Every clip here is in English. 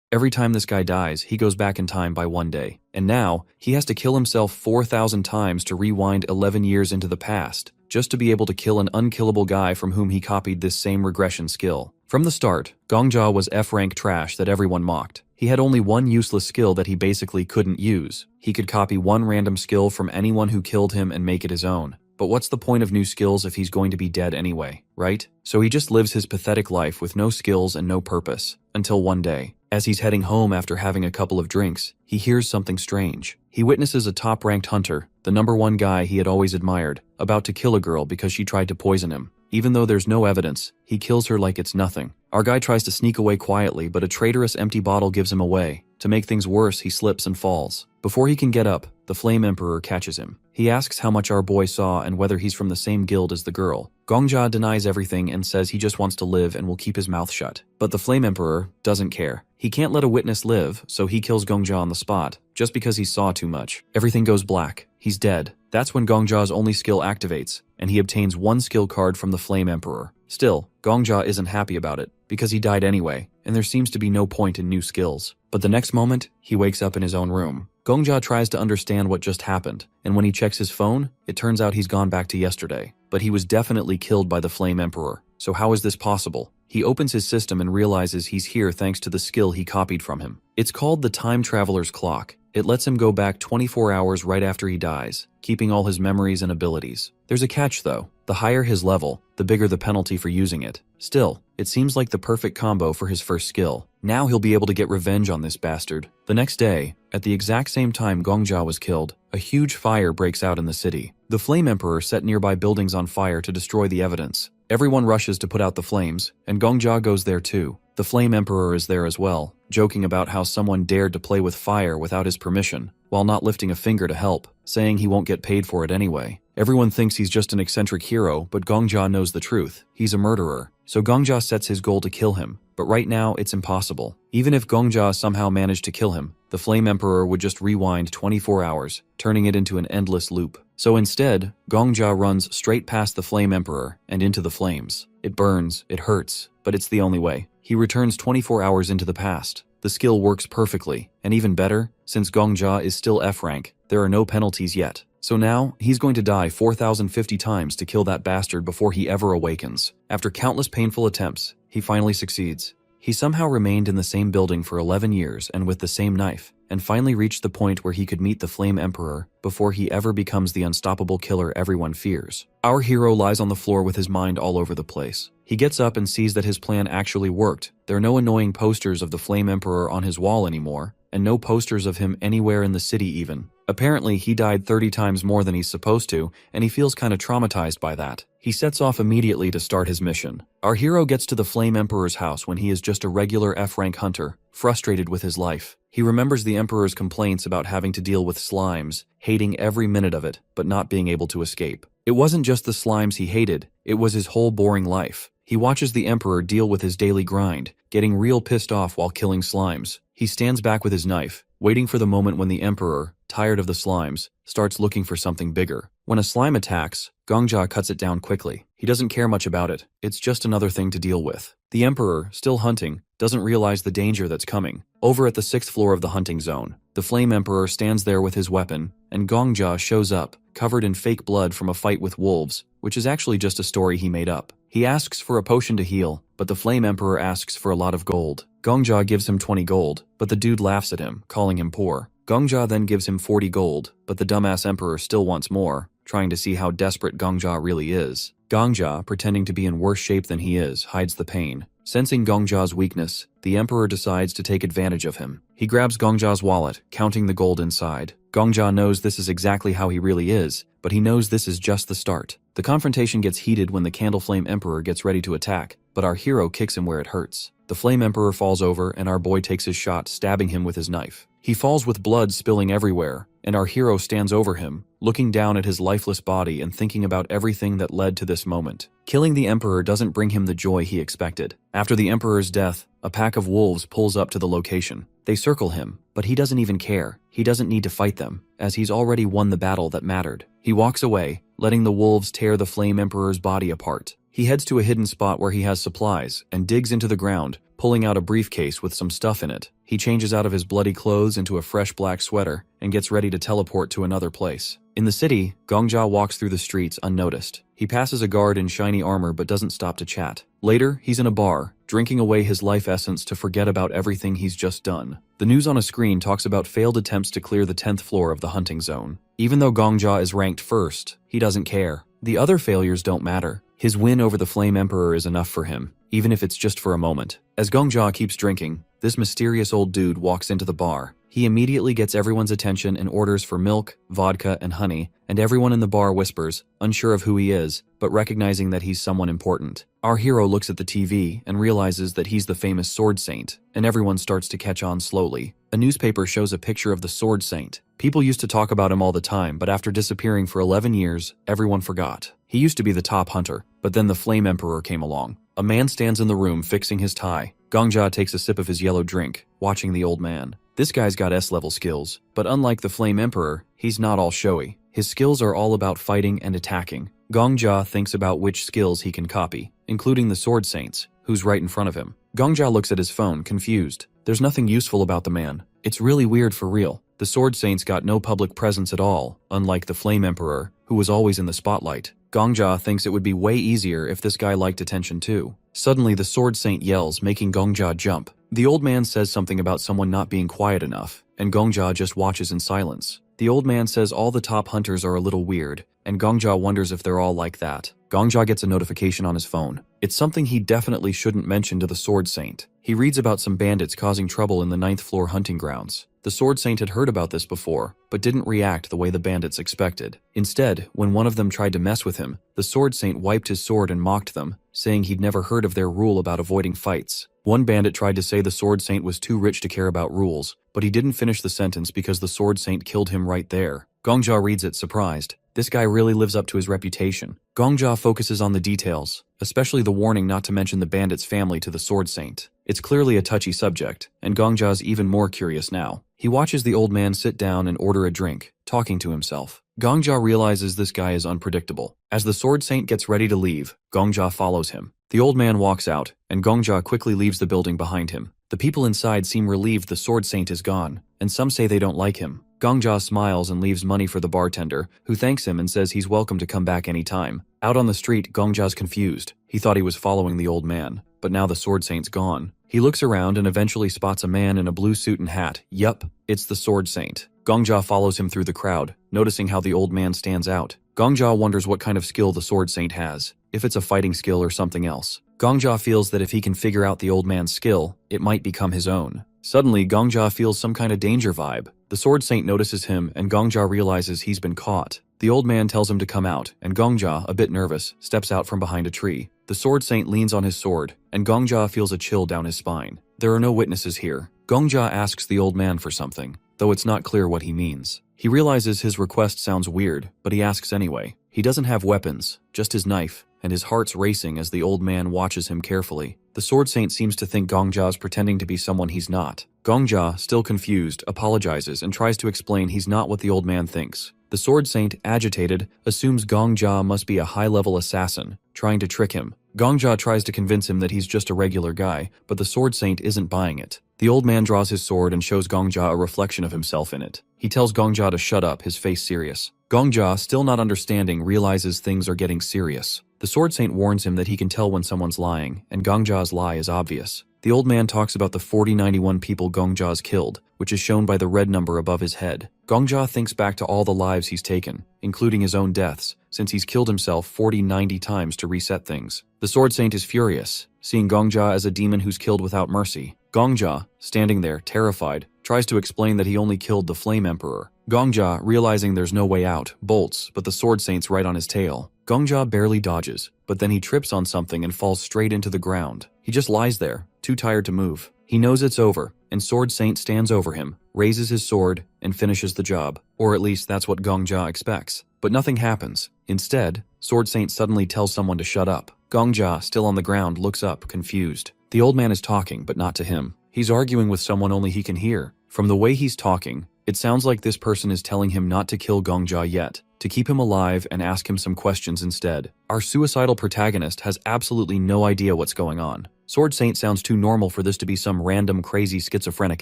Every time this guy dies, he goes back in time by 1 day. And now, he has to kill himself 4,000 times to rewind 11 years into the past, just to be able to kill an unkillable guy from whom he copied this same regression skill. From the start, Gongja was F-rank trash that everyone mocked. He had only one useless skill that he basically couldn't use. He could copy one random skill from anyone who killed him and make it his own. But what's the point of new skills if he's going to be dead anyway, right? So he just lives his pathetic life with no skills and no purpose. Until one day, as he's heading home after having a couple of drinks, he hears something strange. He witnesses a top-ranked hunter, the #1 guy he had always admired, about to kill a girl because she tried to poison him. Even though there's no evidence, he kills her like it's nothing. Our guy tries to sneak away quietly, but a traitorous empty bottle gives him away. To make things worse, he slips and falls. Before he can get up, the Flame Emperor catches him. He asks how much our boy saw and whether he's from the same guild as the girl. Gongja denies everything and says he just wants to live and will keep his mouth shut. But the Flame Emperor doesn't care. He can't let a witness live, so he kills Gongja on the spot, just because he saw too much. Everything goes black. He's dead. That's when Gongja's only skill activates, and he obtains one skill card from the Flame Emperor. Still, Gongja isn't happy about it, because he died anyway, and there seems to be no point in new skills. But the next moment, he wakes up in his own room. Gongja tries to understand what just happened, and when he checks his phone, it turns out he's gone back to yesterday. But he was definitely killed by the Flame Emperor. So how is this possible? He opens his system and realizes he's here thanks to the skill he copied from him. It's called the Time Traveler's Clock. It lets him go back 24 hours right after he dies, keeping all his memories and abilities. There's a catch though. The higher his level, the bigger the penalty for using it. Still, it seems like the perfect combo for his first skill. Now he'll be able to get revenge on this bastard. The next day, at the exact same time Gongja was killed, a huge fire breaks out in the city. The Flame Emperor set nearby buildings on fire to destroy the evidence. Everyone rushes to put out the flames, and Gongja goes there too. The Flame Emperor is there as well, joking about how someone dared to play with fire without his permission, while not lifting a finger to help, saying he won't get paid for it anyway. Everyone thinks he's just an eccentric hero, but Gongja knows the truth. He's a murderer. So Gongja sets his goal to kill him, but right now it's impossible. Even if Gongja somehow managed to kill him, the Flame Emperor would just rewind 24 hours, turning it into an endless loop. So instead, Gongja runs straight past the Flame Emperor and into the flames. It burns, it hurts, but it's the only way. He returns 24 hours into the past. The skill works perfectly, and even better, since Gongja is still F-rank, there are no penalties yet. So now, he's going to die 4,050 times to kill that bastard before he ever awakens. After countless painful attempts, he finally succeeds. He somehow remained in the same building for 11 years and with the same knife, and finally reached the point where he could meet the Flame Emperor before he ever becomes the unstoppable killer everyone fears. Our hero lies on the floor with his mind all over the place. He gets up and sees that his plan actually worked. There are no annoying posters of the Flame Emperor on his wall anymore, and no posters of him anywhere in the city even. Apparently, he died 30 times more than he's supposed to, and he feels kinda traumatized by that. He sets off immediately to start his mission. Our hero gets to the Flame Emperor's house when he is just a regular F-rank hunter, frustrated with his life. He remembers the Emperor's complaints about having to deal with slimes, hating every minute of it, but not being able to escape. It wasn't just the slimes he hated, it was his whole boring life. He watches the Emperor deal with his daily grind, getting real pissed off while killing slimes. He stands back with his knife, waiting for the moment when the Emperor, tired of the slimes, starts looking for something bigger. When a slime attacks, Gongja cuts it down quickly. He doesn't care much about it. It's just another thing to deal with. The Emperor, still hunting, doesn't realize the danger that's coming. Over at the 6th floor of the hunting zone, the Flame Emperor stands there with his weapon, and Gongja shows up, covered in fake blood from a fight with wolves, which is actually just a story he made up. He asks for a potion to heal, but the Flame Emperor asks for a lot of gold. Gongja gives him 20 gold, but the dude laughs at him, calling him poor. Gongja then gives him 40 gold, but the dumbass Emperor still wants more, trying to see how desperate Gongja really is. Gongja, pretending to be in worse shape than he is, hides the pain. Sensing Gongja's weakness, the Emperor decides to take advantage of him. He grabs Gongja's wallet, counting the gold inside. Gongja knows this is exactly how he really is, but he knows this is just the start. The confrontation gets heated when the Candle Flame Emperor gets ready to attack, but our hero kicks him where it hurts. The Flame Emperor falls over and our boy takes his shot, stabbing him with his knife. He falls with blood spilling everywhere, and our hero stands over him, looking down at his lifeless body and thinking about everything that led to this moment. Killing the Emperor doesn't bring him the joy he expected. After the Emperor's death, a pack of wolves pulls up to the location. They circle him, but he doesn't even care. He doesn't need to fight them, as he's already won the battle that mattered. He walks away, letting the wolves tear the Flame Emperor's body apart. He heads to a hidden spot where he has supplies and digs into the ground, pulling out a briefcase with some stuff in it. He changes out of his bloody clothes into a fresh black sweater and gets ready to teleport to another place. In the city, Gongja walks through the streets unnoticed. He passes a guard in shiny armor but doesn't stop to chat. Later, he's in a bar, drinking away his life essence to forget about everything he's just done. The news on a screen talks about failed attempts to clear the 10th floor of the hunting zone. Even though Gongja is ranked first, he doesn't care. The other failures don't matter. His win over the Flame Emperor is enough for him, even if it's just for a moment. As Gongja keeps drinking, this mysterious old dude walks into the bar. He immediately gets everyone's attention and orders for milk, vodka, and honey, and everyone in the bar whispers, unsure of who he is, but recognizing that he's someone important. Our hero looks at the TV and realizes that he's the famous Sword Saint, and everyone starts to catch on slowly. A newspaper shows a picture of the Sword Saint. People used to talk about him all the time, but after disappearing for 11 years, everyone forgot. He used to be the top hunter, but then the Flame Emperor came along. A man stands in the room fixing his tie. Gongja takes a sip of his yellow drink, watching the old man. This guy's got S-level skills, but unlike the Flame Emperor, he's not all showy. His skills are all about fighting and attacking. Gongja thinks about which skills he can copy, including the Sword Saint's, who's right in front of him. Gongja looks at his phone, confused. There's nothing useful about the man. It's really weird for real. The Sword Saint's got no public presence at all, unlike the Flame Emperor, who was always in the spotlight. Gongja thinks it would be way easier if this guy liked attention too. Suddenly, the Sword Saint yells, making Gongja jump. The old man says something about someone not being quiet enough, and Gongja just watches in silence. The old man says all the top hunters are a little weird, and Gongja wonders if they're all like that. Gongja gets a notification on his phone. It's something he definitely shouldn't mention to the Sword Saint. He reads about some bandits causing trouble in the 9th floor hunting grounds. The Sword Saint had heard about this before, but didn't react the way the bandits expected. Instead, when one of them tried to mess with him, the Sword Saint wiped his sword and mocked them, saying he'd never heard of their rule about avoiding fights. One bandit tried to say the Sword Saint was too rich to care about rules, but he didn't finish the sentence because the Sword Saint killed him right there. Gongja reads it surprised. This guy really lives up to his reputation. Gongja focuses on the details, especially the warning not to mention the bandit's family to the Sword Saint. It's clearly a touchy subject, and Gongja's even more curious now. He watches the old man sit down and order a drink, talking to himself. Gongja realizes this guy is unpredictable. As the Sword Saint gets ready to leave, Gongja follows him. The old man walks out, and Gongja quickly leaves the building behind him. The people inside seem relieved the Sword Saint is gone, and some say they don't like him. Gongja smiles and leaves money for the bartender, who thanks him and says he's welcome to come back anytime. Out on the street, Gongja's confused. He thought he was following the old man, but now the Sword Saint's gone. He looks around and eventually spots a man in a blue suit and hat. Yup, it's the Sword Saint. Gongja follows him through the crowd, noticing how the old man stands out. Gongja wonders what kind of skill the Sword Saint has, if it's a fighting skill or something else. Gongja feels that if he can figure out the old man's skill, it might become his own. Suddenly, Gongja feels some kind of danger vibe. The Sword Saint notices him, and Gongja realizes he's been caught. The old man tells him to come out, and Gongja, a bit nervous, steps out from behind a tree. The Sword Saint leans on his sword, and Gongja feels a chill down his spine. There are no witnesses here. Gongja asks the old man for something, though it's not clear what he means. He realizes his request sounds weird, but he asks anyway. He doesn't have weapons, just his knife, and his heart's racing as the old man watches him carefully. The Sword Saint seems to think Gongja's pretending to be someone he's not. Gongja, still confused, apologizes and tries to explain he's not what the old man thinks. The Sword Saint, agitated, assumes Gongja must be a high-level assassin, trying to trick him. Gongja tries to convince him that he's just a regular guy, but the Sword Saint isn't buying it. The old man draws his sword and shows Gongja a reflection of himself in it. He tells Gongja to shut up, his face serious. Gongja, still not understanding, realizes things are getting serious. The Sword Saint warns him that he can tell when someone's lying, and Gongja's lie is obvious. The old man talks about the 4091 people Gongja's killed, which is shown by the red number above his head. Gongja thinks back to all the lives he's taken, including his own deaths, since he's killed himself 40-90 times to reset things. The Sword Saint is furious, seeing Gongja as a demon who's killed without mercy. Gongja, standing there, terrified, tries to explain that he only killed the Flame Emperor. Gongja, realizing there's no way out, bolts, but the Sword Saint's right on his tail. Gongja barely dodges, but then he trips on something and falls straight into the ground. He just lies there, too tired to move. He knows it's over, and Sword Saint stands over him, raises his sword, and finishes the job. Or at least that's what Gongja expects. But nothing happens. Instead, Sword Saint suddenly tells someone to shut up. Gongja, still on the ground, looks up, confused. The old man is talking, but not to him. He's arguing with someone only he can hear. From the way he's talking, It sounds like this person is telling him not to kill Gongjia yet, to keep him alive and ask him some questions instead. Our suicidal protagonist has absolutely no idea what's going on. Sword Saint sounds too normal for this to be some random crazy schizophrenic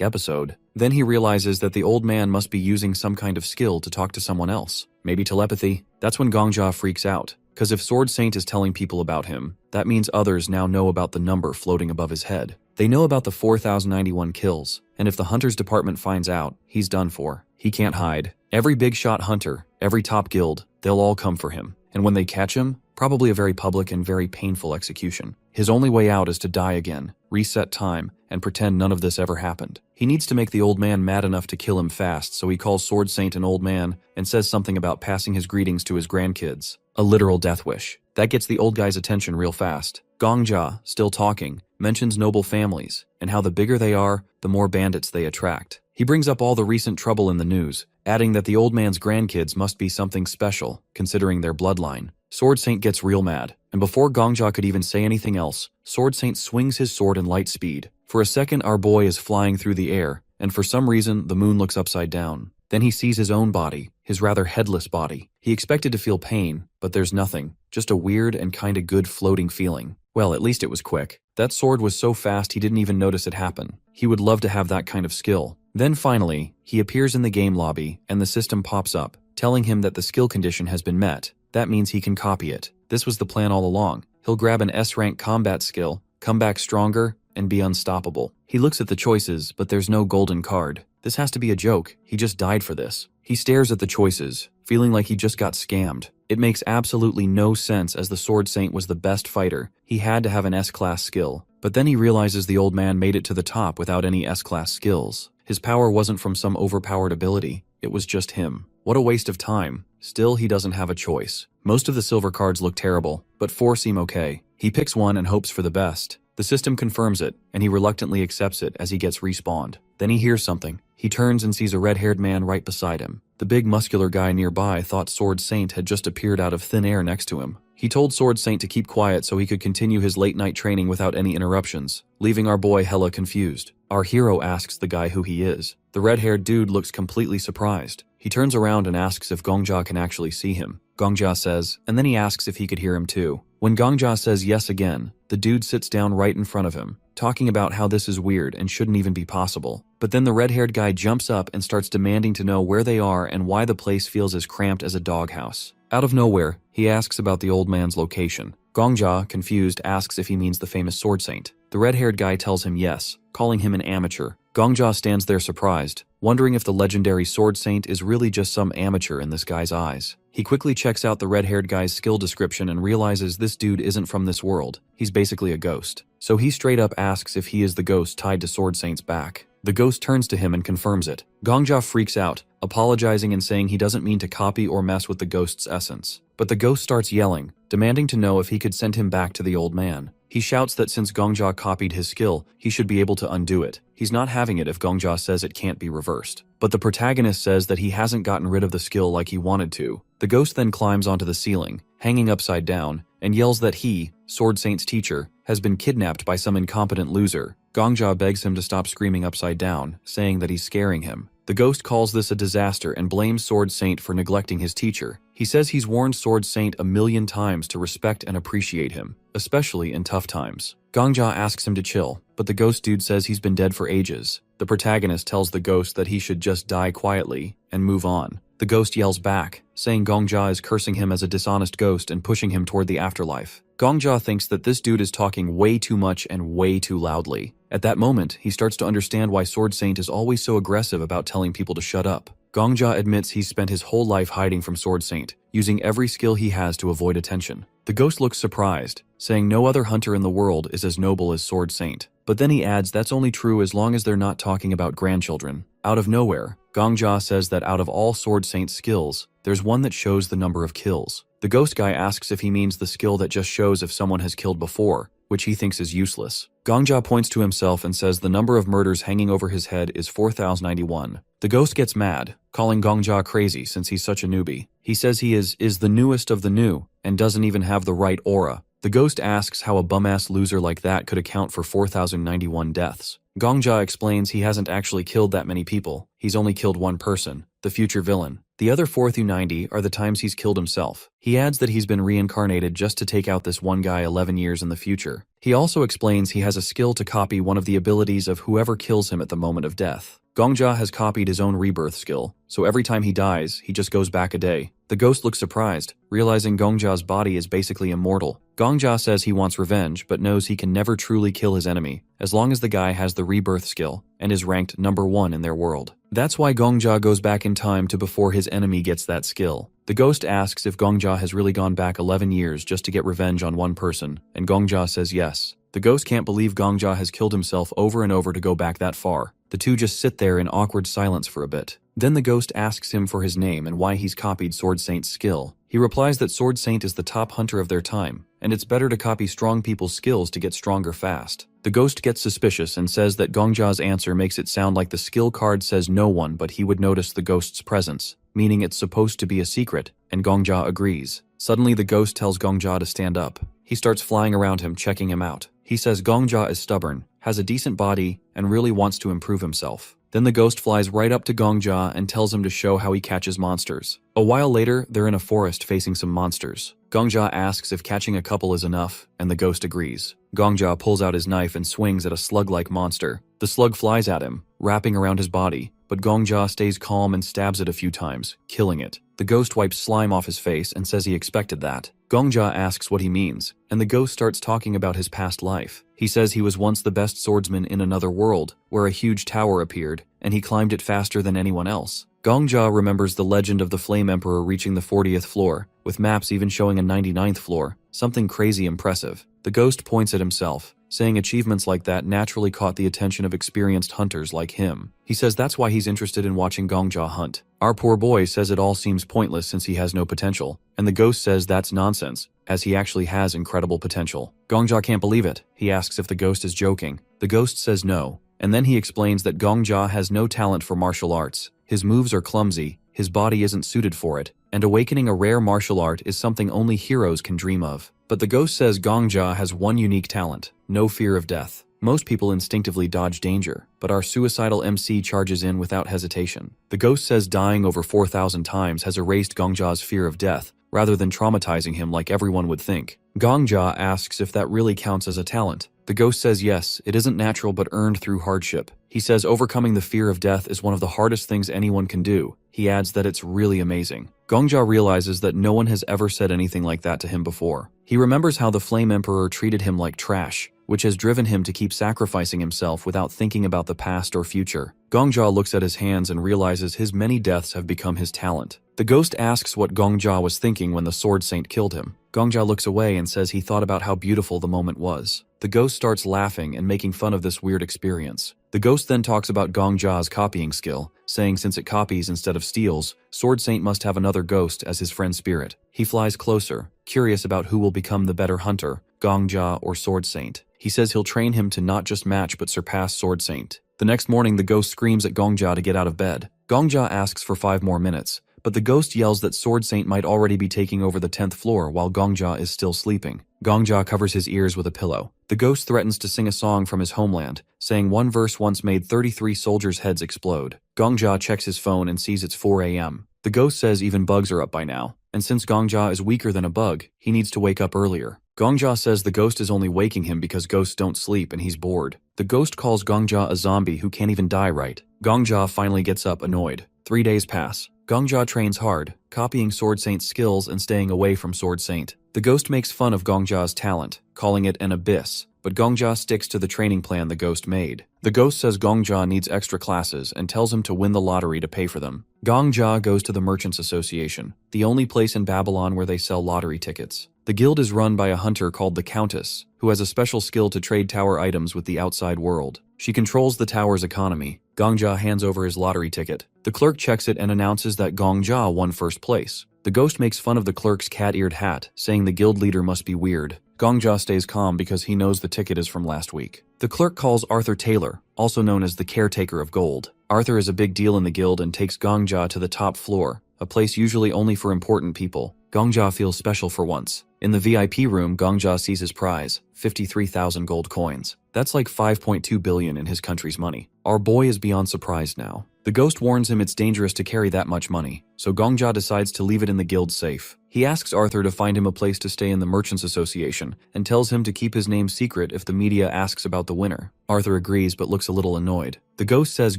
episode. Then he realizes that the old man must be using some kind of skill to talk to someone else. Maybe telepathy. That's when Gongjia freaks out, because if Sword Saint is telling people about him, that means others now know about the number floating above his head. They know about the 4,091 kills, and if the Hunters Department finds out, he's done for. He can't hide. Every big shot hunter, every top guild, they'll all come for him. And when they catch him, probably a very public and very painful execution. His only way out is to die again, reset time, and pretend none of this ever happened. He needs to make the old man mad enough to kill him fast, so he calls Sword Saint an old man and says something about passing his greetings to his grandkids. A literal death wish. That gets the old guy's attention real fast. Gongjia, still talking, mentions noble families, and how the bigger they are, the more bandits they attract. He brings up all the recent trouble in the news, adding that the old man's grandkids must be something special, considering their bloodline. Sword Saint gets real mad, and before Gongjia could even say anything else, Sword Saint swings his sword in light speed. For a second, our boy is flying through the air, and for some reason, the moon looks upside down. Then he sees his own body, his rather headless body. He expected to feel pain, but there's nothing, just a weird and kinda good floating feeling. Well, at least it was quick. That sword was so fast he didn't even notice it happen. He would love to have that kind of skill. Then finally, he appears in the game lobby, and the system pops up, telling him that the skill condition has been met. That means he can copy it. This was the plan all along. He'll grab an S-rank combat skill, come back stronger, and be unstoppable. He looks at the choices, but there's no golden card. This has to be a joke. He just died for this. He stares at the choices, feeling like he just got scammed. It makes absolutely no sense, as the Sword Saint was the best fighter. He had to have an S-class skill. But then he realizes the old man made it to the top without any S-class skills. His power wasn't from some overpowered ability. It was just him. What a waste of time. Still, he doesn't have a choice. Most of the silver cards look terrible, but 4 seem okay. He picks one and hopes for the best. The system confirms it, and he reluctantly accepts it as he gets respawned. Then he hears something. He turns and sees a red-haired man right beside him. The big muscular guy nearby thought Sword Saint had just appeared out of thin air next to him. He told Sword Saint to keep quiet so he could continue his late-night training without any interruptions, leaving our boy hella confused. Our hero asks the guy who he is. The red-haired dude looks completely surprised. He turns around and asks if Gongjia can actually see him. Gongjia says, and then he asks if he could hear him too. When Gongjia says yes again, the dude sits down right in front of him, talking about how this is weird and shouldn't even be possible. But then the red-haired guy jumps up and starts demanding to know where they are and why the place feels as cramped as a doghouse. Out of nowhere, he asks about the old man's location. Gongjia, confused, asks if he means the famous Sword Saint. The red-haired guy tells him yes, calling him an amateur. Gongjia stands there surprised, wondering if the legendary Sword Saint is really just some amateur in this guy's eyes. He quickly checks out the red-haired guy's skill description and realizes this dude isn't from this world. He's basically a ghost. So he straight up asks if he is the ghost tied to Sword Saint's back. The ghost turns to him and confirms it. Gongjia freaks out, apologizing and saying he doesn't mean to copy or mess with the ghost's essence. But the ghost starts yelling, demanding to know if he could send him back to the old man. He shouts that since Gongjia copied his skill, he should be able to undo it. He's not having it if Gongjia says it can't be reversed. But the protagonist says that he hasn't gotten rid of the skill like he wanted to. The ghost then climbs onto the ceiling, hanging upside down, and yells that he, Sword Saint's teacher, has been kidnapped by some incompetent loser. Gongjia begs him to stop screaming upside down, saying that he's scaring him. The ghost calls this a disaster and blames Sword Saint for neglecting his teacher. He says he's warned Sword Saint 1,000,000 times to respect and appreciate him, especially in tough times. Gongjia asks him to chill, but the ghost dude says he's been dead for ages. The protagonist tells the ghost that he should just die quietly and move on. The ghost yells back, saying Gongjia is cursing him as a dishonest ghost and pushing him toward the afterlife. Gongjia thinks that this dude is talking way too much and way too loudly. At that moment, he starts to understand why Sword Saint is always so aggressive about telling people to shut up. Gongjia admits he's spent his whole life hiding from Sword Saint, using every skill he has to avoid attention. The ghost looks surprised, saying no other hunter in the world is as noble as Sword Saint. But then he adds that's only true as long as they're not talking about grandchildren. Out of nowhere, Gongjia says that out of all Sword Saint's skills, there's one that shows the number of kills. The ghost guy asks if he means the skill that just shows if someone has killed before, which he thinks is useless. Gongjia points to himself and says the number of murders hanging over his head is 4,091. The ghost gets mad, calling Gongjia crazy since he's such a newbie. He says he is the newest of the new and doesn't even have the right aura. The The ghost asks how a bum-ass loser like that could account for 4,091 deaths. Gongja explains he hasn't actually killed that many people, he's only killed one person, the future villain. The other 4,090 are the times he's killed himself. He adds that he's been reincarnated just to take out this one guy 11 years in the future. He also explains he has a skill to copy one of the abilities of whoever kills him at the moment of death. Gongja has copied his own rebirth skill, so every time he dies, he just goes back a day. The ghost looks surprised, realizing Gongja's body is basically immortal. Gongja says he wants revenge, but knows he can never truly kill his enemy, as long as the guy has the rebirth skill, and is ranked #1 in their world. That's why Gongja goes back in time to before his enemy gets that skill. The ghost asks if Gongja has really gone back 11 years just to get revenge on one person, and Gongja says yes. The ghost can't believe Gongja has killed himself over and over to go back that far. The two just sit there in awkward silence for a bit. Then the ghost asks him for his name and why he's copied Sword Saint's skill. He replies that Sword Saint is the top hunter of their time, and it's better to copy strong people's skills to get stronger fast. The ghost gets suspicious and says that Gongja's answer makes it sound like the skill card says no one but he would notice the ghost's presence, meaning it's supposed to be a secret, and Gongja agrees. Suddenly the ghost tells Gongja to stand up. He starts flying around him, checking him out. He says Gongja is stubborn, has a decent body, and really wants to improve himself. Then the ghost flies right up to Gongja and tells him to show how he catches monsters. A while later, they're in a forest facing some monsters. Gongja asks if catching a couple is enough, and the ghost agrees. Gongja pulls out his knife and swings at a slug-like monster. The slug flies at him, wrapping around his body, but Gongja stays calm and stabs it a few times, killing it. The ghost wipes slime off his face and says he expected that. Gongja asks what he means, and the ghost starts talking about his past life. He says he was once the best swordsman in another world, where a huge tower appeared, and he climbed it faster than anyone else. Gongja remembers the legend of the Flame Emperor reaching the 40th floor, with maps even showing a 99th floor, something crazy impressive. The ghost points at himself, saying achievements like that naturally caught the attention of experienced hunters like him. He says that's why he's interested in watching Gongja hunt. Our poor boy says it all seems pointless since he has no potential, and the ghost says that's nonsense, as he actually has incredible potential. Gongja can't believe it. He asks if the ghost is joking. The ghost says no, and then he explains that Gongja has no talent for martial arts. His moves are clumsy, his body isn't suited for it, and awakening a rare martial art is something only heroes can dream of. But the ghost says Gongja has one unique talent: no fear of death. Most people instinctively dodge danger, but our suicidal MC charges in without hesitation. The ghost says dying over 4,000 times has erased Gongja's fear of death, rather than traumatizing him like everyone would think. Gongja asks if that really counts as a talent. The ghost says yes, it isn't natural but earned through hardship. He says overcoming the fear of death is one of the hardest things anyone can do. He adds that it's really amazing. Gongja realizes that no one has ever said anything like that to him before. He remembers how the Flame Emperor treated him like trash, which has driven him to keep sacrificing himself without thinking about the past or future. Gongja looks at his hands and realizes his many deaths have become his talent. The ghost asks what Gongja was thinking when the Sword Saint killed him. Gongja looks away and says he thought about how beautiful the moment was. The ghost starts laughing and making fun of this weird experience. The ghost then talks about Gongja's copying skill, saying since it copies instead of steals, Sword Saint must have another ghost as his friend spirit. He flies closer, curious about who will become the better hunter, Gongja or Sword Saint. He says he'll train him to not just match but surpass Sword Saint. The next morning the ghost screams at Gongja to get out of bed. Gongja asks for 5 more minutes, but the ghost yells that Sword Saint might already be taking over the 10th floor while Gongja is still sleeping. Gongja covers his ears with a pillow. The ghost threatens to sing a song from his homeland, saying one verse once made 33 soldiers' heads explode. Gongja checks his phone and sees it's 4 a.m. The ghost says even bugs are up by now, and since Gongja is weaker than a bug, he needs to wake up earlier. Gongja says the ghost is only waking him because ghosts don't sleep and he's bored. The ghost calls Gongja a zombie who can't even die right. Gongja finally gets up annoyed. 3 days pass. Gongja trains hard, copying Sword Saint's skills and staying away from Sword Saint. The ghost makes fun of Gongja's talent, calling it an abyss, but Gongja sticks to the training plan the ghost made. The ghost says Gongja needs extra classes and tells him to win the lottery to pay for them. Gongja goes to the Merchants Association, the only place in Babylon where they sell lottery tickets. The guild is run by a hunter called the Countess, who has a special skill to trade tower items with the outside world. She controls the tower's economy. Gongja hands over his lottery ticket. The clerk checks it and announces that Gongja won first place. The ghost makes fun of the clerk's cat-eared hat, saying the guild leader must be weird. Gongja stays calm because he knows the ticket is from last week. The clerk calls Arthur Taylor, also known as the caretaker of gold. Arthur is a big deal in the guild and takes Gongja to the top floor, a place usually only for important people. Gongja feels special for once. In the VIP room, Gongja sees his prize, 53,000 gold coins. That's like 5.2 billion in his country's money. Our boy is beyond surprised now. The ghost warns him it's dangerous to carry that much money, so Gongja decides to leave it in the guild safe. He asks Arthur to find him a place to stay in the Merchants Association and tells him to keep his name secret if the media asks about the winner. Arthur agrees but looks a little annoyed. The ghost says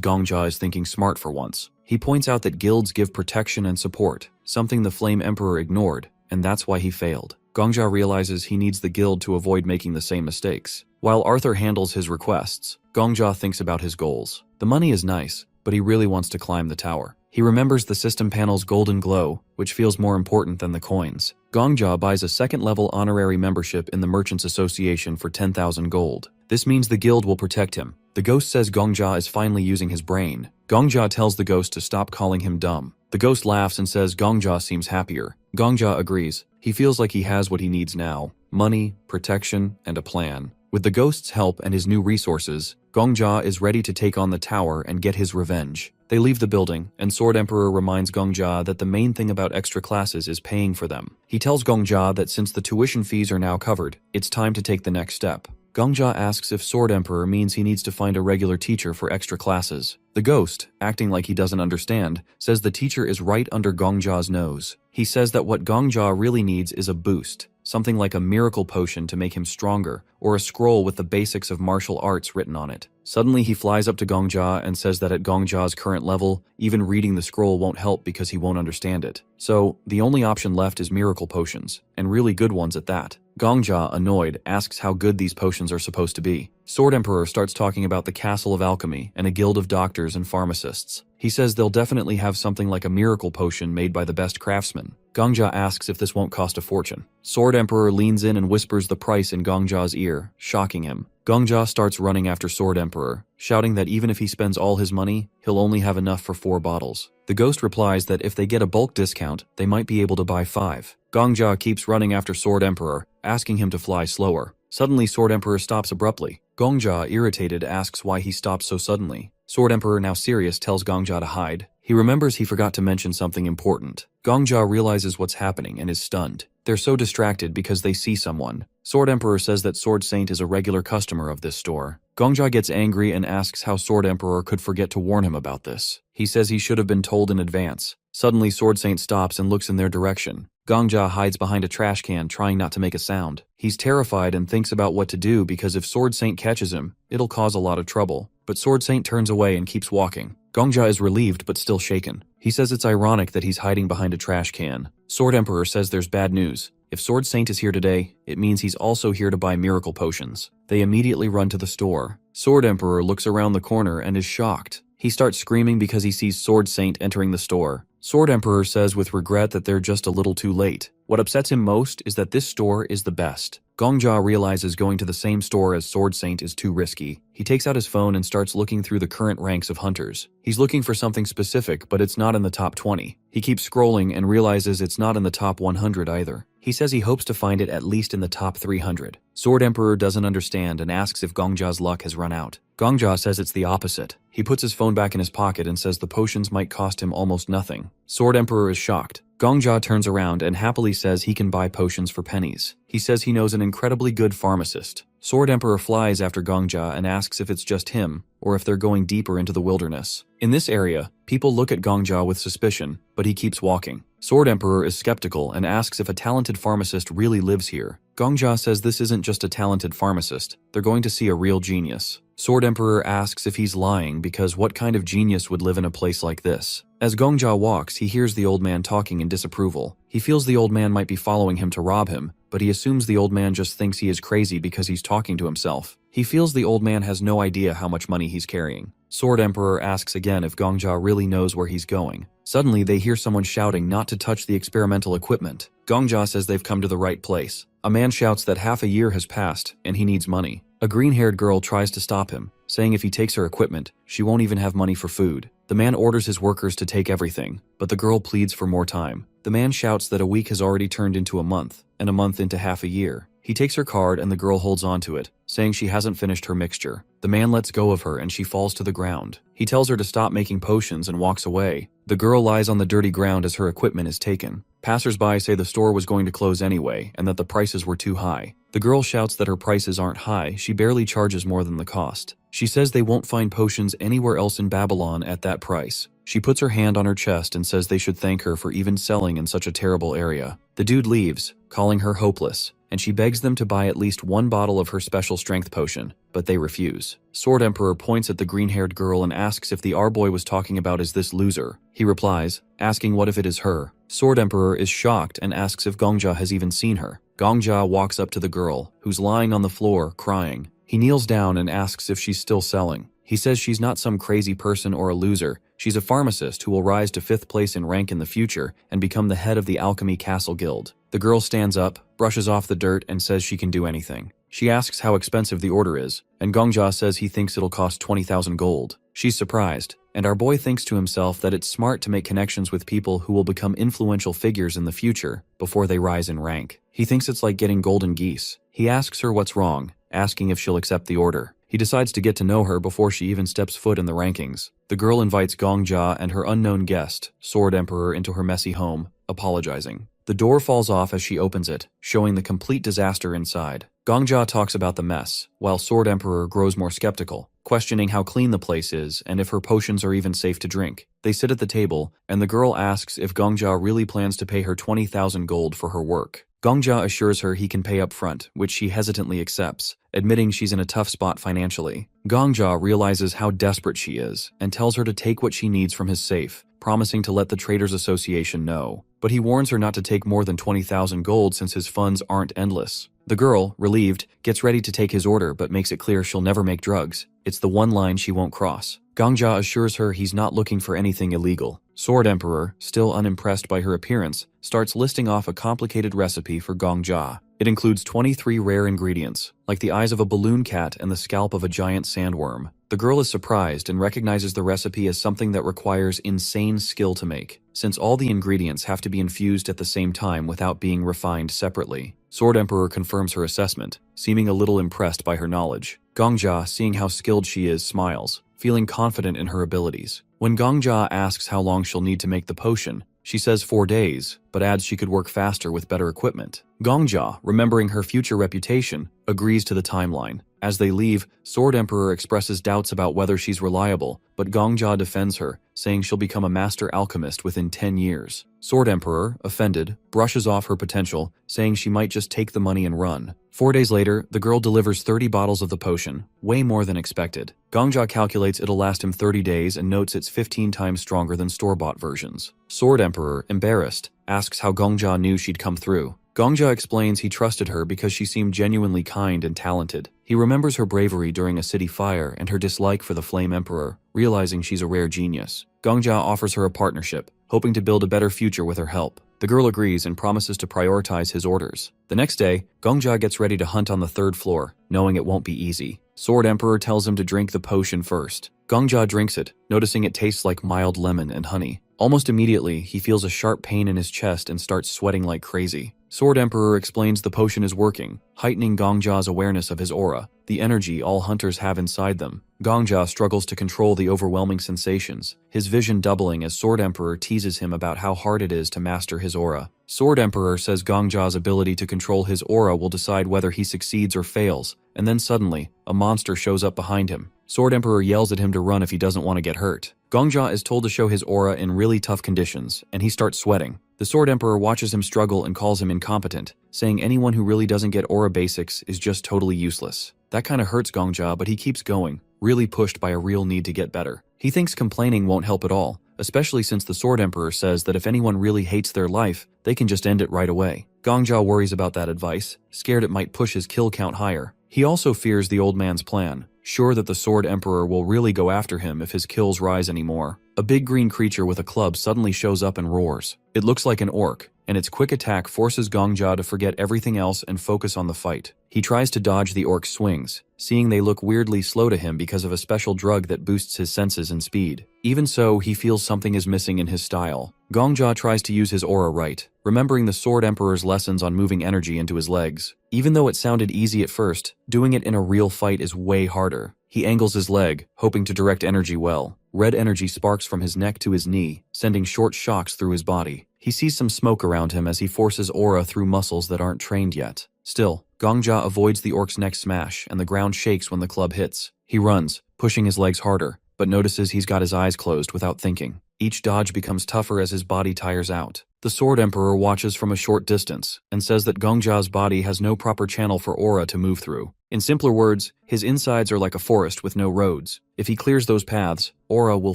Gongja is thinking smart for once. He points out that guilds give protection and support, something the Flame Emperor ignored, and that's why he failed. Gongja realizes he needs the guild to avoid making the same mistakes. While Arthur handles his requests, Gongja thinks about his goals. The money is nice, but he really wants to climb the tower. He remembers the system panel's golden glow, which feels more important than the coins. Gongja buys a second-level honorary membership in the Merchants Association for 10,000 gold. This means the guild will protect him. The ghost says Gongja is finally using his brain. Gongja tells the ghost to stop calling him dumb. The ghost laughs and says Gongja seems happier. Gongja agrees. He feels like he has what he needs now: money, protection, and a plan. With the ghost's help and his new resources, Gongja is ready to take on the tower and get his revenge. They leave the building, and Sword Emperor reminds Gongja that the main thing about extra classes is paying for them. He tells Gongja that since the tuition fees are now covered, it's time to take the next step. Gongja asks if Sword Emperor means he needs to find a regular teacher for extra classes. The ghost, acting like he doesn't understand, says the teacher is right under Gongja's nose. He says that what Gongja really needs is a boost, something like a miracle potion to make him stronger, or a scroll with the basics of martial arts written on it. Suddenly he flies up to Gongja and says that at Gongja's current level, even reading the scroll won't help because he won't understand it. So, the only option left is miracle potions, and really good ones at that. Gongja, annoyed, asks how good these potions are supposed to be. Sword Emperor starts talking about the Castle of Alchemy and a guild of doctors and pharmacists. He says they'll definitely have something like a miracle potion made by the best craftsmen. Gongja asks if this won't cost a fortune. Sword Emperor leans in and whispers the price in Gongja's ear, shocking him. Gongja starts running after Sword Emperor, shouting that even if he spends all his money, he'll only have enough for 4 bottles. The ghost replies that if they get a bulk discount, they might be able to buy 5. Gongja keeps running after Sword Emperor, asking him to fly slower. Suddenly, Sword Emperor stops abruptly. Gongja, irritated, asks why he stopped so suddenly. Sword Emperor, now serious, tells Gongja to hide. He remembers he forgot to mention something important. Gongja realizes what's happening and is stunned. They're so distracted because they see someone. Sword Emperor says that Sword Saint is a regular customer of this store. Gongja gets angry and asks how Sword Emperor could forget to warn him about this. He says he should have been told in advance. Suddenly, Sword Saint stops and looks in their direction. Gongja hides behind a trash can, trying not to make a sound. He's terrified and thinks about what to do because if Sword Saint catches him, it'll cause a lot of trouble. But Sword Saint turns away and keeps walking. Gongja is relieved but still shaken. He says it's ironic that he's hiding behind a trash can. Sword Emperor says there's bad news. If Sword Saint is here today, it means he's also here to buy miracle potions. They immediately run to the store. Sword Emperor looks around the corner and is shocked. He starts screaming because he sees Sword Saint entering the store. Sword Emperor says with regret that they're just a little too late. What upsets him most is that this store is the best. Gongja realizes going to the same store as Sword Saint is too risky. He takes out his phone and starts looking through the current ranks of hunters. He's looking for something specific, but it's not in the top 20. He keeps scrolling and realizes it's not in the top 100 either. He says he hopes to find it at least in the top 300. Sword Emperor doesn't understand and asks if Gongja's luck has run out. Gongja says it's the opposite. He puts his phone back in his pocket and says the potions might cost him almost nothing. Sword Emperor is shocked. Gongja turns around and happily says he can buy potions for pennies. He says he knows an incredibly good pharmacist. Sword Emperor flies after Gongja and asks if it's just him, or if they're going deeper into the wilderness. In this area, people look at Gongja with suspicion, but he keeps walking. Sword Emperor is skeptical and asks if a talented pharmacist really lives here. Gongja says this isn't just a talented pharmacist, they're going to see a real genius. Sword Emperor asks if he's lying because what kind of genius would live in a place like this? As Gongja walks, he hears the old man talking in disapproval. He feels the old man might be following him to rob him, but he assumes the old man just thinks he is crazy because he's talking to himself. He feels the old man has no idea how much money he's carrying. Sword Emperor asks again if Gongja really knows where he's going. Suddenly, they hear someone shouting not to touch the experimental equipment. Gongja says they've come to the right place. A man shouts that half a year has passed and he needs money. A green-haired girl tries to stop him, saying if he takes her equipment, she won't even have money for food. The man orders his workers to take everything, but the girl pleads for more time. The man shouts that a week has already turned into a month, and a month into half a year. He takes her card and the girl holds onto it, saying she hasn't finished her mixture. The man lets go of her and she falls to the ground. He tells her to stop making potions and walks away. The girl lies on the dirty ground as her equipment is taken. Passers-by say the store was going to close anyway and that the prices were too high. The girl shouts that her prices aren't high, she barely charges more than the cost. She says they won't find potions anywhere else in Babylon at that price. She puts her hand on her chest and says they should thank her for even selling in such a terrible area. The dude leaves, calling her hopeless, and she begs them to buy at least one bottle of her special strength potion, but they refuse. Sword Emperor points at the green-haired girl and asks if the R-boy was talking about is this loser. He replies, asking what if it is her. Sword Emperor is shocked and asks if Gongja has even seen her. Gongja walks up to the girl, who's lying on the floor, crying. He kneels down and asks if she's still selling. He says she's not some crazy person or a loser. She's a pharmacist who will rise to 5th place in rank in the future and become the head of the Alchemy Castle Guild. The girl stands up, brushes off the dirt, and says she can do anything. She asks how expensive the order is, and Gongja says he thinks it'll cost 20,000 gold. She's surprised, and our boy thinks to himself that it's smart to make connections with people who will become influential figures in the future before they rise in rank. He thinks it's like getting golden geese. He asks her what's wrong, asking if she'll accept the order. He decides to get to know her before she even steps foot in the rankings. The girl invites Gongja and her unknown guest, Sword Emperor, into her messy home, apologizing. The door falls off as she opens it, showing the complete disaster inside. Gongja talks about the mess, while Sword Emperor grows more skeptical, questioning how clean the place is and if her potions are even safe to drink. They sit at the table, and the girl asks if Gongja really plans to pay her 20,000 gold for her work. Gongja assures her he can pay up front, which she hesitantly accepts, admitting she's in a tough spot financially. Gongja realizes how desperate she is and tells her to take what she needs from his safe, promising to let the Traders Association know. But he warns her not to take more than 20,000 gold since his funds aren't endless. The girl, relieved, gets ready to take his order but makes it clear she'll never make drugs. It's the one line she won't cross. Gongja assures her he's not looking for anything illegal. Sword Emperor, still unimpressed by her appearance, starts listing off a complicated recipe for Gongja. It includes 23 rare ingredients, like the eyes of a balloon cat and the scalp of a giant sandworm. The girl is surprised and recognizes the recipe as something that requires insane skill to make, since all the ingredients have to be infused at the same time without being refined separately. Sword Emperor confirms her assessment, seeming a little impressed by her knowledge. Gongja, seeing how skilled she is, smiles, feeling confident in her abilities. When Gongja asks how long she'll need to make the potion, she says 4 days, but adds she could work faster with better equipment. Gongja, remembering her future reputation, agrees to the timeline. As they leave, Sword Emperor expresses doubts about whether she's reliable, but Gongja defends her, saying she'll become a master alchemist within 10 years. Sword Emperor, offended, brushes off her potential, saying she might just take the money and run. 4 days later, the girl delivers 30 bottles of the potion, way more than expected. Gongja calculates it'll last him 30 days and notes it's 15 times stronger than store-bought versions. Sword Emperor, embarrassed, asks how Gongja knew she'd come through. Gongja explains he trusted her because she seemed genuinely kind and talented. He remembers her bravery during a city fire and her dislike for the Flame Emperor, realizing she's a rare genius. Gongja offers her a partnership, hoping to build a better future with her help. The girl agrees and promises to prioritize his orders. The next day, Gongja gets ready to hunt on the 3rd floor, knowing it won't be easy. Sword Emperor tells him to drink the potion first. Gongja drinks it, noticing it tastes like mild lemon and honey. Almost immediately, he feels a sharp pain in his chest and starts sweating like crazy. Sword Emperor explains the potion is working, heightening Gongja's awareness of his aura, the energy all hunters have inside them. Gongja struggles to control the overwhelming sensations, his vision doubling as Sword Emperor teases him about how hard it is to master his aura. Sword Emperor says Gongja's ability to control his aura will decide whether he succeeds or fails, and then suddenly, a monster shows up behind him. Sword Emperor yells at him to run if he doesn't want to get hurt. Gongja is told to show his aura in really tough conditions, and he starts sweating. The Sword Emperor watches him struggle and calls him incompetent, saying anyone who really doesn't get aura basics is just totally useless. That kinda hurts Gongja, but he keeps going, really pushed by a real need to get better. He thinks complaining won't help at all, especially since the Sword Emperor says that if anyone really hates their life, they can just end it right away. Gongja worries about that advice, scared it might push his kill count higher. He also fears the old man's plan, sure that the Sword Emperor will really go after him if his kills rise anymore. a big green creature with a club suddenly shows up and roars. It looks like an orc, and its quick attack forces Gongja to forget everything else and focus on the fight. He tries to dodge the orc's swings, seeing they look weirdly slow to him because of a special drug that boosts his senses and speed. Even so, he feels something is missing in his style. Gongja tries to use his aura right, remembering the Sword Emperor's lessons on moving energy into his legs. Even though it sounded easy at first, doing it in a real fight is way harder. He angles his leg, hoping to direct energy well. Red energy sparks from his neck to his knee, sending short shocks through his body. He sees some smoke around him as he forces aura through muscles that aren't trained yet. Still, Gongja avoids the orc's neck smash, and the ground shakes when the club hits. He runs, pushing his legs harder, but notices he's got his eyes closed without thinking. Each dodge becomes tougher as his body tires out. The Sword Emperor watches from a short distance and says that Gongja's body has no proper channel for aura to move through. In simpler words, his insides are like a forest with no roads. If he clears those paths, aura will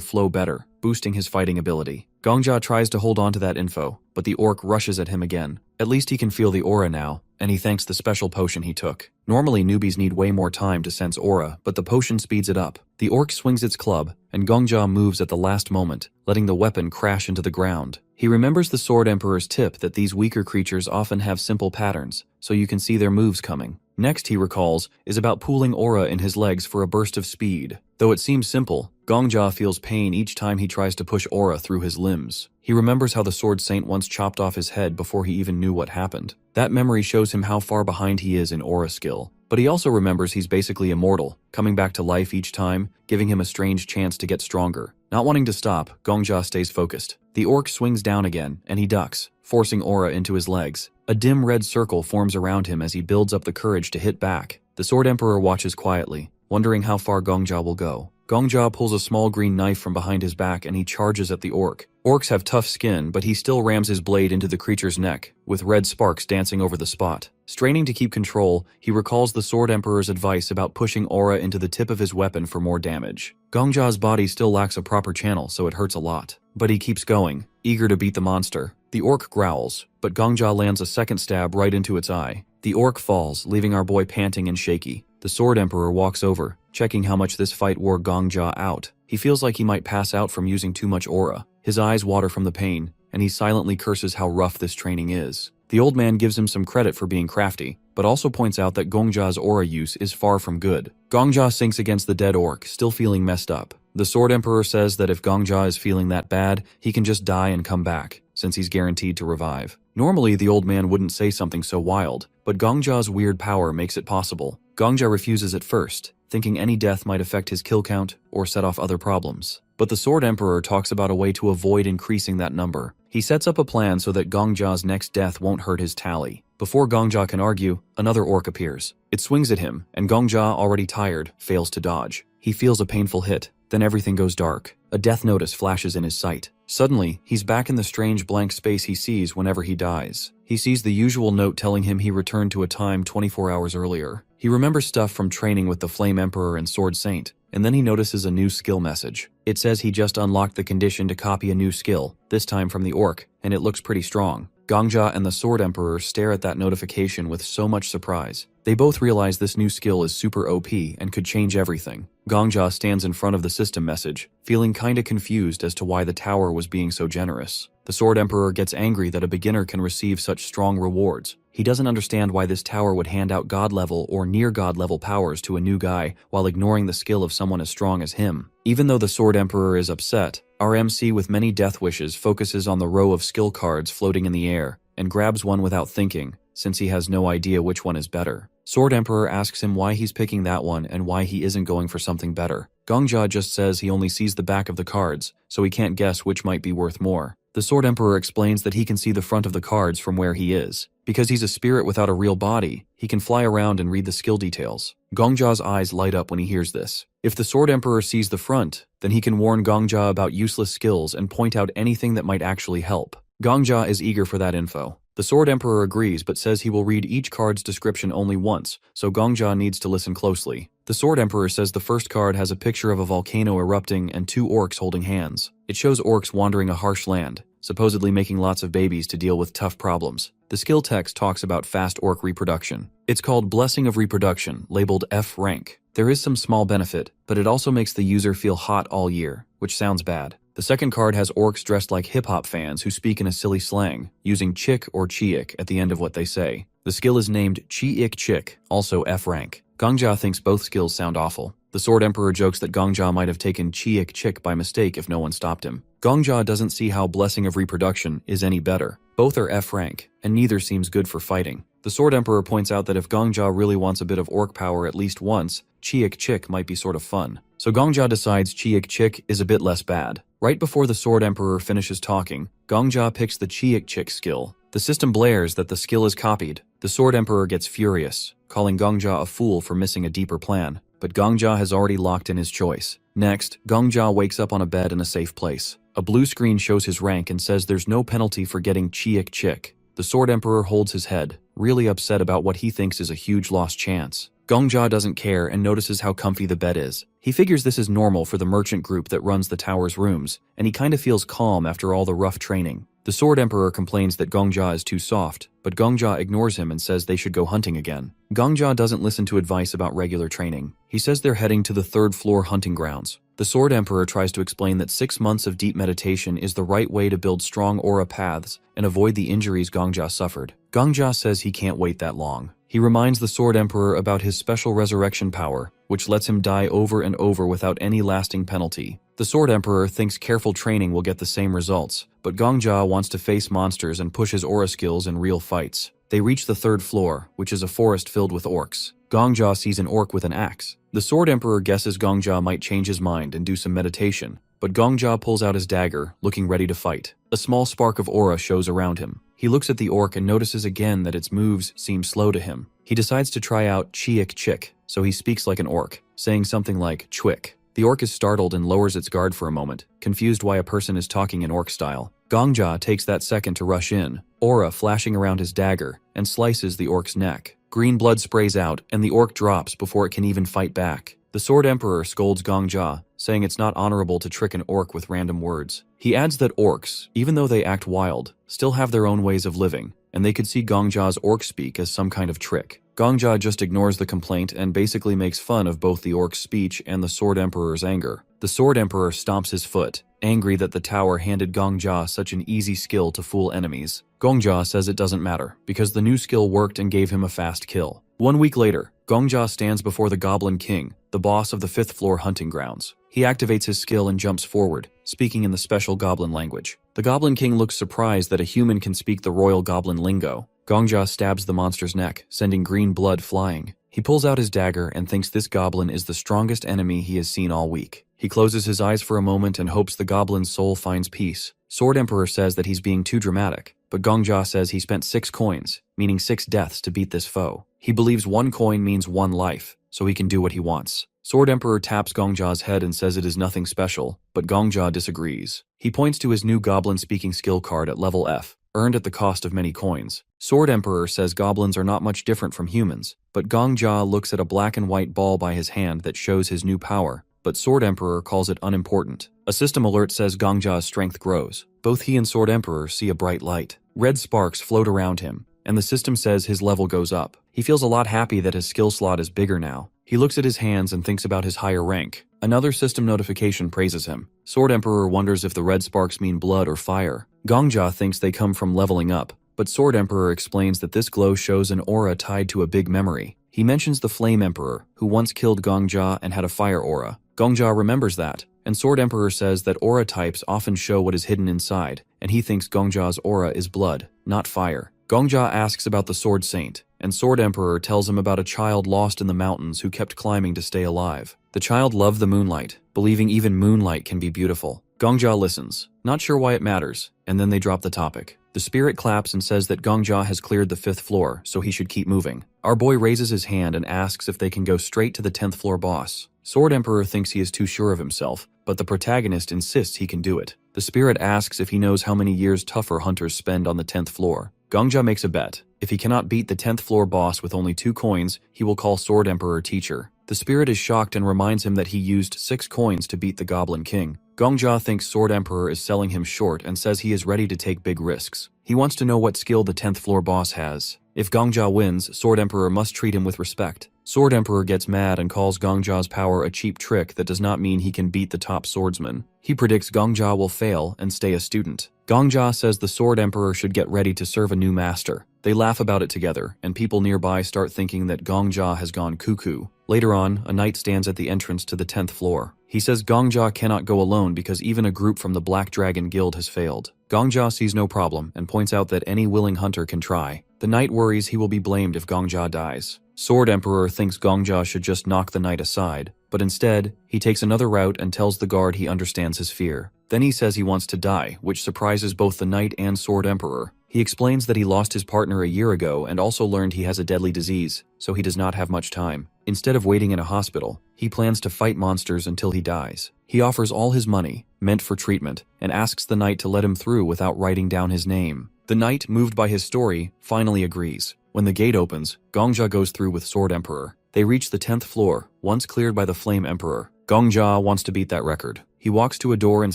flow better, boosting his fighting ability. Gongja tries to hold on to that info, but the orc rushes at him again. At least he can feel the aura now, and he thanks the special potion he took. Normally, newbies need way more time to sense aura, but the potion speeds it up. The orc swings its club, and Gongja moves at the last moment, letting the weapon crash into the ground. He remembers the Sword Emperor's tip that these weaker creatures often have simple patterns, so you can see their moves coming. Next, he recalls, is about pooling aura in his legs for a burst of speed. Though it seems simple, Gongja feels pain each time he tries to push aura through his limbs. He remembers how the Sword Saint once chopped off his head before he even knew what happened. That memory shows him how far behind he is in aura skill. But he also remembers he's basically immortal, coming back to life each time, giving him a strange chance to get stronger. Not wanting to stop, Gongja stays focused. The orc swings down again, and he ducks, forcing aura into his legs. A dim red circle forms around him as he builds up the courage to hit back. The Sword Emperor watches quietly, wondering how far Gongja will go. Gongja pulls a small green knife from behind his back and he charges at the orc. Orcs have tough skin, but he still rams his blade into the creature's neck, with red sparks dancing over the spot. Straining to keep control, he recalls the Sword Emperor's advice about pushing aura into the tip of his weapon for more damage. Gongja's body still lacks a proper channel, so it hurts a lot. But he keeps going, eager to beat the monster. The orc growls, but Gongja lands a second stab right into its eye. The orc falls, leaving our boy panting and shaky. The Sword Emperor walks over, checking how much this fight wore Gongja out. He feels like he might pass out from using too much aura. His eyes water from the pain, and he silently curses how rough this training is. The old man gives him some credit for being crafty, but also points out that Gongja's aura use is far from good. Gongja sinks against the dead orc, still feeling messed up. The Sword Emperor says that if Gongja is feeling that bad, he can just die and come back, since he's guaranteed to revive. Normally, the old man wouldn't say something so wild, but Gongja's weird power makes it possible. Gongja refuses at first, thinking any death might affect his kill count or set off other problems. But the Sword Emperor talks about a way to avoid increasing that number. He sets up a plan so that Gongja's next death won't hurt his tally. Before Gongja can argue, another orc appears. It swings at him, and Gongja, already tired, fails to dodge. He feels a painful hit. Then everything goes dark. A death notice flashes in his sight. Suddenly, he's back in the strange blank space he sees whenever he dies. He sees the usual note telling him he returned to a time 24 hours earlier. He remembers stuff from training with the Flame Emperor and Sword Saint, and then he notices a new skill message. It says he just unlocked the condition to copy a new skill, this time from the orc, and it looks pretty strong. Gongja and the Sword Emperor stare at that notification with so much surprise. They both realize this new skill is super OP and could change everything. Gongja stands in front of the system message, feeling kinda confused as to why the tower was being so generous. The Sword Emperor gets angry that a beginner can receive such strong rewards. He doesn't understand why this tower would hand out god-level or near-god-level powers to a new guy while ignoring the skill of someone as strong as him. Even though the Sword Emperor is upset, our MC with many death wishes focuses on the row of skill cards floating in the air and grabs one without thinking, since he has no idea which one is better. Sword Emperor asks him why he's picking that one and why he isn't going for something better. Gongja just says he only sees the back of the cards, so he can't guess which might be worth more. The Sword Emperor explains that he can see the front of the cards from where he is. Because he's a spirit without a real body, he can fly around and read the skill details. Gongja's eyes light up when he hears this. If the Sword Emperor sees the front, then he can warn Gongja about useless skills and point out anything that might actually help. Gongja is eager for that info. The Sword Emperor agrees but says he will read each card's description only once, so Gongja needs to listen closely. The Sword Emperor says the first card has a picture of a volcano erupting and two orcs holding hands. It shows orcs wandering a harsh land, supposedly making lots of babies to deal with tough problems. The skill text talks about fast orc reproduction. It's called Blessing of Reproduction, labeled F rank. There is some small benefit, but it also makes the user feel hot all year, which sounds bad. The second card has orcs dressed like hip-hop fans who speak in a silly slang, using chick or chiik at the end of what they say. The skill is named Chi-ik Chick, also F rank. Gongja thinks both skills sound awful. The Sword Emperor jokes that Gongja might have taken Chi-ik Chick by mistake if no one stopped him. Gongja doesn't see how Blessing of Reproduction is any better. Both are F rank, and neither seems good for fighting. The Sword Emperor points out that if Gongja really wants a bit of orc power at least once, Chi-ik Chick might be sort of fun. So Gongja decides Chi-ik Chick is a bit less bad. Right before the Sword Emperor finishes talking, Gongja picks the Chi-ik Chick skill. The system blares that the skill is copied. The Sword Emperor gets furious, calling Gongja a fool for missing a deeper plan. But Gongja has already locked in his choice. Next, Gongja wakes up on a bed in a safe place. A blue screen shows his rank and says there's no penalty for getting Chi-ik Chick. The Sword Emperor holds his head, really upset about what he thinks is a huge lost chance. Gongja doesn't care and notices how comfy the bed is. He figures this is normal for the merchant group that runs the tower's rooms, and he kinda feels calm after all the rough training. The Sword Emperor complains that Gongja is too soft, but Gongja ignores him and says they should go hunting again. Gongja doesn't listen to advice about regular training. He says they're heading to the third floor hunting grounds. The Sword Emperor tries to explain that 6 months of deep meditation is the right way to build strong aura paths and avoid the injuries Gongja suffered. Gongja says he can't wait that long. He reminds the Sword Emperor about his special resurrection power, which lets him die over and over without any lasting penalty. The Sword Emperor thinks careful training will get the same results, but Gongja wants to face monsters and push his aura skills in real fights. They reach the third floor, which is a forest filled with orcs. Gongja sees an orc with an axe. The Sword Emperor guesses Gongja might change his mind and do some meditation, but Gongja pulls out his dagger, looking ready to fight. A small spark of aura shows around him. He looks at the orc and notices again that its moves seem slow to him. He decides to try out Chi-ik Chick, so he speaks like an orc, saying something like Chwick. The orc is startled and lowers its guard for a moment, confused why a person is talking in orc style. Gongja takes that second to rush in, aura flashing around his dagger, and slices the orc's neck. Green blood sprays out, and the orc drops before it can even fight back. The Sword Emperor scolds Gongja, saying it's not honorable to trick an orc with random words. He adds that orcs, even though they act wild, still have their own ways of living, and they could see Gongja's orc speak as some kind of trick. Gongja just ignores the complaint and basically makes fun of both the orc's speech and the Sword Emperor's anger. The Sword Emperor stomps his foot, angry that the tower handed Gongja such an easy skill to fool enemies. Gongja says it doesn't matter, because the new skill worked and gave him a fast kill. 1 week later, Gongja stands before the Goblin King, the boss of the 5th floor hunting grounds. He activates his skill and jumps forward, speaking in the special goblin language. The Goblin King looks surprised that a human can speak the royal goblin lingo. Gongja stabs the monster's neck, sending green blood flying. He pulls out his dagger and thinks this goblin is the strongest enemy he has seen all week. He closes his eyes for a moment and hopes the goblin's soul finds peace. Sword Emperor says that he's being too dramatic, but Gongja says he spent 6 coins, meaning 6 deaths to beat this foe. He believes 1 coin means 1 life, so he can do what he wants. Sword Emperor taps Gongja's head and says it is nothing special, but Gongja disagrees. He points to his new goblin-speaking skill card at level F, earned at the cost of many coins. Sword Emperor says goblins are not much different from humans, but Gongja looks at a black and white ball by his hand that shows his new power, but Sword Emperor calls it unimportant. A system alert says Gongja's strength grows. Both he and Sword Emperor see a bright light. Red sparks float around him, and the system says his level goes up. He feels a lot happy that his skill slot is bigger now. He looks at his hands and thinks about his higher rank. Another system notification praises him. Sword Emperor wonders if the red sparks mean blood or fire. Gongja thinks they come from leveling up, but Sword Emperor explains that this glow shows an aura tied to a big memory. He mentions the Flame Emperor, who once killed Gongja and had a fire aura. Gongja remembers that, and Sword Emperor says that aura types often show what is hidden inside, and he thinks Gongja's aura is blood, not fire. Gongja asks about the Sword Saint, and Sword Emperor tells him about a child lost in the mountains who kept climbing to stay alive. The child loved the moonlight, believing even moonlight can be beautiful. Gongja listens, not sure why it matters, and then they drop the topic. The spirit claps and says that Gongja has cleared the 5th floor, so he should keep moving. Our boy raises his hand and asks if they can go straight to the 10th floor boss. Sword Emperor thinks he is too sure of himself, but the protagonist insists he can do it. The spirit asks if he knows how many years tougher hunters spend on the 10th floor. Gongja makes a bet. If he cannot beat the 10th floor boss with only 2 coins, he will call Sword Emperor teacher. The spirit is shocked and reminds him that he used 6 coins to beat the Goblin King. Gongja thinks Sword Emperor is selling him short and says he is ready to take big risks. He wants to know what skill the 10th floor boss has. If Gongjia wins, Sword Emperor must treat him with respect. Sword Emperor gets mad and calls Gongjia's power a cheap trick that does not mean he can beat the top swordsman. He predicts Gongjia will fail and stay a student. Gongjia says the Sword Emperor should get ready to serve a new master. They laugh about it together, and people nearby start thinking that Gongjia has gone cuckoo. Later on, a knight stands at the entrance to the 10th floor. He says Gongjia cannot go alone because even a group from the Black Dragon Guild has failed. Gongjia sees no problem and points out that any willing hunter can try. The knight worries he will be blamed if Gongjia dies. Sword Emperor thinks Gongjia should just knock the knight aside, but instead, he takes another route and tells the guard he understands his fear. Then he says he wants to die, which surprises both the knight and Sword Emperor. He explains that he lost his partner a year ago and also learned he has a deadly disease, so he does not have much time. Instead of waiting in a hospital, he plans to fight monsters until he dies. He offers all his money, meant for treatment, and asks the knight to let him through without writing down his name. The knight, moved by his story, finally agrees. When the gate opens, Gongjia goes through with Sword Emperor. They reach the 10th floor, once cleared by the Flame Emperor. Gongjia wants to beat that record. He walks to a door and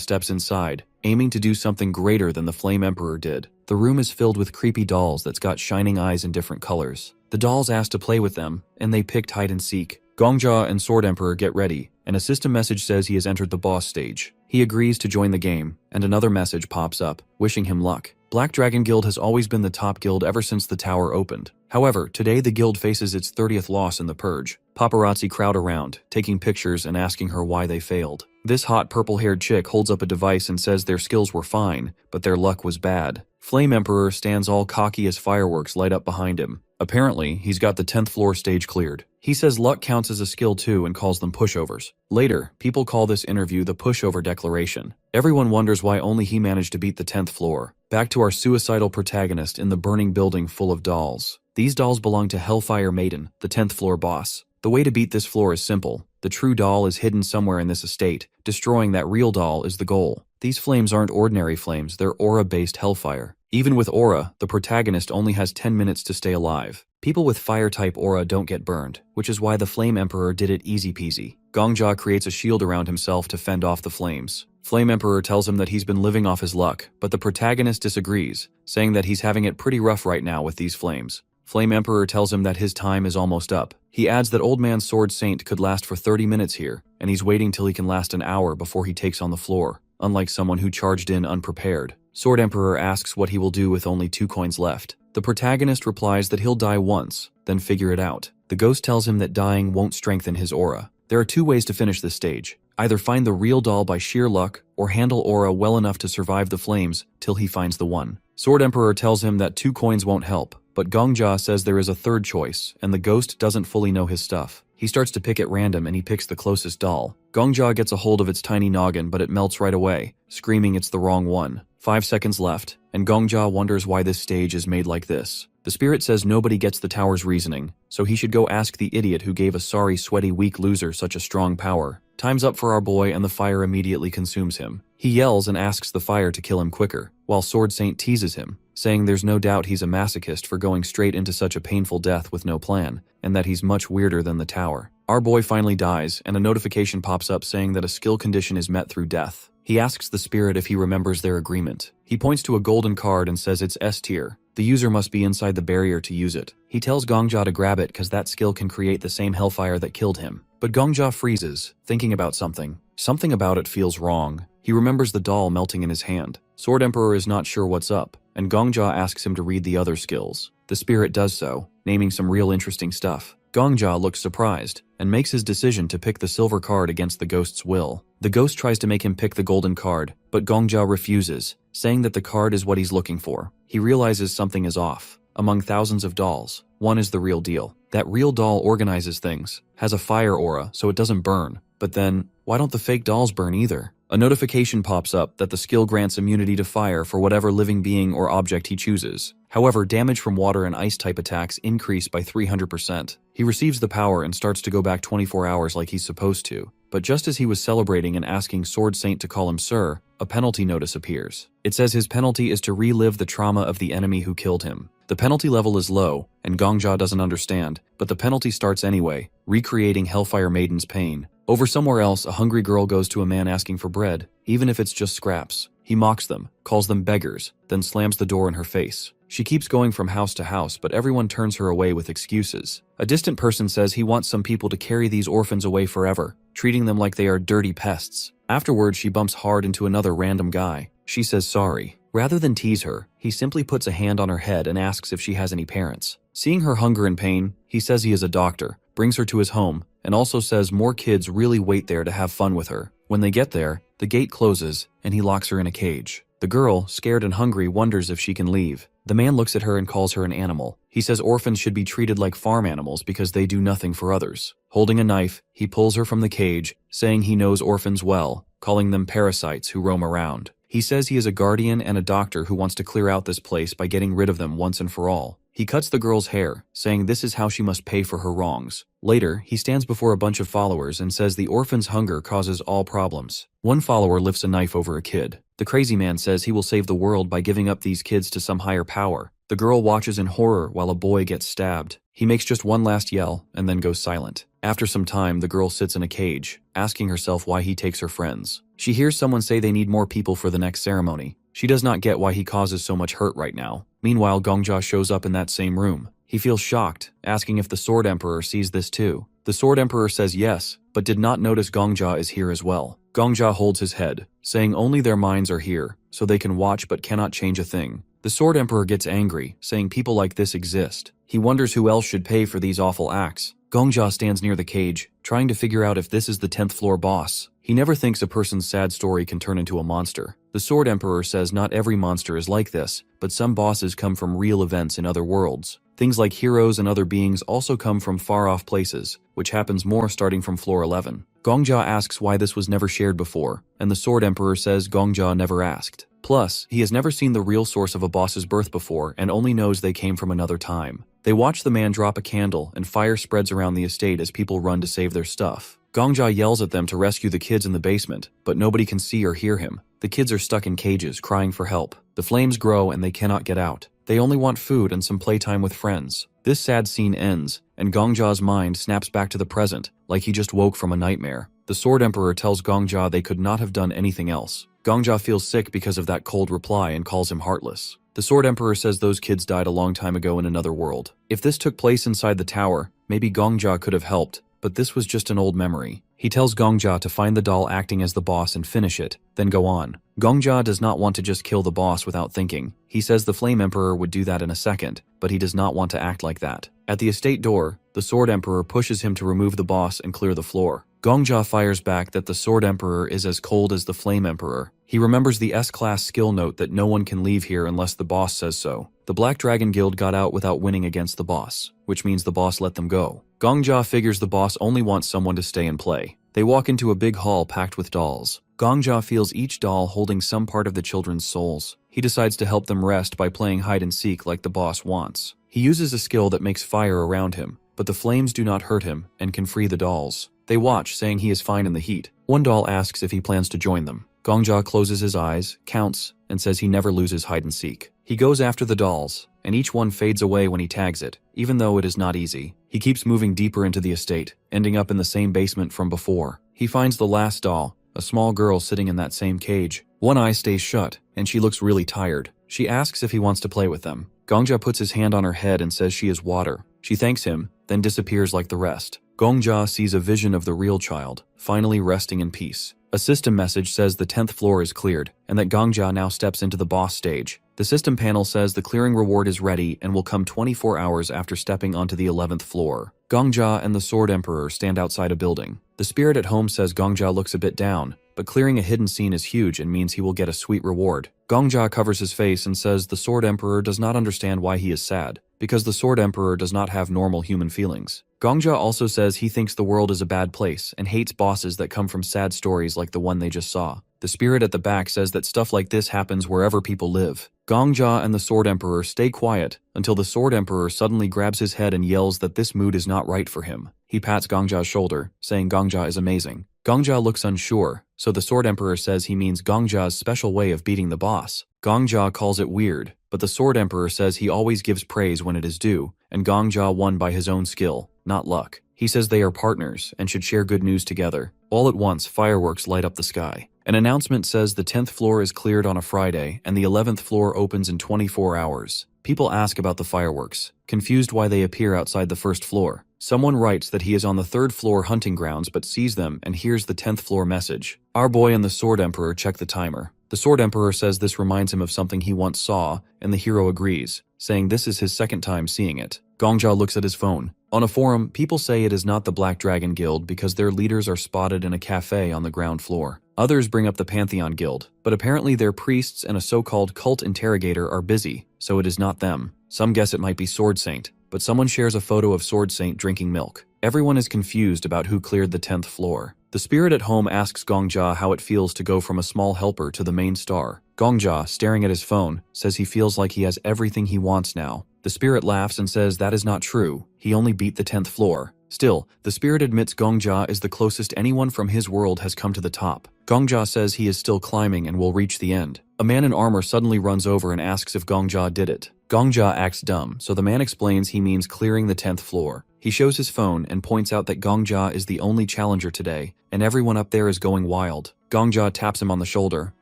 steps inside, aiming to do something greater than the Flame Emperor did. The room is filled with creepy dolls that's got shining eyes in different colors. The dolls ask to play with them, and they picked hide and seek. Gongjia and Sword Emperor get ready, and a system message says he has entered the boss stage. He agrees to join the game, and another message pops up, wishing him luck. Black Dragon Guild has always been the top guild ever since the tower opened. However, today the guild faces its 30th loss in the purge. Paparazzi crowd around, taking pictures and asking her why they failed. This hot purple-haired chick holds up a device and says their skills were fine, but their luck was bad. Flame Emperor stands all cocky as fireworks light up behind him. Apparently, he's got the 10th floor stage cleared. He says luck counts as a skill too and calls them pushovers. Later, people call this interview the pushover declaration. Everyone wonders why only he managed to beat the 10th floor. Back to our suicidal protagonist in the burning building full of dolls. These dolls belong to Hellfire Maiden, the 10th floor boss. The way to beat this floor is simple. The true doll is hidden somewhere in this estate. Destroying that real doll is the goal. These flames aren't ordinary flames, they're aura-based hellfire. Even with aura, the protagonist only has 10 minutes to stay alive. People with fire-type aura don't get burned, which is why the Flame Emperor did it easy peasy. Gongjia creates a shield around himself to fend off the flames. Flame Emperor tells him that he's been living off his luck, but the protagonist disagrees, saying that he's having it pretty rough right now with these flames. Flame Emperor tells him that his time is almost up. He adds that Old Man Sword Saint could last for 30 minutes here, and he's waiting till he can last an hour before he takes on the floor, unlike someone who charged in unprepared. Sword Emperor asks what he will do with only 2 coins left. The protagonist replies that he'll die once, then figure it out. The ghost tells him that dying won't strengthen his aura. There are 2 ways to finish this stage. Either find the real doll by sheer luck, or handle aura well enough to survive the flames till he finds the one. Sword Emperor tells him that 2 coins won't help, but Gongjia says there is a third choice, and the ghost doesn't fully know his stuff. He starts to pick at random and he picks the closest doll. Gongjia gets a hold of its tiny noggin, but it melts right away, screaming it's the wrong one. 5 seconds left, and Gongjia wonders why this stage is made like this. The spirit says nobody gets the tower's reasoning, so he should go ask the idiot who gave a sorry, sweaty, weak loser such a strong power. Time's up for our boy and the fire immediately consumes him. He yells and asks the fire to kill him quicker, while Sword Saint teases him, saying there's no doubt he's a masochist for going straight into such a painful death with no plan, and that he's much weirder than the tower. Our boy finally dies, and a notification pops up saying that a skill condition is met through death. He asks the spirit if he remembers their agreement. He points to a golden card and says it's S tier. The user must be inside the barrier to use it. He tells Gongjia to grab it cause that skill can create the same hellfire that killed him. But Gongjia freezes, thinking about something. Something about it feels wrong. He remembers the doll melting in his hand. Sword Emperor is not sure what's up, and Gongjia asks him to read the other skills. The spirit does so, naming some real interesting stuff. Gongjia looks surprised, and makes his decision to pick the silver card against the ghost's will. The ghost tries to make him pick the golden card, but Gongjia refuses, saying that the card is what he's looking for. He realizes something is off. Among thousands of dolls, one is the real deal. That real doll organizes things, has a fire aura so it doesn't burn. But then, why don't the fake dolls burn either? A notification pops up that the skill grants immunity to fire for whatever living being or object he chooses. However, damage from water and ice type attacks increase by 300%. He receives the power and starts to go back 24 hours like he's supposed to. But just as he was celebrating and asking Sword Saint to call him sir, a penalty notice appears. It says his penalty is to relive the trauma of the enemy who killed him. The penalty level is low, and Gongjia doesn't understand, but the penalty starts anyway, recreating Hellfire Maiden's pain. Over somewhere else, a hungry girl goes to a man asking for bread, even if it's just scraps. He mocks them, calls them beggars, then slams the door in her face. She keeps going from house to house, but everyone turns her away with excuses. A distant person says he wants some people to carry these orphans away forever, treating them like they are dirty pests. Afterwards, she bumps hard into another random guy. She says sorry. Rather than tease her, he simply puts a hand on her head and asks if she has any parents. Seeing her hunger and pain, he says he is a doctor, brings her to his home, and also says more kids really wait there to have fun with her. When they get there, the gate closes, and he locks her in a cage. The girl, scared and hungry, wonders if she can leave. The man looks at her and calls her an animal. He says orphans should be treated like farm animals because they do nothing for others. Holding a knife, he pulls her from the cage, saying he knows orphans well, calling them parasites who roam around. He says he is a guardian and a doctor who wants to clear out this place by getting rid of them once and for all. He cuts the girl's hair, saying this is how she must pay for her wrongs. Later, he stands before a bunch of followers and says the orphan's hunger causes all problems. One follower lifts a knife over a kid. The crazy man says he will save the world by giving up these kids to some higher power. The girl watches in horror while a boy gets stabbed. He makes just one last yell and then goes silent. After some time, the girl sits in a cage, asking herself why he takes her friends. She hears someone say they need more people for the next ceremony. She does not get why he causes so much hurt right now. Meanwhile, Gongja shows up in that same room. He feels shocked, asking if the Sword Emperor sees this too. The Sword Emperor says yes, but did not notice Gongja is here as well. Gongja holds his head, saying only their minds are here, so they can watch but cannot change a thing. The Sword Emperor gets angry, saying people like this exist. He wonders who else should pay for these awful acts. Gongja stands near the cage, trying to figure out if this is the 10th floor boss. He never thinks a person's sad story can turn into a monster. The Sword Emperor says not every monster is like this, but some bosses come from real events in other worlds. Things like heroes and other beings also come from far-off places, which happens more starting from floor 11. Gongja asks why this was never shared before, and the Sword Emperor says Gongja never asked. Plus, he has never seen the real source of a boss's birth before and only knows they came from another time. They watch the man drop a candle and fire spreads around the estate as people run to save their stuff. Gongja yells at them to rescue the kids in the basement, but nobody can see or hear him. The kids are stuck in cages, crying for help. The flames grow and they cannot get out. They only want food and some playtime with friends. This sad scene ends, and Gongja's mind snaps back to the present, like he just woke from a nightmare. The Sword Emperor tells Gongja they could not have done anything else. Gongja feels sick because of that cold reply and calls him heartless. The Sword Emperor says those kids died a long time ago in another world. If this took place inside the tower, maybe Gongja could have helped, but this was just an old memory. He tells Gongja to find the doll acting as the boss and finish it, then go on. Gongja does not want to just kill the boss without thinking. He says the Flame Emperor would do that in a second, but he does not want to act like that. At the estate door, the Sword Emperor pushes him to remove the boss and clear the floor. Gongja fires back that the Sword Emperor is as cold as the Flame Emperor. He remembers the S-class skill note that no one can leave here unless the boss says so. The Black Dragon Guild got out without winning against the boss, which means the boss let them go. Gongja figures the boss only wants someone to stay and play. They walk into a big hall packed with dolls. Gongja feels each doll holding some part of the children's souls. He decides to help them rest by playing hide and seek like the boss wants. He uses a skill that makes fire around him, but the flames do not hurt him and can free the dolls. They watch, saying he is fine in the heat. One doll asks if he plans to join them. Gongja closes his eyes, counts, and says he never loses hide and seek. He goes after the dolls, and each one fades away when he tags it, even though it is not easy. He keeps moving deeper into the estate, ending up in the same basement from before. He finds the last doll, a small girl sitting in that same cage. One eye stays shut, and she looks really tired. She asks if he wants to play with them. Gongja puts his hand on her head and says she is water. She thanks him, then disappears like the rest. Gongja sees a vision of the real child, finally resting in peace. A system message says the 10th floor is cleared, and that Gongja now steps into the boss stage. The system panel says the clearing reward is ready and will come 24 hours after stepping onto the 11th floor. Gongja and the Sword Emperor stand outside a building. The spirit at home says Gongja looks a bit down, but clearing a hidden scene is huge and means he will get a sweet reward. Gongja covers his face and says the Sword Emperor does not understand why he is sad, because the Sword Emperor does not have normal human feelings. Gongja also says he thinks the world is a bad place and hates bosses that come from sad stories like the one they just saw. The spirit at the back says that stuff like this happens wherever people live. Gongja and the Sword Emperor stay quiet until the Sword Emperor suddenly grabs his head and yells that this mood is not right for him. He pats Gongja's shoulder, saying Gongja is amazing. Gongja looks unsure, so the Sword Emperor says he means Gongja's special way of beating the boss. Gongja calls it weird, but the Sword Emperor says he always gives praise when it is due, and Gongja won by his own skill, not luck. He says they are partners and should share good news together. All at once, fireworks light up the sky. An announcement says the 10th floor is cleared on a Friday and the 11th floor opens in 24 hours. People ask about the fireworks, confused why they appear outside the first floor. Someone writes that he is on the 3rd floor hunting grounds but sees them and hears the 10th floor message. Our boy and the Sword Emperor check the timer. The Sword Emperor says this reminds him of something he once saw, and the hero agrees, saying this is his second time seeing it. Gongja looks at his phone. On a forum, people say it is not the Black Dragon Guild because their leaders are spotted in a cafe on the ground floor. Others bring up the Pantheon Guild, but apparently their priests and a so-called cult interrogator are busy, so it is not them. Some guess it might be Sword Saint, but someone shares a photo of Sword Saint drinking milk. Everyone is confused about who cleared the 10th floor. The spirit at home asks Gongja how it feels to go from a small helper to the main star. Gongja, staring at his phone, says he feels like he has everything he wants now. The spirit laughs and says that is not true, he only beat the 10th floor. Still, the spirit admits Gongja is the closest anyone from his world has come to the top. Gongja says he is still climbing and will reach the end. A man in armor suddenly runs over and asks if Gongja did it. Gongja acts dumb, so the man explains he means clearing the 10th floor. He shows his phone and points out that Gongja is the only challenger today, and everyone up there is going wild. Gongja taps him on the shoulder,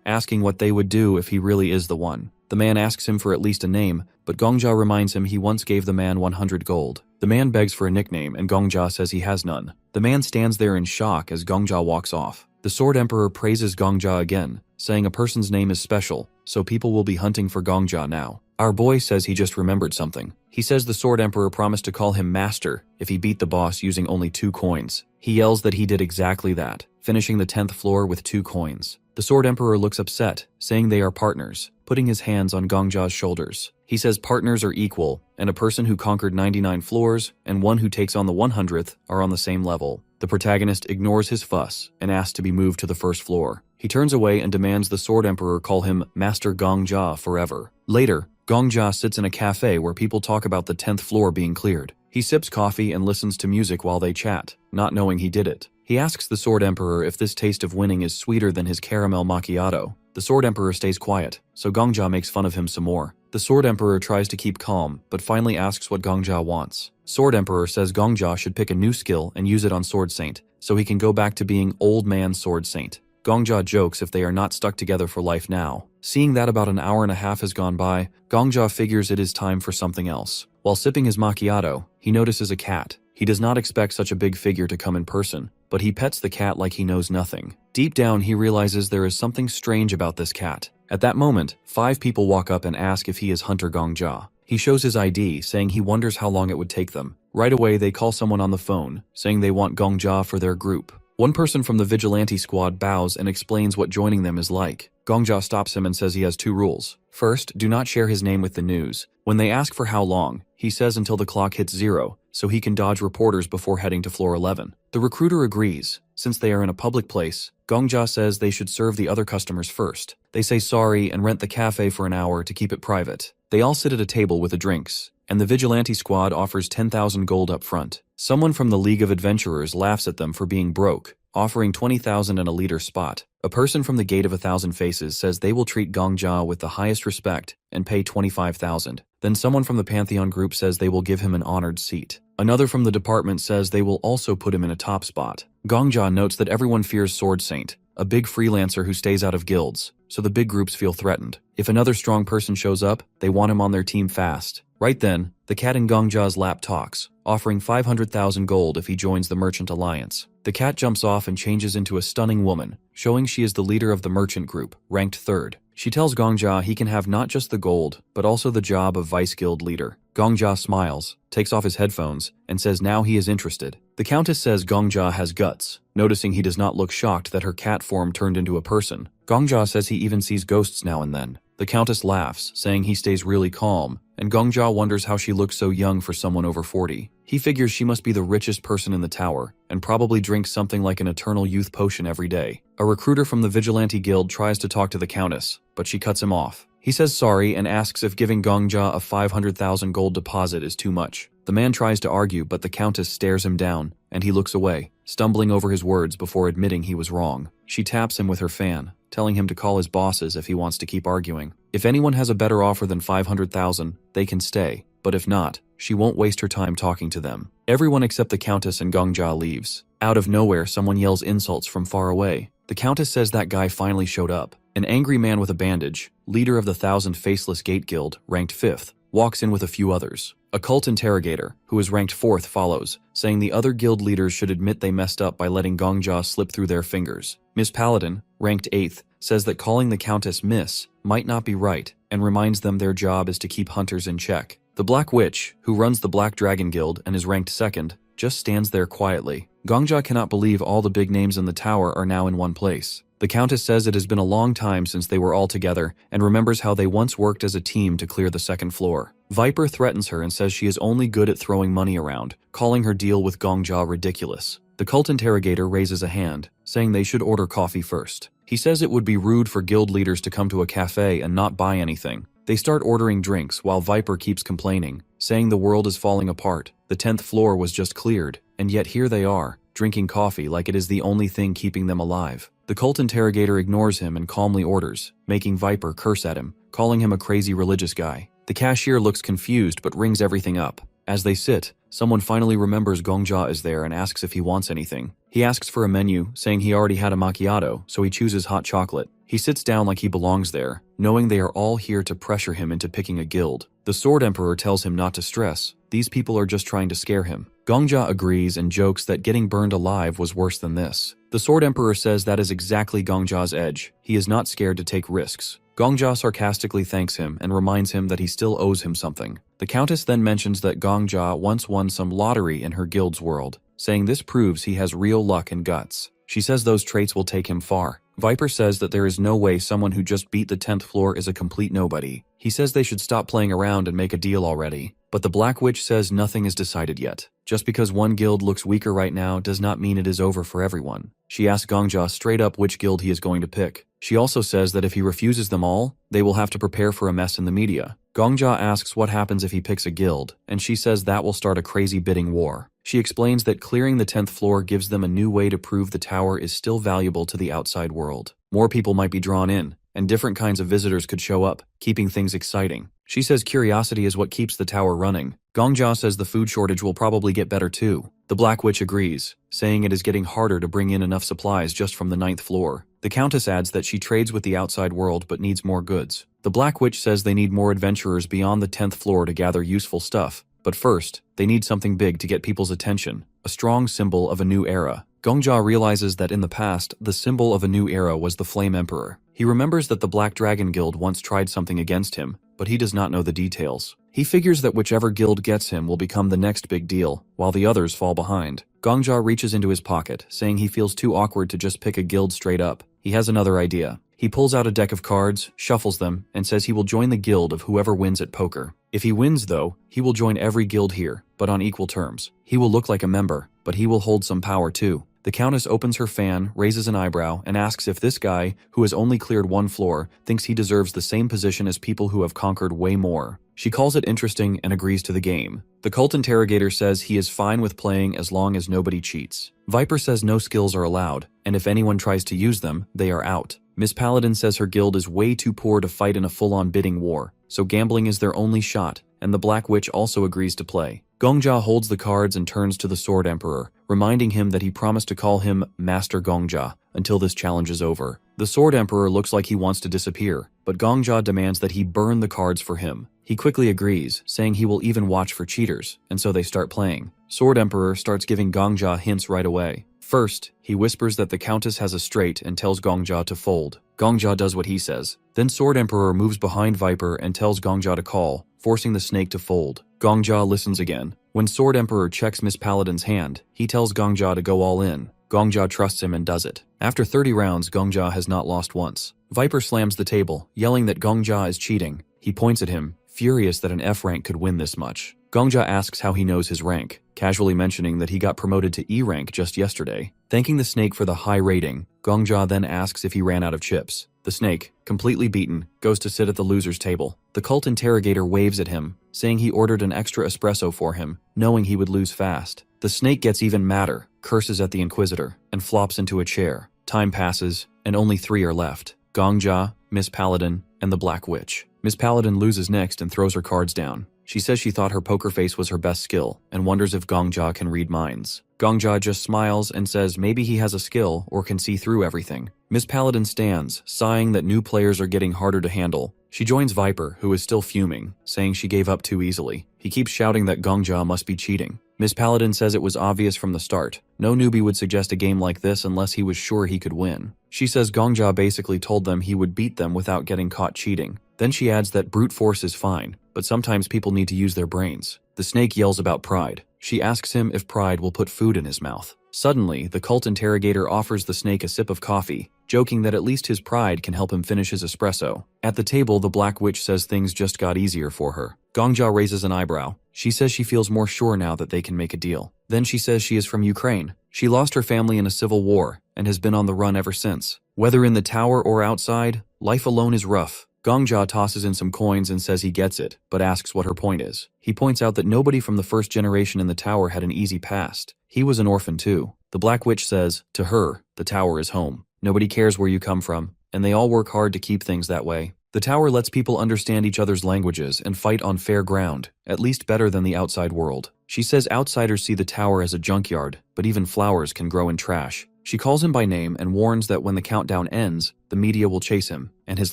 asking what they would do if he really is the one. The man asks him for at least a name, but Gongja reminds him he once gave the man 100 gold. The man begs for a nickname and Gongja says he has none. The man stands there in shock as Gongja walks off. The Sword Emperor praises Gongja again, saying a person's name is special, so people will be hunting for Gongja now. Our boy says he just remembered something. He says the Sword Emperor promised to call him Master if he beat the boss using only 2 coins. He yells that he did exactly that, finishing the 10th floor with 2 coins. The Sword Emperor looks upset, saying they are partners, putting his hands on Gongja's shoulders. He says partners are equal, and a person who conquered 99 floors and one who takes on the 100th are on the same level. The protagonist ignores his fuss and asks to be moved to the first floor. He turns away and demands the Sword Emperor call him Master Gongja forever. Later, Gongja sits in a cafe where people talk about the 10th floor being cleared. He sips coffee and listens to music while they chat, not knowing he did it. He asks the Sword Emperor if this taste of winning is sweeter than his caramel macchiato. The Sword Emperor stays quiet, so Gongja makes fun of him some more. The Sword Emperor tries to keep calm, but finally asks what Gongja wants. Sword Emperor says Gongja should pick a new skill and use it on Sword Saint, so he can go back to being Old Man Sword Saint. Gongja jokes if they are not stuck together for life now. Seeing that about an hour and a half has gone by, Gongja figures it is time for something else. While sipping his macchiato, he notices a cat. He does not expect such a big figure to come in person, but he pets the cat like he knows nothing. Deep down, he realizes there is something strange about this cat. At that moment, 5 people walk up and ask if he is Hunter Gongja. He shows his ID, saying he wonders how long it would take them. Right away, they call someone on the phone, saying they want Gongja for their group. One person from the vigilante squad bows and explains what joining them is like. Gongja stops him and says he has 2 rules. First, do not share his name with the news. When they ask for how long, he says until the clock hits 0, so he can dodge reporters before heading to floor 11. The recruiter agrees. Since they are in a public place, Gongja says they should serve the other customers first. They say sorry and rent the cafe for an hour to keep it private. They all sit at a table with the drinks, and the vigilante squad offers 10,000 gold up front. Someone from the League of Adventurers laughs at them for being broke, offering 20,000 and a leader spot. A person from the Gate of 1,000 Faces says they will treat Gongja with the highest respect and pay 25,000. Then someone from the Pantheon group says they will give him an honored seat. Another from the department says they will also put him in a top spot. Gongja notes that everyone fears Sword Saint, a big freelancer who stays out of guilds, so the big groups feel threatened. If another strong person shows up, they want him on their team fast. Right then, the cat in Gongja's lap talks, offering 500,000 gold if he joins the Merchant Alliance. The cat jumps off and changes into a stunning woman, showing she is the leader of the merchant group, ranked 3rd. She tells Gongja he can have not just the gold, but also the job of vice guild leader. Gongja smiles, takes off his headphones, and says now he is interested. The Countess says Gongja has guts, noticing he does not look shocked that her cat form turned into a person. Gongja says he even sees ghosts now and then. The Countess laughs, saying he stays really calm, and Gongja wonders how she looks so young for someone over 40. He figures she must be the richest person in the tower, and probably drinks something like an eternal youth potion every day. A recruiter from the Vigilante Guild tries to talk to the Countess, but she cuts him off. He says sorry and asks if giving Gongja a 500,000 gold deposit is too much. The man tries to argue, but the Countess stares him down, and he looks away, stumbling over his words before admitting he was wrong. She taps him with her fan, telling him to call his bosses if he wants to keep arguing. If anyone has a better offer than 500,000, they can stay, but if not, she won't waste her time talking to them. Everyone except the Countess and Gongja leaves. Out of nowhere, someone yells insults from far away. The Countess says that guy finally showed up. An angry man with a bandage, leader of the 1,000 Faceless Gate Guild, ranked 5th, walks in with a few others. A cult interrogator, who is ranked 4th, follows, saying the other guild leaders should admit they messed up by letting Gongja slip through their fingers. Miss Paladin, ranked 8th, says that calling the Countess Miss might not be right, and reminds them their job is to keep hunters in check. The Black Witch, who runs the Black Dragon Guild and is ranked 2nd, just stands there quietly. Gongja cannot believe all the big names in the tower are now in one place. The Countess says it has been a long time since they were all together and remembers how they once worked as a team to clear the 2nd floor. Viper threatens her and says she is only good at throwing money around, calling her deal with Gongja ridiculous. The cult interrogator raises a hand, saying they should order coffee first. He says it would be rude for guild leaders to come to a cafe and not buy anything. They start ordering drinks while Viper keeps complaining, saying the world is falling apart. The 10th floor was just cleared, and yet here they are, drinking coffee like it is the only thing keeping them alive. The cult interrogator ignores him and calmly orders, making Viper curse at him, calling him a crazy religious guy. The cashier looks confused but rings everything up. As they sit, someone finally remembers Gongja is there and asks if he wants anything. He asks for a menu, saying he already had a macchiato, so he chooses hot chocolate. He sits down like he belongs there, knowing they are all here to pressure him into picking a guild. The Sword Emperor tells him not to stress. These people are just trying to scare him. Gongja agrees and jokes that getting burned alive was worse than this. The Sword Emperor says that is exactly Gongja's edge. He is not scared to take risks. Gongja sarcastically thanks him and reminds him that he still owes him something. The Countess then mentions that Gongja once won some lottery in her guild's world, saying this proves he has real luck and guts. She says those traits will take him far. Viper says that there is no way someone who just beat the 10th floor is a complete nobody. He says they should stop playing around and make a deal already. But the Black Witch says nothing is decided yet. Just because one guild looks weaker right now does not mean it is over for everyone. She asks Gongja straight up which guild he is going to pick. She also says that if he refuses them all, they will have to prepare for a mess in the media. Gongja asks what happens if he picks a guild, and she says that will start a crazy bidding war. She explains that clearing the 10th floor gives them a new way to prove the tower is still valuable to the outside world. More people might be drawn in, and different kinds of visitors could show up, keeping things exciting. She says curiosity is what keeps the tower running. Gongja says the food shortage will probably get better too. The Black Witch agrees, saying it is getting harder to bring in enough supplies just from the 9th floor. The Countess adds that she trades with the outside world but needs more goods. The Black Witch says they need more adventurers beyond the 10th floor to gather useful stuff. But first, they need something big to get people's attention, a strong symbol of a new era. Gongja realizes that in the past, the symbol of a new era was the Flame Emperor. He remembers that the Black Dragon Guild once tried something against him, but he does not know the details. He figures that whichever guild gets him will become the next big deal, while the others fall behind. Gongja reaches into his pocket, saying he feels too awkward to just pick a guild straight up. He has another idea. He pulls out a deck of cards, shuffles them, and says he will join the guild of whoever wins at poker. If he wins, though, he will join every guild here, but on equal terms. He will look like a member, but he will hold some power too. The Countess opens her fan, raises an eyebrow, and asks if this guy, who has only cleared one floor, thinks he deserves the same position as people who have conquered way more. She calls it interesting and agrees to the game. The cult interrogator says he is fine with playing as long as nobody cheats. Viper says no skills are allowed, and if anyone tries to use them, they are out. Miss Paladin says her guild is way too poor to fight in a full-on bidding war, so gambling is their only shot, and the Black Witch also agrees to play. Gongja holds the cards and turns to the Sword Emperor, reminding him that he promised to call him Master Gongja until this challenge is over. The Sword Emperor looks like he wants to disappear, but Gongja demands that he burn the cards for him. He quickly agrees, saying he will even watch for cheaters, and so they start playing. Sword Emperor starts giving Gongja hints right away. First, he whispers that the Countess has a straight and tells Gongja to fold. Gongja does what he says. Then Sword Emperor moves behind Viper and tells Gongja to call, forcing the snake to fold. Gongja listens again. When Sword Emperor checks Miss Paladin's hand, he tells Gongja to go all in. Gongja trusts him and does it. After 30 rounds, Gongja has not lost once. Viper slams the table, yelling that Gongja is cheating. He points at him, furious that an F rank could win this much. Gongja asks how he knows his rank, casually mentioning that he got promoted to E rank just yesterday. Thanking the snake for the high rating, Gongja then asks if he ran out of chips. The snake, completely beaten, goes to sit at the loser's table. The cult interrogator waves at him, saying he ordered an extra espresso for him, knowing he would lose fast. The snake gets even madder, curses at the Inquisitor, and flops into a chair. Time passes, and only 3 are left. Gongja, Miss Paladin, and the Black Witch. Miss Paladin loses next and throws her cards down. She says she thought her poker face was her best skill, and wonders if Gongja can read minds. Gongja just smiles and says maybe he has a skill or can see through everything. Miss Paladin stands, sighing that new players are getting harder to handle. She joins Viper, who is still fuming, saying she gave up too easily. He keeps shouting that Gongja must be cheating. Miss Paladin says it was obvious from the start. No newbie would suggest a game like this unless he was sure he could win. She says Gongja basically told them he would beat them without getting caught cheating. Then she adds that brute force is fine, but sometimes people need to use their brains. The snake yells about Pride. She asks him if Pride will put food in his mouth. Suddenly, the cult interrogator offers the snake a sip of coffee, joking that at least his pride can help him finish his espresso. At the table, the Black Witch says things just got easier for her. Gongja raises an eyebrow. She says she feels more sure now that they can make a deal. Then she says she is from Ukraine. She lost her family in a civil war and has been on the run ever since. Whether in the tower or outside, life alone is rough. Gongja tosses in some coins and says he gets it, but asks what her point is. He points out that nobody from the first generation in the tower had an easy past. He was an orphan too. The Black Witch says, to her, the tower is home. Nobody cares where you come from, and they all work hard to keep things that way. The tower lets people understand each other's languages and fight on fair ground, at least better than the outside world. She says outsiders see the tower as a junkyard, but even flowers can grow in trash. She calls him by name and warns that when the countdown ends, the media will chase him, and his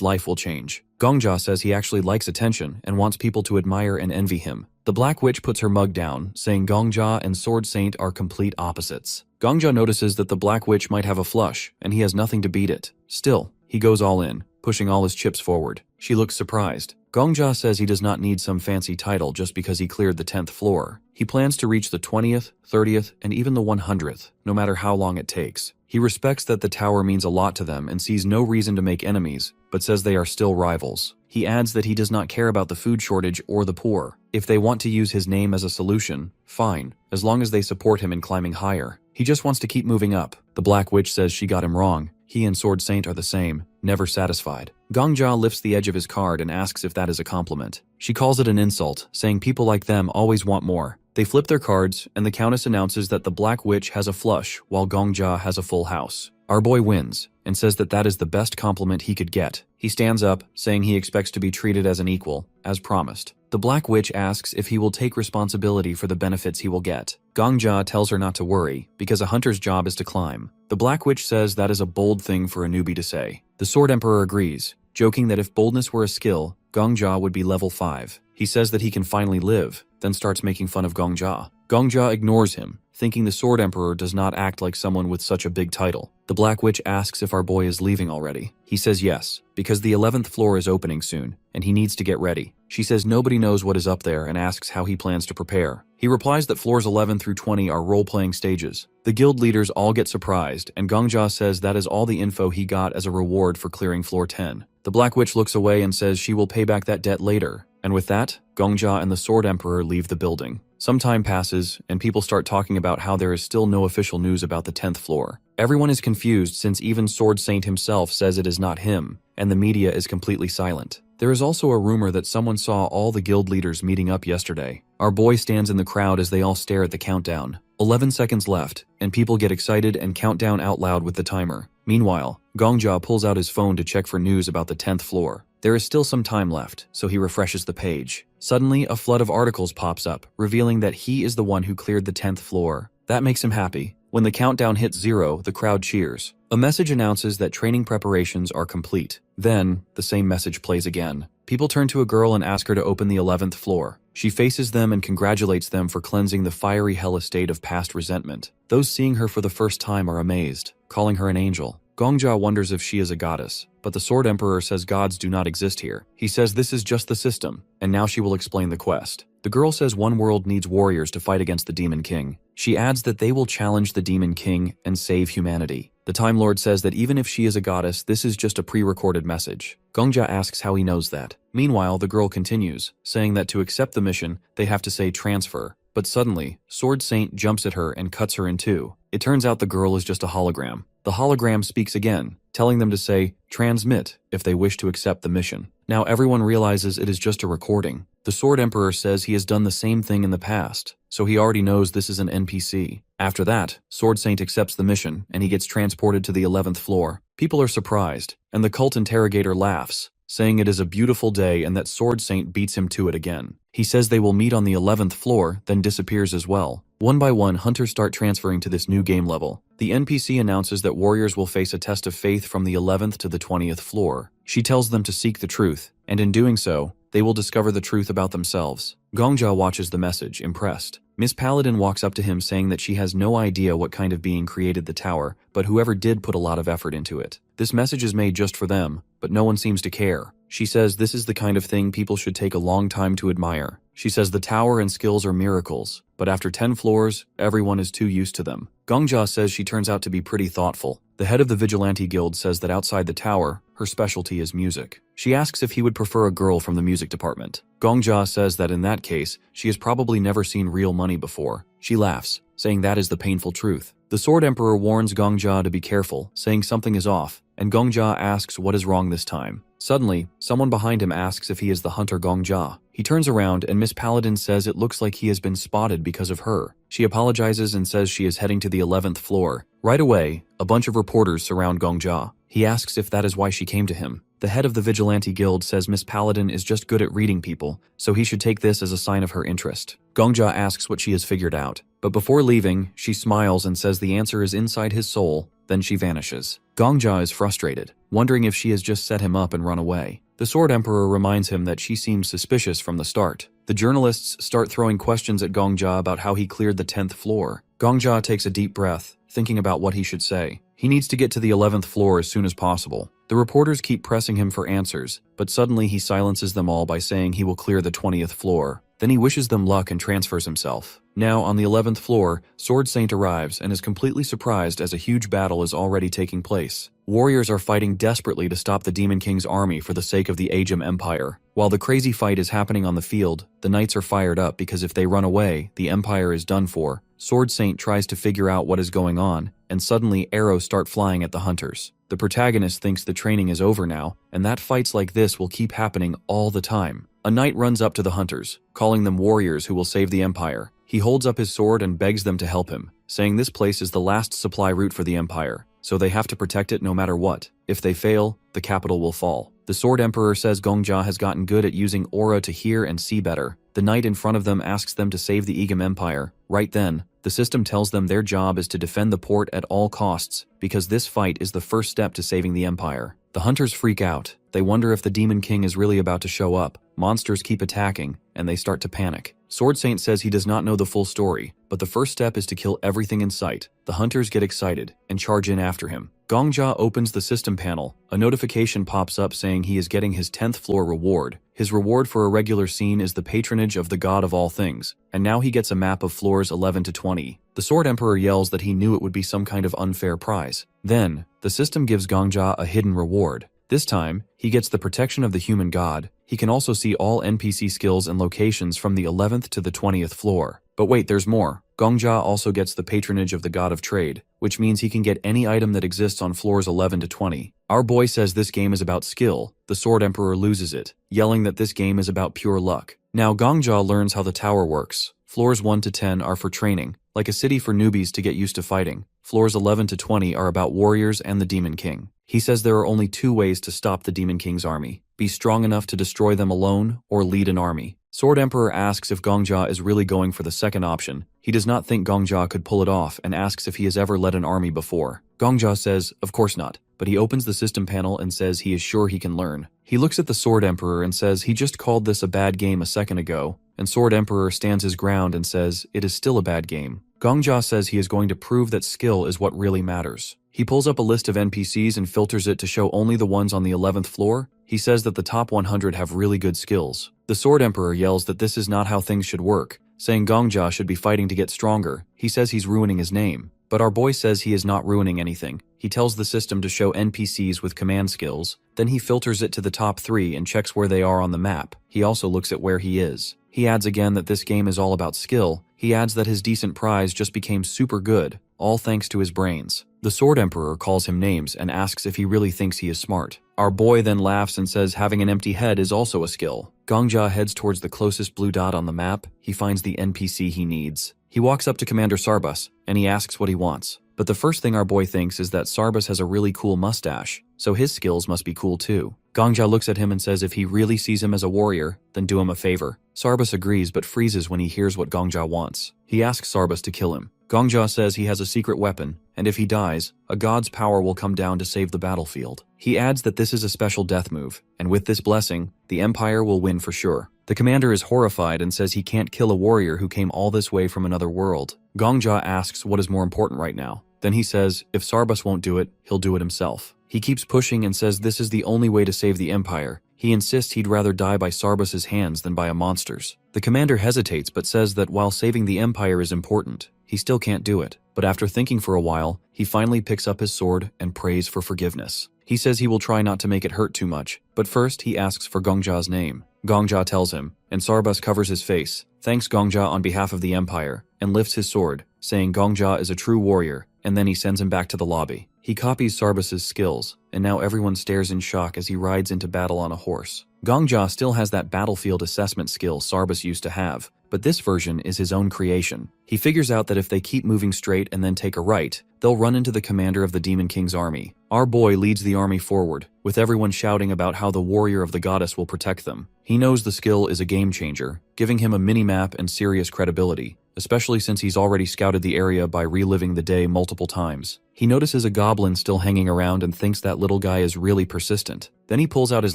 life will change. Gongja says he actually likes attention and wants people to admire and envy him. The Black Witch puts her mug down, saying Gongja and Sword Saint are complete opposites. Gongja notices that the Black Witch might have a flush, and he has nothing to beat it. Still, he goes all in, pushing all his chips forward. She looks surprised. Gongja says he does not need some fancy title just because he cleared the 10th floor. He plans to reach the 20th, 30th, and even the 100th, no matter how long it takes. He respects that the tower means a lot to them and sees no reason to make enemies, but says they are still rivals. He adds that he does not care about the food shortage or the poor. If they want to use his name as a solution, fine, as long as they support him in climbing higher. He just wants to keep moving up. The Black Witch says she got him wrong. He and Sword Saint are the same, never satisfied. Gongja lifts the edge of his card and asks if that is a compliment. She calls it an insult, saying people like them always want more. They flip their cards, and the Countess announces that the Black Witch has a flush, while Gongja has a full house. Our boy wins, and says that that is the best compliment he could get. He stands up, saying he expects to be treated as an equal, as promised. The Black Witch asks if he will take responsibility for the benefits he will get. Gongja tells her not to worry, because a hunter's job is to climb. The Black Witch says that is a bold thing for a newbie to say. The Sword Emperor agrees, joking that if boldness were a skill, Gongja would be level 5. He says that he can finally live, then starts making fun of Gongja. Gongja ignores him, thinking the Sword Emperor does not act like someone with such a big title. The Black Witch asks if our boy is leaving already. He says yes, because the 11th floor is opening soon, and he needs to get ready. She says nobody knows what is up there and asks how he plans to prepare. He replies that floors 11 through 20 are role-playing stages. The guild leaders all get surprised, and Gongja says that is all the info he got as a reward for clearing floor 10. The Black Witch looks away and says she will pay back that debt later. And with that, Gongja and the Sword Emperor leave the building. Some time passes, and people start talking about how there is still no official news about the 10th floor. Everyone is confused since even Sword Saint himself says it is not him, and the media is completely silent. There is also a rumor that someone saw all the guild leaders meeting up yesterday. Our boy stands in the crowd as they all stare at the countdown. 11 seconds left, and people get excited and count down out loud with the timer. Meanwhile, Gongja pulls out his phone to check for news about the 10th floor. There is still some time left, so he refreshes the page. Suddenly, a flood of articles pops up, revealing that he is the one who cleared the 10th floor. That makes him happy. When the countdown hits 0, the crowd cheers. A message announces that training preparations are complete. Then, the same message plays again. People turn to a girl and ask her to open the 11th floor. She faces them and congratulates them for cleansing the fiery hell estate of past resentment. Those seeing her for the first time are amazed, calling her an angel. Gongja wonders if she is a goddess, but the Sword Emperor says gods do not exist here. He says this is just the system, and now she will explain the quest. The girl says one world needs warriors to fight against the Demon King. She adds that they will challenge the Demon King and save humanity. The Time Lord says that even if she is a goddess, this is just a pre-recorded message. Gongja asks how he knows that. Meanwhile, the girl continues, saying that to accept the mission, they have to say transfer. But suddenly, Sword Saint jumps at her and cuts her in two. It turns out the girl is just a hologram. The hologram speaks again, telling them to say, transmit, if they wish to accept the mission. Now everyone realizes it is just a recording. The Sword Emperor says he has done the same thing in the past, so he already knows this is an NPC. After that, Sword Saint accepts the mission, and he gets transported to the 11th floor. People are surprised, and the cult interrogator laughs. saying it is a beautiful day and that Sword Saint beats him to it again. He says they will meet on the 11th floor, then disappears as well. One by one, hunters start transferring to this new game level. The NPC announces that warriors will face a test of faith from the 11th to the 20th floor. She tells them to seek the truth, and in doing so, they will discover the truth about themselves. Gongja watches the message, impressed. Miss Paladin walks up to him saying that she has no idea what kind of being created the tower, but whoever did put a lot of effort into it. This message is made just for them, but no one seems to care. She says this is the kind of thing people should take a long time to admire. She says the tower and skills are miracles, but after 10 floors, everyone is too used to them. Gongja says she turns out to be pretty thoughtful. The head of the Vigilante Guild says that outside the tower, her specialty is music. She asks if he would prefer a girl from the music department. Gongja says that in that case, she has probably never seen real money before. She laughs, saying that is the painful truth. The Sword Emperor warns Gongja to be careful, saying something is off, and Gongja asks what is wrong this time. Suddenly, someone behind him asks if he is the hunter Gongja. He turns around and Miss Paladin says it looks like he has been spotted because of her. She apologizes and says she is heading to the 11th floor. Right away, a bunch of reporters surround Gongja. He asks if that is why she came to him. The head of the Vigilante Guild says Miss Paladin is just good at reading people, so he should take this as a sign of her interest. Gongja asks what she has figured out, but before leaving, she smiles and says the answer is inside his soul, then she vanishes. Gongja is frustrated, wondering if she has just set him up and run away. The Sword Emperor reminds him that she seems suspicious from the start. The journalists start throwing questions at Gongja about how he cleared the 10th floor. Gongja takes a deep breath, thinking about what he should say. He needs to get to the 11th floor as soon as possible. The reporters keep pressing him for answers, but suddenly he silences them all by saying he will clear the 20th floor. Then he wishes them luck and transfers himself. Now, on the 11th floor, Sword Saint arrives and is completely surprised as a huge battle is already taking place. Warriors are fighting desperately to stop the Demon King's army for the sake of the Ajum Empire. While the crazy fight is happening on the field, the knights are fired up because if they run away, the Empire is done for. Sword Saint tries to figure out what is going on, and suddenly arrows start flying at the hunters. The protagonist thinks the training is over now, and that fights like this will keep happening all the time. A knight runs up to the hunters, calling them warriors who will save the Empire. He holds up his sword and begs them to help him, saying this place is the last supply route for the Empire, so they have to protect it no matter what. If they fail, the capital will fall. The Sword Emperor says Gongja has gotten good at using aura to hear and see better. The knight in front of them asks them to save the Ajum Empire. Right then, the system tells them their job is to defend the port at all costs, because this fight is the first step to saving the Empire. The hunters freak out. They wonder if the Demon King is really about to show up. Monsters keep attacking, and they start to panic. Sword Saint says he does not know the full story, but the first step is to kill everything in sight. The hunters get excited and charge in after him. Gongja opens the system panel. A notification pops up saying he is getting his 10th floor reward. His reward for a regular scene is the patronage of the god of all things, and now he gets a map of floors 11 to 20. The Sword Emperor yells that he knew it would be some kind of unfair prize. Then, the system gives Gongja a hidden reward. This time, he gets the protection of the human god. He can also see all NPC skills and locations from the 11th to the 20th floor. But wait, there's more. Gongja also gets the patronage of the god of trade, which means he can get any item that exists on floors 11 to 20. Our boy says this game is about skill. The Sword Emperor loses it, yelling that this game is about pure luck. Now Gongja learns how the tower works. Floors 1 to 10 are for training, like a city for newbies to get used to fighting. Floors 11 to 20 are about warriors and the Demon King. He says there are only two ways to stop the Demon King's army: be strong enough to destroy them alone, or lead an army. Sword Emperor asks if Gongja is really going for the second option. He does not think Gongja could pull it off and asks if he has ever led an army before. Gongja says, of course not, but he opens the system panel and says he is sure he can learn. He looks at the Sword Emperor and says he just called this a bad game a second ago, and Sword Emperor stands his ground and says it is still a bad game. Gongja says he is going to prove that skill is what really matters. He pulls up a list of NPCs and filters it to show only the ones on the 11th floor. He says that the top 100 have really good skills. The Sword Emperor yells that this is not how things should work, saying Gongja should be fighting to get stronger. He says he's ruining his name. But our boy says he is not ruining anything. He tells the system to show NPCs with command skills. Then he filters it to the top 3 and checks where they are on the map. He also looks at where he is. He adds again that this game is all about skill. He adds that his decent prize just became super good, all thanks to his brains. The Sword Emperor calls him names and asks if he really thinks he is smart. Our boy then laughs and says having an empty head is also a skill. Gongja heads towards the closest blue dot on the map. He finds the NPC he needs. He walks up to Commander Sarbus, and he asks what he wants. But the first thing our boy thinks is that Sarbus has a really cool mustache, so his skills must be cool too. Gongja looks at him and says if he really sees him as a warrior, then do him a favor. Sarbus agrees but freezes when he hears what Gongja wants. He asks Sarbus to kill him. Gongja says he has a secret weapon, and if he dies, a god's power will come down to save the battlefield. He adds that this is a special death move, and with this blessing, the Empire will win for sure. The commander is horrified and says he can't kill a warrior who came all this way from another world. Gongja asks what is more important right now. Then he says if Sarbus won't do it, he'll do it himself. He keeps pushing and says this is the only way to save the Empire. He insists he'd rather die by Sarbus's hands than by a monster's. The commander hesitates but says that while saving the Empire is important, he still can't do it. But after thinking for a while, he finally picks up his sword and prays for forgiveness. He says he will try not to make it hurt too much, but first he asks for Gongja's name. Gongja tells him, and Sarbus covers his face, thanks Gongja on behalf of the Empire, and lifts his sword, saying Gongja is a true warrior, and then he sends him back to the lobby. He copies Sarbus's skills, and now everyone stares in shock as he rides into battle on a horse. Gongja still has that battlefield assessment skill Sarbus used to have, but this version is his own creation. He figures out that if they keep moving straight and then take a right, they'll run into the commander of the Demon King's army. Our boy leads the army forward, with everyone shouting about how the warrior of the goddess will protect them. He knows the skill is a game changer, giving him a mini-map and serious credibility, especially since he's already scouted the area by reliving the day multiple times. He notices a goblin still hanging around and thinks that little guy is really persistent. Then he pulls out his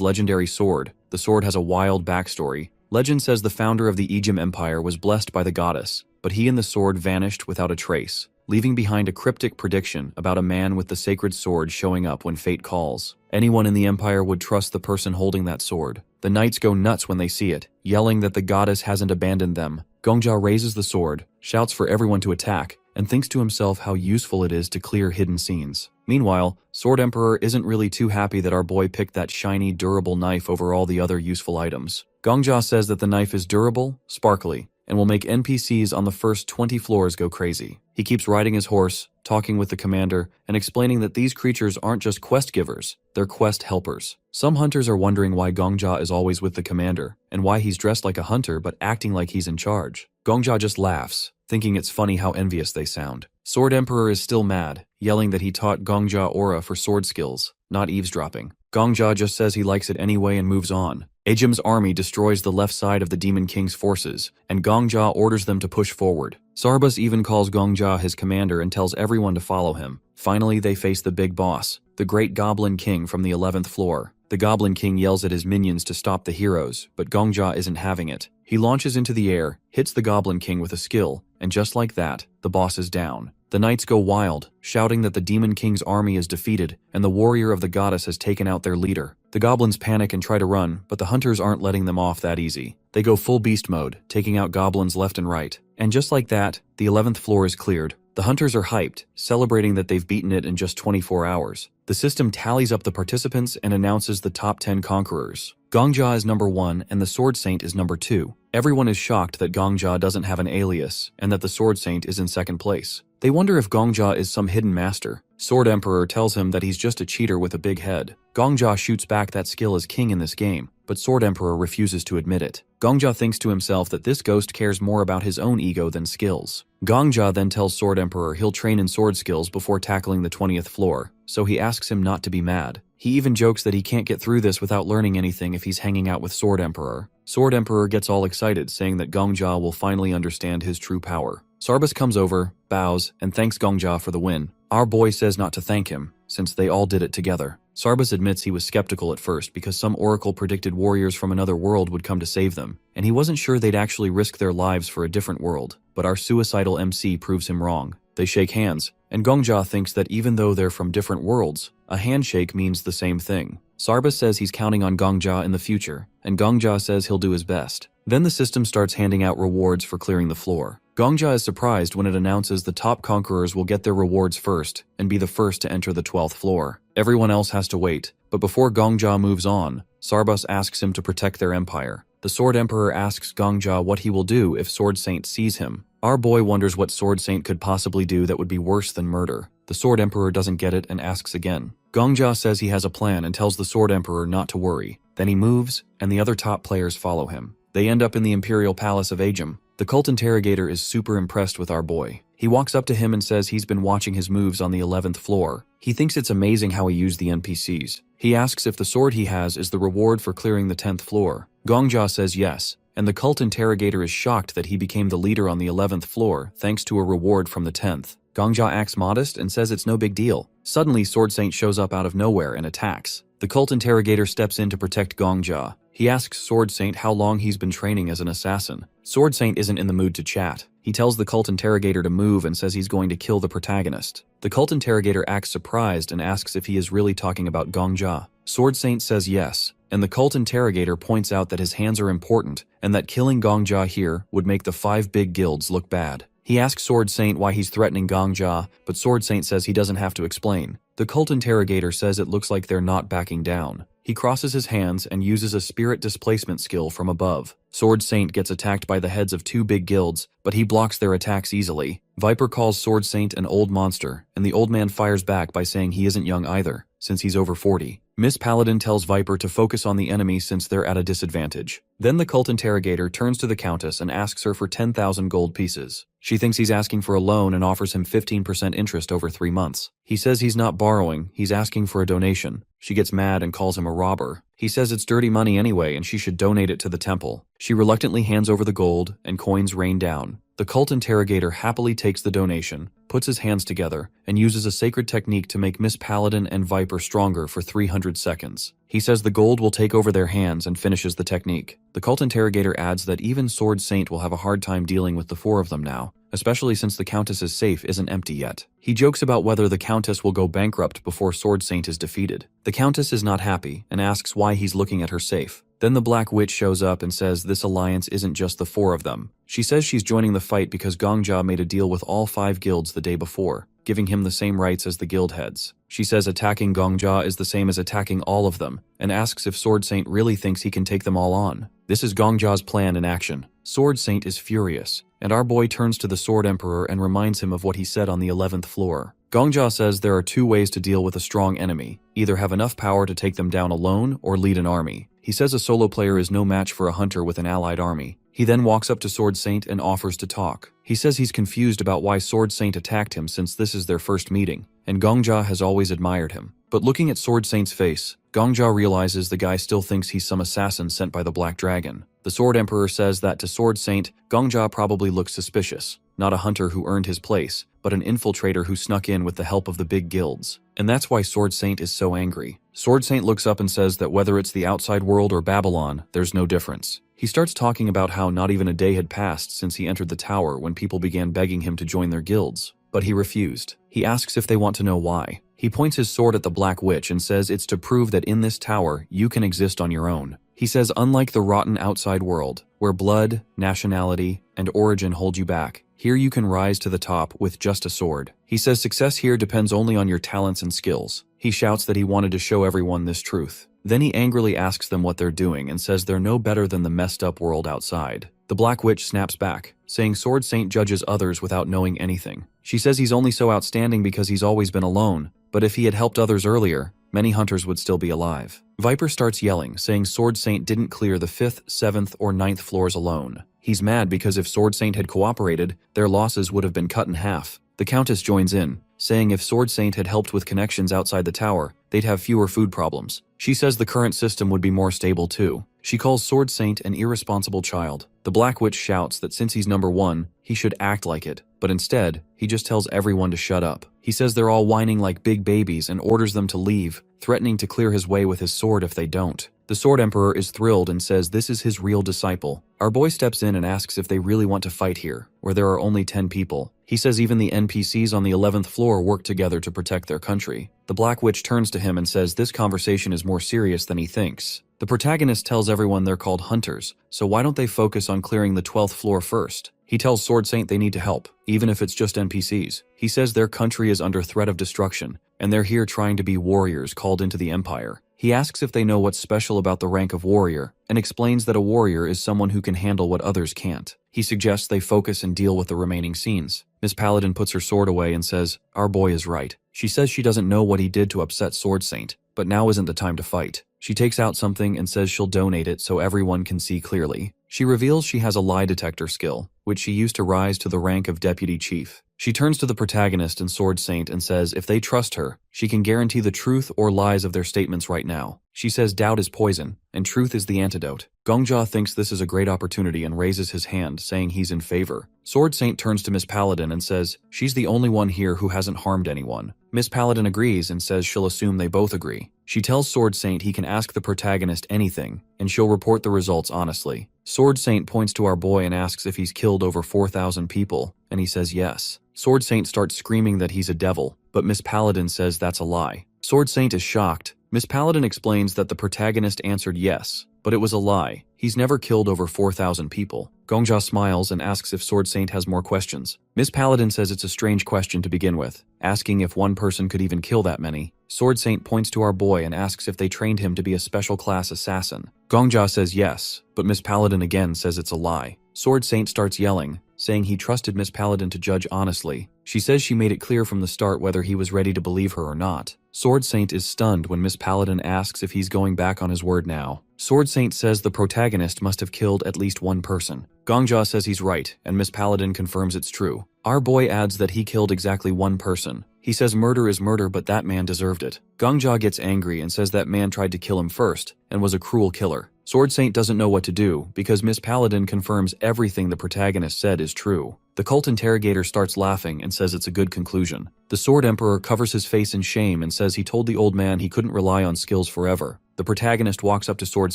legendary sword. The sword has a wild backstory. Legend says the founder of the Ejim Empire was blessed by the goddess, but he and the sword vanished without a trace, leaving behind a cryptic prediction about a man with the sacred sword showing up when fate calls. Anyone in the Empire would trust the person holding that sword. The knights go nuts when they see it, yelling that the goddess hasn't abandoned them. Gongja raises the sword, shouts for everyone to attack, and thinks to himself how useful it is to clear hidden scenes. Meanwhile, Sword Emperor isn't really too happy that our boy picked that shiny, durable knife over all the other useful items. Gongja says that the knife is durable, sparkly, and will make NPCs on the first 20 floors go crazy. He keeps riding his horse, talking with the commander, and explaining that these creatures aren't just quest givers, they're quest helpers. Some hunters are wondering why Gongja is always with the commander, and why he's dressed like a hunter but acting like he's in charge. Gongja just laughs, thinking it's funny how envious they sound. Sword Emperor is still mad, yelling that he taught Gongja aura for sword skills, not eavesdropping. Gongja just says he likes it anyway and moves on. Ejim's army destroys the left side of the Demon King's forces, and Gongja orders them to push forward. Sarbus even calls Gongja his commander and tells everyone to follow him. Finally, they face the big boss, the Great Goblin King from the 11th floor. The Goblin King yells at his minions to stop the heroes, but Gongja isn't having it. He launches into the air, hits the Goblin King with a skill, and just like that, the boss is down. The knights go wild, shouting that the Demon King's army is defeated and the warrior of the goddess has taken out their leader. The goblins panic and try to run, but the hunters aren't letting them off that easy. They go full beast mode, taking out goblins left and right. And just like that, the 11th floor is cleared. The hunters are hyped, celebrating that they've beaten it in just 24 hours. The system tallies up the participants and announces the top 10 conquerors. Gongja is number 1 and the Sword Saint is number 2. Everyone is shocked that Gongja doesn't have an alias and that the Sword Saint is in second place. They wonder if Gongja is some hidden master. Sword Emperor tells him that he's just a cheater with a big head. Gongja shoots back that skill is king in this game, but Sword Emperor refuses to admit it. Gongja thinks to himself that this ghost cares more about his own ego than skills. Gongja then tells Sword Emperor he'll train in sword skills before tackling the 20th floor, so he asks him not to be mad. He even jokes that he can't get through this without learning anything if he's hanging out with Sword Emperor. Sword Emperor gets all excited, saying that Gongja will finally understand his true power. Sarbus comes over, bows, and thanks Gongja for the win. Our boy says not to thank him, since they all did it together. Sarbus admits he was skeptical at first because some oracle predicted warriors from another world would come to save them, and he wasn't sure they'd actually risk their lives for a different world, but our suicidal MC proves him wrong. They shake hands, and Gongja thinks that even though they're from different worlds, a handshake means the same thing. Sarbus says he's counting on Gongja in the future, and Gongja says he'll do his best. Then the system starts handing out rewards for clearing the floor. Gongja is surprised when it announces the top conquerors will get their rewards first and be the first to enter the 12th floor. Everyone else has to wait, but before Gongja moves on, Sarbus asks him to protect their empire. The Sword Emperor asks Gongja what he will do if Sword Saint sees him. Our boy wonders what Sword Saint could possibly do that would be worse than murder. The Sword Emperor doesn't get it and asks again. Gongja says he has a plan and tells the Sword Emperor not to worry. Then he moves, and the other top players follow him. They end up in the Imperial Palace of Ejim. The cult interrogator is super impressed with our boy. He walks up to him and says he's been watching his moves on the 11th floor. He thinks it's amazing how he used the NPCs. He asks if the sword he has is the reward for clearing the 10th floor. Gongja says yes, and the cult interrogator is shocked that he became the leader on the 11th floor thanks to a reward from the 10th. Gongja acts modest and says it's no big deal. Suddenly, Sword Saint shows up out of nowhere and attacks. The cult interrogator steps in to protect Gongja. He asks Sword Saint how long he's been training as an assassin. Sword Saint isn't in the mood to chat. He tells the cult interrogator to move and says he's going to kill the protagonist. The cult interrogator acts surprised and asks if he is really talking about Gongja. Sword Saint says yes, and the cult interrogator points out that his hands are important and that killing Gongja here would make the 5 big guilds look bad. He asks Sword Saint why he's threatening Gongja, but Sword Saint says he doesn't have to explain. The cult interrogator says it looks like they're not backing down. He crosses his hands and uses a spirit displacement skill from above. Sword Saint gets attacked by the heads of 2 big guilds, but he blocks their attacks easily. Viper calls Sword Saint an old monster, and the old man fires back by saying he isn't young either, since he's over 40. Miss Paladin tells Viper to focus on the enemy since they're at a disadvantage. Then the cult interrogator turns to the Countess and asks her for 10,000 gold pieces. She thinks he's asking for a loan and offers him 15% interest over 3 months. He says he's not borrowing, he's asking for a donation. She gets mad and calls him a robber. He says it's dirty money anyway and she should donate it to the temple. She reluctantly hands over the gold and coins rain down. The cult interrogator happily takes the donation, puts his hands together, and uses a sacred technique to make Miss Paladin and Viper stronger for 300 seconds. He says the gold will take over their hands and finishes the technique. The cult interrogator adds that even Sword Saint will have a hard time dealing with the 4 of them now, especially since the Countess's safe isn't empty yet. He jokes about whether the Countess will go bankrupt before Sword Saint is defeated. The Countess is not happy and asks why he's looking at her safe. Then the Black Witch shows up and says this alliance isn't just the 4 of them. She says she's joining the fight because Gongja made a deal with all 5 guilds the day before, giving him the same rights as the guild heads. She says attacking Gongja is the same as attacking all of them, and asks if Sword Saint really thinks he can take them all on. This is Gongja's plan in action. Sword Saint is furious, and our boy turns to the Sword Emperor and reminds him of what he said on the 11th floor. Gongja says there are 2 ways to deal with a strong enemy, either have enough power to take them down alone or lead an army. He says a solo player is no match for a hunter with an allied army. He then walks up to Sword Saint and offers to talk. He says he's confused about why Sword Saint attacked him since this is their first meeting, and Gongja has always admired him. But looking at Sword Saint's face, Gongja realizes the guy still thinks he's some assassin sent by the Black Dragon. The Sword Emperor says that to Sword Saint, Gongja probably looks suspicious, not a hunter who earned his place, but an infiltrator who snuck in with the help of the big guilds. And that's why Sword Saint is so angry. Sword Saint looks up and says that whether it's the outside world or Babylon, there's no difference. He starts talking about how not even a day had passed since he entered the tower when people began begging him to join their guilds. But he refused. He asks if they want to know why. He points his sword at the Black Witch and says it's to prove that in this tower, you can exist on your own. He says unlike the rotten outside world, where blood, nationality, and origin hold you back, here you can rise to the top with just a sword. He says success here depends only on your talents and skills. He shouts that he wanted to show everyone this truth. Then he angrily asks them what they're doing and says they're no better than the messed up world outside. The Black Witch snaps back, saying Sword Saint judges others without knowing anything. She says he's only so outstanding because he's always been alone, but if he had helped others earlier, many hunters would still be alive. Viper starts yelling, saying Sword Saint didn't clear the 5th, 7th, or 9th floors alone. He's mad because if Sword Saint had cooperated, their losses would have been cut in half. The Countess joins in, saying if Sword Saint had helped with connections outside the tower, they'd have fewer food problems. She says the current system would be more stable too. She calls Sword Saint an irresponsible child. The Black Witch shouts that since he's number 1, he should act like it, but instead, he just tells everyone to shut up. He says they're all whining like big babies and orders them to leave, threatening to clear his way with his sword if they don't. The Sword Emperor is thrilled and says this is his real disciple. Our boy steps in and asks if they really want to fight here, where there are only 10 people. He says even the NPCs on the 11th floor work together to protect their country. The Black Witch turns to him and says this conversation is more serious than he thinks. The protagonist tells everyone they're called hunters, so why don't they focus on clearing the 12th floor first? He tells Sword Saint they need to help, even if it's just NPCs. He says their country is under threat of destruction, and they're here trying to be warriors called into the Empire. He asks if they know what's special about the rank of warrior, and explains that a warrior is someone who can handle what others can't. He suggests they focus and deal with the remaining scenes. Miss Paladin puts her sword away and says, our boy is right. She says she doesn't know what he did to upset Sword Saint, but now isn't the time to fight. She takes out something and says she'll donate it so everyone can see clearly. She reveals she has a lie detector skill, which she used to rise to the rank of deputy chief. She turns to the protagonist and Sword Saint and says if they trust her, she can guarantee the truth or lies of their statements right now. She says doubt is poison, and truth is the antidote. Gongja thinks this is a great opportunity and raises his hand, saying he's in favor. Sword Saint turns to Miss Paladin and says she's the only one here who hasn't harmed anyone. Miss Paladin agrees and says she'll assume they both agree. She tells Sword Saint he can ask the protagonist anything, and she'll report the results honestly. Sword Saint points to our boy and asks if he's killed over 4,000 people, and he says yes. Sword Saint starts screaming that he's a devil, but Miss Paladin says that's a lie. Sword Saint is shocked. Miss Paladin explains that the protagonist answered yes, but it was a lie. He's never killed over 4,000 people. Gongja smiles and asks if Sword Saint has more questions. Miss Paladin says it's a strange question to begin with, asking if one person could even kill that many. Sword Saint points to our boy and asks if they trained him to be a special class assassin. Gongja says yes, but Miss Paladin again says it's a lie. Sword Saint starts yelling, saying he trusted Miss Paladin to judge honestly. She says she made it clear from the start whether he was ready to believe her or not. Sword Saint is stunned when Miss Paladin asks if he's going back on his word now. Sword Saint says the protagonist must have killed at least one person. Gongja says he's right, and Miss Paladin confirms it's true. Our boy adds that he killed exactly one person. He says murder is murder, but that man deserved it. Gongja gets angry and says that man tried to kill him first, and was a cruel killer. Sword Saint doesn't know what to do, because Miss Paladin confirms everything the protagonist said is true. The cult interrogator starts laughing and says it's a good conclusion. The Sword Emperor covers his face in shame and says he told the old man he couldn't rely on skills forever. The protagonist walks up to Sword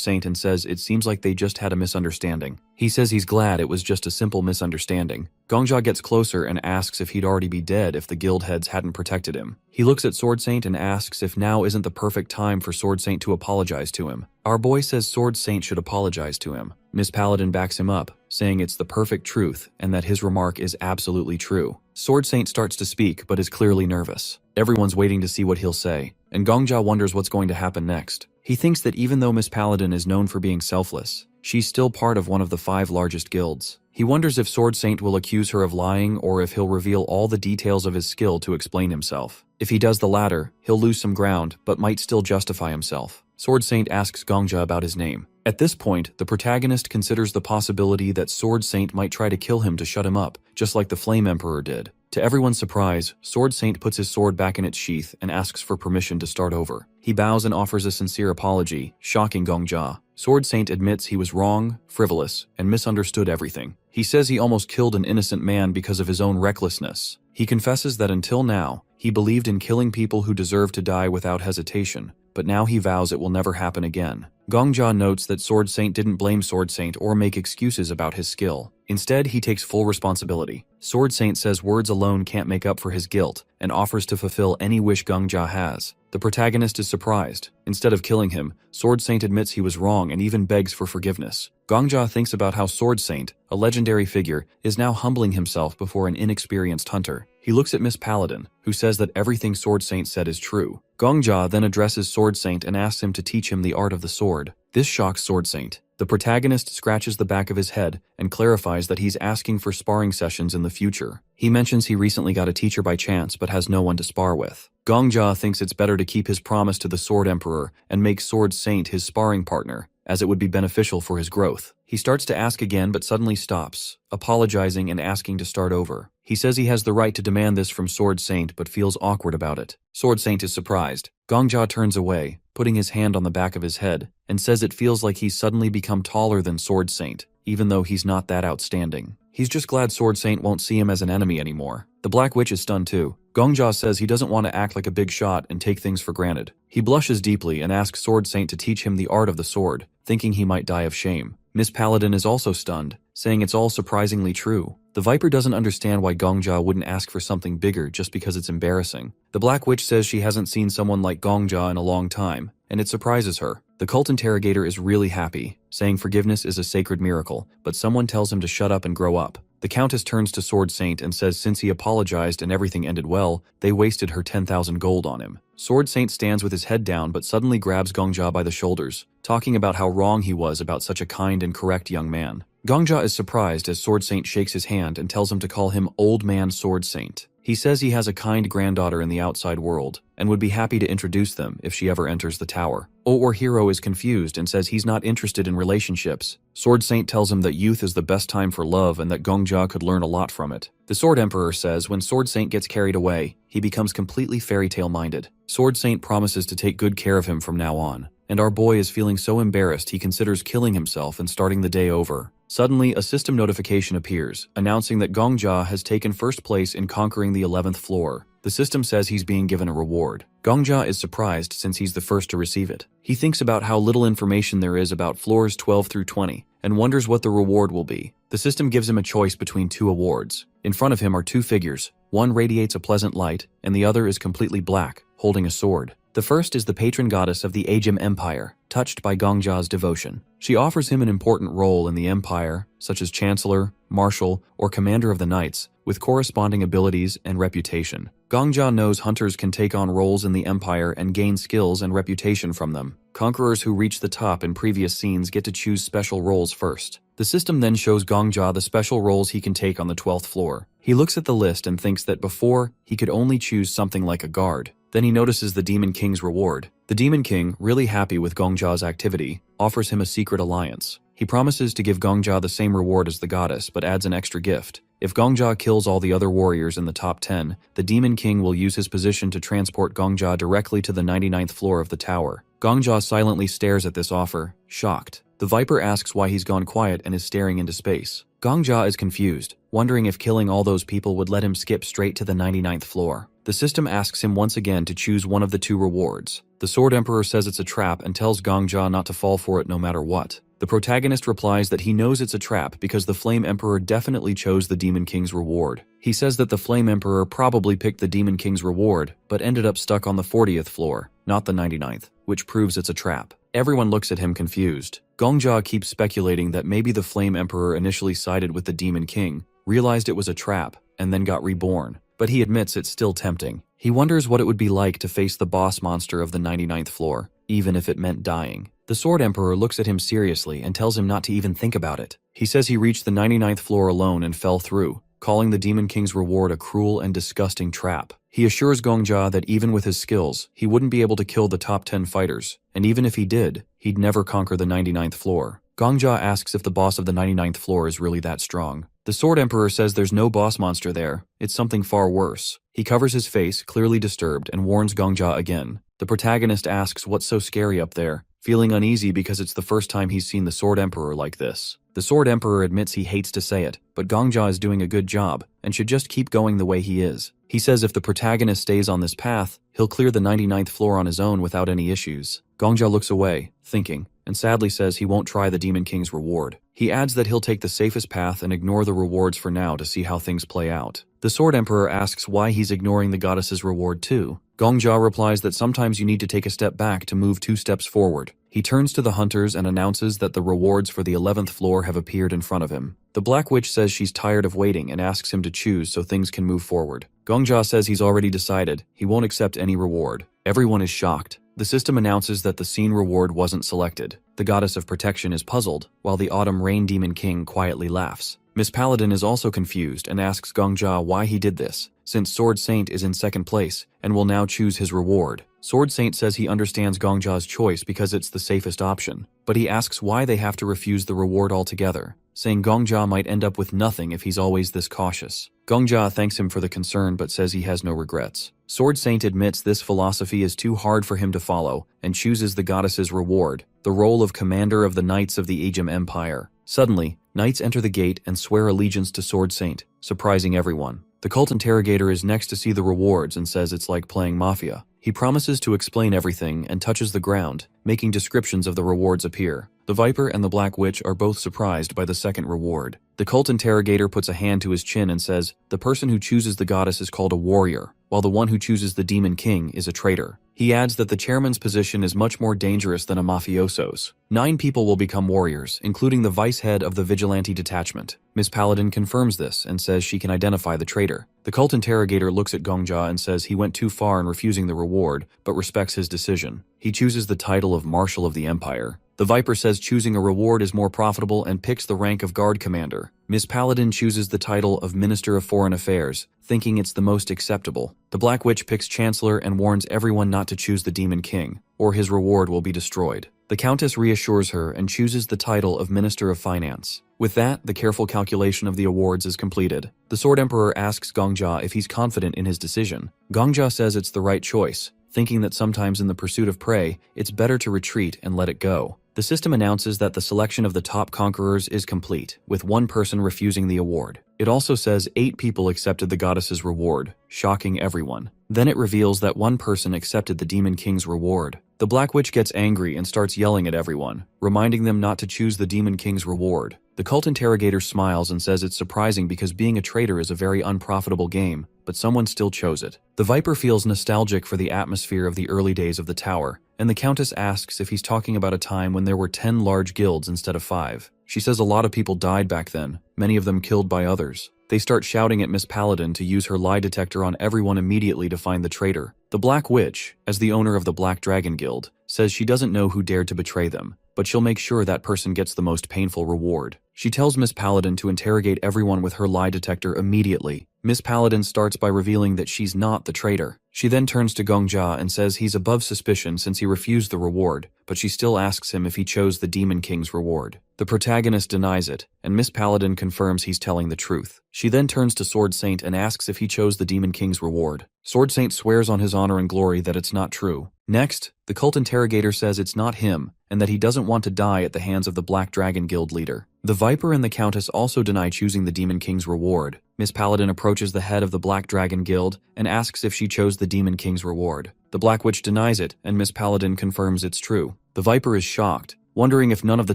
Saint and says it seems like they just had a misunderstanding. He says he's glad it was just a simple misunderstanding. Gongja gets closer and asks if he'd already be dead if the guild heads hadn't protected him. He looks at Sword Saint and asks if now isn't the perfect time for Sword Saint to apologize to him. Our boy says Sword Saint should apologize to him. Miss Paladin backs him up, saying it's the perfect truth and that his remark is absolutely true. Sword Saint starts to speak but is clearly nervous. Everyone's waiting to see what he'll say, and Gongja wonders what's going to happen next. He thinks that even though Miss Paladin is known for being selfless, she's still part of one of the 5 largest guilds. He wonders if Sword Saint will accuse her of lying or if he'll reveal all the details of his skill to explain himself. If he does the latter, he'll lose some ground but might still justify himself. Sword Saint asks Gongja about his name. At this point, the protagonist considers the possibility that Sword Saint might try to kill him to shut him up, just like the Flame Emperor did. To everyone's surprise, Sword Saint puts his sword back in its sheath and asks for permission to start over. He bows and offers a sincere apology, shocking Gongja. Sword Saint admits he was wrong, frivolous, and misunderstood everything. He says he almost killed an innocent man because of his own recklessness. He confesses that until now, he believed in killing people who deserved to die without hesitation, but now he vows it will never happen again. Gongja notes that Sword Saint didn't blame Sword Saint or make excuses about his skill. Instead, he takes full responsibility. Sword Saint says words alone can't make up for his guilt and offers to fulfill any wish Gongja has. The protagonist is surprised. Instead of killing him, Sword Saint admits he was wrong and even begs for forgiveness. Gongja thinks about how Sword Saint, a legendary figure, is now humbling himself before an inexperienced hunter. He looks at Miss Paladin, who says that everything Sword Saint said is true. Gongja then addresses Sword Saint and asks him to teach him the art of the sword. This shocks Sword Saint. The protagonist scratches the back of his head and clarifies that he's asking for sparring sessions in the future. He mentions he recently got a teacher by chance but has no one to spar with. Gongja thinks it's better to keep his promise to the Sword Emperor and make Sword Saint his sparring partner, as it would be beneficial for his growth. He starts to ask again but suddenly stops, apologizing and asking to start over. He says he has the right to demand this from Sword Saint but feels awkward about it. Sword Saint is surprised. Gongja turns away, putting his hand on the back of his head, and says it feels like he's suddenly become taller than Sword Saint, even though he's not that outstanding. He's just glad Sword Saint won't see him as an enemy anymore. The Black Witch is stunned too. Gongja says he doesn't want to act like a big shot and take things for granted. He blushes deeply and asks Sword Saint to teach him the art of the sword, thinking he might die of shame. Miss Paladin is also stunned, saying it's all surprisingly true. The Viper doesn't understand why Gongja wouldn't ask for something bigger just because it's embarrassing. The Black Witch says she hasn't seen someone like Gongja in a long time, and it surprises her. The cult interrogator is really happy, saying forgiveness is a sacred miracle, but someone tells him to shut up and grow up. The Countess turns to Sword Saint and says since he apologized and everything ended well, they wasted her 10,000 gold on him. Sword Saint stands with his head down but suddenly grabs Gongja by the shoulders, talking about how wrong he was about such a kind and correct young man. Gongja is surprised as Sword Saint shakes his hand and tells him to call him Old Man Sword Saint. He says he has a kind granddaughter in the outside world and would be happy to introduce them if she ever enters the tower. Our hero is confused and says he's not interested in relationships. Sword Saint tells him that youth is the best time for love and that Gongja could learn a lot from it. The Sword Emperor says when Sword Saint gets carried away, he becomes completely fairy tale minded. Sword Saint promises to take good care of him from now on, and our boy is feeling so embarrassed he considers killing himself and starting the day over. Suddenly, a system notification appears, announcing that Gongja has taken first place in conquering the 11th floor. The system says he's being given a reward. Gongja is surprised since he's the first to receive it. He thinks about how little information there is about floors 12 through 20 and wonders what the reward will be. The system gives him a choice between two awards. In front of him are two figures. One radiates a pleasant light, and the other is completely black, holding a sword. The first is the patron goddess of the Ajim Empire, touched by Gongja's devotion. She offers him an important role in the empire, such as chancellor, marshal, or commander of the knights, with corresponding abilities and reputation. Gongja knows hunters can take on roles in the empire and gain skills and reputation from them. Conquerors who reach the top in previous scenes get to choose special roles first. The system then shows Gongja the special roles he can take on the 12th floor. He looks at the list and thinks that before, he could only choose something like a guard. Then he notices the Demon King's reward. The Demon King, really happy with Gongja's activity, offers him a secret alliance. He promises to give Gongja the same reward as the goddess, but adds an extra gift. If Gongja kills all the other warriors in the top 10, the Demon King will use his position to transport Gongja directly to the 99th floor of the tower. Gongja silently stares at this offer, shocked. The Viper asks why he's gone quiet and is staring into space. Gongja is confused, wondering if killing all those people would let him skip straight to the 99th floor. The system asks him once again to choose one of the two rewards. The Sword Emperor says it's a trap and tells Gongja not to fall for it no matter what. The protagonist replies that he knows it's a trap because the Flame Emperor definitely chose the Demon King's reward. He says that the Flame Emperor probably picked the Demon King's reward, but ended up stuck on the 40th floor, not the 99th, which proves it's a trap. Everyone looks at him confused. Gongja keeps speculating that maybe the Flame Emperor initially sided with the Demon King, realized it was a trap, and then got reborn. But he admits it's still tempting. He wonders what it would be like to face the boss monster of the 99th floor, even if it meant dying. The Sword Emperor looks at him seriously and tells him not to even think about it. He says he reached the 99th floor alone and fell through, calling the Demon King's reward a cruel and disgusting trap. He assures Gongja that even with his skills, he wouldn't be able to kill the top 10 fighters, and even if he did, he'd never conquer the 99th floor. Gongja asks if the boss of the 99th floor is really that strong. The Sword Emperor says there's no boss monster there, it's something far worse. He covers his face, clearly disturbed, and warns Gongja again. The protagonist asks what's so scary up there, feeling uneasy because it's the first time he's seen the Sword Emperor like this. The Sword Emperor admits he hates to say it, but Gongja is doing a good job, and should just keep going the way he is. He says if the protagonist stays on this path, he'll clear the 99th floor on his own without any issues. Gongja looks away, thinking, and sadly says he won't try the Demon King's reward. He adds that he'll take the safest path and ignore the rewards for now to see how things play out. The Sword Emperor asks why he's ignoring the goddess's reward too. Gongja replies that sometimes you need to take a step back to move 2 steps forward. He turns to the hunters and announces that the rewards for the 11th floor have appeared in front of him. The Black Witch says she's tired of waiting and asks him to choose so things can move forward. Gongja says he's already decided, he won't accept any reward. Everyone is shocked. The system announces that the scene reward wasn't selected. The goddess of protection is puzzled, while the Autumn Rain Demon King quietly laughs. Miss Paladin is also confused and asks Gongja why he did this, since Sword Saint is in second place and will now choose his reward. Sword Saint says he understands Gongja's choice because it's the safest option, but he asks why they have to refuse the reward altogether, saying Gongja might end up with nothing if he's always this cautious. Gongja thanks him for the concern but says he has no regrets. Sword Saint admits this philosophy is too hard for him to follow and chooses the goddess's reward, the role of commander of the Knights of the Ajim Empire. Suddenly, knights enter the gate and swear allegiance to Sword Saint, surprising everyone. The cult interrogator is next to see the rewards and says it's like playing Mafia. He promises to explain everything and touches the ground, making descriptions of the rewards appear. The Viper and the Black Witch are both surprised by the second reward. The cult interrogator puts a hand to his chin and says, the person who chooses the goddess is called a warrior, while the one who chooses the Demon King is a traitor. He adds that the chairman's position is much more dangerous than a mafioso's. 9 people will become warriors, including the vice head of the vigilante detachment. Miss Paladin confirms this and says she can identify the traitor. The cult interrogator looks at Gongja and says he went too far in refusing the reward, but respects his decision. He chooses the title of Marshal of the Empire. The Viper says choosing a reward is more profitable and picks the rank of Guard Commander. Miss Paladin chooses the title of Minister of Foreign Affairs, thinking it's the most acceptable. The Black Witch picks Chancellor and warns everyone not to choose the Demon King, or his reward will be destroyed. The Countess reassures her and chooses the title of Minister of Finance. With that, the careful calculation of the awards is completed. The Sword Emperor asks Gongjia if he's confident in his decision. Gongjia says it's the right choice, thinking that sometimes in the pursuit of prey, it's better to retreat and let it go. The system announces that the selection of the top conquerors is complete, with one person refusing the award. It also says 8 people accepted the goddess's reward, shocking everyone. Then it reveals that one person accepted the Demon King's reward. The Black Witch gets angry and starts yelling at everyone, reminding them not to choose the Demon King's reward. The cult interrogator smiles and says it's surprising because being a traitor is a very unprofitable game, but someone still chose it. The Viper feels nostalgic for the atmosphere of the early days of the tower, and the Countess asks if he's talking about a time when there were 10 large guilds instead of 5. She says a lot of people died back then, many of them killed by others. They start shouting at Miss Paladin to use her lie detector on everyone immediately to find the traitor. The Black Witch, as the owner of the Black Dragon Guild, says she doesn't know who dared to betray them, but she'll make sure that person gets the most painful reward. She tells Miss Paladin to interrogate everyone with her lie detector immediately. Miss Paladin starts by revealing that she's not the traitor. She then turns to Gongjia and says he's above suspicion since he refused the reward, but she still asks him if he chose the Demon King's reward. The protagonist denies it, and Miss Paladin confirms he's telling the truth. She then turns to Sword Saint and asks if he chose the Demon King's reward. Sword Saint swears on his honor and glory that it's not true. Next, the cult interrogator says it's not him, and that he doesn't want to die at the hands of the Black Dragon Guild leader. The Viper and the Countess also deny choosing the Demon King's reward. Miss Paladin approaches the head of the Black Dragon Guild and asks if she chose the Demon King's reward. The Black Witch denies it, and Miss Paladin confirms it's true. The Viper is shocked, wondering if none of the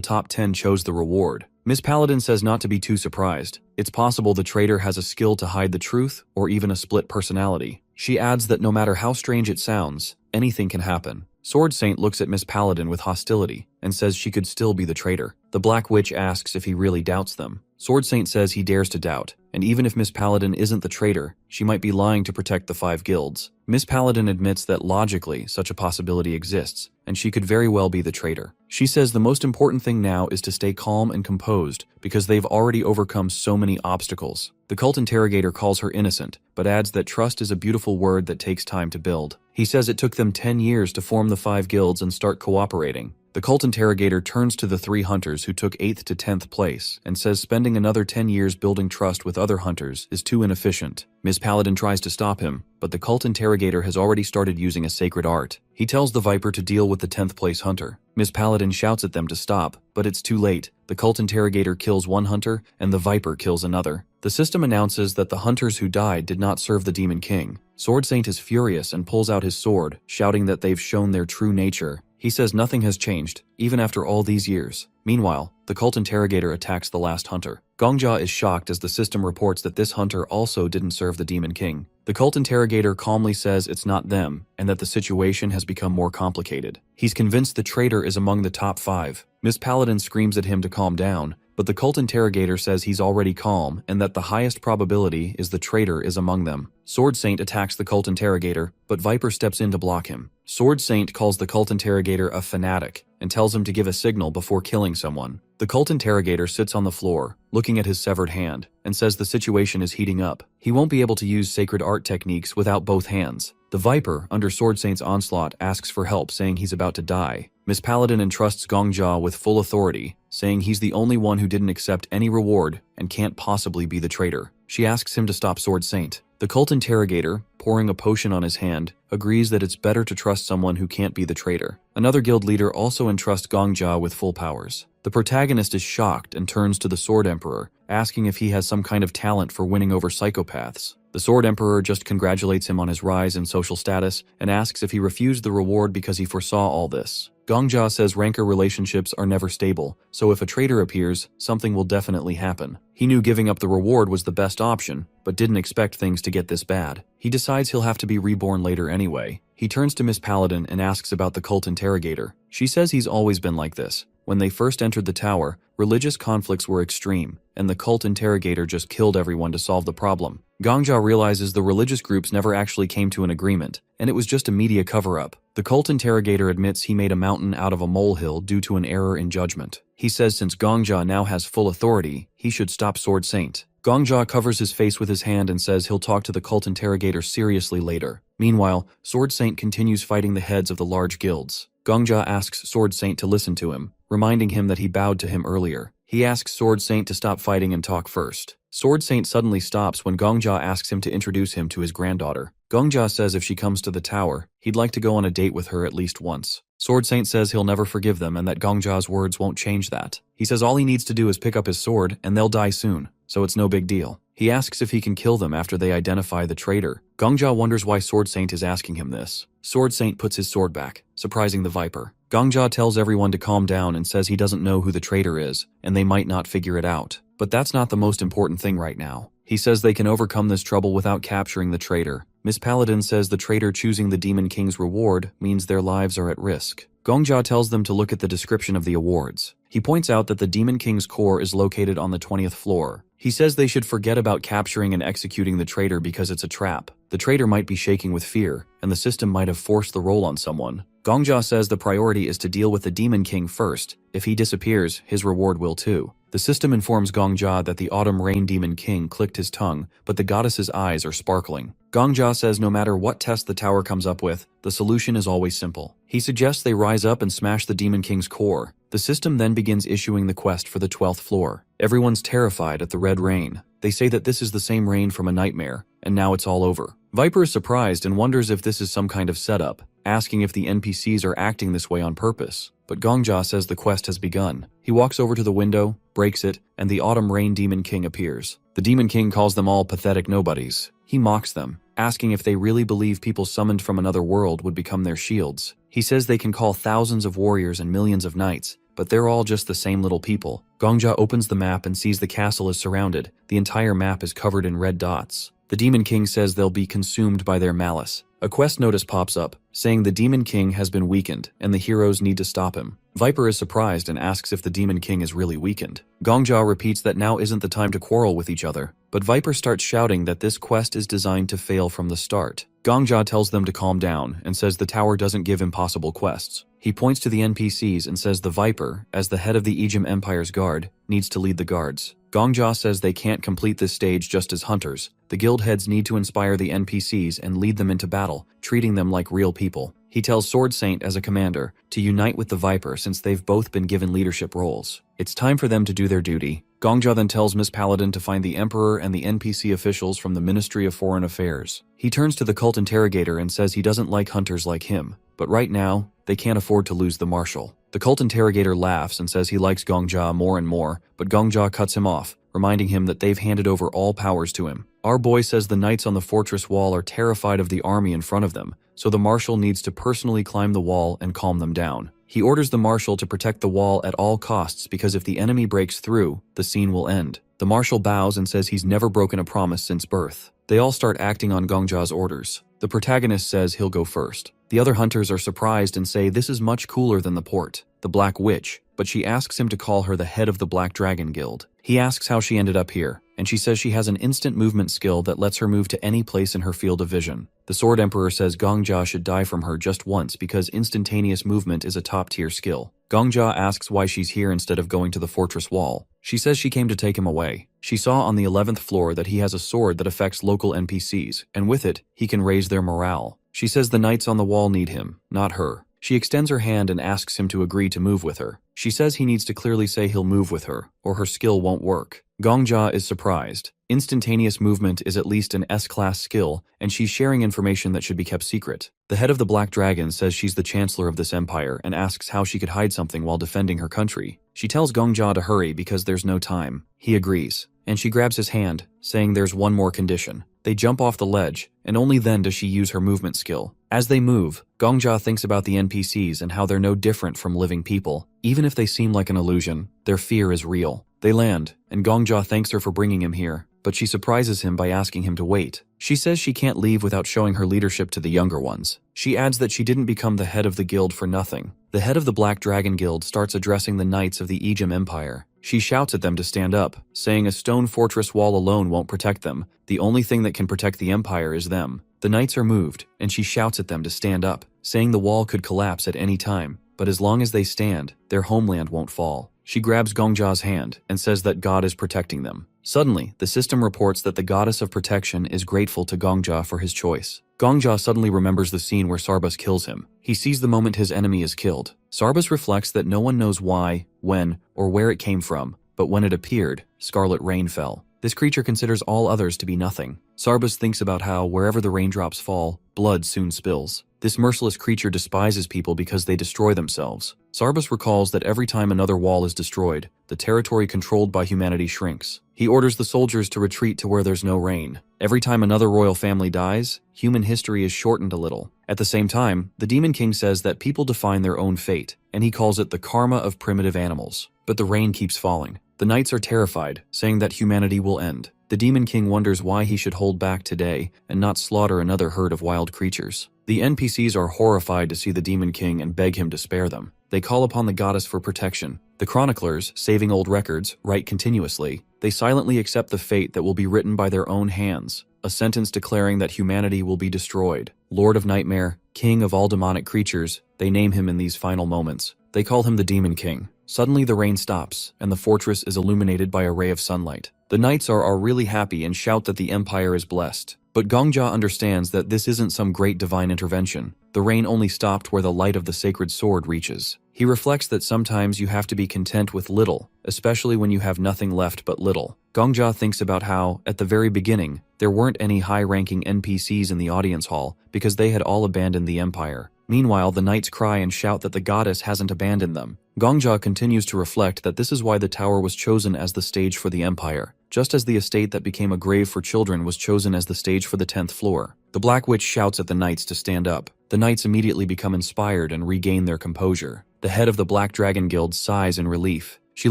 top 10 chose the reward. Miss Paladin says not to be too surprised. It's possible the traitor has a skill to hide the truth, or even a split personality. She adds that no matter how strange it sounds, anything can happen. Sword Saint looks at Miss Paladin with hostility and says she could still be the traitor. The Black Witch asks if he really doubts them. Sword Saint says he dares to doubt, and even if Miss Paladin isn't the traitor, she might be lying to protect the 5 guilds. Miss Paladin admits that logically such a possibility exists, and she could very well be the traitor. She says the most important thing now is to stay calm and composed because they've already overcome so many obstacles. The cult interrogator calls her innocent, but adds that trust is a beautiful word that takes time to build. He says it took them 10 years to form the 5 guilds and start cooperating. The cult interrogator turns to the 3 hunters who took 8th to 10th place and says spending another 10 years building trust with other hunters is too inefficient. Miss Paladin tries to stop him, but the cult interrogator has already started using a sacred art. He tells the Viper to deal with the 10th place hunter. Miss Paladin shouts at them to stop, but it's too late. The cult interrogator kills one hunter, and the Viper kills another. The system announces that the hunters who died did not serve the Demon King. Sword Saint is furious and pulls out his sword, shouting that they've shown their true nature. He says nothing has changed, even after all these years. Meanwhile, the cult interrogator attacks the last hunter. Gongjia is shocked as the system reports that this hunter also didn't serve the Demon King. The cult interrogator calmly says it's not them, and that the situation has become more complicated. He's convinced the traitor is among the top 5. Miss Paladin screams at him to calm down, but the cult interrogator says he's already calm and that the highest probability is the traitor is among them. Sword Saint attacks the cult interrogator, but Viper steps in to block him. Sword Saint calls the cult interrogator a fanatic and tells him to give a signal before killing someone. The cult interrogator sits on the floor, looking at his severed hand, and says the situation is heating up. He won't be able to use sacred art techniques without both hands. The Viper, under Sword Saint's onslaught, asks for help, saying he's about to die. Miss Paladin entrusts Gongjia with full authority, saying he's the only one who didn't accept any reward and can't possibly be the traitor. She asks him to stop Sword Saint. The cult interrogator, pouring a potion on his hand, agrees that it's better to trust someone who can't be the traitor. Another guild leader also entrusts Gongjia with full powers. The protagonist is shocked and turns to the Sword Emperor, asking if he has some kind of talent for winning over psychopaths. The Sword Emperor just congratulates him on his rise in social status and asks if he refused the reward because he foresaw all this. Gongjia says rancor relationships are never stable, so if a traitor appears, something will definitely happen. He knew giving up the reward was the best option, but didn't expect things to get this bad. He decides he'll have to be reborn later anyway. He turns to Miss Paladin and asks about the cult interrogator. She says he's always been like this. When they first entered the tower, religious conflicts were extreme, and the cult interrogator just killed everyone to solve the problem. Gongja realizes the religious groups never actually came to an agreement, and it was just a media cover-up. The cult interrogator admits he made a mountain out of a molehill due to an error in judgment. He says since Gongja now has full authority, he should stop Sword Saint. Gongja covers his face with his hand and says he'll talk to the cult interrogator seriously later. Meanwhile, Sword Saint continues fighting the heads of the large guilds. Gongja asks Sword Saint to listen to him, reminding him that he bowed to him earlier. He asks Sword Saint to stop fighting and talk first. Sword Saint suddenly stops when Gongja asks him to introduce him to his granddaughter. Gongja says if she comes to the tower, he'd like to go on a date with her at least once. Sword Saint says he'll never forgive them and that Gongja's words won't change that. He says all he needs to do is pick up his sword and they'll die soon, so it's no big deal. He asks if he can kill them after they identify the traitor. Gongja wonders why Sword Saint is asking him this. Sword Saint puts his sword back, surprising the Viper. Gongja tells everyone to calm down and says he doesn't know who the traitor is, and they might not figure it out. But that's not the most important thing right now. He says they can overcome this trouble without capturing the traitor. Miss Paladin says the traitor choosing the Demon King's reward means their lives are at risk. Gongja tells them to look at the description of the awards. He points out that the Demon King's core is located on the 20th floor. He says they should forget about capturing and executing the traitor because it's a trap. The traitor might be shaking with fear, and the system might have forced the role on someone. Gongja says the priority is to deal with the Demon King first. If he disappears, his reward will too. The system informs Gongja that the Autumn Rain Demon King clicked his tongue, but the goddess's eyes are sparkling. Gongja says no matter what test the tower comes up with, the solution is always simple. He suggests they rise up and smash the Demon King's core. The system then begins issuing the quest for the 12th floor. Everyone's terrified at the red rain. They say that this is the same rain from a nightmare, and now it's all over. Viper is surprised and wonders if this is some kind of setup, asking if the NPCs are acting this way on purpose. But Gongja says the quest has begun. He walks over to the window, breaks it, and the Autumn Rain Demon King appears. The Demon King calls them all pathetic nobodies. He mocks them, asking if they really believe people summoned from another world would become their shields. He says they can call thousands of warriors and millions of knights, but they're all just the same little people. Gongja opens the map and sees the castle is surrounded. The entire map is covered in red dots. The Demon King says they'll be consumed by their malice. A quest notice pops up, saying the Demon King has been weakened and the heroes need to stop him. Viper is surprised and asks if the Demon King is really weakened. Gongja repeats that now isn't the time to quarrel with each other, but Viper starts shouting that this quest is designed to fail from the start. Gongja tells them to calm down and says the tower doesn't give impossible quests. He points to the NPCs and says the Viper, as the head of the Egypt Empire's guard, needs to lead the guards. Gongja says they can't complete this stage just as hunters. The guild heads need to inspire the NPCs and lead them into battle, treating them like real people. He tells Sword Saint as a commander to unite with the Viper since they've both been given leadership roles. It's time for them to do their duty. Gongja then tells Miss Paladin to find the Emperor and the NPC officials from the Ministry of Foreign Affairs. He turns to the cult interrogator and says he doesn't like hunters like him, but right now, they can't afford to lose the marshal. The cult interrogator laughs and says he likes Gongja more and more, but Gongja cuts him off, reminding him that they've handed over all powers to him. Our boy says the knights on the fortress wall are terrified of the army in front of them, so the marshal needs to personally climb the wall and calm them down. He orders the marshal to protect the wall at all costs because if the enemy breaks through, the scene will end. The marshal bows and says he's never broken a promise since birth. They all start acting on Gongja's orders. The protagonist says he'll go first. The other hunters are surprised and say this is much cooler than the port, the Black Witch, but she asks him to call her the head of the Black Dragon Guild. He asks how she ended up here, and she says she has an instant movement skill that lets her move to any place in her field of vision. The Sword Emperor says Gongja should die from her just once because instantaneous movement is a top-tier skill. Gongja asks why she's here instead of going to the fortress wall. She says she came to take him away. She saw on the 11th floor that he has a sword that affects local NPCs, and with it, he can raise their morale. She says the knights on the wall need him, not her. She extends her hand and asks him to agree to move with her. She says he needs to clearly say he'll move with her, or her skill won't work. Gongja is surprised. Instantaneous movement is at least an S-class skill, and she's sharing information that should be kept secret. The head of the Black Dragon says she's the chancellor of this empire and asks how she could hide something while defending her country. She tells Gongja to hurry because there's no time. He agrees, and she grabs his hand, saying there's one more condition. They jump off the ledge, and only then does she use her movement skill. As they move, Gongja thinks about the NPCs and how they're no different from living people. Even if they seem like an illusion, their fear is real. They land, and Gongja thanks her for bringing him here, but she surprises him by asking him to wait. She says she can't leave without showing her leadership to the younger ones. She adds that she didn't become the head of the guild for nothing. The head of the Black Dragon Guild starts addressing the knights of the Egypt Empire. She shouts at them to stand up, saying a stone fortress wall alone won't protect them. The only thing that can protect the empire is them. The knights are moved, and she shouts at them to stand up, saying the wall could collapse at any time, but as long as they stand, their homeland won't fall. She grabs Gongja's hand and says that God is protecting them. Suddenly, the system reports that the goddess of protection is grateful to Gongja for his choice. Gongja suddenly remembers the scene where Sarbus kills him. He sees the moment his enemy is killed. Sarbus reflects that no one knows why, when, or where it came from, but when it appeared, scarlet rain fell. This creature considers all others to be nothing. Sarbus thinks about how, wherever the raindrops fall, blood soon spills. This merciless creature despises people because they destroy themselves. Sarbus recalls that every time another wall is destroyed, the territory controlled by humanity shrinks. He orders the soldiers to retreat to where there's no rain. Every time another royal family dies, human history is shortened a little. At the same time, the Demon King says that people define their own fate, and he calls it the karma of primitive animals. But the rain keeps falling. The knights are terrified, saying that humanity will end. The Demon King wonders why he should hold back today and not slaughter another herd of wild creatures. The NPCs are horrified to see the Demon King and beg him to spare them. They call upon the goddess for protection. The chroniclers, saving old records, write continuously. They silently accept the fate that will be written by their own hands, a sentence declaring that humanity will be destroyed. Lord of Nightmare, king of all demonic creatures, they name him in these final moments. They call him the Demon King. Suddenly the rain stops, and the fortress is illuminated by a ray of sunlight. The knights are really happy and shout that the empire is blessed. But Gongja understands that this isn't some great divine intervention. The rain only stopped where the light of the sacred sword reaches. He reflects that sometimes you have to be content with little, especially when you have nothing left but little. Gongja thinks about how, at the very beginning, there weren't any high-ranking NPCs in the audience hall because they had all abandoned the empire. Meanwhile, the knights cry and shout that the goddess hasn't abandoned them. Gongja continues to reflect that this is why the tower was chosen as the stage for the empire, just as the estate that became a grave for children was chosen as the stage for the 10th floor. The Black Witch shouts at the knights to stand up. The knights immediately become inspired and regain their composure. The head of the Black Dragon Guild sighs in relief. She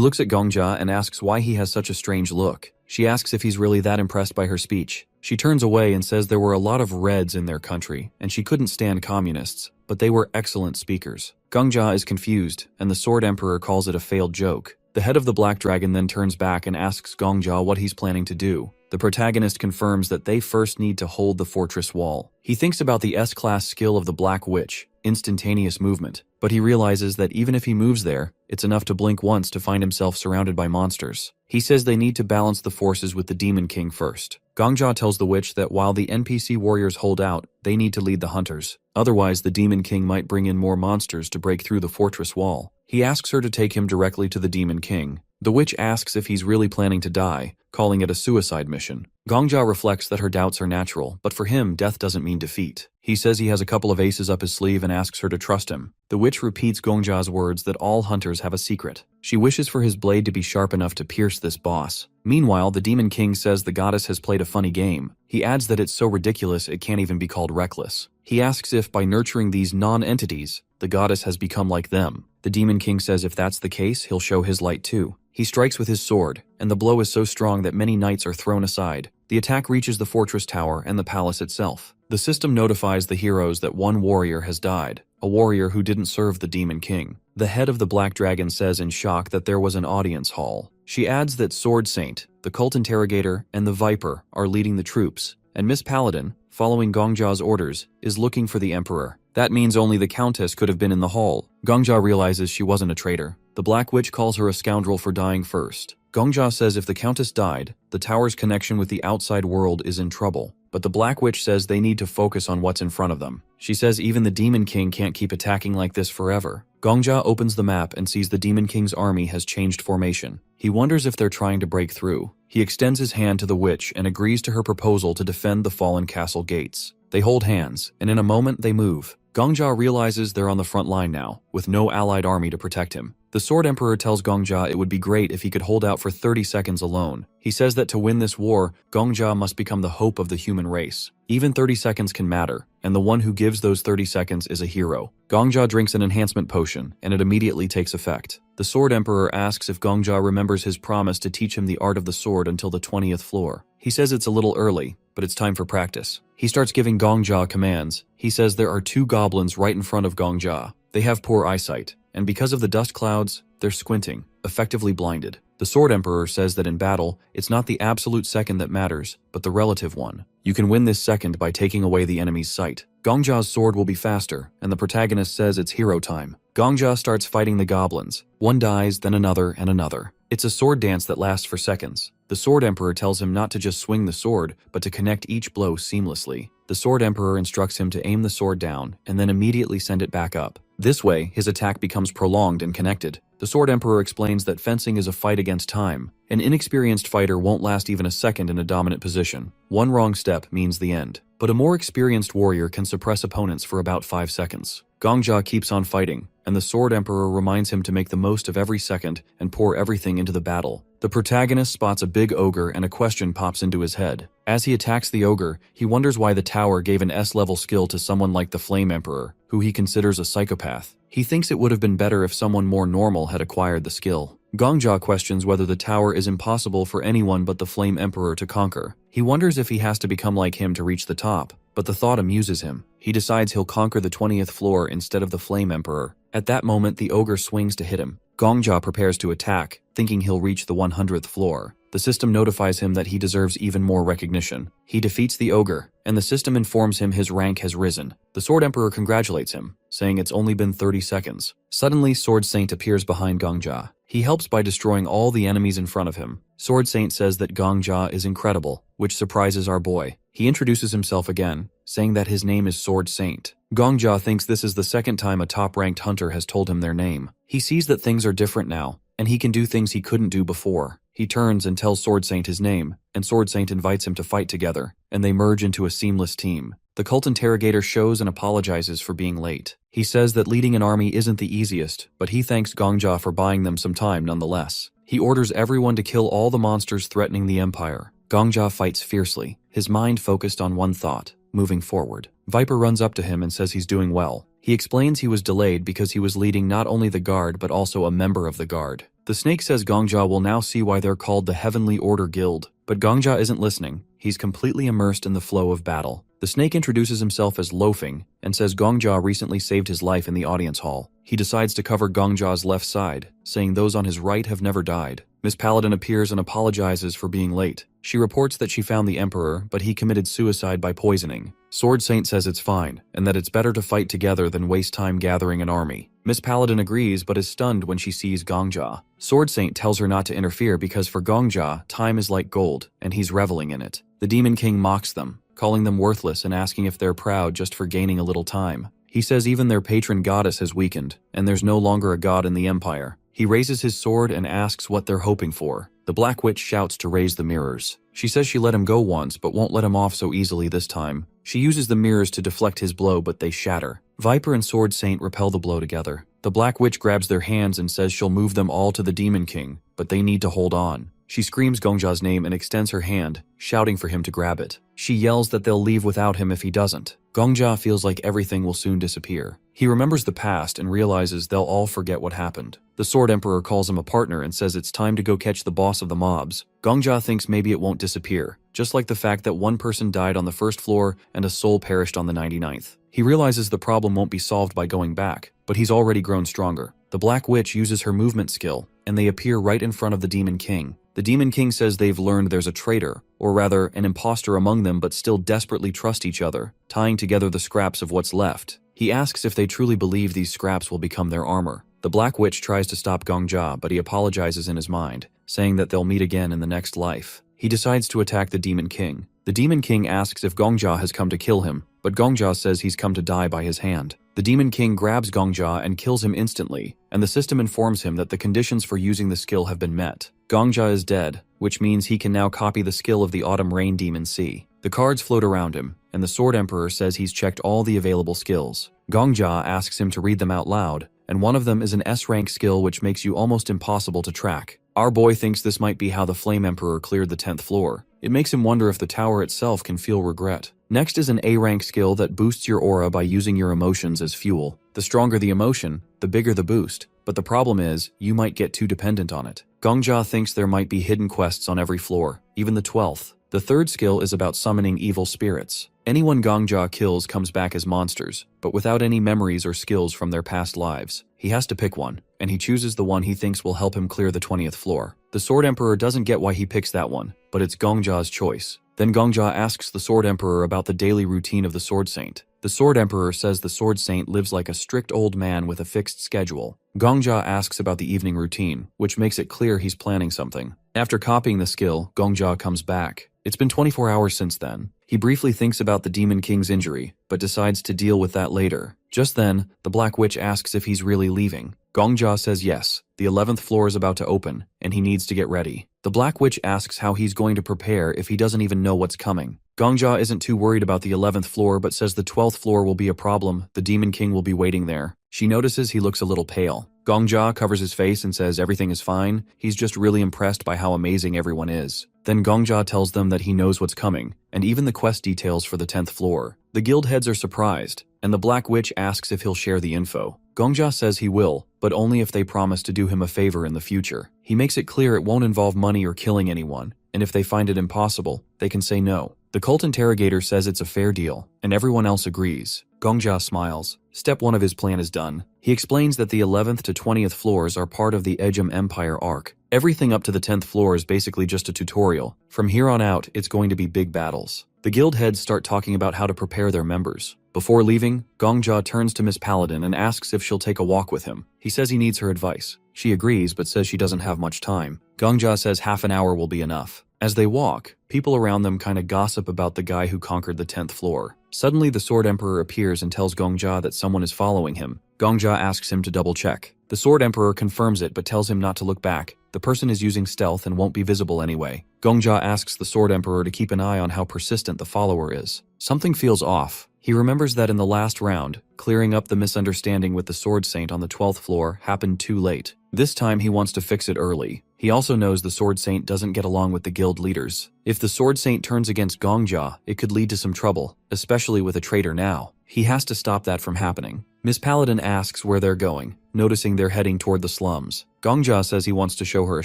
looks at Gongja and asks why he has such a strange look. She asks if he's really that impressed by her speech. She turns away and says there were a lot of Reds in their country, and she couldn't stand communists, but they were excellent speakers. Gongja is confused, and the Sword Emperor calls it a failed joke. The head of the Black Dragon then turns back and asks Gongja what he's planning to do. The protagonist confirms that they first need to hold the fortress wall. He thinks about the S-class skill of the Black Witch, instantaneous movement, but he realizes that even if he moves there, it's enough to blink once to find himself surrounded by monsters. He says they need to balance the forces with the Demon King first. Gongja tells the witch that while the NPC warriors hold out, they need to lead the hunters. Otherwise, the Demon King might bring in more monsters to break through the fortress wall. He asks her to take him directly to the Demon King. The witch asks if he's really planning to die, calling it a suicide mission. Gongja reflects that her doubts are natural, but for him, death doesn't mean defeat. He says he has a couple of aces up his sleeve and asks her to trust him. The witch repeats Gongja's words that all hunters have a secret. She wishes for his blade to be sharp enough to pierce this boss. Meanwhile, the Demon King says the goddess has played a funny game. He adds that it's so ridiculous it can't even be called reckless. He asks if, by nurturing these non-entities, the goddess has become like them. The Demon King says if that's the case, he'll show his light too. He strikes with his sword, and the blow is so strong that many knights are thrown aside. The attack reaches the fortress tower and the palace itself. The system notifies the heroes that one warrior has died, a warrior who didn't serve the Demon King. The head of the Black Dragon says in shock that there was an audience hall. She adds that Sword Saint, the cult interrogator, and the Viper are leading the troops, and Miss Paladin, following Gongja's orders, is looking for the Emperor. That means only the Countess could have been in the hall. Gongja realizes she wasn't a traitor. The Black Witch calls her a scoundrel for dying first. Gongja says if the Countess died, the tower's connection with the outside world is in trouble. But the Black Witch says they need to focus on what's in front of them. She says even the Demon King can't keep attacking like this forever. Gongja opens the map and sees the Demon King's army has changed formation. He wonders if they're trying to break through. He extends his hand to the witch and agrees to her proposal to defend the fallen castle gates. They hold hands, and in a moment they move. Gongja realizes they're on the front line now, with no allied army to protect him. The Sword Emperor tells Gongja it would be great if he could hold out for 30 seconds alone. He says that to win this war, Gongja must become the hope of the human race. Even 30 seconds can matter, and the one who gives those 30 seconds is a hero. Gongja drinks an enhancement potion, and it immediately takes effect. The Sword Emperor asks if Gongja remembers his promise to teach him the art of the sword until the 20th floor. He says it's a little early, but it's time for practice. He starts giving Gongja commands. He says there are 2 goblins right in front of Gongja. They have poor eyesight, and because of the dust clouds, they're squinting, effectively blinded. The The Sword Emperor says that in battle, it's not the absolute second that matters, but the relative one. You can win this second by taking away the enemy's sight. Gongja's sword will be faster, and the protagonist says it's hero time. Gongja starts fighting the goblins. One dies, then another, and another. It's a sword dance that lasts for seconds. The Sword Emperor tells him not to just swing the sword, but to connect each blow seamlessly. The Sword Emperor instructs him to aim the sword down, and then immediately send it back up. This way, his attack becomes prolonged and connected. The Sword Emperor explains that fencing is a fight against time. An inexperienced fighter won't last even a second in a dominant position. One wrong step means the end. But a more experienced warrior can suppress opponents for about 5 seconds. Gongja keeps on fighting, and the Sword Emperor reminds him to make the most of every second and pour everything into the battle. The protagonist spots a big ogre and a question pops into his head. As he attacks the ogre, he wonders why the tower gave an S-level skill to someone like the Flame Emperor, who he considers a psychopath. He thinks it would have been better if someone more normal had acquired the skill. Gongja questions whether the tower is impossible for anyone but the Flame Emperor to conquer. He wonders if he has to become like him to reach the top, but the thought amuses him. He decides he'll conquer the 20th floor instead of the Flame Emperor. At that moment, the ogre swings to hit him. Gongja prepares to attack, thinking he'll reach the 100th floor. The system notifies him that he deserves even more recognition. He defeats the ogre, and the system informs him his rank has risen. The Sword Emperor congratulates him, saying it's only been 30 seconds. Suddenly, Sword Saint appears behind Gongja. He helps by destroying all the enemies in front of him. Sword Saint says that Gongja is incredible, which surprises our boy. He introduces himself again, saying that his name is Sword Saint. Gongja thinks this is the second time a top-ranked hunter has told him their name. He sees that things are different now, and he can do things he couldn't do before. He turns and tells Sword Saint his name, and Sword Saint invites him to fight together, and they merge into a seamless team. The cult interrogator shows and apologizes for being late. He says that leading an army isn't the easiest, but he thanks Gongja for buying them some time nonetheless. He orders everyone to kill all the monsters threatening the Empire. Gongja fights fiercely, his mind focused on one thought: moving forward. Viper runs up to him and says he's doing well. He explains he was delayed because he was leading not only the guard but also a member of the guard. The snake says Gongja will now see why they're called the Heavenly Order Guild, but Gongja isn't listening. He's completely immersed in the flow of battle. The snake introduces himself as Loafing and says Gongja recently saved his life in the audience hall. He decides to cover Gongja's left side, saying those on his right have never died. Miss Paladin appears and apologizes for being late. She reports that she found the Emperor, but he committed suicide by poisoning. Sword Saint says it's fine, and that it's better to fight together than waste time gathering an army. Miss Paladin agrees but is stunned when she sees Gongja. Sword Saint tells her not to interfere because for Gongja, time is like gold, and he's reveling in it. The Demon King mocks them, calling them worthless and asking if they're proud just for gaining a little time. He says even their patron goddess has weakened, and there's no longer a god in the Empire. He raises his sword and asks what they're hoping for. The Black Witch shouts to raise the mirrors. She says she let him go once, but won't let him off so easily this time. She uses the mirrors to deflect his blow, but they shatter. Viper and Sword Saint repel the blow together. The Black Witch grabs their hands and says she'll move them all to the Demon King, but they need to hold on. She screams Gongja's name and extends her hand, shouting for him to grab it. She yells that they'll leave without him if he doesn't. Gongja feels like everything will soon disappear. He remembers the past and realizes they'll all forget what happened. The Sword Emperor calls him a partner and says it's time to go catch the boss of the mobs. Gongja thinks maybe it won't disappear, just like the fact that one person died on the first floor and a soul perished on the 99th. He realizes the problem won't be solved by going back, but he's already grown stronger. The Black Witch uses her movement skill, and they appear right in front of the Demon King. The Demon King says they've learned there's a traitor, or rather, an imposter among them but still desperately trust each other, tying together the scraps of what's left. He asks if they truly believe these scraps will become their armor. The Black Witch tries to stop Gongja, but he apologizes in his mind, saying that they'll meet again in the next life. He decides to attack the Demon King. The Demon King asks if Gongja has come to kill him, but Gongja says he's come to die by his hand. The Demon King grabs Gongja and kills him instantly, and the system informs him that the conditions for using the skill have been met. Gongja is dead, which means he can now copy the skill of the Autumn Rain Demon Sea. The cards float around him, and the Sword Emperor says he's checked all the available skills. Gongja asks him to read them out loud, and one of them is an S-rank skill which makes you almost impossible to track. Our boy thinks this might be how the Flame Emperor cleared the 10th floor. It makes him wonder if the tower itself can feel regret. Next is an A-rank skill that boosts your aura by using your emotions as fuel. The stronger the emotion, the bigger the boost. But the problem is, you might get too dependent on it. Gongja thinks there might be hidden quests on every floor, even the 12th. The third skill is about summoning evil spirits. Anyone Gongja kills comes back as monsters, but without any memories or skills from their past lives. He has to pick one, and he chooses the one he thinks will help him clear the 20th floor. The Sword Emperor doesn't get why he picks that one, but it's Gongja's choice. Then Gongja asks the Sword Emperor about the daily routine of the Sword Saint. The Sword Emperor says the Sword Saint lives like a strict old man with a fixed schedule. Gongja asks about the evening routine, which makes it clear he's planning something. After copying the skill, Gongja comes back. It's been 24 hours since then. He briefly thinks about the Demon King's injury, but decides to deal with that later. Just then, the Black Witch asks if he's really leaving. Gongja says yes, the 11th floor is about to open, and he needs to get ready. The Black Witch asks how he's going to prepare if he doesn't even know what's coming. Gongja isn't too worried about the 11th floor but says the 12th floor will be a problem, the Demon King will be waiting there. She notices he looks a little pale. Gongja covers his face and says everything is fine, he's just really impressed by how amazing everyone is. Then Gongja tells them that he knows what's coming, and even the quest details for the 10th floor. The guild heads are surprised, and the Black Witch asks if he'll share the info. Gongja says he will, but only if they promise to do him a favor in the future. He makes it clear it won't involve money or killing anyone, and if they find it impossible, they can say no. The cult interrogator says it's a fair deal, and everyone else agrees. Gongja smiles. Step 1 of his plan is done. He explains that the 11th to 20th floors are part of the Ejim Empire arc. Everything up to the 10th floor is basically just a tutorial. From here on out, it's going to be big battles. The guild heads start talking about how to prepare their members. Before leaving, Gongja turns to Miss Paladin and asks if she'll take a walk with him. He says he needs her advice. She agrees but says she doesn't have much time. Gongja says half an hour will be enough. As they walk, people around them kinda gossip about the guy who conquered the 10th floor. Suddenly the Sword Emperor appears and tells Gongja that someone is following him. Gongja asks him to double check. The Sword Emperor confirms it but tells him not to look back. The person is using stealth and won't be visible anyway. Gongja asks the Sword Emperor to keep an eye on how persistent the follower is. Something feels off. He remembers that in the last round, clearing up the misunderstanding with the Sword Saint on the 12th floor happened too late. This time he wants to fix it early. He also knows the Sword Saint doesn't get along with the guild leaders. If the Sword Saint turns against Gongja, it could lead to some trouble, especially with a traitor now. He has to stop that from happening. Miss Paladin asks where they're going, noticing they're heading toward the slums. Gongja says he wants to show her a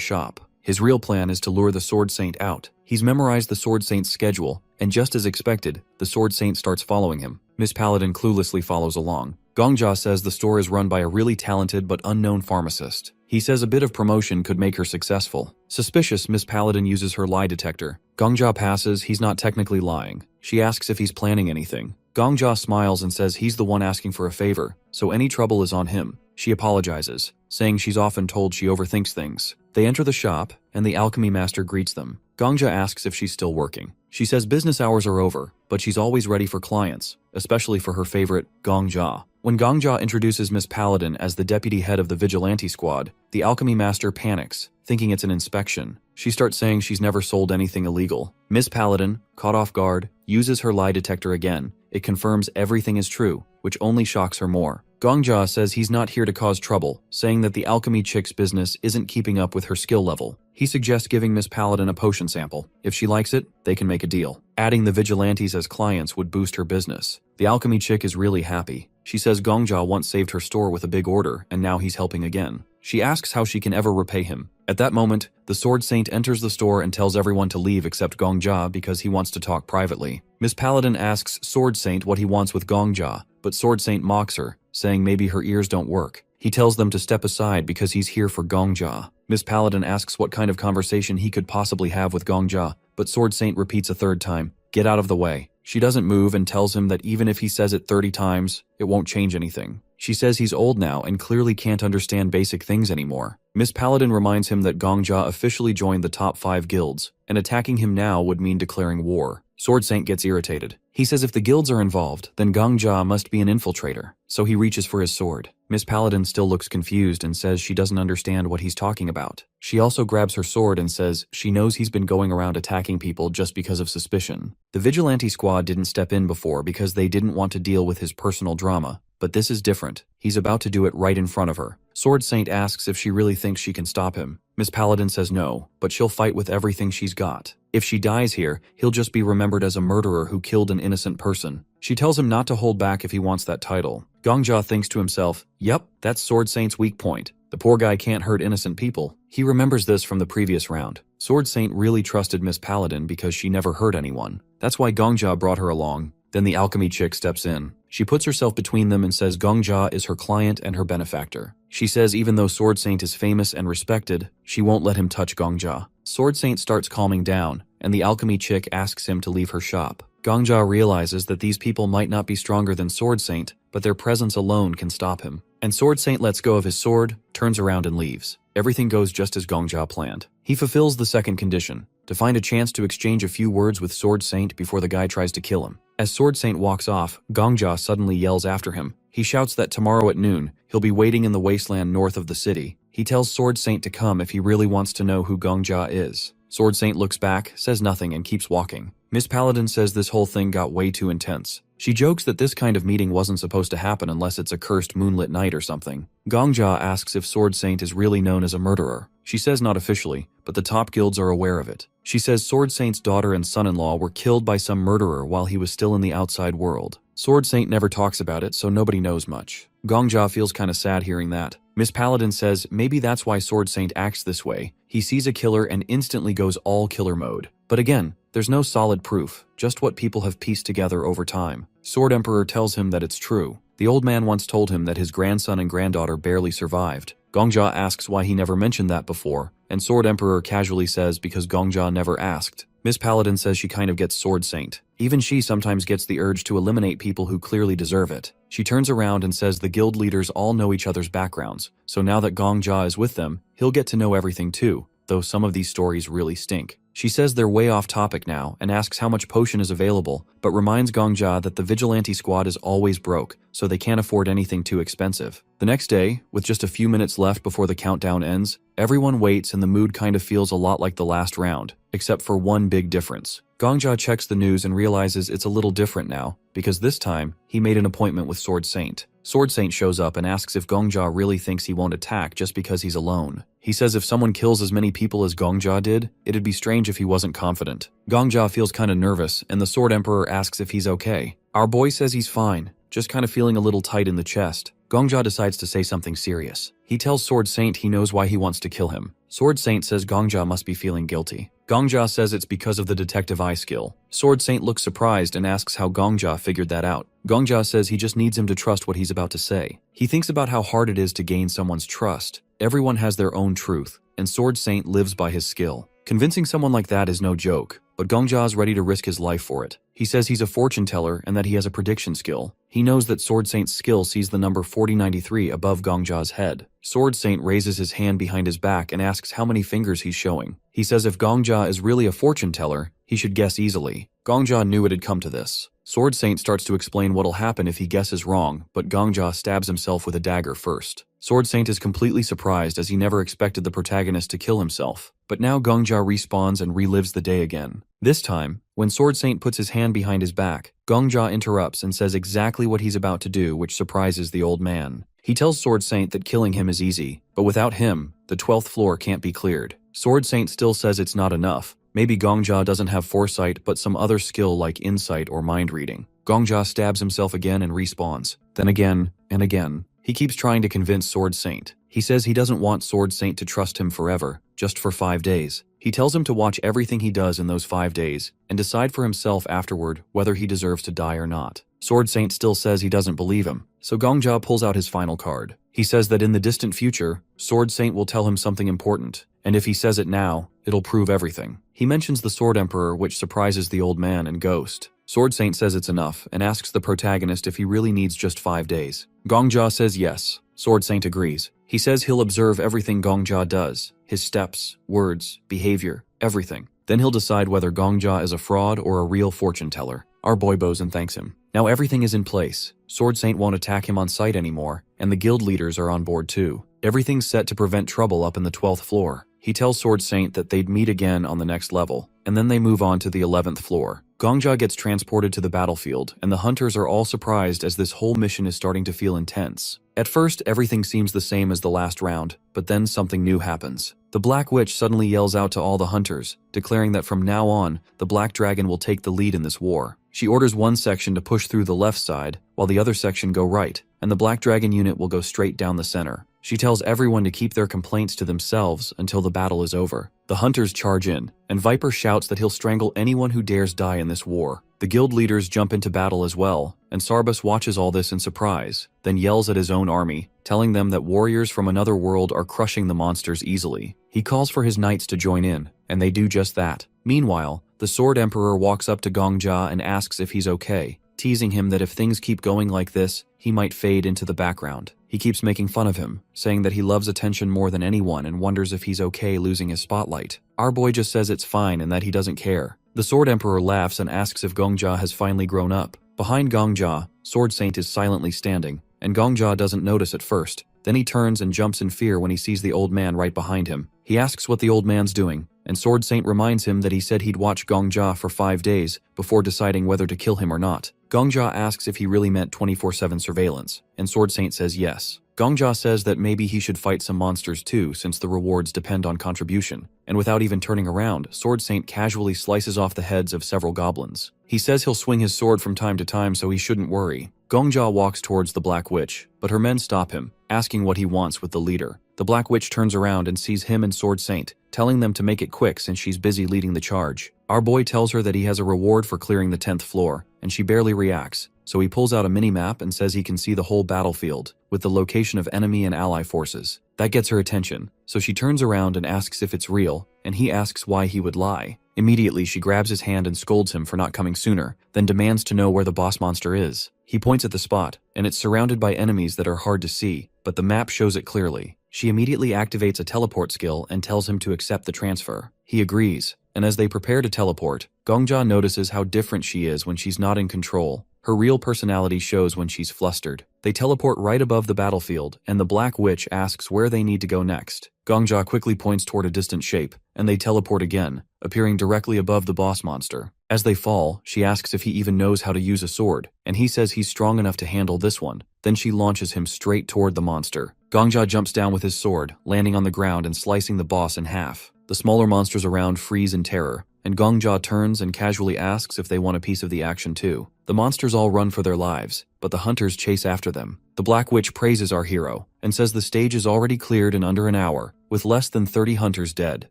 shop. His real plan is to lure the Sword Saint out. He's memorized the Sword Saint's schedule, and just as expected, the Sword Saint starts following him. Miss Paladin cluelessly follows along. Gongja says the store is run by a really talented but unknown pharmacist. He says a bit of promotion could make her successful. Suspicious, Miss Paladin uses her lie detector. Gongja passes, he's not technically lying. She asks if he's planning anything. Gongja smiles and says he's the one asking for a favor, so any trouble is on him. She apologizes, saying she's often told she overthinks things. They enter the shop, and the alchemy master greets them. Gongja asks if she's still working. She says business hours are over, but she's always ready for clients, especially for her favorite, Gongja. When Gongja introduces Miss Paladin as the deputy head of the vigilante squad, the alchemy master panics, thinking it's an inspection. She starts saying she's never sold anything illegal. Miss Paladin, caught off guard, uses her lie detector again. It confirms everything is true, which only shocks her more. Gongja says he's not here to cause trouble, saying that the alchemy chick's business isn't keeping up with her skill level. He suggests giving Miss Paladin a potion sample. If she likes it, they can make a deal. Adding the vigilantes as clients would boost her business. The alchemy chick is really happy. She says Gongja once saved her store with a big order, and now he's helping again. She asks how she can ever repay him. At that moment, the Sword Saint enters the store and tells everyone to leave except Gongja because he wants to talk privately. Miss Paladin asks Sword Saint what he wants with Gongja, but Sword Saint mocks her, saying maybe her ears don't work. He tells them to step aside because he's here for Gongja. Miss Paladin asks what kind of conversation he could possibly have with Gongja, but Sword Saint repeats a third time, "Get out of the way." She doesn't move and tells him that even if he says it 30 times, it won't change anything. She says he's old now and clearly can't understand basic things anymore. Miss Paladin reminds him that Gongja officially joined the top 5 guilds, and attacking him now would mean declaring war. Sword Saint gets irritated. He says if the guilds are involved, then Gongja must be an infiltrator, so he reaches for his sword. Miss Paladin still looks confused and says she doesn't understand what he's talking about. She also grabs her sword and says she knows he's been going around attacking people just because of suspicion. The vigilante squad didn't step in before because they didn't want to deal with his personal drama, but this is different. He's about to do it right in front of her. Sword Saint asks if she really thinks she can stop him. Miss Paladin says no, but she'll fight with everything she's got. If she dies here, he'll just be remembered as a murderer who killed an innocent person. She tells him not to hold back if he wants that title. Gongja thinks to himself, yep, that's Sword Saint's weak point. The poor guy can't hurt innocent people. He remembers this from the previous round. Sword Saint really trusted Miss Paladin because she never hurt anyone. That's why Gongja brought her along. Then the alchemy chick steps in. She puts herself between them and says Gongja is her client and her benefactor. She says even though Sword Saint is famous and respected, she won't let him touch Gongja. Sword Saint starts calming down, and the alchemy chick asks him to leave her shop. Gongja realizes that these people might not be stronger than Sword Saint, but their presence alone can stop him. And Sword Saint lets go of his sword, turns around and leaves. Everything goes just as Gongja planned. He fulfills the second condition, to find a chance to exchange a few words with Sword Saint before the guy tries to kill him. As Sword Saint walks off, Gongja suddenly yells after him. He shouts that tomorrow at noon, he'll be waiting in the wasteland north of the city. He tells Sword Saint to come if he really wants to know who Gongja is. Sword Saint looks back, says nothing, and keeps walking. Miss Paladin says this whole thing got way too intense. She jokes that this kind of meeting wasn't supposed to happen unless it's a cursed moonlit night or something. Gongja asks if Sword Saint is really known as a murderer. She says not officially, but the top guilds are aware of it. She says Sword Saint's daughter and son-in-law were killed by some murderer while he was still in the outside world. Sword Saint never talks about it, so nobody knows much. Gongja feels kinda sad hearing that. Miss Paladin says maybe that's why Sword Saint acts this way. He sees a killer and instantly goes all killer mode. But again, there's no solid proof, just what people have pieced together over time. Sword Emperor tells him that it's true. The old man once told him that his grandson and granddaughter barely survived. Gongja asks why he never mentioned that before, and Sword Emperor casually says because Gongja never asked. Miss Paladin says she kind of gets Sword Saint. Even she sometimes gets the urge to eliminate people who clearly deserve it. She turns around and says the guild leaders all know each other's backgrounds, so now that Gongja is with them, he'll get to know everything too, though some of these stories really stink. She says they're way off topic now and asks how much potion is available, but reminds Gongja that the vigilante squad is always broke, so they can't afford anything too expensive. The next day, with just a few minutes left before the countdown ends, everyone waits and the mood kind of feels a lot like the last round, except for one big difference. Gongja checks the news and realizes it's a little different now, because this time, he made an appointment with Sword Saint. Sword Saint shows up and asks if Gongja really thinks he won't attack just because he's alone. He says if someone kills as many people as Gongja did, it'd be strange if he wasn't confident. Gongja feels kinda nervous, and the Sword Emperor asks if he's okay. Our boy says he's fine, just kinda feeling a little tight in the chest. Gongja decides to say something serious. He tells Sword Saint he knows why he wants to kill him. Sword Saint says Gongja must be feeling guilty. Gongja says it's because of the detective eye skill. Sword Saint looks surprised and asks how Gongja figured that out. Gongja says he just needs him to trust what he's about to say. He thinks about how hard it is to gain someone's trust. Everyone has their own truth, and Sword Saint lives by his skill. Convincing someone like that is no joke, but Gongja is ready to risk his life for it. He says he's a fortune teller and that he has a prediction skill. He knows that Sword Saint's skill sees the number 4093 above Gongja's head. Sword Saint raises his hand behind his back and asks how many fingers he's showing. He says if Gongja is really a fortune teller, he should guess easily. Gongja knew it had come to this. Sword Saint starts to explain what'll happen if he guesses wrong, but Gongja stabs himself with a dagger first. Sword Saint is completely surprised as he never expected the protagonist to kill himself. But now Gongja respawns and relives the day again. This time, when Sword Saint puts his hand behind his back, Gongja interrupts and says exactly what he's about to do, which surprises the old man. He tells Sword Saint that killing him is easy, but without him, the 12th floor can't be cleared. Sword Saint still says it's not enough. Maybe Gongja doesn't have foresight, but some other skill like insight or mind reading. Gongja stabs himself again and respawns. Then again, and again. He keeps trying to convince Sword Saint. He says he doesn't want Sword Saint to trust him forever, just for 5 days. He tells him to watch everything he does in those 5 days, and decide for himself afterward whether he deserves to die or not. Sword Saint still says he doesn't believe him, so Gongja pulls out his final card. He says that in the distant future, Sword Saint will tell him something important, and if he says it now, it'll prove everything. He mentions the Sword Emperor, which surprises the old man and Ghost. Sword Saint says it's enough, and asks the protagonist if he really needs just 5 days. Gongja says yes. Sword Saint agrees. He says he'll observe everything Gongja does, his steps, words, behavior, everything. Then he'll decide whether Gongja is a fraud or a real fortune teller. Our boy bows and thanks him. Now everything is in place. Sword Saint won't attack him on sight anymore, and the guild leaders are on board too. Everything's set to prevent trouble up in the 12th floor. He tells Sword Saint that they'd meet again on the next level, and then they move on to the 11th floor. Gongja gets transported to the battlefield, and the hunters are all surprised as this whole mission is starting to feel intense. At first, everything seems the same as the last round, but then something new happens. The Black Witch suddenly yells out to all the hunters, declaring that from now on, the Black Dragon will take the lead in this war. She orders one section to push through the left side, while the other section go right, and the Black Dragon unit will go straight down the center. She tells everyone to keep their complaints to themselves until the battle is over. The hunters charge in, and Viper shouts that he'll strangle anyone who dares die in this war. The guild leaders jump into battle as well, and Sarbus watches all this in surprise, then yells at his own army, telling them that warriors from another world are crushing the monsters easily. He calls for his knights to join in, and they do just that. Meanwhile, the Sword Emperor walks up to Gongja and asks if he's okay, teasing him that if things keep going like this, he might fade into the background. He keeps making fun of him, saying that he loves attention more than anyone and wonders if he's okay losing his spotlight. Our boy just says it's fine and that he doesn't care. The Sword Emperor laughs and asks if Gongja has finally grown up. Behind Gongja, Sword Saint is silently standing, and Gongja doesn't notice at first. Then he turns and jumps in fear when he sees the old man right behind him. He asks what the old man's doing, and Sword Saint reminds him that he said he'd watch Gongja for 5 days before deciding whether to kill him or not. Gongja asks if he really meant 24/7 surveillance, and Sword Saint says yes. Gongja says that maybe he should fight some monsters too, since the rewards depend on contribution, and without even turning around, Sword Saint casually slices off the heads of several goblins. He says he'll swing his sword from time to time so he shouldn't worry. Gongja walks towards the Black Witch, but her men stop him, asking what he wants with the leader. The Black Witch turns around and sees him and Sword Saint, telling them to make it quick since she's busy leading the charge. Our boy tells her that he has a reward for clearing the 10th floor, and she barely reacts, so he pulls out a mini-map and says he can see the whole battlefield, with the location of enemy and ally forces. That gets her attention, so she turns around and asks if it's real, and he asks why he would lie. Immediately, she grabs his hand and scolds him for not coming sooner, then demands to know where the boss monster is. He points at the spot, and it's surrounded by enemies that are hard to see, but the map shows it clearly. She immediately activates a teleport skill and tells him to accept the transfer. He agrees, and as they prepare to teleport, Gongja notices how different she is when she's not in control. Her real personality shows when she's flustered. They teleport right above the battlefield, and the Black Witch asks where they need to go next. Gongja quickly points toward a distant shape, and they teleport again, appearing directly above the boss monster. As they fall, she asks if he even knows how to use a sword, and he says he's strong enough to handle this one. Then she launches him straight toward the monster. Gongja jumps down with his sword, landing on the ground and slicing the boss in half. The smaller monsters around freeze in terror, and Gongja turns and casually asks if they want a piece of the action too. The monsters all run for their lives, but the hunters chase after them. The Black Witch praises our hero, and says the stage is already cleared in under an hour, with less than 30 hunters dead.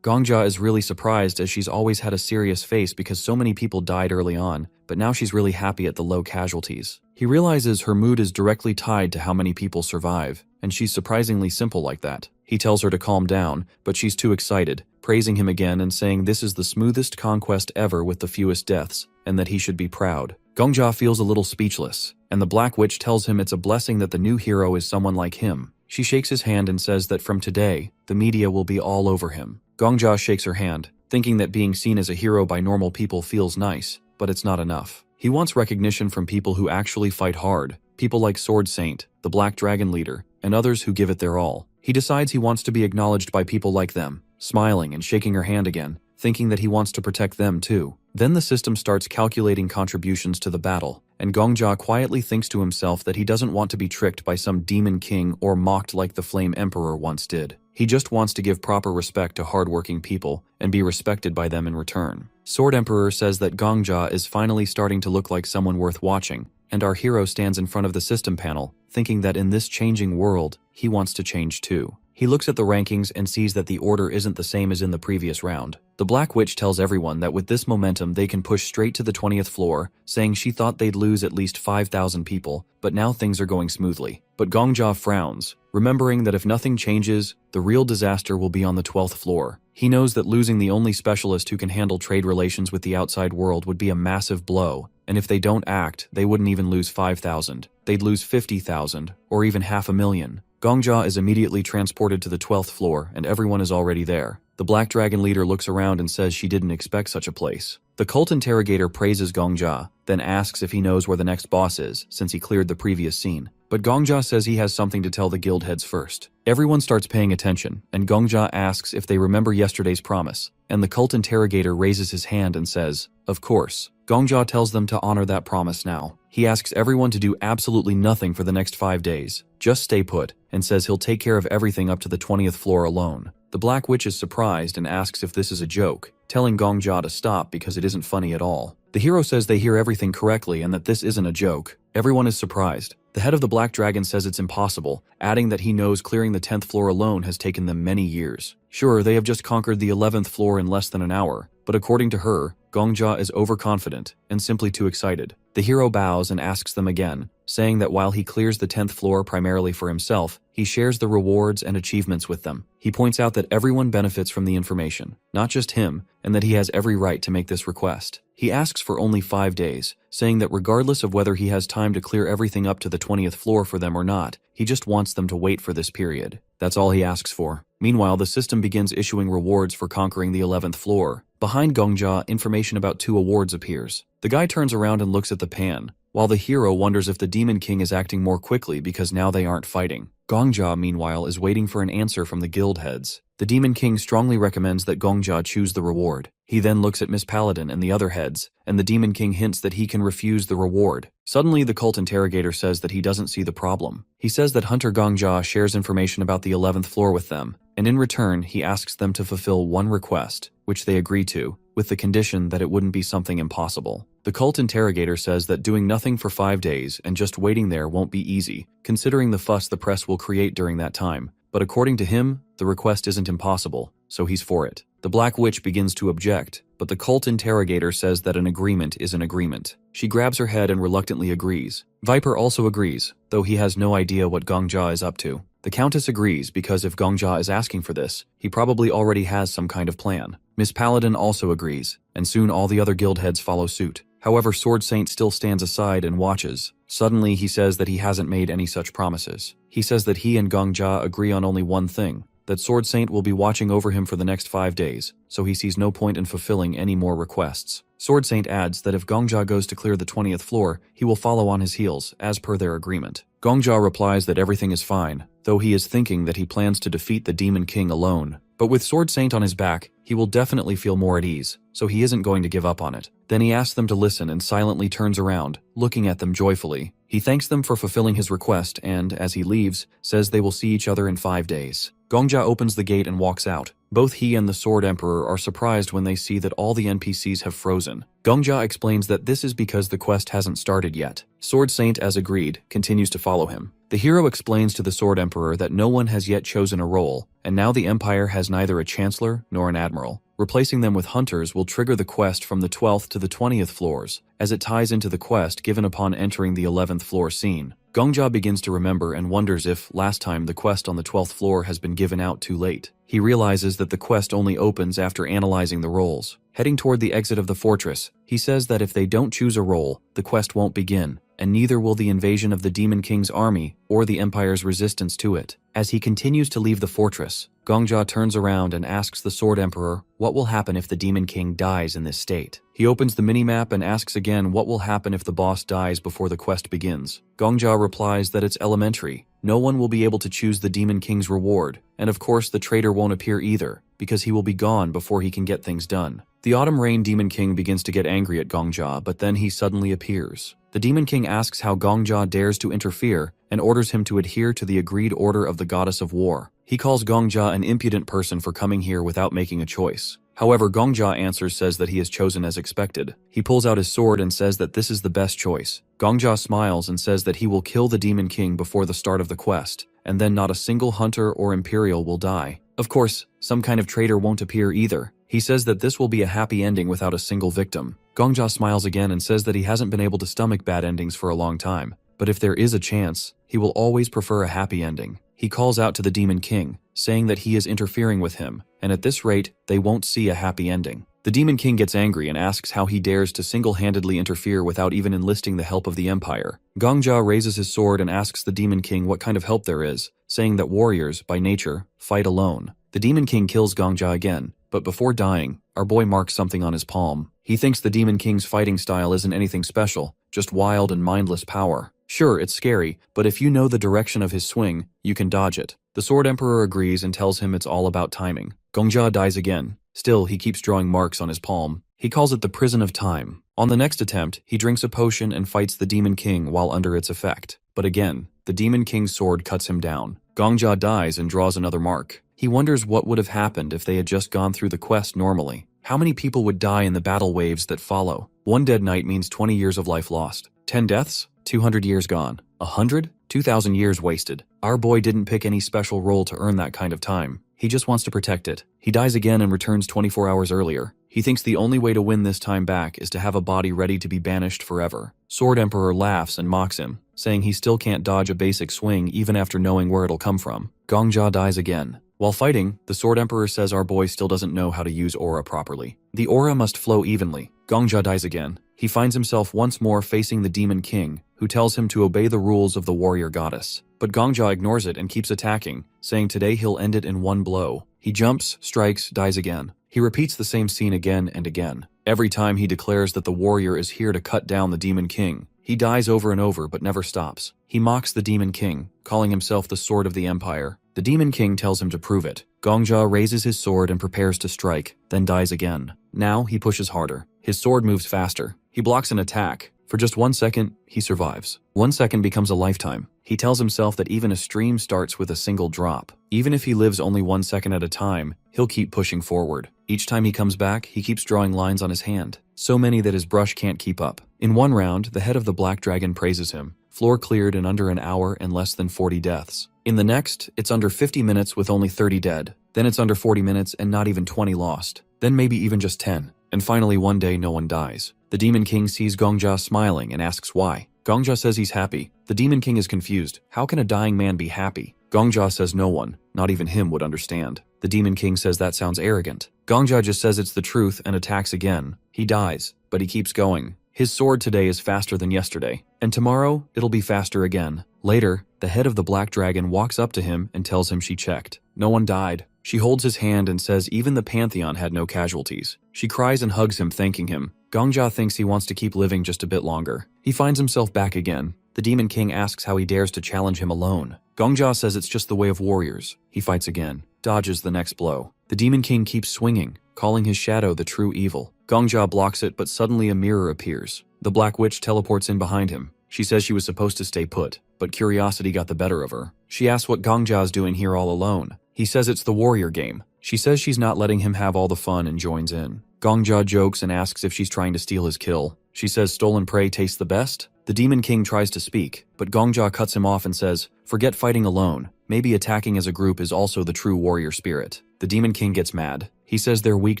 Gongja is really surprised as she's always had a serious face because so many people died early on, but now she's really happy at the low casualties. He realizes her mood is directly tied to how many people survive, and she's surprisingly simple like that. He tells her to calm down, but she's too excited, praising him again and saying this is the smoothest conquest ever with the fewest deaths, and that he should be proud. Gongja feels a little speechless, and the Black Witch tells him it's a blessing that the new hero is someone like him. She shakes his hand and says that from today, the media will be all over him. Gongja shakes her hand, thinking that being seen as a hero by normal people feels nice, but it's not enough. He wants recognition from people who actually fight hard, people like Sword Saint, the Black Dragon leader, and others who give it their all. He decides he wants to be acknowledged by people like them, smiling and shaking her hand again, thinking that he wants to protect them too. Then the system starts calculating contributions to the battle, and Gongja quietly thinks to himself that he doesn't want to be tricked by some demon king or mocked like the Flame Emperor once did. He just wants to give proper respect to hardworking people and be respected by them in return. Sword Emperor says that Gongja is finally starting to look like someone worth watching, and our hero stands in front of the system panel, thinking that in this changing world, he wants to change too. He looks at the rankings and sees that the order isn't the same as in the previous round. The Black Witch tells everyone that with this momentum they can push straight to the 20th floor, saying she thought they'd lose at least 5,000 people, but now things are going smoothly. But Gongja frowns, remembering that if nothing changes, the real disaster will be on the 12th floor. He knows that losing the only specialist who can handle trade relations with the outside world would be a massive blow, and if they don't act, they wouldn't even lose 5,000. They'd lose 50,000, or even 500,000. Gongja is immediately transported to the 12th floor, and everyone is already there. The Black Dragon leader looks around and says she didn't expect such a place. The cult interrogator praises Gongja, then asks if he knows where the next boss is, since he cleared the previous scene. But Gongja says he has something to tell the guild heads first. Everyone starts paying attention, and Gongja asks if they remember yesterday's promise, and the cult interrogator raises his hand and says, "Of course." Gongja tells them to honor that promise now. He asks everyone to do absolutely nothing for the next 5 days. Just stay put, and says he'll take care of everything up to the 20th floor alone. The Black Witch is surprised and asks if this is a joke, telling Gongja to stop because it isn't funny at all. The hero says they hear everything correctly and that this isn't a joke. Everyone is surprised, The head of the Black Dragon says it's impossible, adding that he knows clearing the 10th floor alone has taken them many years. Sure, they have just conquered the 11th floor in less than an hour, but according to her, Gongjia is overconfident and simply too excited. The hero bows and asks them again, saying that while he clears the 10th floor primarily for himself, he shares the rewards and achievements with them. He points out that everyone benefits from the information, not just him, and that he has every right to make this request. He asks for only 5 days, saying that regardless of whether he has time to clear everything up to the 20th floor for them or not, he just wants them to wait for this period. That's all he asks for. Meanwhile, the system begins issuing rewards for conquering the 11th floor. Behind Gongjia, information about 2 awards appears. The guy turns around and looks at the pan, while the hero wonders if the Demon King is acting more quickly because now they aren't fighting. Gongjia, meanwhile, is waiting for an answer from the guild heads. The Demon King strongly recommends that Gongjia choose the reward. He then looks at Miss Paladin and the other heads, and the Demon King hints that he can refuse the reward. Suddenly, the cult interrogator says that he doesn't see the problem. He says that Hunter Gongjia shares information about the 11th floor with them, and in return, he asks them to fulfill one request, which they agree to, with the condition that it wouldn't be something impossible. The cult interrogator says that doing nothing for 5 days and just waiting there won't be easy, considering the fuss the press will create during that time. But according to him, the request isn't impossible, so he's for it. The Black Witch begins to object, but the cult interrogator says that an agreement is an agreement. She grabs her head and reluctantly agrees. Viper also agrees, though he has no idea what Gongjia is up to. The Countess agrees because if Gongjia is asking for this, he probably already has some kind of plan. Miss Paladin also agrees, and soon all the other guild heads follow suit. However, Sword Saint still stands aside and watches. Suddenly, he says that he hasn't made any such promises. He says that he and Gongjia agree on only one thing, that Sword Saint will be watching over him for the next 5 days, so he sees no point in fulfilling any more requests. Sword Saint adds that if Gongjia goes to clear the 20th floor, he will follow on his heels, as per their agreement. Gongjia replies that everything is fine, though he is thinking that he plans to defeat the Demon King alone. But with Sword Saint on his back, he will definitely feel more at ease, so he isn't going to give up on it. Then he asks them to listen and silently turns around, looking at them joyfully. He thanks them for fulfilling his request and, as he leaves, says they will see each other in 5 days. Gongjia opens the gate and walks out. Both he and the Sword Emperor are surprised when they see that all the NPCs have frozen. Gongjia explains that this is because the quest hasn't started yet. Sword Saint, as agreed, continues to follow him. The hero explains to the Sword Emperor that no one has yet chosen a role, and now the Empire has neither a Chancellor nor an Admiral. Replacing them with hunters will trigger the quest from the 12th to the 20th floors, as it ties into the quest given upon entering the 11th floor scene. Gongjia begins to remember and wonders if, last time, the quest on the 12th floor has been given out too late. He realizes that the quest only opens after analyzing the roles. Heading toward the exit of the fortress, he says that if they don't choose a role, the quest won't begin, and neither will the invasion of the Demon King's army or the Empire's resistance to it. As he continues to leave the fortress, Gongjia turns around and asks the Sword Emperor what will happen if the Demon King dies in this state. He opens the minimap and asks again what will happen if the boss dies before the quest begins. Gongjia replies that it's elementary. No one will be able to choose the Demon King's reward, and of course the traitor won't appear either, because he will be gone before he can get things done. The Autumn Rain Demon King begins to get angry at Gongjia, but then he suddenly appears. The Demon King asks how Gongjia dares to interfere and orders him to adhere to the agreed order of the Goddess of War. He calls Gongjia an impudent person for coming here without making a choice. However, Gongjia answers says that he has chosen as expected. He pulls out his sword and says that this is the best choice. Gongjia smiles and says that he will kill the Demon King before the start of the quest, and then not a single hunter or Imperial will die. Of course, some kind of traitor won't appear either. He says that this will be a happy ending without a single victim. Gongjia smiles again and says that he hasn't been able to stomach bad endings for a long time, but if there is a chance, he will always prefer a happy ending. He calls out to the Demon King, saying that he is interfering with him, and at this rate, they won't see a happy ending. The Demon King gets angry and asks how he dares to single-handedly interfere without even enlisting the help of the Empire. Gongjia raises his sword and asks the Demon King what kind of help there is, saying that warriors, by nature, fight alone. The Demon King kills Gongjia again, but before dying, our boy marks something on his palm. He thinks the Demon King's fighting style isn't anything special, just wild and mindless power. Sure, it's scary, but if you know the direction of his swing, you can dodge it. The Sword Emperor agrees and tells him it's all about timing. Gongjia dies again. Still, he keeps drawing marks on his palm. He calls it the Prison of Time. On the next attempt, he drinks a potion and fights the Demon King while under its effect. But again, the Demon King's sword cuts him down. Gongjia dies and draws another mark. He wonders what would have happened if they had just gone through the quest normally. How many people would die in the battle waves that follow? 1 dead night means 20 years of life lost. 10 deaths? 200 years gone. 100? 2,000 years wasted. Our boy didn't pick any special role to earn that kind of time. He just wants to protect it. He dies again and returns 24 hours earlier. He thinks the only way to win this time back is to have a body ready to be banished forever. Sword Emperor laughs and mocks him, saying he still can't dodge a basic swing even after knowing where it'll come from. Gongja dies again. While fighting, the Sword Emperor says our boy still doesn't know how to use aura properly. The aura must flow evenly. Gongja dies again. He finds himself once more facing the Demon King, who tells him to obey the rules of the warrior goddess. But Gongja ignores it and keeps attacking, saying today he'll end it in one blow. He jumps, strikes, dies again. He repeats the same scene again and again. Every time he declares that the warrior is here to cut down the Demon King. He dies over and over but never stops. He mocks the Demon King, calling himself the Sword of the Empire. The Demon King tells him to prove it. Gongja raises his sword and prepares to strike, then dies again. Now he pushes harder. His sword moves faster. He blocks an attack. For just 1 second, he survives. 1 second becomes a lifetime. He tells himself that even a stream starts with a single drop. Even if he lives only 1 second at a time, he'll keep pushing forward. Each time he comes back, he keeps drawing lines on his hand. So many that his brush can't keep up. In one round, the head of the Black Dragon praises him. Floor cleared in under an hour and less than 40 deaths. In the next, it's under 50 minutes with only 30 dead. Then it's under 40 minutes and not even 20 lost. Then maybe even just 10. And finally one day no one dies. The Demon King sees Gongja smiling and asks why. Gongja says he's happy. The Demon King is confused. How can a dying man be happy? Gongja says no one, not even him, would understand. The Demon King says that sounds arrogant. Gongja just says it's the truth and attacks again. He dies, but he keeps going. His sword today is faster than yesterday, and tomorrow it'll be faster again. Later, the head of the Black Dragon walks up to him and tells him she checked. No one died. She holds his hand and says even the Pantheon had no casualties. She cries and hugs him, thanking him. Gongja thinks he wants to keep living just a bit longer. He finds himself back again. The Demon King asks how he dares to challenge him alone. Gongja says it's just the way of warriors. He fights again, dodges the next blow. The Demon King keeps swinging, calling his shadow the true evil. Gongja blocks it, but suddenly a mirror appears. The Black Witch teleports in behind him. She says she was supposed to stay put, but curiosity got the better of her. She asks what Gongja's doing here all alone. He says it's the warrior game. She says she's not letting him have all the fun and joins in. Gongja jokes and asks if she's trying to steal his kill. She says stolen prey tastes the best. The Demon King tries to speak, but Gongja cuts him off and says, forget fighting alone. Maybe attacking as a group is also the true warrior spirit. The Demon King gets mad. He says their weak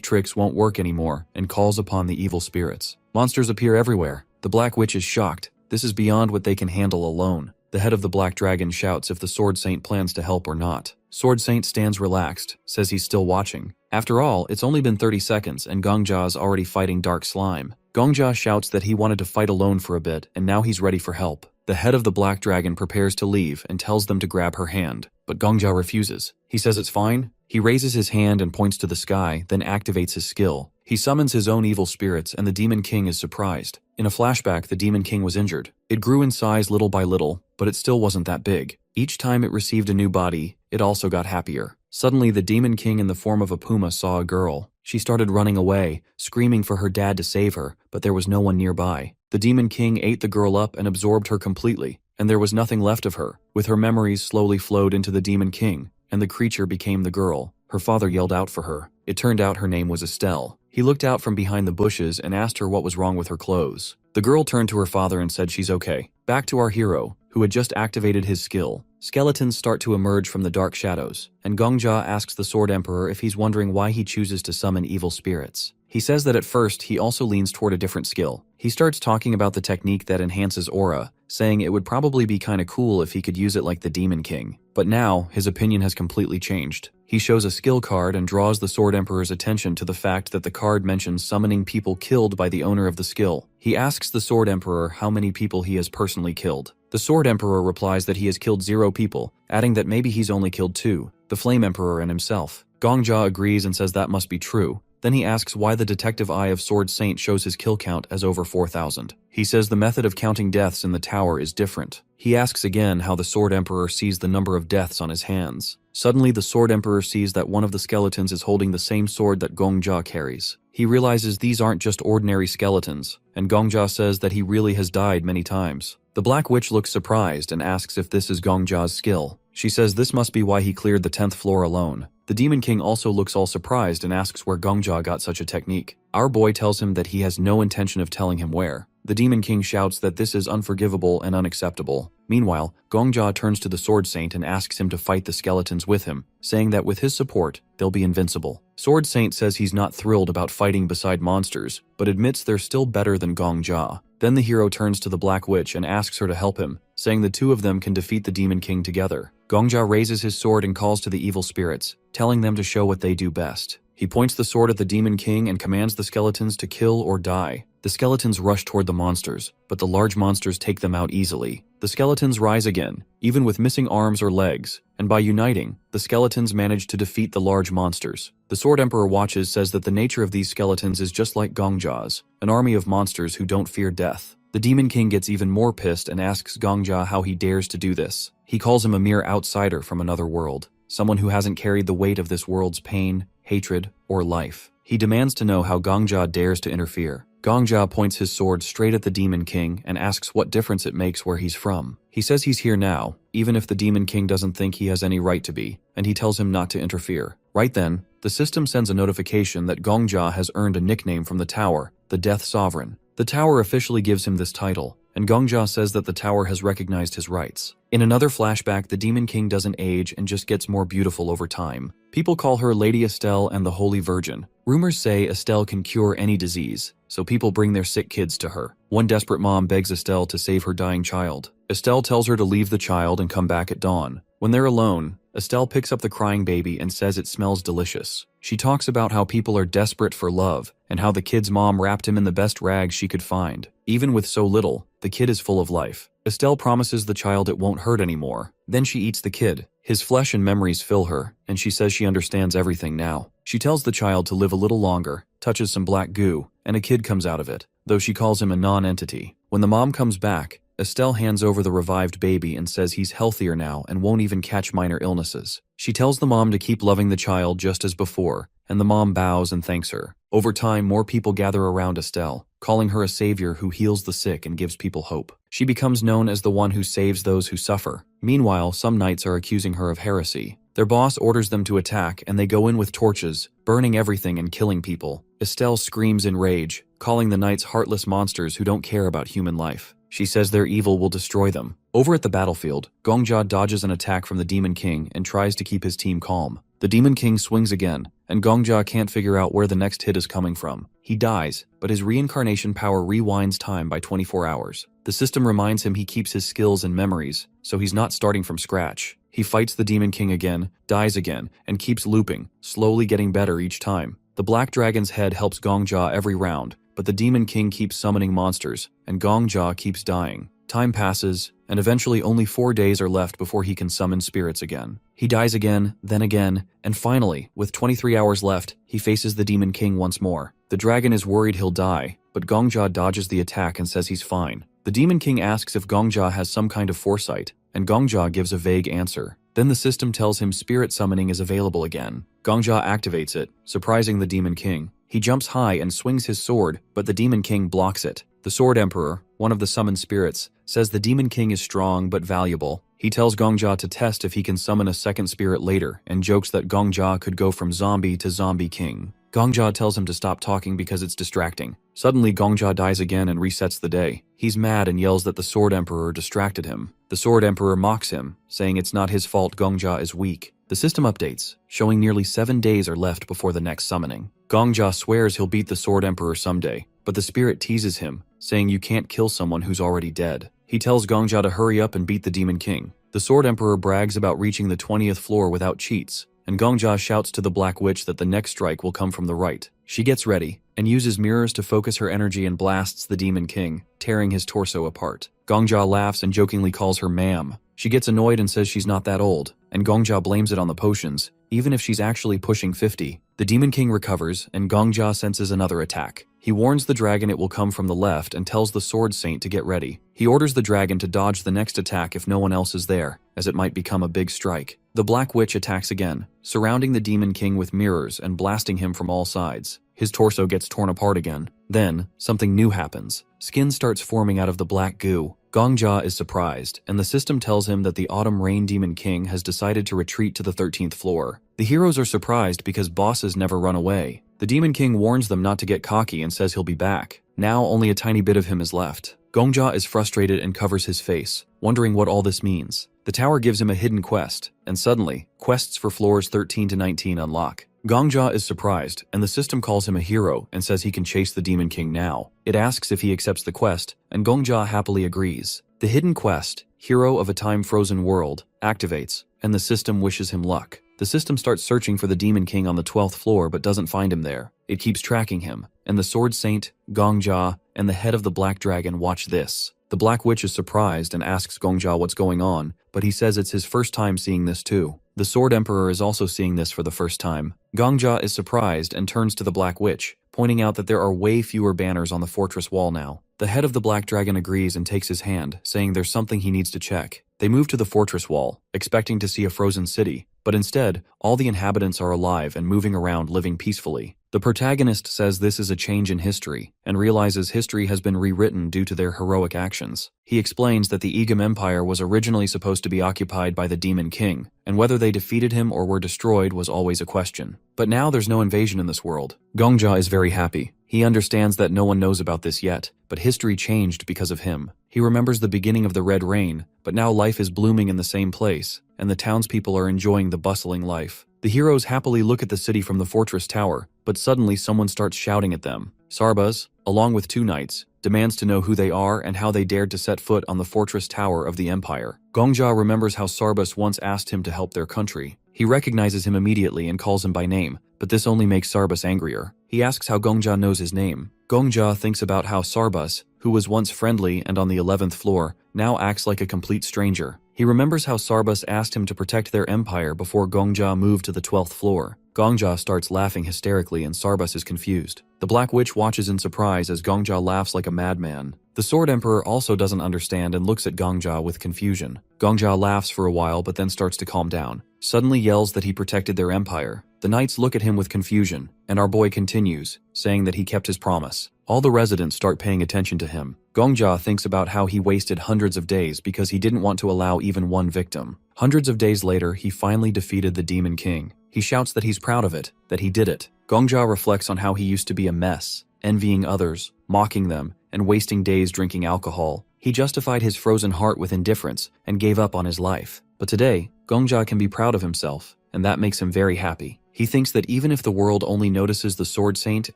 tricks won't work anymore and calls upon the evil spirits. Monsters appear everywhere. The Black Witch is shocked. This is beyond what they can handle alone. The head of the Black Dragon shouts if the Sword Saint plans to help or not. Sword Saint stands relaxed, says he's still watching. After all, it's only been 30 seconds and Gongja's already fighting Dark Slime. Gongja shouts that he wanted to fight alone for a bit and now he's ready for help. The head of the Black Dragon prepares to leave and tells them to grab her hand, but Gongja refuses. He says it's fine. He raises his hand and points to the sky, then activates his skill. He summons his own evil spirits and the Demon King is surprised. In a flashback, the Demon King was injured. It grew in size little by little, but it still wasn't that big. Each time it received a new body, it also got happier. Suddenly, the Demon King in the form of a puma saw a girl. She started running away, screaming for her dad to save her, but there was no one nearby. The Demon King ate the girl up and absorbed her completely, and there was nothing left of her. With her memories slowly flowed into the Demon King, and the creature became the girl. Her father yelled out for her. It turned out her name was Estelle. He looked out from behind the bushes and asked her what was wrong with her clothes. The girl turned to her father and said she's okay. Back to our hero, who had just activated his skill. Skeletons start to emerge from the dark shadows, and Gongja asks the Sword Emperor if he's wondering why he chooses to summon evil spirits. He says that at first he also leans toward a different skill. He starts talking about the technique that enhances aura, saying it would probably be kinda cool if he could use it like the Demon King. But now, his opinion has completely changed. He shows a skill card and draws the Sword Emperor's attention to the fact that the card mentions summoning people killed by the owner of the skill. He asks the Sword Emperor how many people he has personally killed. The Sword Emperor replies that he has killed 0 people, adding that maybe he's only killed 2, the Flame Emperor and himself. Gongja agrees and says that must be true. Then he asks why the detective eye of Sword Saint shows his kill count as over 4,000. He says the method of counting deaths in the tower is different. He asks again how the Sword Emperor sees the number of deaths on his hands. Suddenly, the Sword Emperor sees that one of the skeletons is holding the same sword that Gongja carries. He realizes these aren't just ordinary skeletons, and Gongja says that he really has died many times. The Black Witch looks surprised and asks if this is Gongja's skill. She says this must be why he cleared the 10th floor alone. The Demon King also looks all surprised and asks where Gongja got such a technique. Our boy tells him that he has no intention of telling him where. The Demon King shouts that this is unforgivable and unacceptable. Meanwhile, Gongjia turns to the Sword Saint and asks him to fight the skeletons with him, saying that with his support, they'll be invincible. Sword Saint says he's not thrilled about fighting beside monsters, but admits they're still better than Gongjia. Then the hero turns to the Black Witch and asks her to help him, saying the two of them can defeat the Demon King together. Gongjia raises his sword and calls to the evil spirits, telling them to show what they do best. He points the sword at the Demon King and commands the skeletons to kill or die. The skeletons rush toward the monsters, but the large monsters take them out easily. The skeletons rise again, even with missing arms or legs, and by uniting, the skeletons manage to defeat the large monsters. The Sword Emperor watches says that the nature of these skeletons is just like Gongjia's, an army of monsters who don't fear death. The Demon King gets even more pissed and asks Gongjia how he dares to do this. He calls him a mere outsider from another world, someone who hasn't carried the weight of this world's pain, hatred, or life. He demands to know how Gongjia dares to interfere. Gongjia points his sword straight at the Demon King and asks what difference it makes where he's from. He says he's here now, even if the Demon King doesn't think he has any right to be, and he tells him not to interfere. Right then, the system sends a notification that Gongjia has earned a nickname from the tower, the Death Sovereign. The tower officially gives him this title, and Gongjia says that the tower has recognized his rights. In another flashback, the Demon King doesn't age and just gets more beautiful over time. People call her Lady Estelle and the Holy Virgin. Rumors say Estelle can cure any disease, so people bring their sick kids to her. One desperate mom begs Estelle to save her dying child. Estelle tells her to leave the child and come back at dawn. When they're alone, Estelle picks up the crying baby and says it smells delicious. She talks about how people are desperate for love and how the kid's mom wrapped him in the best rags she could find. Even with so little, the kid is full of life. Estelle promises the child it won't hurt anymore. Then she eats the kid. His flesh and memories fill her, and she says she understands everything now. She tells the child to live a little longer, touches some black goo, and a kid comes out of it, though she calls him a non-entity. When the mom comes back, Estelle hands over the revived baby and says he's healthier now and won't even catch minor illnesses. She tells the mom to keep loving the child just as before, and the mom bows and thanks her. Over time, more people gather around Estelle, calling her a savior who heals the sick and gives people hope. She becomes known as the one who saves those who suffer. Meanwhile, some knights are accusing her of heresy. Their boss orders them to attack, and they go in with torches, burning everything and killing people. Estelle screams in rage, calling the knights heartless monsters who don't care about human life. She says their evil will destroy them. Over at the battlefield, Gongjia dodges an attack from the Demon King and tries to keep his team calm. The Demon King swings again, and Gongjia can't figure out where the next hit is coming from. He dies, but his reincarnation power rewinds time by 24 hours. The system reminds him he keeps his skills and memories, so he's not starting from scratch. He fights the Demon King again, dies again, and keeps looping, slowly getting better each time. The Black Dragon's head helps Gongjia every round, but the Demon King keeps summoning monsters, and Gongjia keeps dying. Time passes, and eventually only 4 days are left before he can summon spirits again. He dies again, and finally, with 23 hours left, he faces the Demon King once more. The dragon is worried he'll die, but Gongjia dodges the attack and says he's fine. The Demon King asks if Gongjia has some kind of foresight, and Gongjia gives a vague answer. Then the system tells him spirit summoning is available again. Gongjia activates it, surprising the Demon King. He jumps high and swings his sword, but the Demon King blocks it. The Sword Emperor, one of the summoned spirits, says the Demon King is strong but valuable. He tells Gongjia to test if he can summon a second spirit later, and jokes that Gongjia could go from zombie to zombie king. Gongjia tells him to stop talking because it's distracting. Suddenly, Gongjia dies again and resets the day. He's mad and yells that the Sword Emperor distracted him. The Sword Emperor mocks him, saying it's not his fault Gongjia is weak. The system updates, showing nearly 7 days are left before the next summoning. Gongjia swears he'll beat the Sword Emperor someday, but the spirit teases him, saying you can't kill someone who's already dead. He tells Gongjia to hurry up and beat the Demon King. The Sword Emperor brags about reaching the 20th floor without cheats, and Gongjia shouts to the Black Witch that the next strike will come from the right. She gets ready, and uses mirrors to focus her energy and blasts the Demon King, tearing his torso apart. Gongjia laughs and jokingly calls her ma'am. She gets annoyed and says she's not that old, and Gongjia blames it on the potions, even if she's actually pushing 50. The Demon King recovers, and Gongjia senses another attack. He warns the dragon it will come from the left and tells the Sword Saint to get ready. He orders the dragon to dodge the next attack if no one else is there, as it might become a big strike. The Black Witch attacks again, surrounding the Demon King with mirrors and blasting him from all sides. His torso gets torn apart again. Then, something new happens. Skin starts forming out of the black goo. Gongjia is surprised, and the system tells him that the Autumn Rain Demon King has decided to retreat to the 13th floor. The heroes are surprised because bosses never run away. The The Demon King warns them not to get cocky and says he'll be back. Now only a tiny bit of him is left. Gongja is frustrated and covers his face, wondering what all this means. The tower gives him a hidden quest, and suddenly, quests for floors 13 to 19 unlock. Gongja is surprised, and the system calls him a hero and says he can chase the Demon King now. It asks if he accepts the quest, and Gongja happily agrees. The hidden quest, Hero of a Time-Frozen World, activates, and the system wishes him luck. The system starts searching for the Demon King on the 12th floor but doesn't find him there. It keeps tracking him, and the Sword Saint, Gongja, and the head of the Black Dragon watch this. The Black Witch is surprised and asks Gongja what's going on, but he says it's his first time seeing this too. The Sword Emperor is also seeing this for the first time. Gongja is surprised and turns to the Black Witch, pointing out that there are way fewer banners on the fortress wall now. The head of the Black Dragon agrees and takes his hand, saying there's something he needs to check. They move to the fortress wall, expecting to see a frozen city, but instead, all the inhabitants are alive and moving around living peacefully. The protagonist says this is a change in history, and realizes history has been rewritten due to their heroic actions. He explains that the Egam Empire was originally supposed to be occupied by the Demon King, and whether they defeated him or were destroyed was always a question. But now there's no invasion in this world. Gongja is very happy. He understands that no one knows about this yet, but history changed because of him. He remembers the beginning of the Red Rain, but now life is blooming in the same place, and the townspeople are enjoying the bustling life. The heroes happily look at the city from the fortress tower, but suddenly someone starts shouting at them. Sarbaz, along with 2 knights, demands to know who they are and how they dared to set foot on the fortress tower of the empire. Gongja remembers how Sarbaz once asked him to help their country. He recognizes him immediately and calls him by name, but this only makes Sarbaz angrier. He asks how Gongja knows his name. Gongja thinks about how Sarbaz, who was once friendly and on the 11th floor, now acts like a complete stranger. He remembers how Sarbaz asked him to protect their empire before Gongja moved to the 12th floor. Gongja starts laughing hysterically and Sarbaz is confused. The Black Witch watches in surprise as Gongja laughs like a madman. The Sword Emperor also doesn't understand and looks at Gongja with confusion. Gongja laughs for a while but then starts to calm down. Suddenly yells that he protected their empire. The knights look at him with confusion, and our boy continues, saying that he kept his promise. All the residents start paying attention to him. Gongja thinks about how he wasted hundreds of days because he didn't want to allow even one victim. Hundreds of days later, he finally defeated the Demon King. He shouts that he's proud of it, that he did it. Gongja reflects on how he used to be a mess, envying others, mocking them, and wasting days drinking alcohol. He justified his frozen heart with indifference and gave up on his life. But today, Gongja can be proud of himself, and that makes him very happy. He thinks that even if the world only notices the Sword Saint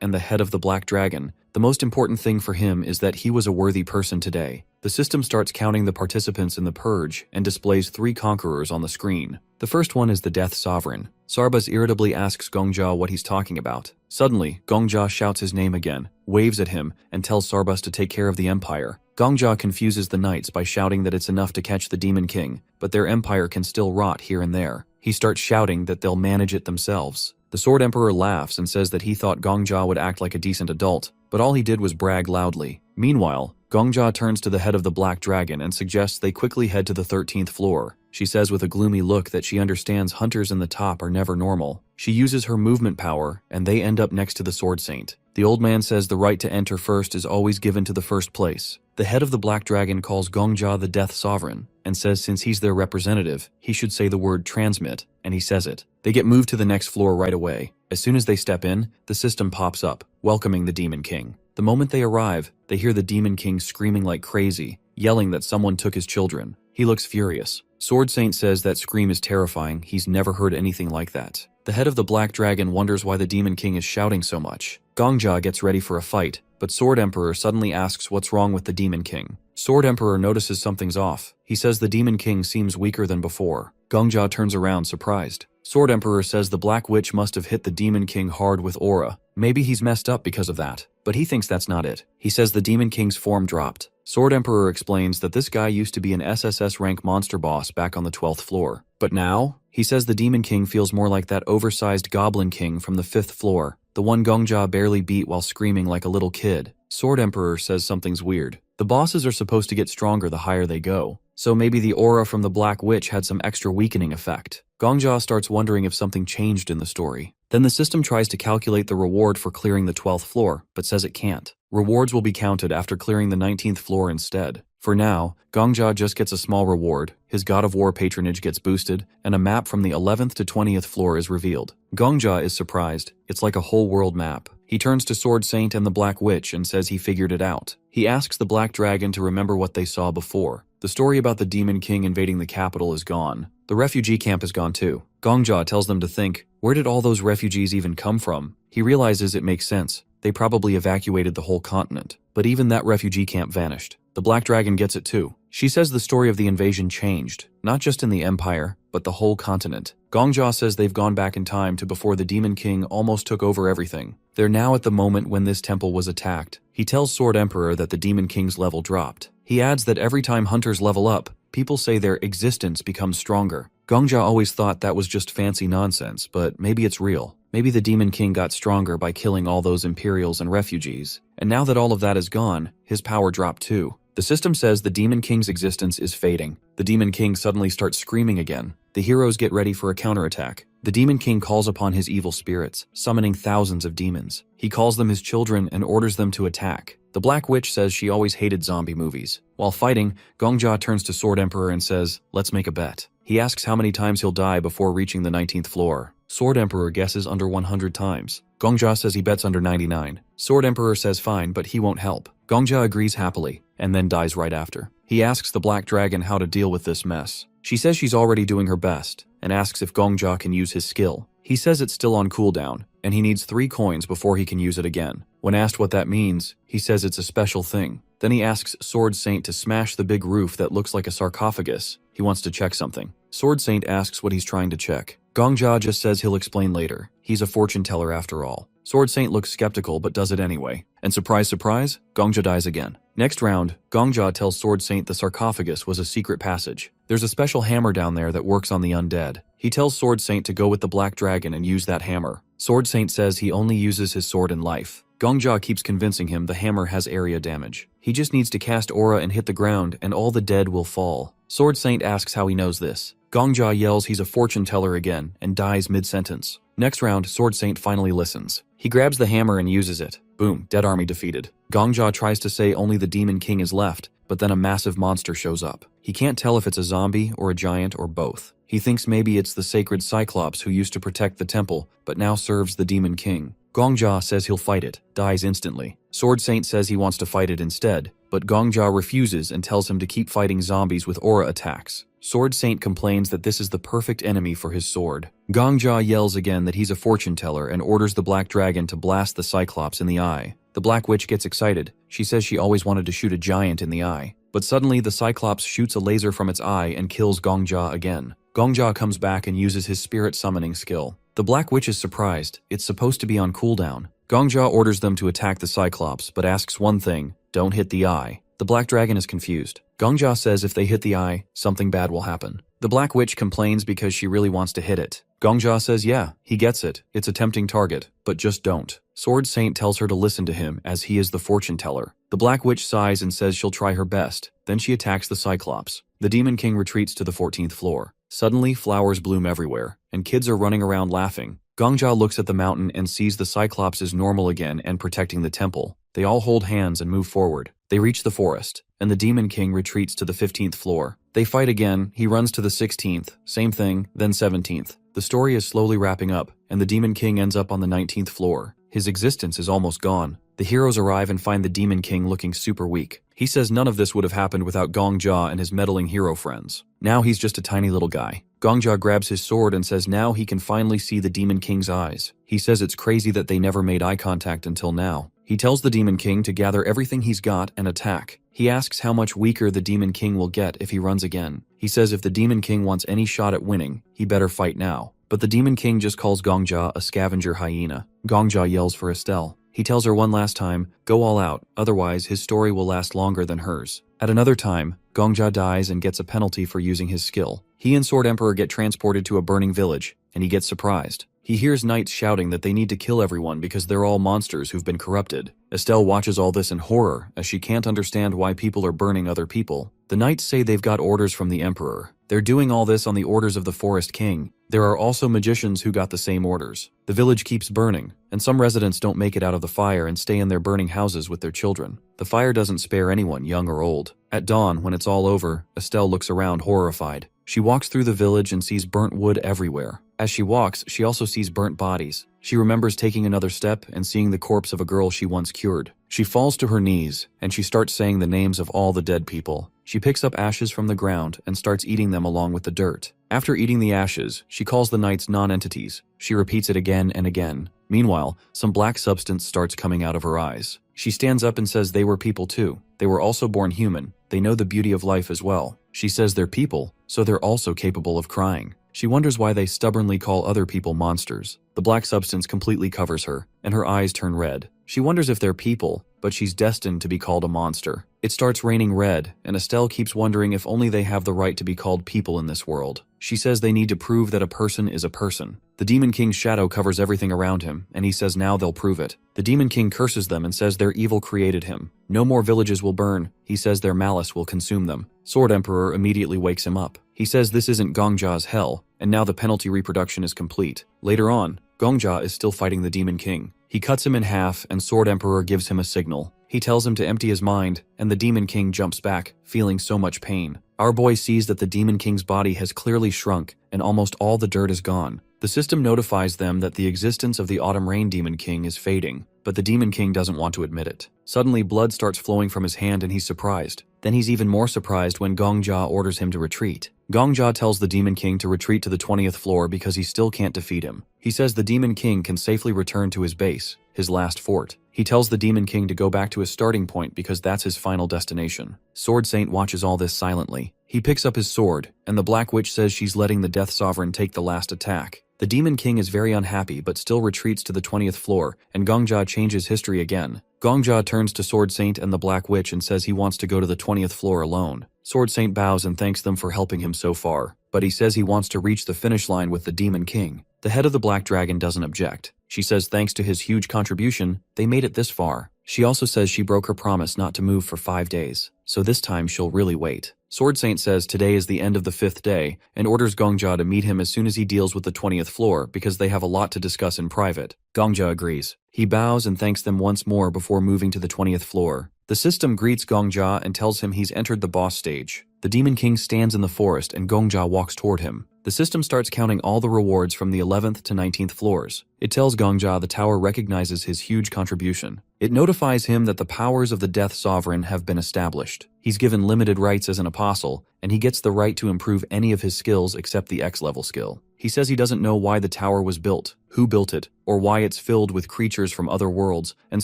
and the head of the Black Dragon, the most important thing for him is that he was a worthy person today. The system starts counting the participants in the purge and displays 3 conquerors on the screen. The first one is the Death Sovereign. Sarbaz irritably asks Gongja what he's talking about. Suddenly, Gongja shouts his name again, waves at him, and tells Sarbaz to take care of the empire. Gongja confuses the knights by shouting that it's enough to catch the Demon King, but their empire can still rot here and there. He starts shouting that they'll manage it themselves. The Sword Emperor laughs and says that he thought Gongja would act like a decent adult, but all he did was brag loudly. Meanwhile, Gongja turns to the head of the Black Dragon and suggests they quickly head to the 13th floor. She says with a gloomy look that she understands hunters in the top are never normal. She uses her movement power, and they end up next to the Sword Saint. The old man says the right to enter first is always given to the first place. The head of the Black Dragon calls Gongja the Death Sovereign, and says since he's their representative, he should say the word transmit, and he says it. They get moved to the next floor right away. As soon as they step in, the system pops up, welcoming the Demon King. The moment they arrive, they hear the Demon King screaming like crazy, yelling that someone took his children. He looks furious. Sword Saint says that scream is terrifying, he's never heard anything like that. The head of the Black Dragon wonders why the Demon King is shouting so much. Gongja gets ready for a fight, but Sword Emperor suddenly asks what's wrong with the Demon King. Sword Emperor notices something's off. He says the Demon King seems weaker than before. Gongja turns around surprised. Sword Emperor says the Black Witch must have hit the Demon King hard with aura. Maybe he's messed up because of that, but he thinks that's not it. He says the Demon King's form dropped. Sword Emperor explains that this guy used to be an SSS rank monster boss back on the 12th floor. But now, he says the Demon King feels more like that oversized Goblin King from the 5th floor, the one Gongja barely beat while screaming like a little kid. Sword Emperor says something's weird. The bosses are supposed to get stronger the higher they go, so maybe the aura from the Black Witch had some extra weakening effect. Gongja starts wondering if something changed in the story. Then the system tries to calculate the reward for clearing the 12th floor, but says it can't. Rewards will be counted after clearing the 19th floor instead. For now, Gongjia just gets a small reward, his God of War patronage gets boosted, and a map from the 11th to 20th floor is revealed. Gongjia is surprised. It's like a whole world map. He turns to Sword Saint and the Black Witch and says he figured it out. He asks the Black Dragon to remember what they saw before. The story about the Demon King invading the capital is gone. The refugee camp is gone too. Gongjia tells them to think, where did all those refugees even come from? He realizes it makes sense. They probably evacuated the whole continent. But even that refugee camp vanished. The Black Dragon gets it too. She says the story of the invasion changed, not just in the Empire, but the whole continent. Gongjia says they've gone back in time to before the Demon King almost took over everything. They're now at the moment when this temple was attacked. He tells Sword Emperor that the Demon King's level dropped. He adds that every time hunters level up, people say their existence becomes stronger. Gongjia always thought that was just fancy nonsense, but maybe it's real. Maybe the Demon King got stronger by killing all those Imperials and refugees. And now that all of that is gone, his power dropped too. The system says the Demon King's existence is fading. The Demon King suddenly starts screaming again. The heroes get ready for a counterattack. The Demon King calls upon his evil spirits, summoning thousands of demons. He calls them his children and orders them to attack. The Black Witch says she always hated zombie movies. While fighting, Gongjia turns to Sword Emperor and says, let's make a bet. He asks how many times he'll die before reaching the 19th floor. Sword Emperor guesses under 100 times. Gongjia says he bets under 99. Sword Emperor says fine, but he won't help. Gongjia agrees happily, and then dies right after. He asks the Black Dragon how to deal with this mess. She says she's already doing her best, and asks if Gongjia can use his skill. He says it's still on cooldown, and he needs 3 coins before he can use it again. When asked what that means, he says it's a special thing. Then he asks Sword Saint to smash the big roof that looks like a sarcophagus. He wants to check something. Sword Saint asks what he's trying to check. Gongjia just says he'll explain later. He's a fortune teller after all. Sword Saint looks skeptical but does it anyway. And surprise, surprise, Gongjia dies again. Next round, Gongjia tells Sword Saint the sarcophagus was a secret passage. There's a special hammer down there that works on the undead. He tells Sword Saint to go with the Black Dragon and use that hammer. Sword Saint says he only uses his sword in life. Gongjia keeps convincing him the hammer has area damage. He just needs to cast aura and hit the ground and all the dead will fall. Sword Saint asks how he knows this. Gongjia yells he's a fortune teller again and dies mid-sentence. Next round, Sword Saint finally listens. He grabs the hammer and uses it. Boom, dead army defeated. Gongjia tries to say only the Demon King is left, but then a massive monster shows up. He can't tell if it's a zombie or a giant or both. He thinks maybe it's the sacred Cyclops who used to protect the temple, but now serves the Demon King. Gongjia says he'll fight it, dies instantly. Sword Saint says he wants to fight it instead, but Gongjia refuses and tells him to keep fighting zombies with aura attacks. Sword Saint complains that this is the perfect enemy for his sword. Gongjia yells again that he's a fortune teller and orders the Black Dragon to blast the Cyclops in the eye. The Black Witch gets excited. She says she always wanted to shoot a giant in the eye. But suddenly the Cyclops shoots a laser from its eye and kills Gongjia again. Gongjia comes back and uses his spirit summoning skill. The Black Witch is surprised. It's supposed to be on cooldown. Gongjia orders them to attack the Cyclops, but asks one thing, don't hit the eye. The Black Dragon is confused. Gongjia says if they hit the eye, something bad will happen. The Black Witch complains because she really wants to hit it. Gongjia says yeah, he gets it. It's a tempting target, but just don't. Sword Saint tells her to listen to him as he is the fortune teller. The Black Witch sighs and says she'll try her best. Then she attacks the Cyclops. The Demon King retreats to the 14th floor. Suddenly, flowers bloom everywhere, and kids are running around laughing. Gongjia looks at the mountain and sees the Cyclops is normal again and protecting the temple. They all hold hands and move forward. They reach the forest, and the Demon King retreats to the 15th floor. They fight again, he runs to the 16th, same thing, then 17th. The story is slowly wrapping up, and the Demon King ends up on the 19th floor. His existence is almost gone. The heroes arrive and find the Demon King looking super weak. He says none of this would have happened without Gongjia and his meddling hero friends. Now he's just a tiny little guy. Gongjia grabs his sword and says now he can finally see the Demon King's eyes. He says it's crazy that they never made eye contact until now. He tells the Demon King to gather everything he's got and attack. He asks how much weaker the Demon King will get if he runs again. He says if the Demon King wants any shot at winning, he better fight now. But the Demon King just calls Gongjia a scavenger hyena. Gongjia yells for Estelle. He tells her one last time, go all out, otherwise his story will last longer than hers. At another time, Gongjia dies and gets a penalty for using his skill. He and Sword Emperor get transported to a burning village. and he gets surprised. He hears knights shouting that they need to kill everyone because they're all monsters who've been corrupted. Estelle watches all this in horror as she can't understand why people are burning other people. The knights say they've got orders from the emperor. They're doing all this on the orders of the Forest King. There are also magicians who got the same orders. The village keeps burning, and some residents don't make it out of the fire and stay in their burning houses with their children. The fire doesn't spare anyone, young or old. At dawn, when it's all over, Estelle looks around horrified. She walks through the village and sees burnt wood everywhere. As she walks, she also sees burnt bodies. She remembers taking another step and seeing the corpse of a girl she once cured. She falls to her knees, and she starts saying the names of all the dead people. She picks up ashes from the ground and starts eating them along with the dirt. After eating the ashes, she calls the knights non-entities. She repeats it again and again. Meanwhile, some black substance starts coming out of her eyes. She stands up and says they were people too. They were also born human. They know the beauty of life as well. She says they're people, so they're also capable of crying. She wonders why they stubbornly call other people monsters. The black substance completely covers her, and her eyes turn red. She wonders if they're people, but she's destined to be called a monster. It starts raining red, and Estelle keeps wondering if only they have the right to be called people in this world. She says they need to prove that a person is a person. The Demon King's shadow covers everything around him, and he says now they'll prove it. The Demon King curses them and says their evil created him. No more villages will burn. He says their malice will consume them. Sword Emperor immediately wakes him up. He says this isn't Gongja's hell, and now the penalty reproduction is complete. Later on, Gongja is still fighting the Demon King. He cuts him in half, and Sword Emperor gives him a signal. He tells him to empty his mind, and the Demon King jumps back, feeling so much pain. Our boy sees that the Demon King's body has clearly shrunk, and almost all the dirt is gone. The system notifies them that the existence of the Autumn Rain Demon King is fading, but the Demon King doesn't want to admit it. Suddenly, blood starts flowing from his hand and he's surprised. Then he's even more surprised when Gongja orders him to retreat. Gongja tells the Demon King to retreat to the 20th floor because he still can't defeat him. He says the Demon King can safely return to his base, his last fort. He tells the Demon King to go back to his starting point because that's his final destination. Sword Saint watches all this silently. He picks up his sword, and the Black Witch says she's letting the Death Sovereign take the last attack. The Demon King is very unhappy but still retreats to the 20th floor, and Gongja changes history again. Gongja turns to Sword Saint and the Black Witch and says he wants to go to the 20th floor alone. Sword Saint bows and thanks them for helping him so far, but he says he wants to reach the finish line with the Demon King. The head of the Black Dragon doesn't object. She says thanks to his huge contribution, they made it this far. She also says she broke her promise not to move for 5 days, so this time she'll really wait. Sword Saint says today is the end of the 5th day and orders Gongja to meet him as soon as he deals with the 20th floor because they have a lot to discuss in private. Gongja agrees. He bows and thanks them once more before moving to the 20th floor. The system greets Gongja and tells him he's entered the boss stage. The Demon King stands in the forest and Gongja walks toward him. The system starts counting all the rewards from the 11th to 19th floors. It tells Gongja the tower recognizes his huge contribution. It notifies him that the powers of the Death Sovereign have been established. He's given limited rights as an apostle, and he gets the right to improve any of his skills except the X-level skill. He says he doesn't know why the tower was built, who built it, or why it's filled with creatures from other worlds, and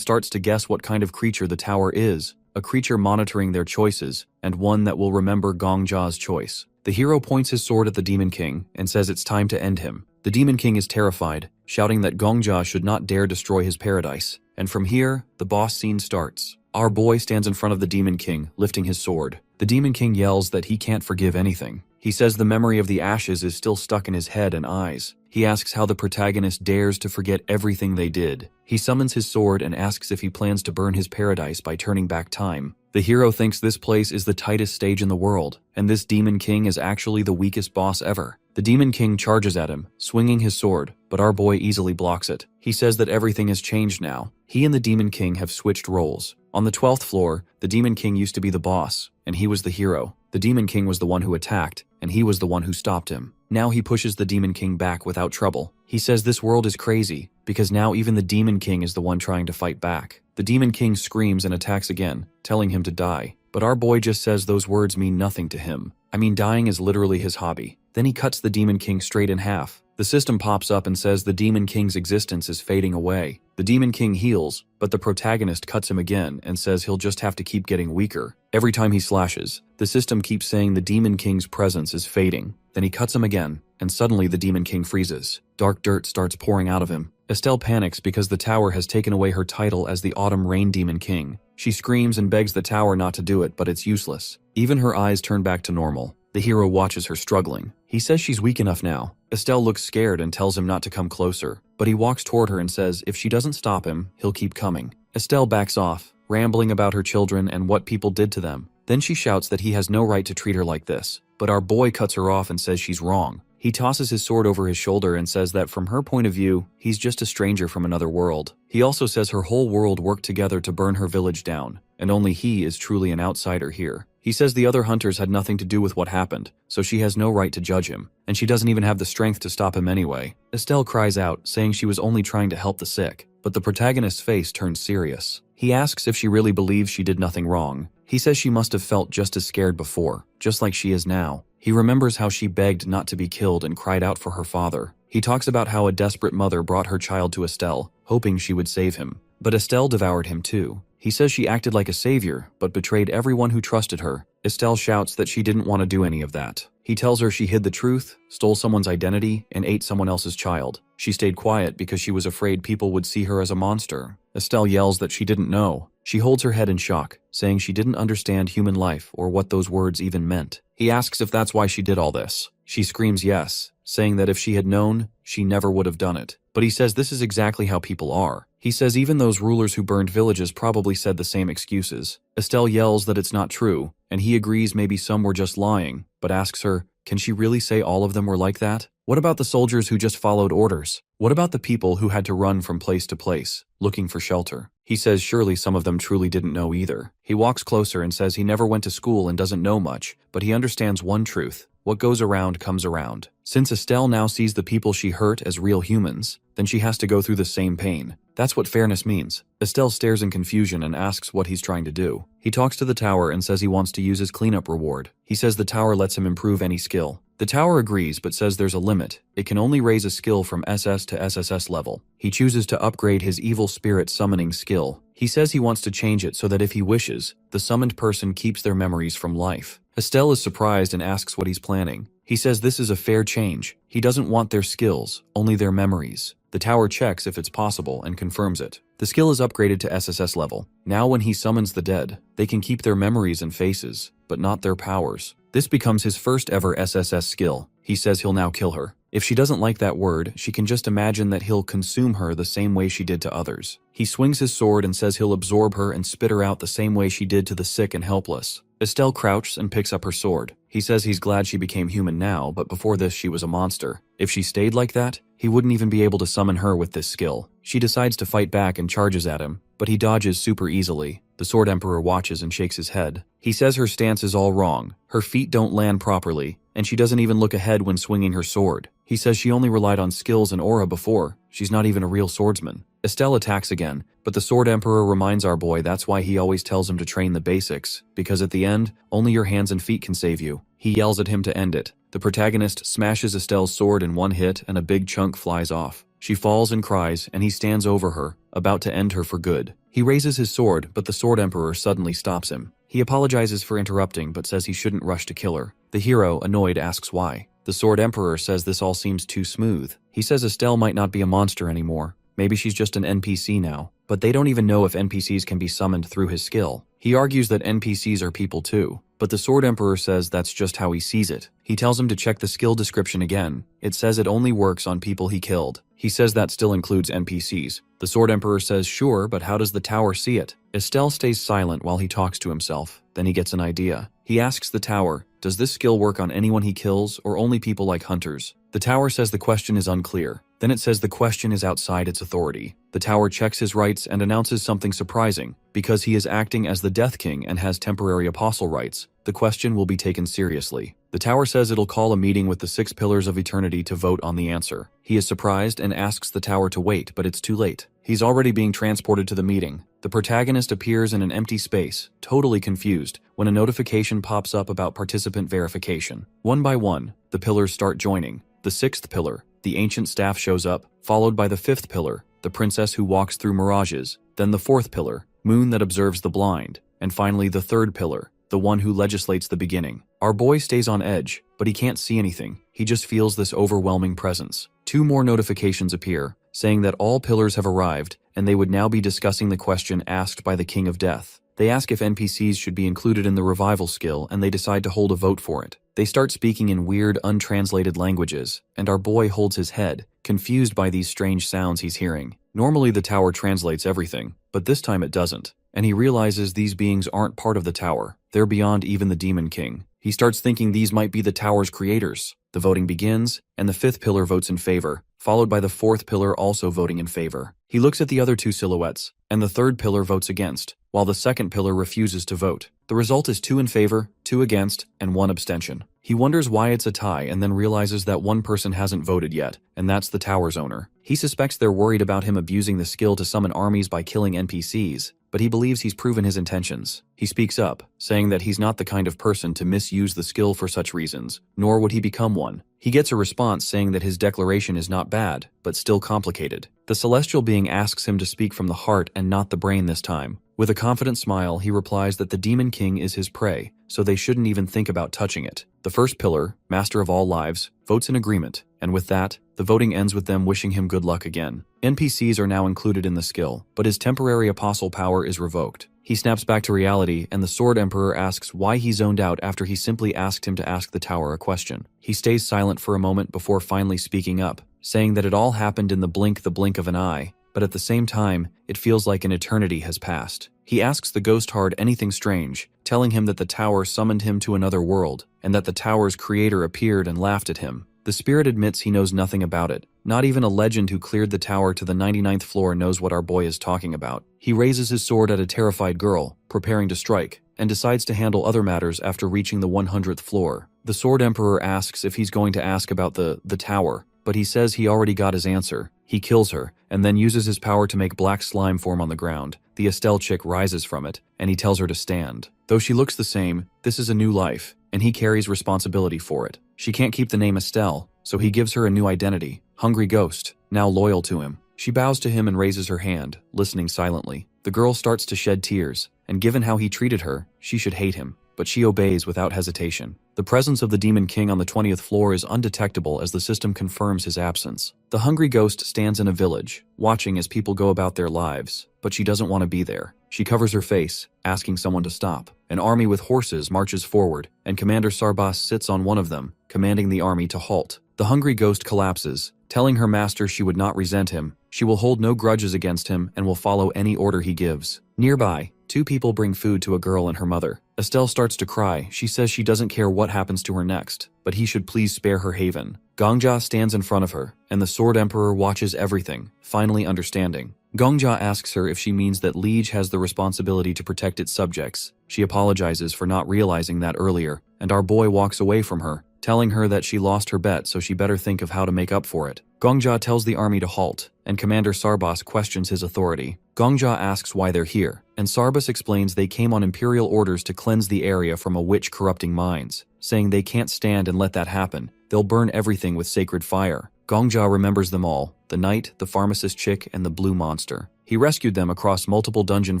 starts to guess what kind of creature the tower is. A creature monitoring their choices, and one that will remember Gongja's choice. The hero points his sword at the Demon King and says it's time to end him. The Demon King is terrified, shouting that Gongja should not dare destroy his paradise. And from here, the boss scene starts. Our boy stands in front of the Demon King, lifting his sword. The Demon King yells that he can't forgive anything. He says the memory of the ashes is still stuck in his head and eyes. He asks how the protagonist dares to forget everything they did. He summons his sword and asks if he plans to burn his paradise by turning back time. The hero thinks this place is the tightest stage in the world, and this Demon King is actually the weakest boss ever. The Demon King charges at him, swinging his sword, but our boy easily blocks it. He says that everything has changed now. He and the Demon King have switched roles. On the 12th floor, the Demon King used to be the boss, and he was the hero. The Demon King was the one who attacked, and he was the one who stopped him. Now he pushes the Demon King back without trouble. He says this world is crazy, because now even the Demon King is the one trying to fight back. The Demon King screams and attacks again, telling him to die. But our boy just says those words mean nothing to him. I mean, dying is literally his hobby. Then he cuts the Demon King straight in half. The system pops up and says the Demon King's existence is fading away. The Demon King heals, but the protagonist cuts him again and says he'll just have to keep getting weaker. Every time he slashes, the system keeps saying the Demon King's presence is fading. Then he cuts him again, and suddenly the Demon King freezes. Dark dirt starts pouring out of him. Estelle panics because the tower has taken away her title as the Autumn Rain Demon King. She screams and begs the tower not to do it, but it's useless. Even her eyes turn back to normal. The hero watches her struggling. He says she's weak enough now. Estelle looks scared and tells him not to come closer, but he walks toward her and says if she doesn't stop him, he'll keep coming. Estelle backs off, rambling about her children and what people did to them. Then she shouts that he has no right to treat her like this, but our boy cuts her off and says she's wrong. He tosses his sword over his shoulder and says that from her point of view, he's just a stranger from another world. He also says her whole world worked together to burn her village down, and only he is truly an outsider here. He says the other hunters had nothing to do with what happened, so she has no right to judge him, and she doesn't even have the strength to stop him anyway. Estelle cries out, saying she was only trying to help the sick, but the protagonist's face turns serious. He asks if she really believes she did nothing wrong. He says she must have felt just as scared before, just like she is now. He remembers how she begged not to be killed and cried out for her father. He talks about how a desperate mother brought her child to Estelle, hoping she would save him. But Estelle devoured him too. He says she acted like a savior, but betrayed everyone who trusted her. Estelle shouts that she didn't want to do any of that. He tells her she hid the truth, stole someone's identity, and ate someone else's child. She stayed quiet because she was afraid people would see her as a monster. Estelle yells that she didn't know. She holds her head in shock, saying she didn't understand human life or what those words even meant. He asks if that's why she did all this. She screams yes, saying that if she had known, she never would have done it. But he says this is exactly how people are. He says even those rulers who burned villages probably said the same excuses. Estelle yells that it's not true, and he agrees maybe some were just lying, but asks her, can she really say all of them were like that? What about the soldiers who just followed orders? What about the people who had to run from place to place, looking for shelter? He says surely some of them truly didn't know either. He walks closer and says he never went to school and doesn't know much, but he understands one truth. What goes around comes around. Since Estelle now sees the people she hurt as real humans, then she has to go through the same pain. That's what fairness means. Estelle stares in confusion and asks what he's trying to do. He talks to the tower and says he wants to use his cleanup reward. He says the tower lets him improve any skill. The tower agrees but says there's a limit. It can only raise a skill from SS to SSS level. He chooses to upgrade his evil spirit summoning skill. He says he wants to change it so that if he wishes, the summoned person keeps their memories from life. Estelle is surprised and asks what he's planning. He says this is a fair change. He doesn't want their skills, only their memories. The tower checks if it's possible and confirms it. The skill is upgraded to SSS level. Now when he summons the dead, they can keep their memories and faces, but not their powers. This becomes his first ever SSS skill. He says he'll now kill her. If she doesn't like that word, she can just imagine that he'll consume her the same way she did to others. He swings his sword and says he'll absorb her and spit her out the same way she did to the sick and helpless. Estelle crouches and picks up her sword. He says he's glad she became human now, but before this she was a monster. If she stayed like that, he wouldn't even be able to summon her with this skill. She decides to fight back and charges at him, but he dodges super easily. The Sword Emperor watches and shakes his head. He says her stance is all wrong. Her feet don't land properly, and she doesn't even look ahead when swinging her sword. He says she only relied on skills and aura before. She's not even a real swordsman. Estelle attacks again, but the Sword Emperor reminds our boy that's why he always tells him to train the basics, because at the end, only your hands and feet can save you. He yells at him to end it. The protagonist smashes Estelle's sword in one hit and a big chunk flies off. She falls and cries, and he stands over her, about to end her for good. He raises his sword, but the Sword Emperor suddenly stops him. He apologizes for interrupting, but says he shouldn't rush to kill her. The hero, annoyed, asks why. The Sword Emperor says this all seems too smooth. He says Estelle might not be a monster anymore. Maybe she's just an NPC now. But they don't even know if NPCs can be summoned through his skill. He argues that NPCs are people too, but the Sword Emperor says that's just how he sees it. He tells him to check the skill description again. It says it only works on people he killed. He says that still includes NPCs. The Sword Emperor says sure, but how does the tower see it? Estelle stays silent while he talks to himself. Then he gets an idea. He asks the tower, does this skill work on anyone he kills or only people like hunters? The tower says the question is unclear. Then it says the question is outside its authority. The tower checks his rights and announces something surprising. Because he is acting as the Death King and has temporary apostle rights, the question will be taken seriously. The tower says it'll call a meeting with the 6 pillars of eternity to vote on the answer. He is surprised and asks the tower to wait, but it's too late. He's already being transported to the meeting. The protagonist appears in an empty space, totally confused, when a notification pops up about participant verification. One by one, the pillars start joining. The 6th pillar, the ancient staff, shows up, followed by the 5th pillar, the princess who walks through mirages, then the 4th pillar, moon that observes the blind, and finally the 3rd pillar, the one who legislates the beginning. Our boy stays on edge, but he can't see anything. He just feels this overwhelming presence. 2 more notifications appear, saying that all pillars have arrived, and they would now be discussing the question asked by the King of Death. They ask if NPCs should be included in the revival skill, and they decide to hold a vote for it. They start speaking in weird, untranslated languages, and our boy holds his head, confused by these strange sounds he's hearing. Normally the tower translates everything, but this time it doesn't, and he realizes these beings aren't part of the tower. They're beyond even the Demon King. He starts thinking these might be the tower's creators. The voting begins, and the fifth pillar votes in favor, followed by the fourth pillar also voting in favor. He looks at the other two silhouettes, and the third pillar votes against, while the second pillar refuses to vote. The result is 2 in favor, 2 against, and 1 abstention. He wonders why it's a tie and then realizes that one person hasn't voted yet, and that's the tower's owner. He suspects they're worried about him abusing the skill to summon armies by killing NPCs, but he believes he's proven his intentions. He speaks up, saying that he's not the kind of person to misuse the skill for such reasons, nor would he become one. He gets a response saying that his declaration is not bad, but still complicated. The celestial being asks him to speak from the heart and not the brain this time. With a confident smile, he replies that the Demon King is his prey, so they shouldn't even think about touching it. The first pillar, Master of All Lives, votes in agreement, and with that, the voting ends with them wishing him good luck again. NPCs are now included in the skill, but his temporary apostle power is revoked. He snaps back to reality, and the Sword Emperor asks why he zoned out after he simply asked him to ask the tower a question. He stays silent for a moment before finally speaking up, saying that it all happened in the blink of an eye, but at the same time, it feels like an eternity has passed. He asks the Ghost Heart anything strange, telling him that the tower summoned him to another world, and that the tower's creator appeared and laughed at him. The spirit admits he knows nothing about it. Not even a legend who cleared the tower to the 99th floor knows what our boy is talking about. He raises his sword at a terrified girl, preparing to strike, and decides to handle other matters after reaching the 100th floor. The Sword Emperor asks if he's going to ask about the tower, but he says he already got his answer. He kills her, and then uses his power to make black slime form on the ground. The Estelle chick rises from it, and he tells her to stand. Though she looks the same, this is a new life, and he carries responsibility for it. She can't keep the name Estelle, so he gives her a new identity, Hungry Ghost, now loyal to him. She bows to him and raises her hand, listening silently. The girl starts to shed tears, and given how he treated her, she should hate him, but she obeys without hesitation. The presence of the Demon King on the 20th floor is undetectable as the system confirms his absence. The Hungry Ghost stands in a village, watching as people go about their lives, but she doesn't want to be there. She covers her face, asking someone to stop. An army with horses marches forward, and Commander Sarbas sits on one of them, commanding the army to halt. The Hungry Ghost collapses, telling her master she would not resent him. She will hold no grudges against him and will follow any order he gives. Nearby, 2 people bring food to a girl and her mother. Estelle starts to cry. She says she doesn't care what happens to her next, but he should please spare her haven. Gongja stands in front of her, and the Sword Emperor watches everything, finally understanding. Gongja asks her if she means that Liege has the responsibility to protect its subjects. She apologizes for not realizing that earlier, and our boy walks away from her, telling her that she lost her bet so she better think of how to make up for it. Gongja tells the army to halt, and Commander Sarbas questions his authority. Gongja asks why they're here, and Sarbas explains they came on imperial orders to cleanse the area from a witch corrupting minds, saying they can't stand and let that happen. They'll burn everything with sacred fire. Gongja remembers them all, the knight, the pharmacist chick, and the blue monster. He rescued them across multiple dungeon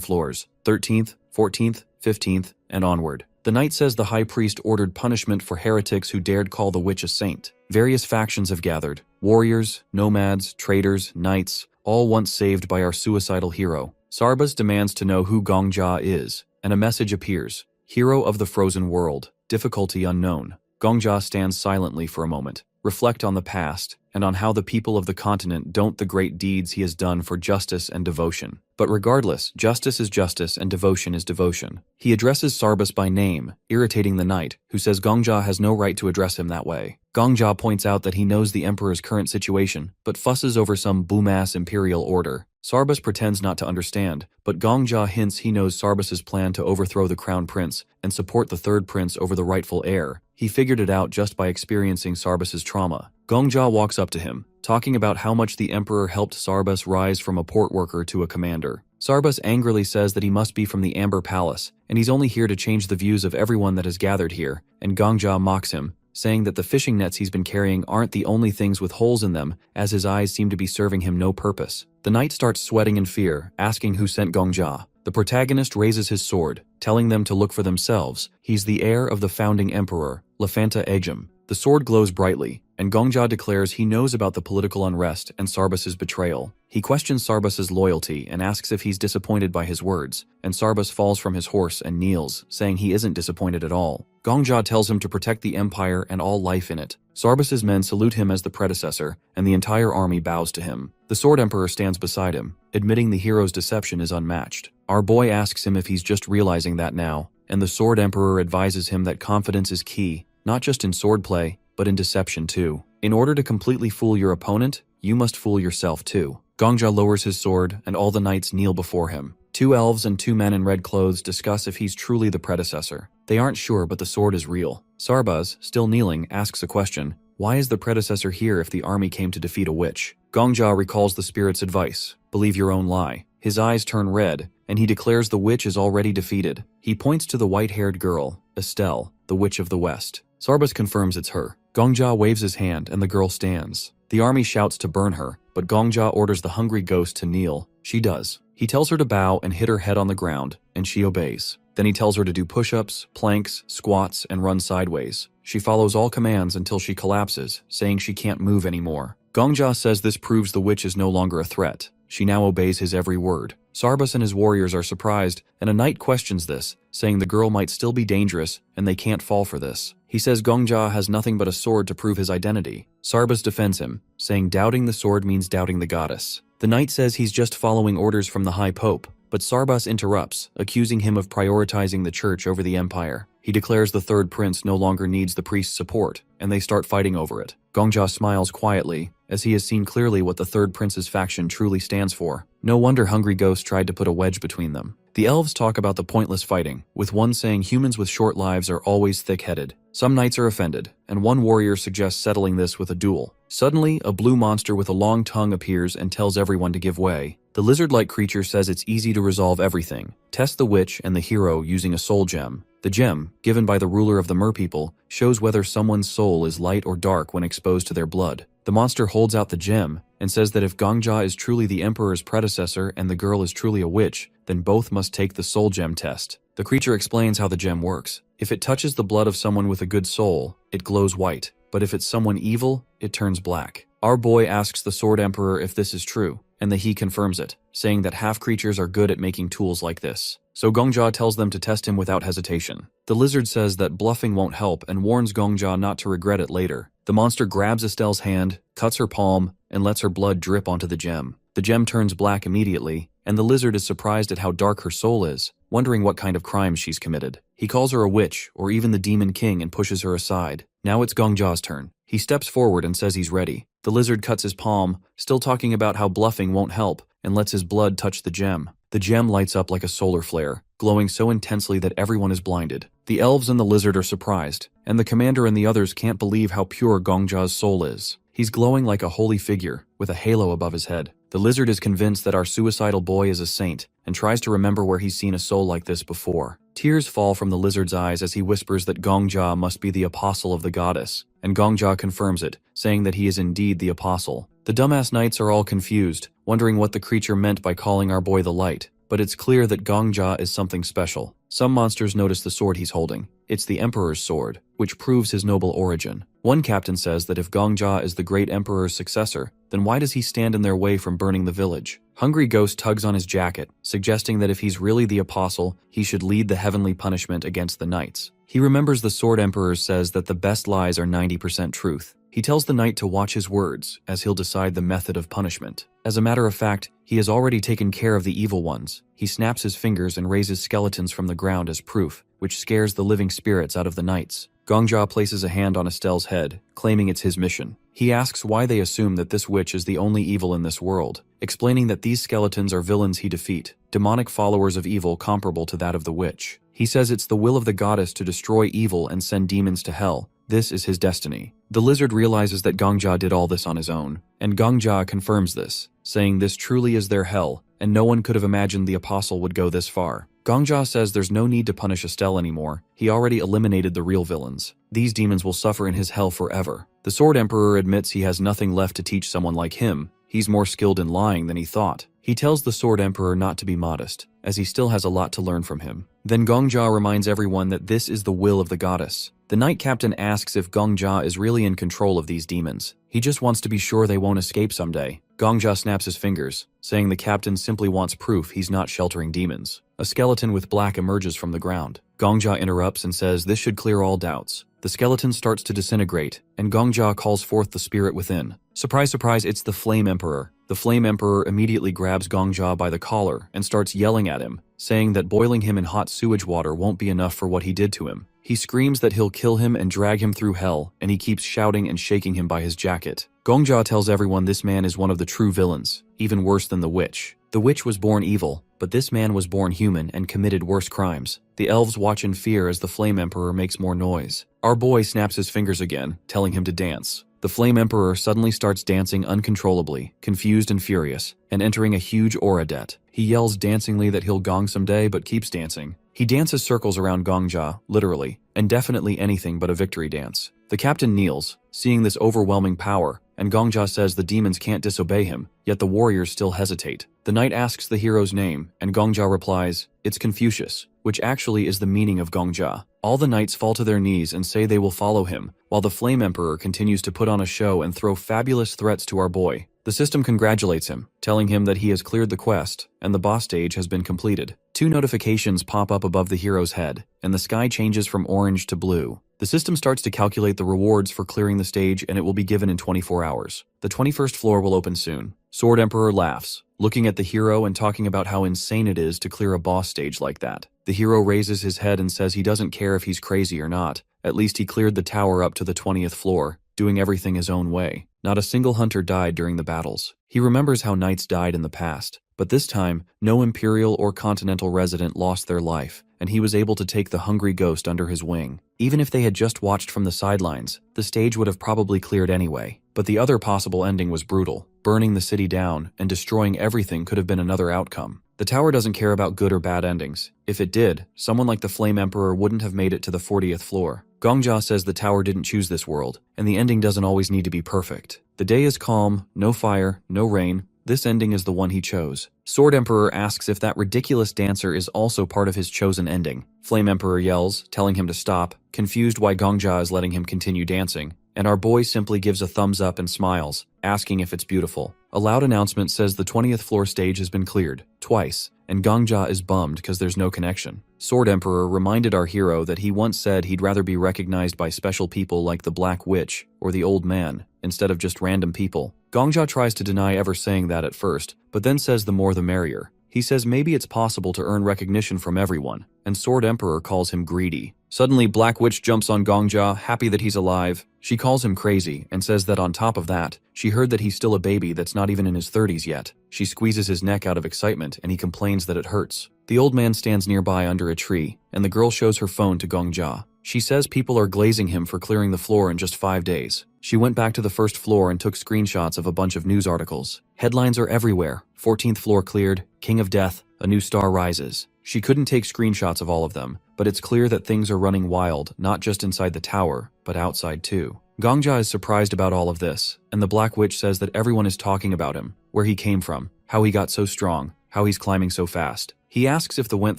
floors, 13th, 14th, 15th, and onward. The knight says the high priest ordered punishment for heretics who dared call the witch a saint. Various factions have gathered. Warriors, nomads, traders, knights, all once saved by our suicidal hero. Sarbas demands to know who Gongja is, and a message appears. Hero of the frozen world. Difficulty unknown. Gongja stands silently for a moment, reflect on the past, and on how the people of the continent don't the great deeds he has done for justice and devotion. But regardless, justice is justice and devotion is devotion. He addresses Sarbas by name, irritating the knight, who says Gongja has no right to address him that way. Gongja points out that he knows the emperor's current situation, but fusses over some boom-ass imperial order. Sarbas pretends not to understand, but Gongja hints he knows Sarbas's plan to overthrow the crown prince and support the third prince over the rightful heir. He figured it out just by experiencing Sarbas's trauma. Gongja walks up to him, talking about how much the emperor helped Sarbas rise from a port worker to a commander. Sarbas angrily says that he must be from the Amber Palace, and he's only here to change the views of everyone that has gathered here, and Gongja mocks him, saying that the fishing nets he's been carrying aren't the only things with holes in them, as his eyes seem to be serving him no purpose. The knight starts sweating in fear, asking who sent Gongja. The protagonist raises his sword, telling them to look for themselves. He's the heir of the founding emperor, Lafanta Egem. The sword glows brightly, and Gongja declares he knows about the political unrest and Sarbas's betrayal. He questions Sarbas's loyalty and asks if he's disappointed by his words, and Sarbas falls from his horse and kneels, saying he isn't disappointed at all. Gongja tells him to protect the empire and all life in it. Sarbas's men salute him as the predecessor, and the entire army bows to him. The Sword Emperor stands beside him, admitting the hero's deception is unmatched. Our boy asks him if he's just realizing that now, and the Sword Emperor advises him that confidence is key, not just in swordplay, but in deception too. In order to completely fool your opponent, you must fool yourself too. Gongja lowers his sword, and all the knights kneel before him. 2 elves and 2 men in red clothes discuss if he's truly the predecessor. They aren't sure, but the sword is real. Sarbas, still kneeling, asks a question. Why is the predecessor here if the army came to defeat a witch? Gongja recalls the spirit's advice. Believe your own lie. His eyes turn red, and he declares the witch is already defeated. He points to the white-haired girl, Estelle, the witch of the West. Sarbas confirms it's her. Gongja waves his hand, and the girl stands. The army shouts to burn her, but Gongja orders the hungry ghost to kneel. She does. He tells her to bow and hit her head on the ground, and she obeys. Then he tells her to do push-ups, planks, squats, and run sideways. She follows all commands until she collapses, saying she can't move anymore. Gongja says this proves the witch is no longer a threat. She now obeys his every word. Sarbas and his warriors are surprised, and a knight questions this, saying the girl might still be dangerous and they can't fall for this. He says Gongja has nothing but a sword to prove his identity. Sarbas defends him, saying doubting the sword means doubting the goddess. The knight says he's just following orders from the High Pope, but Sarbas interrupts, accusing him of prioritizing the church over the empire. He declares the third prince no longer needs the priest's support, and they start fighting over it. Gongja smiles quietly, as he has seen clearly what the third prince's faction truly stands for. No wonder Hungry Ghost tried to put a wedge between them. The elves talk about the pointless fighting, with one saying humans with short lives are always thick-headed. Some knights are offended, and one warrior suggests settling this with a duel. Suddenly, a blue monster with a long tongue appears and tells everyone to give way. The lizard-like creature says it's easy to resolve everything. Test the witch and the hero using a soul gem. The gem, given by the ruler of the merpeople, shows whether someone's soul is light or dark when exposed to their blood. The monster holds out the gem and says that if Gongja is truly the emperor's predecessor and the girl is truly a witch, then both must take the soul gem test. The creature explains how the gem works. If it touches the blood of someone with a good soul, it glows white, but if it's someone evil, it turns black. Our boy asks the Sword Emperor if this is true, and he confirms it, saying that half-creatures are good at making tools like this. So Gongja tells them to test him without hesitation. The lizard says that bluffing won't help and warns Gongja not to regret it later. The monster grabs Estelle's hand, cuts her palm, and lets her blood drip onto the gem. The gem turns black immediately, and the lizard is surprised at how dark her soul is, wondering what kind of crimes she's committed. He calls her a witch, or even the Demon King, and pushes her aside. Now it's Gongja's turn. He steps forward and says he's ready. The lizard cuts his palm, still talking about how bluffing won't help, and lets his blood touch the gem. The gem lights up like a solar flare, glowing so intensely that everyone is blinded. The elves and the lizard are surprised, and the commander and the others can't believe how pure Gongja's soul is. He's glowing like a holy figure, with a halo above his head. The lizard is convinced that our suicidal boy is a saint, and tries to remember where he's seen a soul like this before. Tears fall from the lizard's eyes as he whispers that Gongja must be the apostle of the goddess, and Gongja confirms it, saying that he is indeed the apostle. The dumbass knights are all confused, wondering what the creature meant by calling our boy the light, but it's clear that Gongja is something special. Some monsters notice the sword he's holding. It's the Emperor's sword, which proves his noble origin. One captain says that if Gongja is the great Emperor's successor, then why does he stand in their way from burning the village? Hungry Ghost tugs on his jacket, suggesting that if he's really the apostle, he should lead the heavenly punishment against the knights. He remembers the Sword Emperor says that the best lies are 90% truth. He tells the knight to watch his words, as he'll decide the method of punishment. As a matter of fact, he has already taken care of the evil ones. He snaps his fingers and raises skeletons from the ground as proof, which scares the living spirits out of the knights. Gongja places a hand on Estelle's head, claiming it's his mission. He asks why they assume that this witch is the only evil in this world, explaining that these skeletons are villains he defeat, demonic followers of evil comparable to that of the witch. He says it's the will of the goddess to destroy evil and send demons to hell. This is his destiny. The lizard realizes that Gongja did all this on his own, and Gongja confirms this, saying this truly is their hell, and no one could have imagined the apostle would go this far. Gongja says there's no need to punish Estelle anymore. He already eliminated the real villains. These demons will suffer in his hell forever. The Sword Emperor admits he has nothing left to teach someone like him. He's more skilled in lying than he thought. He tells the Sword Emperor not to be modest, as he still has a lot to learn from him. Then Gongja reminds everyone that this is the will of the goddess. The Knight Captain asks if Gongjia is really in control of these demons. He just wants to be sure they won't escape someday. Gongjia snaps his fingers, saying the captain simply wants proof he's not sheltering demons. A skeleton with black emerges from the ground. Gongjia interrupts and says this should clear all doubts. The skeleton starts to disintegrate, and Gongjia calls forth the spirit within. Surprise, surprise, it's the Flame Emperor. The Flame Emperor immediately grabs Gongjia by the collar and starts yelling at him, saying that boiling him in hot sewage water won't be enough for what he did to him. He screams that he'll kill him and drag him through hell, and he keeps shouting and shaking him by his jacket. Gongjia tells everyone this man is one of the true villains, even worse than the witch. The witch was born evil, but this man was born human and committed worse crimes. The elves watch in fear as the Flame Emperor makes more noise. Our boy snaps his fingers again, telling him to dance. The Flame Emperor suddenly starts dancing uncontrollably, confused and furious, and entering a huge aura debt. He yells dancingly that he'll gong someday but keeps dancing. He dances circles around Gongjia, literally, and definitely anything but a victory dance. The captain kneels, seeing this overwhelming power, and Gongjia says the demons can't disobey him, yet the warriors still hesitate. The knight asks the hero's name, and Gongjia replies, "It's Confucius," which actually is the meaning of Gongjia. All the knights fall to their knees and say they will follow him, while the Flame Emperor continues to put on a show and throw fabulous threats to our boy. The system congratulates him, telling him that he has cleared the quest, and the boss stage has been completed. 2 notifications pop up above the hero's head, and the sky changes from orange to blue. The system starts to calculate the rewards for clearing the stage, and it will be given in 24 hours. The 21st floor will open soon. Sword Emperor laughs, looking at the hero and talking about how insane it is to clear a boss stage like that. The hero raises his head and says he doesn't care if he's crazy or not. At least he cleared the tower up to the 20th floor, doing everything his own way. Not a single hunter died during the battles. He remembers how knights died in the past, but this time, no imperial or continental resident lost their life, and he was able to take the hungry ghost under his wing. Even if they had just watched from the sidelines, the stage would have probably cleared anyway. But the other possible ending was brutal. Burning the city down and destroying everything could have been another outcome. The tower doesn't care about good or bad endings. If it did, someone like the Flame Emperor wouldn't have made it to the 40th floor. Gongjia says the tower didn't choose this world, and the ending doesn't always need to be perfect. The day is calm, no fire, no rain. This ending is the one he chose. Sword Emperor asks if that ridiculous dancer is also part of his chosen ending. Flame Emperor yells, telling him to stop, confused why Gongjia is letting him continue dancing, and our boy simply gives a thumbs up and smiles, asking if it's beautiful. A loud announcement says the 20th floor stage has been cleared, twice, and Gongjia is bummed because there's no connection. Sword Emperor reminded our hero that he once said he'd rather be recognized by special people like the Black Witch or the Old Man, instead of just random people. Gongjia tries to deny ever saying that at first, but then says the more the merrier. He says maybe it's possible to earn recognition from everyone, and Sword Emperor calls him greedy. Suddenly, Black Witch jumps on Gongjia, happy that he's alive. She calls him crazy and says that on top of that, she heard that he's still a baby that's not even in his 30s yet. She squeezes his neck out of excitement and he complains that it hurts. The old man stands nearby under a tree, and the girl shows her phone to Gongjia. She says people are glazing him for clearing the floor in just 5 days. She went back to the first floor and took screenshots of a bunch of news articles. Headlines are everywhere. 14th floor cleared, King of Death, a new star rises. She couldn't take screenshots of all of them, but it's clear that things are running wild, not just inside the tower, but outside too. Gongjia is surprised about all of this, and the Black Witch says that everyone is talking about him, where he came from, how he got so strong, how he's climbing so fast. He asks if the went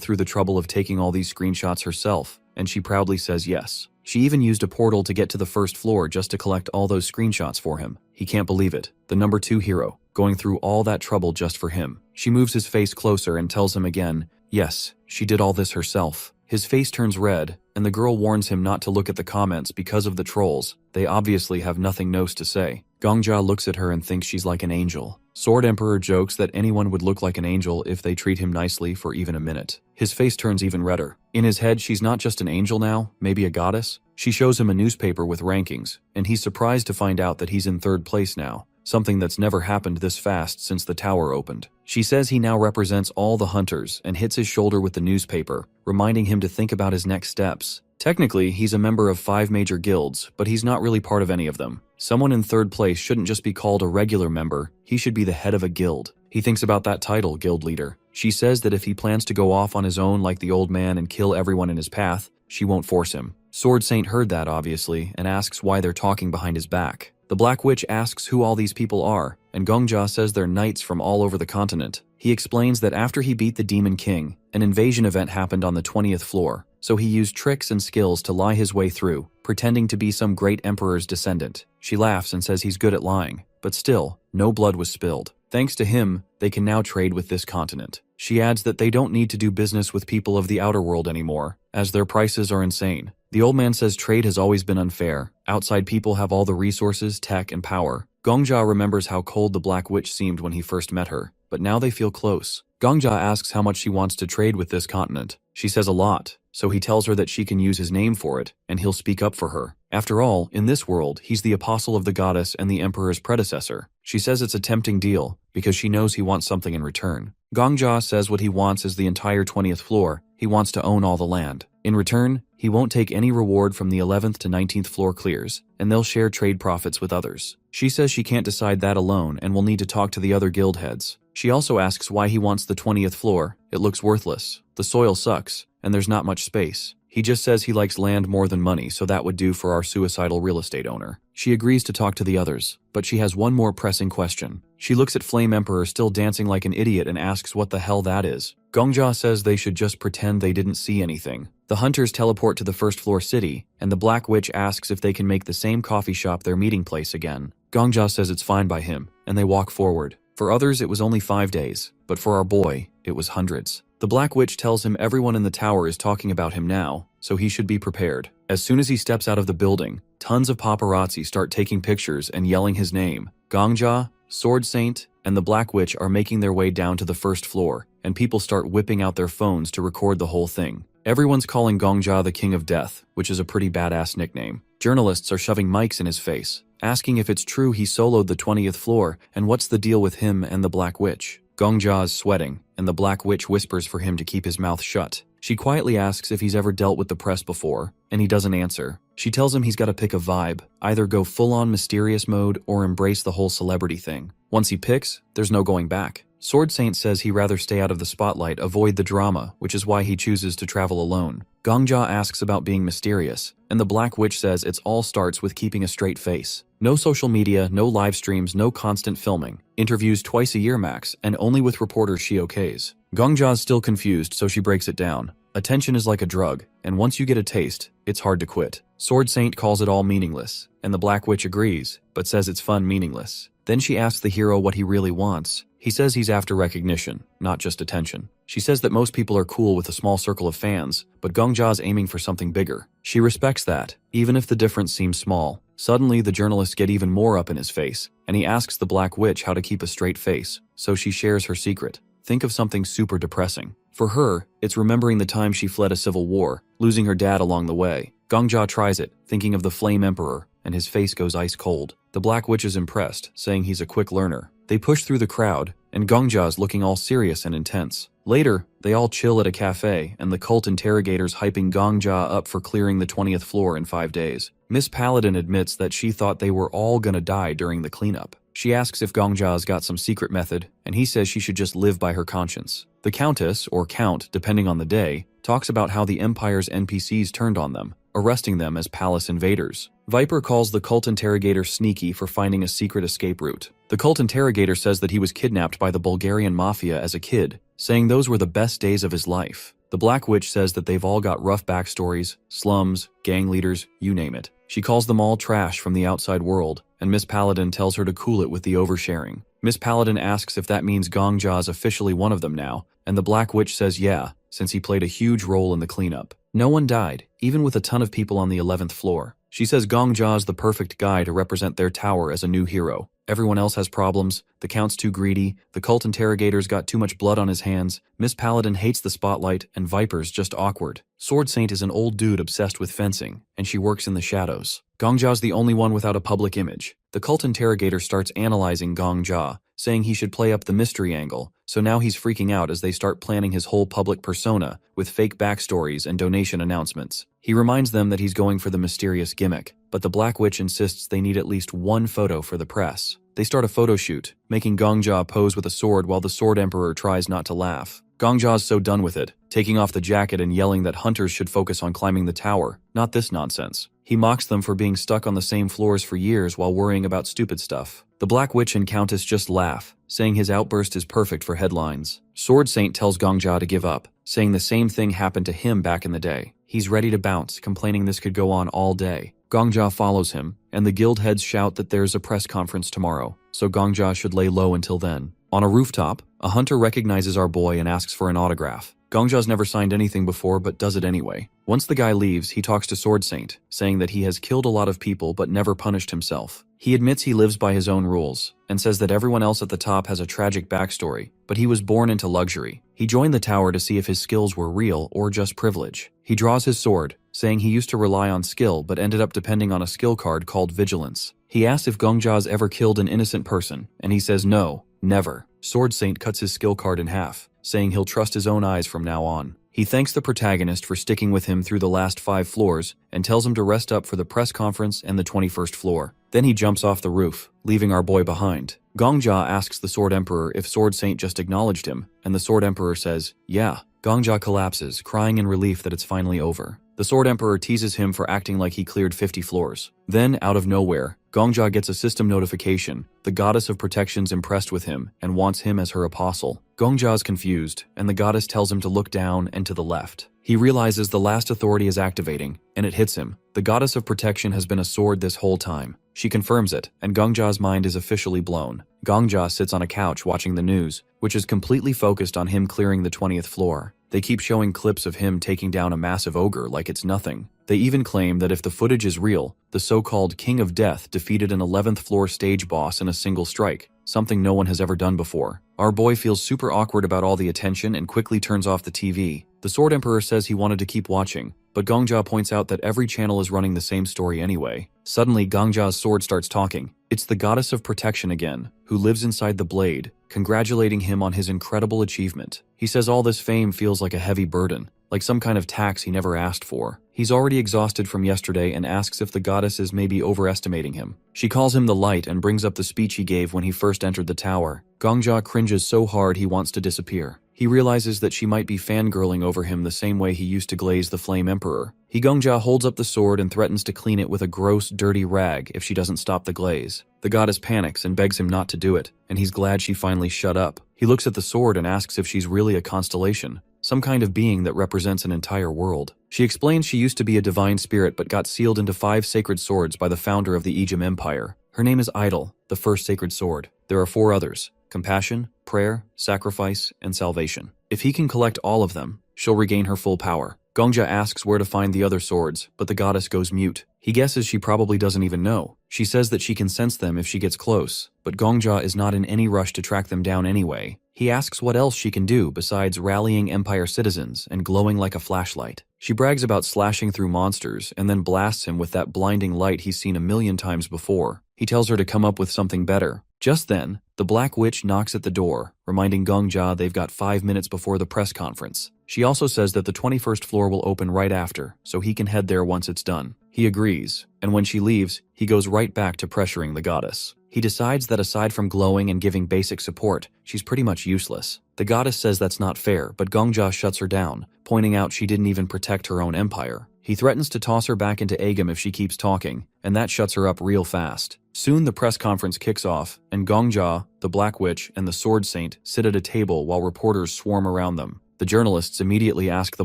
through the trouble of taking all these screenshots herself, and she proudly says yes. She even used a portal to get to the first floor just to collect all those screenshots for him. He can't believe it. The number 2 hero, going through all that trouble just for him. She moves his face closer and tells him again, yes, she did all this herself. His face turns red, and the girl warns him not to look at the comments because of the trolls. They obviously have nothing nice to say. Gongjia looks at her and thinks she's like an angel. Sword Emperor jokes that anyone would look like an angel if they treat him nicely for even a minute. His face turns even redder. In his head, she's not just an angel now, maybe a goddess. She shows him a newspaper with rankings, and he's surprised to find out that he's in 3rd place now, something that's never happened this fast since the tower opened. She says he now represents all the hunters and hits his shoulder with the newspaper, reminding him to think about his next steps. Technically, he's a member of 5 major guilds, but he's not really part of any of them. Someone in 3rd place shouldn't just be called a regular member, he should be the head of a guild. He thinks about that title, guild leader. She says that if he plans to go off on his own like the old man and kill everyone in his path, she won't force him. Sword Saint heard that, obviously, and asks why they're talking behind his back. The Black Witch asks who all these people are, and Gongjia says they're knights from all over the continent. He explains that after he beat the Demon King, an invasion event happened on the 20th floor, so he used tricks and skills to lie his way through, pretending to be some great emperor's descendant. She laughs and says he's good at lying, but still, no blood was spilled. Thanks to him, they can now trade with this continent. She adds that they don't need to do business with people of the outer world anymore, as their prices are insane. The old man says trade has always been unfair. Outside people have all the resources, tech, and power. Gongja remembers how cold the Black Witch seemed when he first met her, but now they feel close. Gongja asks how much she wants to trade with this continent. She says a lot, so he tells her that she can use his name for it, and he'll speak up for her. After all, in this world, he's the apostle of the goddess and the emperor's predecessor. She says it's a tempting deal, because she knows he wants something in return. Gongja says what he wants is the entire 20th floor. He wants to own all the land. In return, he won't take any reward from the 11th to 19th floor clears, and they'll share trade profits with others. She says she can't decide that alone and will need to talk to the other guild heads. She also asks why he wants the 20th floor. It looks worthless. The soil sucks, and there's not much space. He just says he likes land more than money, so that would do for our suicidal real estate owner. She agrees to talk to the others, but she has one more pressing question. She looks at Flame Emperor still dancing like an idiot and asks what the hell that is. Gongja says they should just pretend they didn't see anything. The hunters teleport to the first floor city, and the Black Witch asks if they can make the same coffee shop their meeting place again. Gongja says it's fine by him, and they walk forward. For others it was only 5 days, but for our boy, it was hundreds. The Black Witch tells him everyone in the tower is talking about him now, so he should be prepared. As soon as he steps out of the building, tons of paparazzi start taking pictures and yelling his name. Gongja, Sword Saint, and the Black Witch are making their way down to the first floor, and people start whipping out their phones to record the whole thing. Everyone's calling Gongja the King of Death, which is a pretty badass nickname. Journalists are shoving mics in his face, asking if it's true he soloed the 20th floor and what's the deal with him and the Black Witch. Gongja is sweating, and the Black Witch whispers for him to keep his mouth shut. She quietly asks if he's ever dealt with the press before, and he doesn't answer. She tells him he's got to pick a vibe, either go full-on mysterious mode or embrace the whole celebrity thing. Once he picks, there's no going back. Sword Saint says he'd rather stay out of the spotlight, avoid the drama, which is why he chooses to travel alone. Gongja asks about being mysterious, and the Black Witch says it all starts with keeping a straight face. No social media, no live streams, no constant filming. Interviews twice a year max, and only with reporters she okays. Gongja's still confused, so she breaks it down. Attention is like a drug, and once you get a taste, it's hard to quit. Sword Saint calls it all meaningless, and the Black Witch agrees, but says it's fun meaningless. Then she asks the hero what he really wants. He says he's after recognition, not just attention. She says that most people are cool with a small circle of fans, but Gongja's aiming for something bigger. She respects that, even if the difference seems small. Suddenly, the journalists get even more up in his face, and he asks the Black Witch how to keep a straight face, so she shares her secret. Think of something super depressing. For her, it's remembering the time she fled a civil war, losing her dad along the way. Gongja tries it, thinking of the Flame Emperor, and his face goes ice cold. The Black Witch is impressed, saying he's a quick learner. They push through the crowd, and Gongja's looking all serious and intense. Later, they all chill at a cafe, and the cult interrogator's hyping Gongja up for clearing the 20th floor in 5 days. Miss Paladin admits that she thought they were all gonna die during the cleanup. She asks if Gongja's got some secret method, and he says she should just live by her conscience. The Countess, or Count, depending on the day, talks about how the Empire's NPCs turned on them, arresting them as palace invaders. Viper calls the cult interrogator sneaky for finding a secret escape route. The cult interrogator says that he was kidnapped by the Bulgarian mafia as a kid, saying those were the best days of his life. The Black Witch says that they've all got rough backstories, slums, gang leaders, you name it. She calls them all trash from the outside world, and Miss Paladin tells her to cool it with the oversharing. Miss Paladin asks if that means Gongja is officially one of them now, and the Black Witch says yeah, since he played a huge role in the cleanup. No one died, even with a ton of people on the 11th floor. She says Gongja is the perfect guy to represent their tower as a new hero. Everyone else has problems, the Count's too greedy, the cult interrogator's got too much blood on his hands, Miss Paladin hates the spotlight, and Viper's just awkward. Sword Saint is an old dude obsessed with fencing, and she works in the shadows. Gongja's the only one without a public image. The cult interrogator starts analyzing Gongja, saying he should play up the mystery angle, so now he's freaking out as they start planning his whole public persona with fake backstories and donation announcements. He reminds them that he's going for the mysterious gimmick, but the Black Witch insists they need at least one photo for the press. They start a photo shoot, making Gongja pose with a sword while the Sword Emperor tries not to laugh. Gongja's so done with it, taking off the jacket and yelling that hunters should focus on climbing the tower, not this nonsense. He mocks them for being stuck on the same floors for years while worrying about stupid stuff. The Black Witch and Countess just laugh, saying his outburst is perfect for headlines. Sword Saint tells Gongja to give up, saying the same thing happened to him back in the day. He's ready to bounce, complaining this could go on all day. Gongja follows him, and the guild heads shout that there's a press conference tomorrow, so Gongja should lay low until then. On a rooftop, a hunter recognizes our boy and asks for an autograph. Gongja's never signed anything before but does it anyway. Once the guy leaves, he talks to Sword Saint, saying that he has killed a lot of people but never punished himself. He admits he lives by his own rules, and says that everyone else at the top has a tragic backstory, but he was born into luxury. He joined the tower to see if his skills were real or just privilege. He draws his sword, saying he used to rely on skill but ended up depending on a skill card called Vigilance. He asks if Gongja's ever killed an innocent person, and he says no, never. Sword Saint cuts his skill card in half, saying he'll trust his own eyes from now on. He thanks the protagonist for sticking with him through the last 5 floors and tells him to rest up for the press conference and the 21st floor. Then he jumps off the roof, leaving our boy behind. Gongja asks the Sword Emperor if Sword Saint just acknowledged him, and the Sword Emperor says, yeah. Gongja collapses, crying in relief that it's finally over. The Sword Emperor teases him for acting like he cleared 50 floors. Then, out of nowhere, Gongja gets a system notification. The goddess of protection's impressed with him and wants him as her apostle. Gongja's confused, and the goddess tells him to look down and to the left. He realizes the last authority is activating, and it hits him. The goddess of protection has been a sword this whole time. She confirms it, and Gongja's mind is officially blown. Gongja sits on a couch watching the news, which is completely focused on him clearing the 20th floor. They keep showing clips of him taking down a massive ogre like it's nothing. They even claim that if the footage is real, the so-called King of Death defeated an 11th floor stage boss in a single strike, something no one has ever done before. Our boy feels super awkward about all the attention and quickly turns off the TV. The Sword Emperor says he wanted to keep watching, but Gongja points out that every channel is running the same story anyway. Suddenly, Gongja's sword starts talking. It's the goddess of protection again, who lives inside the blade, congratulating him on his incredible achievement. He says all this fame feels like a heavy burden, like some kind of tax he never asked for. He's already exhausted from yesterday and asks if the goddess is maybe overestimating him. She calls him the light and brings up the speech he gave when he first entered the tower. Gongja cringes so hard he wants to disappear. He realizes that she might be fangirling over him the same way he used to glaze the Flame Emperor. Gongja holds up the sword and threatens to clean it with a gross, dirty rag if she doesn't stop the glaze. The goddess panics and begs him not to do it, and he's glad she finally shut up. He looks at the sword and asks if she's really a constellation, some kind of being that represents an entire world. She explains she used to be a divine spirit but got sealed into 5 sacred swords by the founder of the Ejim Empire. Her name is Idol, the first sacred sword. There are 4 others: compassion, prayer, sacrifice, and salvation. If he can collect all of them, she'll regain her full power. Gongja asks where to find the other swords, but the goddess goes mute. He guesses she probably doesn't even know. She says that she can sense them if she gets close, but Gongja is not in any rush to track them down anyway. He asks what else she can do besides rallying Empire citizens and glowing like a flashlight. She brags about slashing through monsters and then blasts him with that blinding light he's seen a million times before. He tells her to come up with something better. Just then, the Black Witch knocks at the door, reminding Gongja they've got 5 minutes before the press conference. She also says that the 21st floor will open right after, so he can head there once it's done. He agrees, and when she leaves, he goes right back to pressuring the goddess. He decides that aside from glowing and giving basic support, she's pretty much useless. The goddess says that's not fair, but Gongja shuts her down, pointing out she didn't even protect her own empire. He threatens to toss her back into Agam if she keeps talking, and that shuts her up real fast. Soon the press conference kicks off, and Gongja, the Black Witch, and the Sword Saint sit at a table while reporters swarm around them. The journalists immediately ask the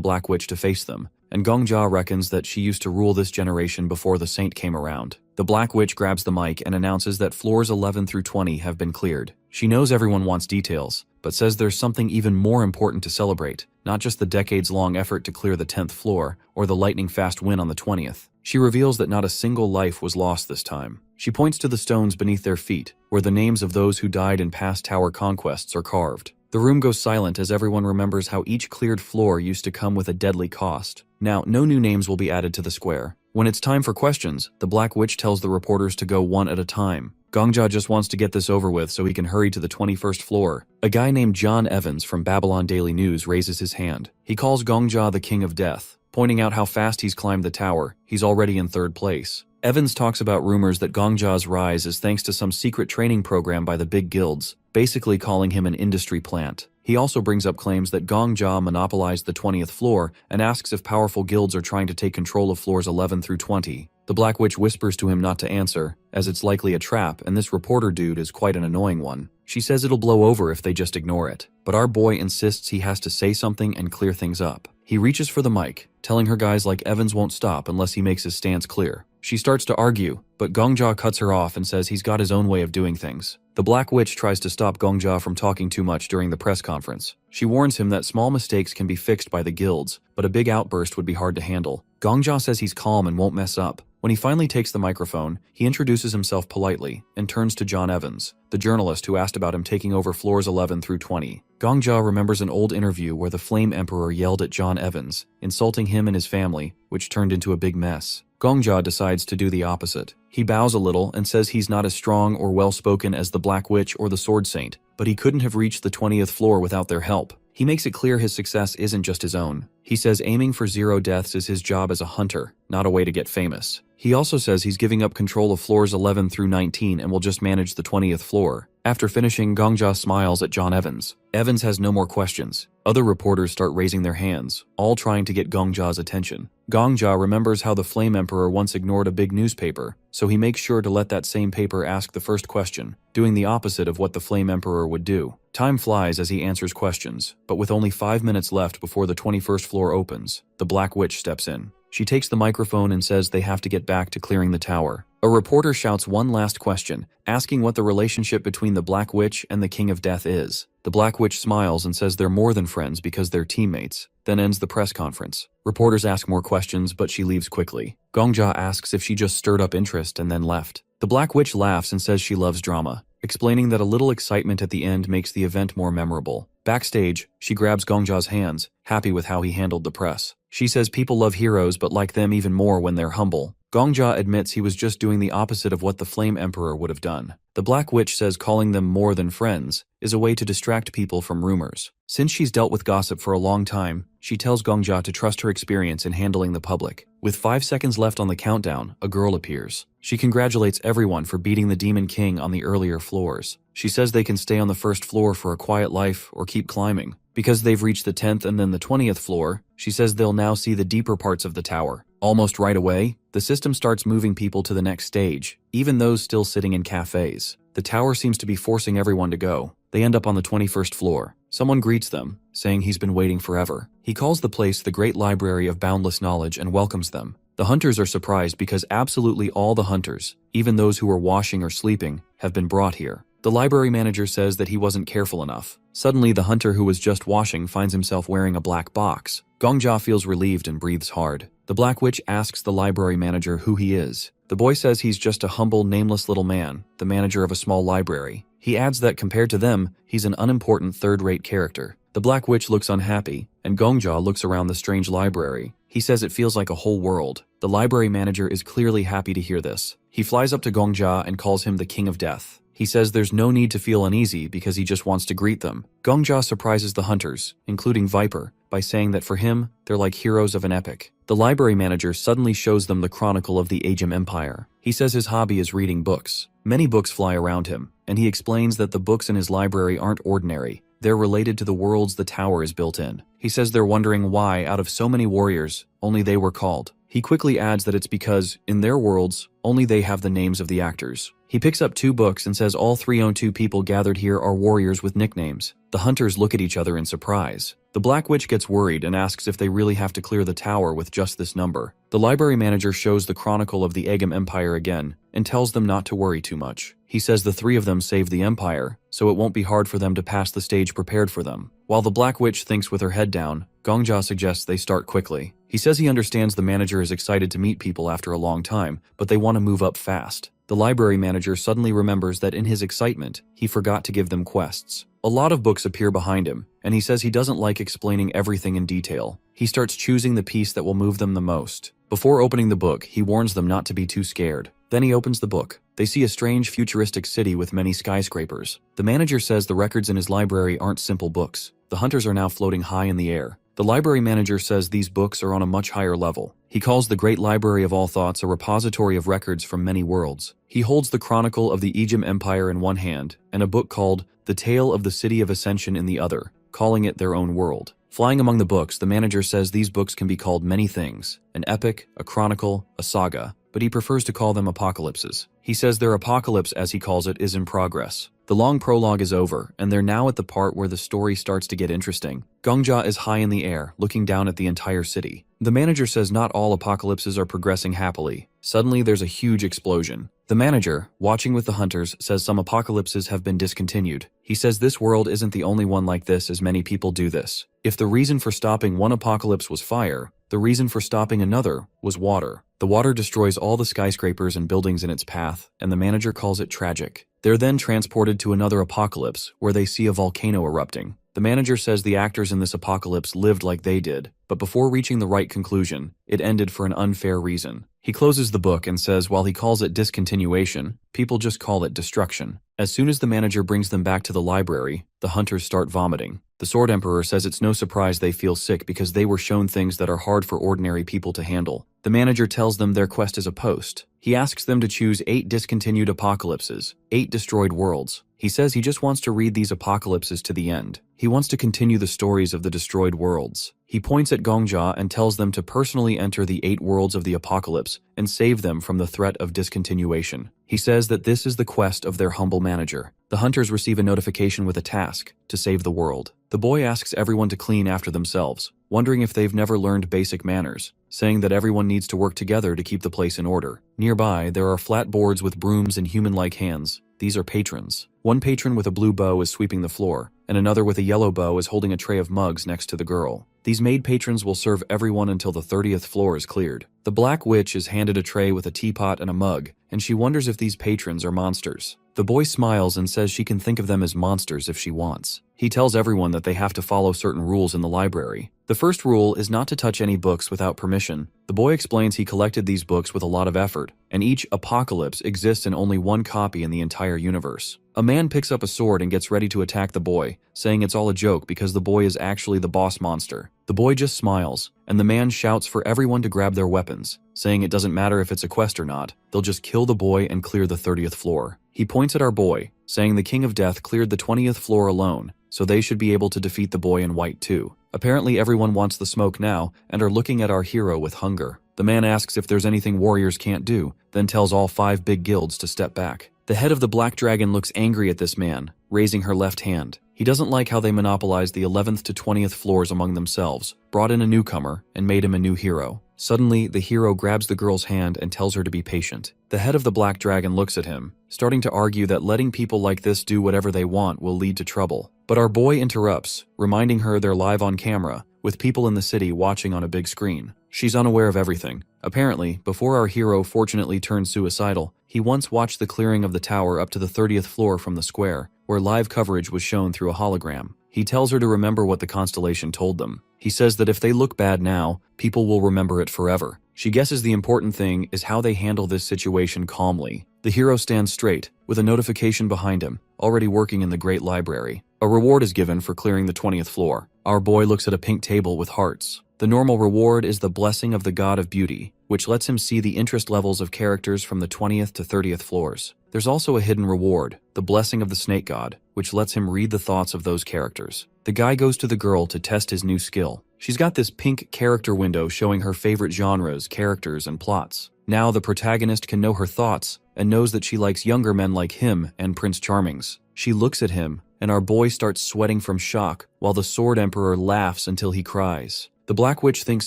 Black Witch to face them, and Gongja reckons that she used to rule this generation before the Saint came around. The Black Witch grabs the mic and announces that floors 11 through 20 have been cleared. She knows everyone wants details, but says there's something even more important to celebrate, not just the decades-long effort to clear the 10th floor or the lightning-fast win on the 20th. She reveals that not a single life was lost this time. She points to the stones beneath their feet, where the names of those who died in past tower conquests are carved. The room goes silent as everyone remembers how each cleared floor used to come with a deadly cost. Now, no new names will be added to the square. When it's time for questions, the Black Witch tells the reporters to go one at a time. Gongja just wants to get this over with so he can hurry to the 21st floor. A guy named John Evans from Babylon Daily News raises his hand. He calls Gongja the King of Death, pointing out how fast he's climbed the tower. He's already in 3rd place. Evans talks about rumors that Gongja's rise is thanks to some secret training program by the big guilds, basically calling him an industry plant. He also brings up claims that Gongja monopolized the 20th floor and asks if powerful guilds are trying to take control of floors 11 through 20. The Black Witch whispers to him not to answer, as it's likely a trap and this reporter dude is quite an annoying one. She says it'll blow over if they just ignore it, but our boy insists he has to say something and clear things up. He reaches for the mic, telling her guys like Evans won't stop unless he makes his stance clear. She starts to argue, but Gongja cuts her off and says he's got his own way of doing things. The Black Witch tries to stop Gongja from talking too much during the press conference. She warns him that small mistakes can be fixed by the guilds, but a big outburst would be hard to handle. Gongja says he's calm and won't mess up. When he finally takes the microphone, he introduces himself politely and turns to John Evans, the journalist who asked about him taking over floors 11 through 20. Gongja remembers an old interview where the Flame Emperor yelled at John Evans, insulting him and his family, which turned into a big mess. Gongja decides to do the opposite. He bows a little and says he's not as strong or well-spoken as the Black Witch or the Sword Saint, but he couldn't have reached the 20th floor without their help. He makes it clear his success isn't just his own. He says aiming for 0 deaths is his job as a hunter, not a way to get famous. He also says he's giving up control of floors 11 through 19 and will just manage the 20th floor. After finishing, Gongja smiles at John Evans. Evans has no more questions. Other reporters start raising their hands, all trying to get Gongja's attention. Gongja remembers how the Flame Emperor once ignored a big newspaper, so he makes sure to let that same paper ask the first question, doing the opposite of what the Flame Emperor would do. Time flies as he answers questions, but with only 5 minutes left before the 21st floor opens, the Black Witch steps in. She takes the microphone and says they have to get back to clearing the tower. A reporter shouts one last question, asking what the relationship between the Black Witch and the King of Death is. The Black Witch smiles and says they're more than friends because they're teammates, then ends the press conference. Reporters ask more questions, but she leaves quickly. Gongja asks if she just stirred up interest and then left. The Black Witch laughs and says she loves drama, explaining that a little excitement at the end makes the event more memorable. Backstage, she grabs Gongja's hands, happy with how he handled the press. She says people love heroes but like them even more when they're humble. Gongja admits he was just doing the opposite of what the Flame Emperor would have done. The Black Witch says calling them more than friends is a way to distract people from rumors. Since she's dealt with gossip for a long time, she tells Gongja to trust her experience in handling the public. With 5 seconds left on the countdown, a girl appears. She congratulates everyone for beating the Demon King on the earlier floors. She says they can stay on the first floor for a quiet life or keep climbing. Because they've reached the 10th and then the 20th floor, she says they'll now see the deeper parts of the tower. Almost right away, the system starts moving people to the next stage, even those still sitting in cafes. The tower seems to be forcing everyone to go. They end up on the 21st floor. Someone greets them, saying he's been waiting forever. He calls the place the Great Library of Boundless Knowledge and welcomes them. The hunters are surprised because absolutely all the hunters, even those who were washing or sleeping, have been brought here. The library manager says that he wasn't careful enough. Suddenly, the hunter who was just washing finds himself wearing a black box. Gongja feels relieved and breathes hard. The Black Witch asks the library manager who he is. The boy says he's just a humble, nameless little man, the manager of a small library. He adds that compared to them, he's an unimportant third-rate character. The Black Witch looks unhappy, and Gongja looks around the strange library. He says it feels like a whole world. The library manager is clearly happy to hear this. He flies up to Gongja and calls him the King of Death. He says there's no need to feel uneasy because he just wants to greet them. Gongja surprises the hunters, including Viper, by saying that for him, they're like heroes of an epic. The library manager suddenly shows them the chronicle of the Agem Empire. He says his hobby is reading books. Many books fly around him, and he explains that the books in his library aren't ordinary. They're related to the worlds the tower is built in. He says they're wondering why, out of so many warriors, only they were called. He quickly adds that it's because, in their worlds, only they have the names of the actors. He picks up 2 books and says all 302 people gathered here are warriors with nicknames. The hunters look at each other in surprise. The Black Witch gets worried and asks if they really have to clear the tower with just this number. The library manager shows the chronicle of the Agem Empire again and tells them not to worry too much. He says the 3 of them saved the empire, so it won't be hard for them to pass the stage prepared for them. While the Black Witch thinks with her head down, Gongja suggests they start quickly. He says he understands the manager is excited to meet people after a long time, but they want to move up fast. The library manager suddenly remembers that in his excitement, he forgot to give them quests. A lot of books appear behind him, and he says he doesn't like explaining everything in detail. He starts choosing the piece that will move them the most. Before opening the book, he warns them not to be too scared. Then he opens the book. They see a strange futuristic city with many skyscrapers. The manager says the records in his library aren't simple books. The hunters are now floating high in the air. The library manager says these books are on a much higher level. He calls the Great Library of All Thoughts a repository of records from many worlds. He holds the chronicle of the Agem Empire in one hand and a book called The Tale of the City of Ascension in the other, calling it their own world. Flying among the books, the manager says these books can be called many things: an epic, a chronicle, a saga, but he prefers to call them apocalypses. He says their apocalypse, as he calls it, is in progress. The long prologue is over, and they're now at the part where the story starts to get interesting. Gongja is high in the air, looking down at the entire city. The manager says not all apocalypses are progressing happily. Suddenly, there's a huge explosion. The manager, watching with the hunters, says some apocalypses have been discontinued. He says this world isn't the only one like this, as many people do this. If the reason for stopping one apocalypse was fire, the reason for stopping another was water. The water destroys all the skyscrapers and buildings in its path, and the manager calls it tragic. They're then transported to another apocalypse, where they see a volcano erupting. The manager says the actors in this apocalypse lived like they did, but before reaching the right conclusion, it ended for an unfair reason. He closes the book and says while he calls it discontinuation, people just call it destruction. As soon as the manager brings them back to the library, the hunters start vomiting. The Sword Emperor says it's no surprise they feel sick because they were shown things that are hard for ordinary people to handle. The manager tells them their quest is a post. He asks them to choose 8 discontinued apocalypses, 8 destroyed worlds. He says he just wants to read these apocalypses to the end. He wants to continue the stories of the destroyed worlds. He points at Gongja and tells them to personally enter the 8 worlds of the apocalypse and save them from the threat of discontinuation. He says that this is the quest of their humble manager. The hunters receive a notification with a task to save the world. The boy asks everyone to clean after themselves, wondering if they've never learned basic manners, saying that everyone needs to work together to keep the place in order. Nearby, there are flat boards with brooms and human-like hands. These are patrons. One patron with a blue bow is sweeping the floor, and another with a yellow bow is holding a tray of mugs next to the girl. These maid patrons will serve everyone until the 30th floor is cleared. The Black Witch is handed a tray with a teapot and a mug, and she wonders if these patrons are monsters. The boy smiles and says she can think of them as monsters if she wants. He tells everyone that they have to follow certain rules in the library. The first rule is not to touch any books without permission. The boy explains he collected these books with a lot of effort, and each apocalypse exists in only one copy in the entire universe. A man picks up a sword and gets ready to attack the boy, saying it's all a joke because the boy is actually the boss monster. The boy just smiles, and the man shouts for everyone to grab their weapons, saying it doesn't matter if it's a quest or not, they'll just kill the boy and clear the 30th floor. He points at our boy, saying the King of Death cleared the 20th floor alone, so they should be able to defeat the boy in white too. Apparently everyone wants the smoke now and are looking at our hero with hunger. The man asks if there's anything warriors can't do, then tells all 5 big guilds to step back. The head of the Black Dragon looks angry at this man, raising her left hand. He doesn't like how they monopolized the 11th to 20th floors among themselves, brought in a newcomer, and made him a new hero. Suddenly, the hero grabs the girl's hand and tells her to be patient. The head of the Black Dragon looks at him, starting to argue that letting people like this do whatever they want will lead to trouble. But our boy interrupts, reminding her they're live on camera, with people in the city watching on a big screen. She's unaware of everything. Apparently, before our hero fortunately turned suicidal, he once watched the clearing of the tower up to the 30th floor from the square, where live coverage was shown through a hologram. He tells her to remember what the constellation told them. He says that if they look bad now, people will remember it forever. She guesses the important thing is how they handle this situation calmly. The hero stands straight, with a notification behind him, already working in the Great Library. A reward is given for clearing the 20th floor. Our boy looks at a pink table with hearts. The normal reward is the Blessing of the God of Beauty, which lets him see the interest levels of characters from the 20th to 30th floors. There's also a hidden reward, the Blessing of the Snake God, which lets him read the thoughts of those characters. The guy goes to the girl to test his new skill. She's got this pink character window showing her favorite genres, characters, and plots. Now the protagonist can know her thoughts and knows that she likes younger men like him and Prince Charming's. She looks at him, and our boy starts sweating from shock, while the Sword Emperor laughs until he cries. The Black Witch thinks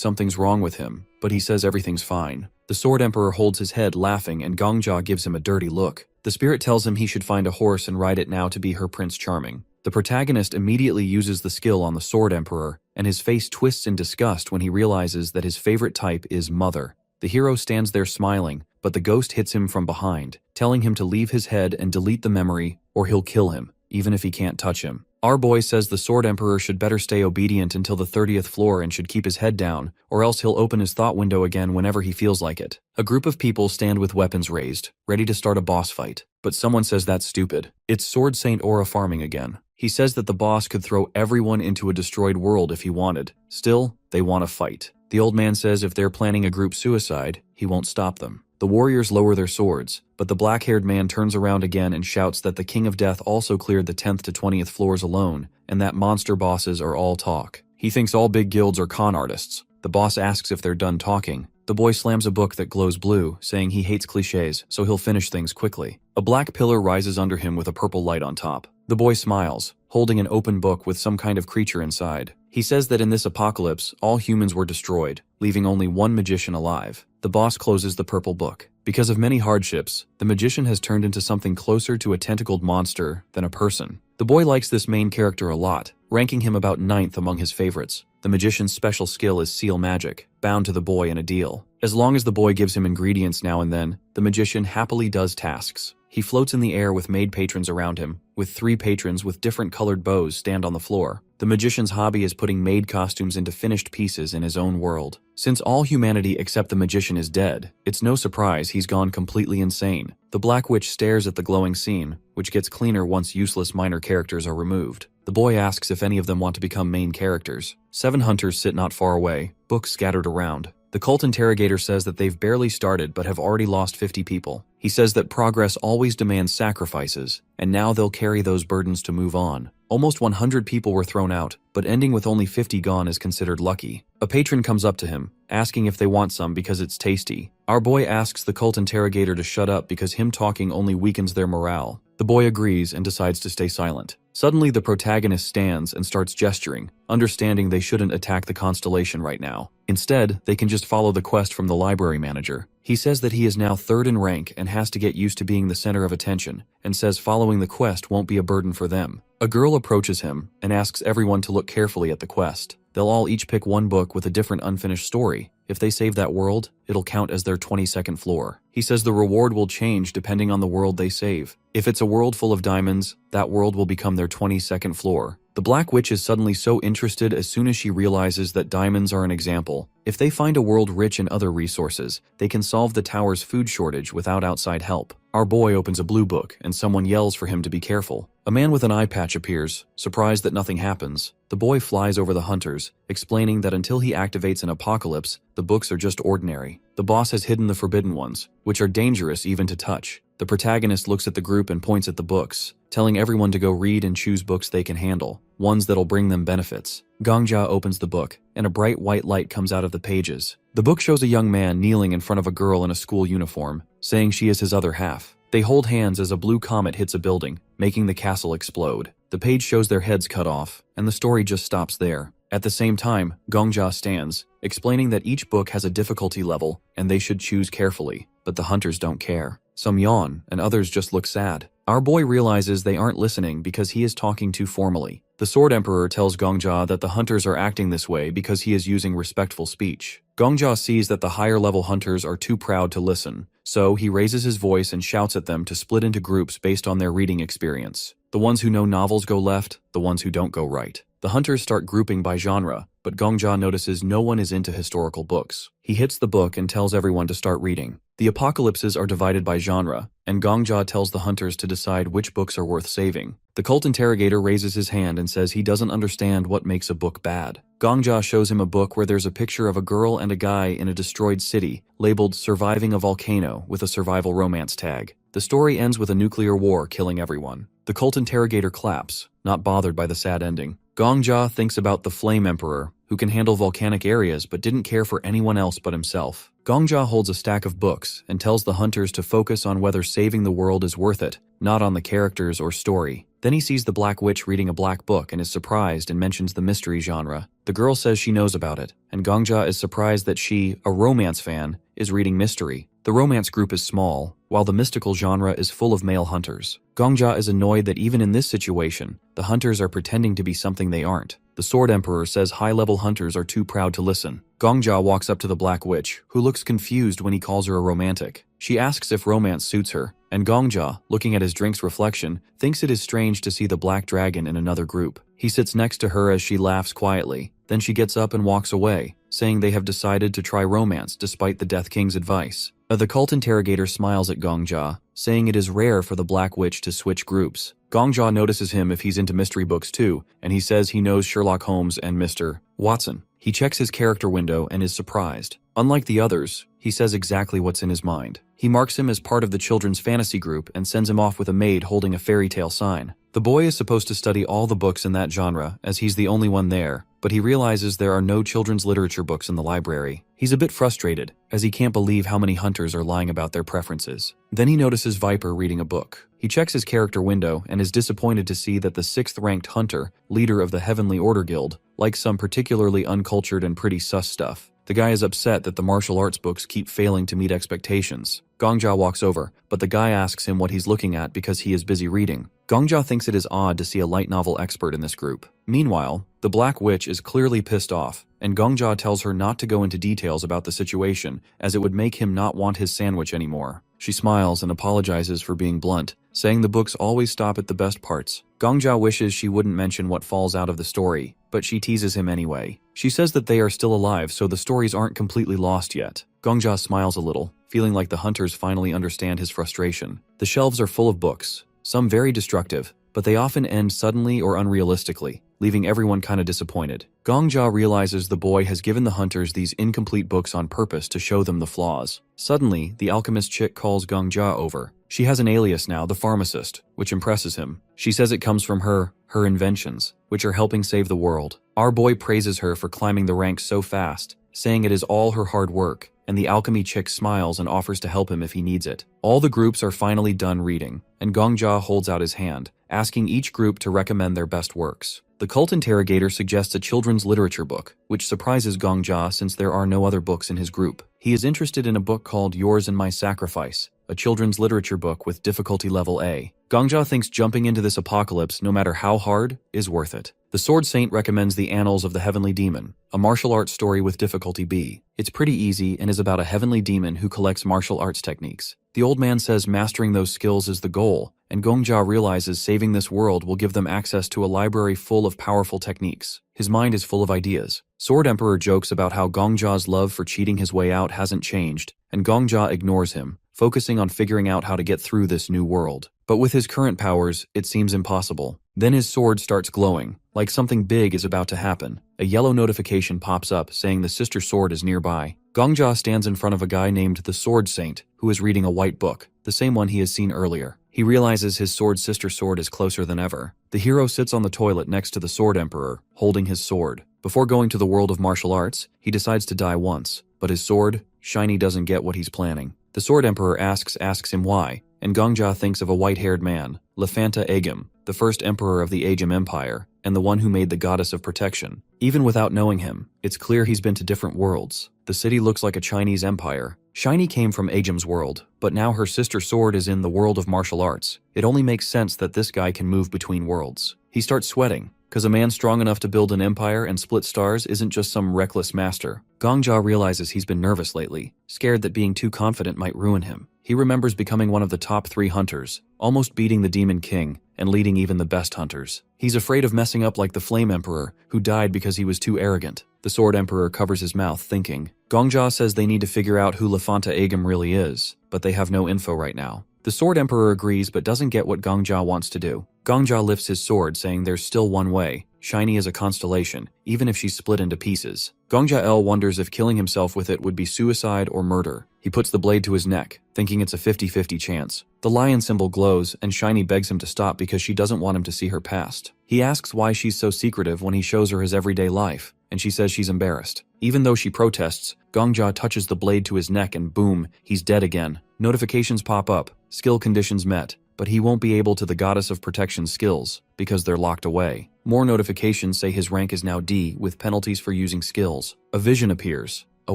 something's wrong with him, but he says everything's fine. The Sword Emperor holds his head laughing and Gongja gives him a dirty look. The spirit tells him he should find a horse and ride it now to be her Prince Charming. The protagonist immediately uses the skill on the Sword Emperor, and his face twists in disgust when he realizes that his favorite type is Mother. The hero stands there smiling, but the ghost hits him from behind, telling him to leave his head and delete the memory, or he'll kill him, even if he can't touch him. Our boy says the Sword Emperor should better stay obedient until the 30th floor and should keep his head down, or else he'll open his thought window again whenever he feels like it. A group of people stand with weapons raised, ready to start a boss fight. But someone says that's stupid. It's Sword Saint Aura farming again. He says that the boss could throw everyone into a destroyed world if he wanted. Still, they want to fight. The old man says if they're planning a group suicide, he won't stop them. The warriors lower their swords, but the black-haired man turns around again and shouts that the King of Death also cleared the 10th to 20th floors alone, and that monster bosses are all talk. He thinks all big guilds are con artists. The boss asks if they're done talking. The boy slams a book that glows blue, saying he hates cliches, so he'll finish things quickly. A black pillar rises under him with a purple light on top. The boy smiles, holding an open book with some kind of creature inside. He says that in this apocalypse, all humans were destroyed, leaving only one magician alive. The boss closes the purple book. Because of many hardships, the magician has turned into something closer to a tentacled monster than a person. The boy likes this main character a lot, ranking him about 9th among his favorites. The magician's special skill is seal magic, bound to the boy in a deal. As long as the boy gives him ingredients now and then, the magician happily does tasks. He floats in the air with maid patrons around him, with 3 patrons with different colored bows stand on the floor. The magician's hobby is putting maid costumes into finished pieces in his own world. Since all humanity except the magician is dead, it's no surprise he's gone completely insane. The Black Witch stares at the glowing scene, which gets cleaner once useless minor characters are removed. The boy asks if any of them want to become main characters. 7 hunters sit not far away, books scattered around. The cult interrogator says that they've barely started but have already lost 50 people. He says that progress always demands sacrifices, and now they'll carry those burdens to move on. Almost 100 people were thrown out, but ending with only 50 gone is considered lucky. A patron comes up to him, asking if they want some because it's tasty. Our boy asks the cult interrogator to shut up because him talking only weakens their morale. The boy agrees and decides to stay silent. Suddenly, the protagonist stands and starts gesturing, understanding they shouldn't attack the constellation right now. Instead, they can just follow the quest from the library manager. He says that he is now 3rd in rank and has to get used to being the center of attention, and says following the quest won't be a burden for them. A girl approaches him and asks everyone to look carefully at the quest. They'll all each pick one book with a different unfinished story. If they save that world, it'll count as their 22nd floor. He says the reward will change depending on the world they save. If it's a world full of diamonds, that world will become their 22nd floor. The Black Witch is suddenly so interested as soon as she realizes that diamonds are an example. If they find a world rich in other resources, they can solve the tower's food shortage without outside help. Our boy opens a blue book and someone yells for him to be careful. A man with an eye patch appears, surprised that nothing happens. The boy flies over the hunters, explaining that until he activates an apocalypse, the books are just ordinary. The boss has hidden the forbidden ones, which are dangerous even to touch. The protagonist looks at the group and points at the books, telling everyone to go read and choose books they can handle, ones that'll bring them benefits. Gongja opens the book, and a bright white light comes out of the pages. The book shows a young man kneeling in front of a girl in a school uniform, saying she is his other half. They hold hands as a blue comet hits a building, making the castle explode. The page shows their heads cut off, and the story just stops there. At the same time, Gongja stands, explaining that each book has a difficulty level, and they should choose carefully, but the hunters don't care. Some yawn, and others just look sad. Our boy realizes they aren't listening because he is talking too formally. The Sword Emperor tells Gongja that the hunters are acting this way because he is using respectful speech. Gongja sees that the higher-level hunters are too proud to listen, so he raises his voice and shouts at them to split into groups based on their reading experience. The ones who know novels go left, the ones who don't go right. The hunters start grouping by genre, but Gongja notices no one is into historical books. He hits the book and tells everyone to start reading. The apocalypses are divided by genre, and Gongja tells the hunters to decide which books are worth saving. The cult interrogator raises his hand and says he doesn't understand what makes a book bad. Gongja shows him a book where there's a picture of a girl and a guy in a destroyed city, labeled Surviving a Volcano with a survival romance tag. The story ends with a nuclear war killing everyone. The cult interrogator claps, not bothered by the sad ending. Gongja thinks about the Flame Emperor, who can handle volcanic areas but didn't care for anyone else but himself. Gongja holds a stack of books and tells the hunters to focus on whether saving the world is worth it, not on the characters or story. Then he sees the Black Witch reading a black book and is surprised and mentions the mystery genre. The girl says she knows about it, and Gongja is surprised that she, a romance fan, is reading mystery. The romance group is small, while the mystical genre is full of male hunters. Gongja is annoyed that even in this situation, the hunters are pretending to be something they aren't. The Sword Emperor says high-level hunters are too proud to listen. Gongja walks up to the Black Witch, who looks confused when he calls her a romantic. She asks if romance suits her, and Gongja, looking at his drink's reflection, thinks it is strange to see the Black Dragon in another group. He sits next to her as she laughs quietly. Then she gets up and walks away, saying they have decided to try romance despite the Death King's advice. The cult interrogator smiles at Gongja, saying it is rare for the Black Witch to switch groups. Gongja notices him if he's into mystery books too, and he says he knows Sherlock Holmes and Mr. Watson. He checks his character window and is surprised. Unlike the others, he says exactly what's in his mind. He marks him as part of the children's fantasy group and sends him off with a maid holding a fairy tale sign. The boy is supposed to study all the books in that genre, as he's the only one there, but he realizes there are no children's literature books in the library. He's a bit frustrated, as he can't believe how many hunters are lying about their preferences. Then he notices Viper reading a book. He checks his character window and is disappointed to see that the 6th-ranked hunter, leader of the Heavenly Order Guild, likes some particularly uncultured and pretty sus stuff. The guy is upset that the martial arts books keep failing to meet expectations. Gongja walks over, but the guy asks him what he's looking at because he is busy reading. Gongja thinks it is odd to see a light novel expert in this group. Meanwhile, the Black Witch is clearly pissed off, and Gongja tells her not to go into details about the situation, as it would make him not want his sandwich anymore. She smiles and apologizes for being blunt, saying the books always stop at the best parts. Gongja wishes she wouldn't mention what falls out of the story, but she teases him anyway. She says that they are still alive, so the stories aren't completely lost yet. Gongja smiles a little, feeling like the hunters finally understand his frustration. The shelves are full of books, some very destructive, but they often end suddenly or unrealistically, leaving everyone kinda disappointed. Gongja realizes the boy has given the hunters these incomplete books on purpose to show them the flaws. Suddenly, the alchemist chick calls Gongja over. She has an alias now, the pharmacist, which impresses him. She says it comes from her inventions, which are helping save the world. Our boy praises her for climbing the ranks so fast, saying it is all her hard work, and the alchemy chick smiles and offers to help him if he needs it. All the groups are finally done reading, and Gongja holds out his hand, asking each group to recommend their best works. The cult interrogator suggests a children's literature book, which surprises Gongja since there are no other books in his group. He is interested in a book called Yours and My Sacrifice, a children's literature book with difficulty level A. Gongja thinks jumping into this apocalypse, no matter how hard, is worth it. The Sword Saint recommends The Annals of the Heavenly Demon, a martial arts story with difficulty B. It's pretty easy and is about a heavenly demon who collects martial arts techniques. The old man says mastering those skills is the goal, and Gongja realizes saving this world will give them access to a library full of powerful techniques. His mind is full of ideas. Sword Emperor jokes about how Gongja's love for cheating his way out hasn't changed, and Gongja ignores him, focusing on figuring out how to get through this new world. But with his current powers, it seems impossible. Then his sword starts glowing, like something big is about to happen. A yellow notification pops up saying the sister sword is nearby. Gongja stands in front of a guy named the Sword Saint, who is reading a white book, the same one he has seen earlier. He realizes his sword's sister sword is closer than ever. The hero sits on the toilet next to the Sword Emperor, holding his sword. Before going to the world of martial arts, he decides to die once, but his sword, Shiny, doesn't get what he's planning. The Sword Emperor asks him why, and Gongja thinks of a white-haired man, Lefanta Agam, the first emperor of the Agam Empire, and the one who made the goddess of protection. Even without knowing him, it's clear he's been to different worlds. The city looks like a Chinese empire. Shiny came from Agam's world, but now her sister sword is in the world of martial arts. It only makes sense that this guy can move between worlds. He starts sweating, because a man strong enough to build an empire and split stars isn't just some reckless master. Gongja realizes he's been nervous lately, scared that being too confident might ruin him. He remembers becoming one of the top 3 hunters, almost beating the Demon King, and leading even the best hunters. He's afraid of messing up like the Flame Emperor, who died because he was too arrogant. The Sword Emperor covers his mouth, thinking. Gongja says they need to figure out who Lefanta Agam really is, but they have no info right now. The Sword Emperor agrees but doesn't get what Gongja wants to do. Gongja lifts his sword, saying there's still one way. Shiny is a constellation, even if she's split into pieces. Gongja L wonders if killing himself with it would be suicide or murder. He puts the blade to his neck, thinking it's a 50-50 chance. The lion symbol glows, and Shiny begs him to stop because she doesn't want him to see her past. He asks why she's so secretive when he shows her his everyday life, and she says she's embarrassed. Even though she protests, Gongja touches the blade to his neck and boom, he's dead again. Notifications pop up, skill conditions met, but he won't be able to the Goddess of Protection skills because they're locked away. More notifications say his rank is now D with penalties for using skills. A vision appears. A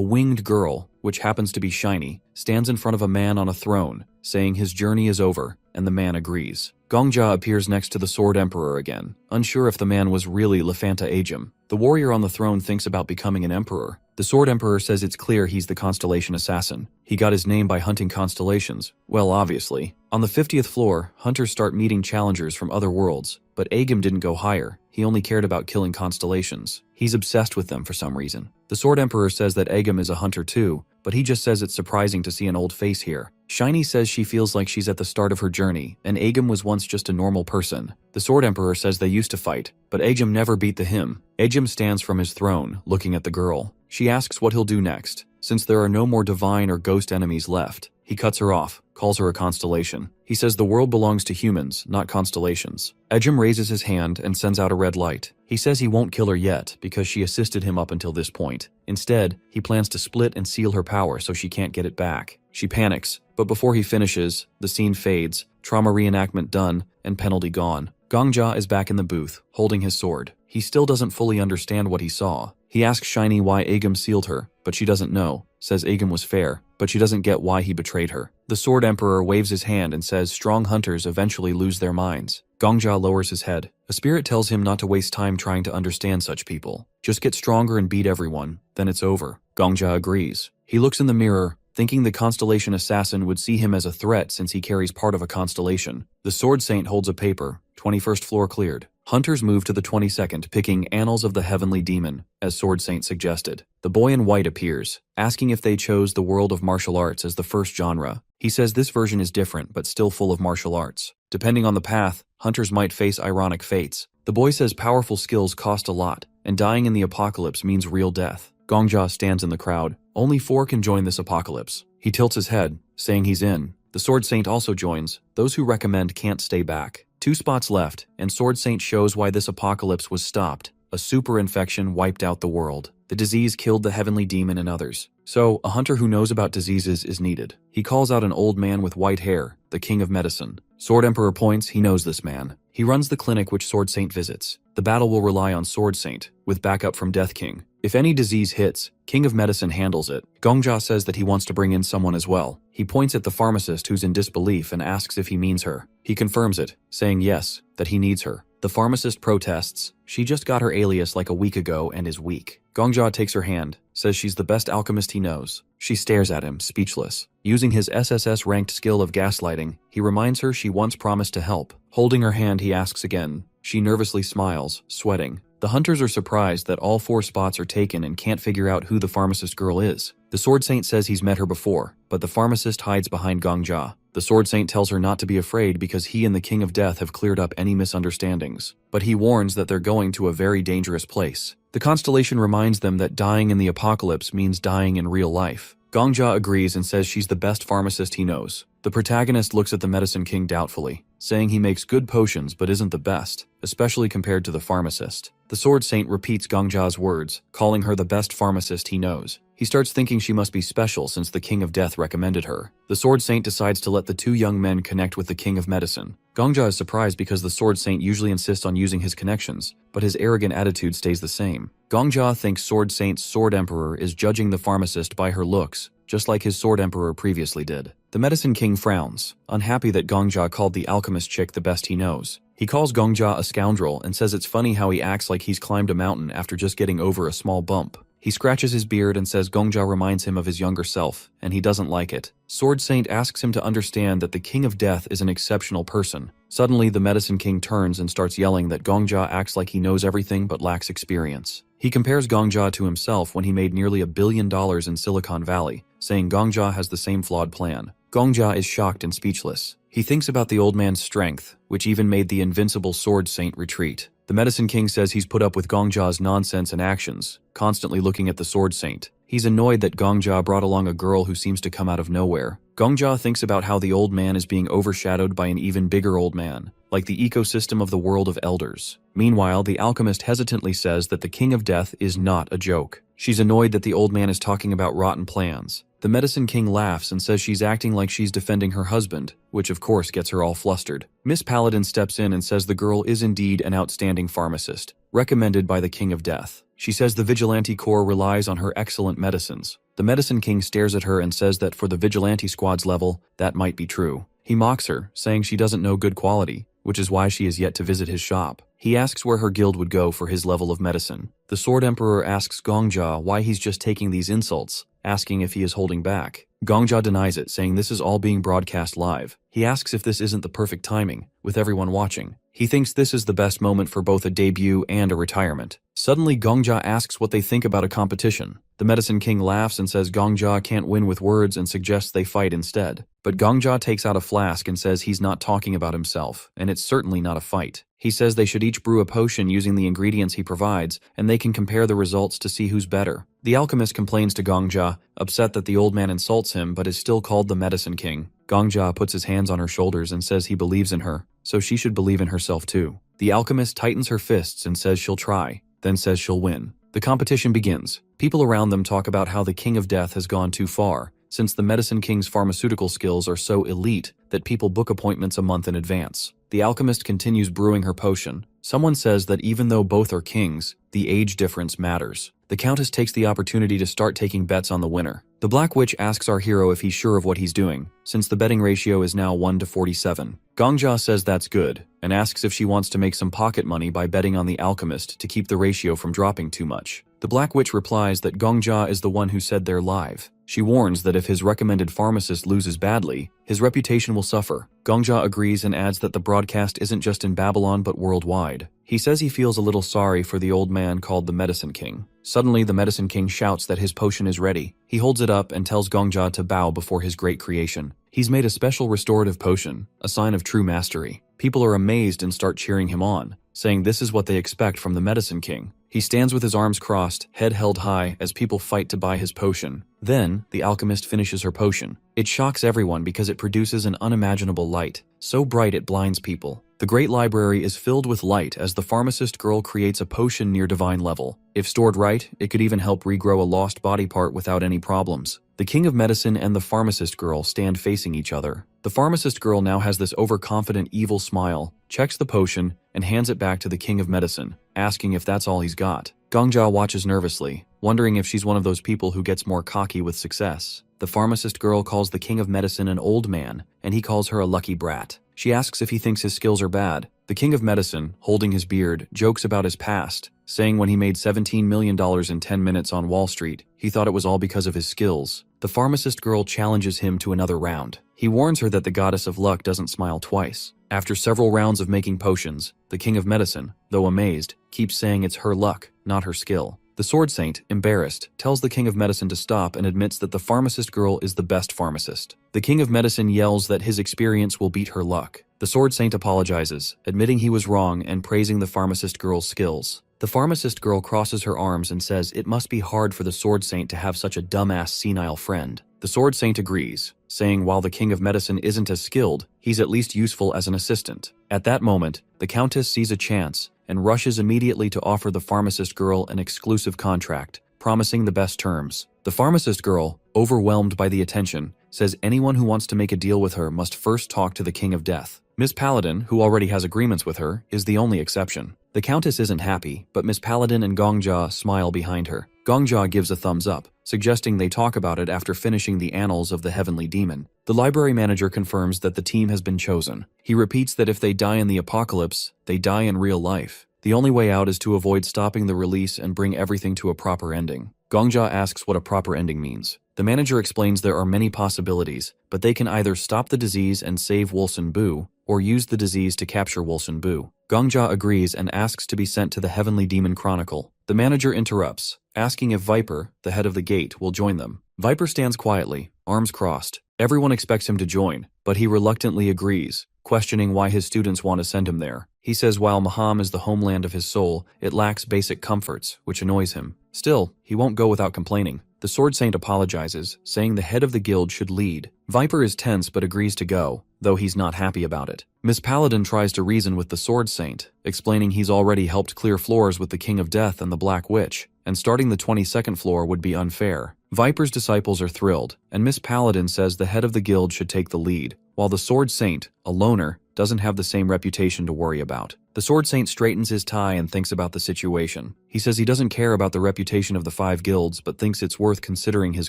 winged girl, which happens to be Shiny, stands in front of a man on a throne, saying his journey is over, and the man agrees. Gongja appears next to the Sword Emperor again, unsure if the man was really Lefanta Agam. The warrior on the throne thinks about becoming an emperor. The Sword Emperor says it's clear he's the constellation assassin. He got his name by hunting constellations. Well, obviously. On the 50th floor, hunters start meeting challengers from other worlds, but Agam didn't go higher. He only cared about killing constellations. He's obsessed with them for some reason. The Sword Emperor says that Agam is a hunter too, but he just says it's surprising to see an old face here. Shiny says she feels like she's at the start of her journey, and Agam was once just a normal person. The Sword Emperor says they used to fight, but Agam never beat the him. Agam stands from his throne, looking at the girl. She asks what he'll do next. Since there are no more divine or ghost enemies left, he cuts her off, calls her a constellation. He says the world belongs to humans, not constellations. Ejim raises his hand and sends out a red light. He says he won't kill her yet because she assisted him up until this point. Instead, he plans to split and seal her power so she can't get it back. She panics, but before he finishes, the scene fades, trauma reenactment done, and penalty gone. Gongja is back in the booth, holding his sword. He still doesn't fully understand what he saw. He asks Shiny why Agam sealed her, but she doesn't know, says Agam was fair, but she doesn't get why he betrayed her. The Sword Emperor waves his hand and says strong hunters eventually lose their minds. Gongja lowers his head. A spirit tells him not to waste time trying to understand such people. Just get stronger and beat everyone, then it's over. Gongja agrees. He looks in the mirror, thinking the constellation assassin would see him as a threat since he carries part of a constellation. The Sword Saint holds a paper. 21st floor cleared. Hunters move to the 22nd, picking Annals of the Heavenly Demon, as Sword Saint suggested. The boy in white appears, asking if they chose the world of martial arts as the first genre. He says this version is different, but still full of martial arts. Depending on the path, hunters might face ironic fates. The boy says powerful skills cost a lot, and dying in the apocalypse means real death. Gongja stands in the crowd. Only 4 can join this apocalypse. He tilts his head, saying he's in. The Sword Saint also joins. Those who recommend can't stay back. 2 spots left, and Sword Saint shows why this apocalypse was stopped. A super infection wiped out the world. The disease killed the heavenly demon and others. So, a hunter who knows about diseases is needed. He calls out an old man with white hair, the king of medicine. Sword Emperor points he knows this man. He runs the clinic which Sword Saint visits. The battle will rely on Sword Saint, with backup from Death King. If any disease hits, King of Medicine handles it. Gongja says that he wants to bring in someone as well. He points at the pharmacist who's in disbelief and asks if he means her. He confirms it, saying yes, that he needs her. The pharmacist protests. She just got her alias like a week ago and is weak. Gongja takes her hand, says she's the best alchemist he knows. She stares at him, speechless. Using his SSS-ranked skill of gaslighting, he reminds her she once promised to help. Holding her hand, he asks again. She nervously smiles, sweating. The hunters are surprised that all 4 spots are taken and can't figure out who the pharmacist girl is. The Sword Saint says he's met her before, but the pharmacist hides behind Gongja. The Sword Saint tells her not to be afraid because he and the King of Death have cleared up any misunderstandings. But he warns that they're going to a very dangerous place. The constellation reminds them that dying in the apocalypse means dying in real life. Gongja agrees and says she's the best pharmacist he knows. The protagonist looks at the Medicine King doubtfully, saying he makes good potions but isn't the best, especially compared to the pharmacist. The Sword Saint repeats Gongja's words, calling her the best pharmacist he knows. He starts thinking she must be special since the King of Death recommended her. The Sword Saint decides to let the 2 young men connect with the King of Medicine. Gongja is surprised because the Sword Saint usually insists on using his connections, but his arrogant attitude stays the same. Gongja thinks Sword Saint's Sword Emperor is judging the pharmacist by her looks, just like his Sword Emperor previously did. The Medicine King frowns, unhappy that Gongja called the alchemist chick the best he knows. He calls Gongja a scoundrel and says it's funny how he acts like he's climbed a mountain after just getting over a small bump. He scratches his beard and says Gongja reminds him of his younger self, and he doesn't like it. Sword Saint asks him to understand that the King of Death is an exceptional person. Suddenly, the Medicine King turns and starts yelling that Gongja acts like he knows everything but lacks experience. He compares Gongja to himself when he made nearly $1 billion in Silicon Valley, saying Gongja has the same flawed plan. Gongja is shocked and speechless. He thinks about the old man's strength, which even made the invincible Sword Saint retreat. The Medicine King says he's put up with Gongja's nonsense and actions, constantly looking at the Sword Saint. He's annoyed that Gongja brought along a girl who seems to come out of nowhere. Gongja thinks about how the old man is being overshadowed by an even bigger old man, like the ecosystem of the world of elders. Meanwhile, the alchemist hesitantly says that the King of Death is not a joke. She's annoyed that the old man is talking about rotten plans. The Medicine King laughs and says she's acting like she's defending her husband, which of course gets her all flustered. Miss Paladin steps in and says the girl is indeed an outstanding pharmacist, recommended by the King of Death. She says the Vigilante Corps relies on her excellent medicines. The Medicine King stares at her and says that for the Vigilante Squad's level, that might be true. He mocks her, saying she doesn't know good quality, which is why she is yet to visit his shop. He asks where her guild would go for his level of medicine. The Sword Emperor asks Gongja why he's just taking these insults, asking if he is holding back. Gongja denies it, saying this is all being broadcast live. He asks if this isn't the perfect timing, with everyone watching. He thinks this is the best moment for both a debut and a retirement. Suddenly, Gongja asks what they think about a competition. The Medicine King laughs and says Gongja can't win with words and suggests they fight instead. But Gongja takes out a flask and says he's not talking about himself, and it's certainly not a fight. He says they should each brew a potion using the ingredients he provides, and they can compare the results to see who's better. The alchemist complains to Gongja, upset that the old man insults him but is still called the Medicine King. Gongja puts his hands on her shoulders and says he believes in her, so she should believe in herself too. The alchemist tightens her fists and says she'll try, then says she'll win. The competition begins. People around them talk about how the King of Death has gone too far, since the Medicine King's pharmaceutical skills are so elite that people book appointments a month in advance. The alchemist continues brewing her potion. Someone says that even though both are kings, the age difference matters. The Countess takes the opportunity to start taking bets on the winner. The Black Witch asks our hero if he's sure of what he's doing, since the betting ratio is now 1-47. Gongja says that's good, and asks if she wants to make some pocket money by betting on the alchemist to keep the ratio from dropping too much. The Black Witch replies that Gongja is the one who said they're live. She warns that if his recommended pharmacist loses badly, his reputation will suffer. Gongja agrees and adds that the broadcast isn't just in Babylon but worldwide. He says he feels a little sorry for the old man called the Medicine King. Suddenly, the Medicine King shouts that his potion is ready. He holds it up and tells Gongja to bow before his great creation. He's made a special restorative potion, a sign of true mastery. People are amazed and start cheering him on, saying this is what they expect from the Medicine King. He stands with his arms crossed, head held high, as people fight to buy his potion. Then, the alchemist finishes her potion. It shocks everyone because it produces an unimaginable light, so bright it blinds people. The great library is filled with light as the pharmacist girl creates a potion near divine level. If stored right, it could even help regrow a lost body part without any problems. The King of Medicine and the pharmacist girl stand facing each other. The pharmacist girl now has this overconfident evil smile, checks the potion, and hands it back to the King of Medicine, asking if that's all he's got. Gongja watches nervously, wondering if she's one of those people who gets more cocky with success. The pharmacist girl calls the King of Medicine an old man, and he calls her a lucky brat. She asks if he thinks his skills are bad. The King of Medicine, holding his beard, jokes about his past, saying when he made $17 million in 10 minutes on Wall Street, he thought it was all because of his skills. The pharmacist girl challenges him to another round. He warns her that the goddess of luck doesn't smile twice. After several rounds of making potions, the King of Medicine, though amazed, keeps saying it's her luck, not her skill. The Sword Saint, embarrassed, tells the King of Medicine to stop and admits that the pharmacist girl is the best pharmacist. The King of Medicine yells that his experience will beat her luck. The Sword Saint apologizes, admitting he was wrong and praising the pharmacist girl's skills. The pharmacist girl crosses her arms and says it must be hard for the Sword Saint to have such a dumbass senile friend. The Sword Saint agrees, saying while the King of Medicine isn't as skilled, he's at least useful as an assistant. At that moment, the Countess sees a chance and rushes immediately to offer the pharmacist girl an exclusive contract, promising the best terms. The pharmacist girl, overwhelmed by the attention, says anyone who wants to make a deal with her must first talk to the King of Death. Miss Paladin, who already has agreements with her, is the only exception. The Countess isn't happy, but Miss Paladin and Gongja smile behind her. Gongja gives a thumbs up, suggesting they talk about it after finishing the Annals of the Heavenly Demon. The library manager confirms that the team has been chosen. He repeats that if they die in the apocalypse, they die in real life. The only way out is to avoid stopping the release and bring everything to a proper ending. Gongja asks what a proper ending means. The manager explains there are many possibilities, but they can either stop the disease and save Wolson Bu, or use the disease to capture Wolson Bu. Gongja agrees and asks to be sent to the Heavenly Demon Chronicle. The manager interrupts, asking if Viper, the head of the gate, will join them. Viper stands quietly, arms crossed. Everyone expects him to join, but he reluctantly agrees, questioning why his students want to send him there. He says while Maham is the homeland of his soul, it lacks basic comforts, which annoys him. Still, he won't go without complaining. The Sword Saint apologizes, saying the head of the guild should lead. Viper is tense but agrees to go, though he's not happy about it. Miss Paladin tries to reason with the Sword Saint, explaining he's already helped clear floors with the King of Death and the Black Witch, and starting the 22nd floor would be unfair. Viper's disciples are thrilled, and Miss Paladin says the head of the guild should take the lead, while the Sword Saint, a loner, doesn't have the same reputation to worry about. The Sword Saint straightens his tie and thinks about the situation. He says he doesn't care about the reputation of the 5 guilds, but thinks it's worth considering his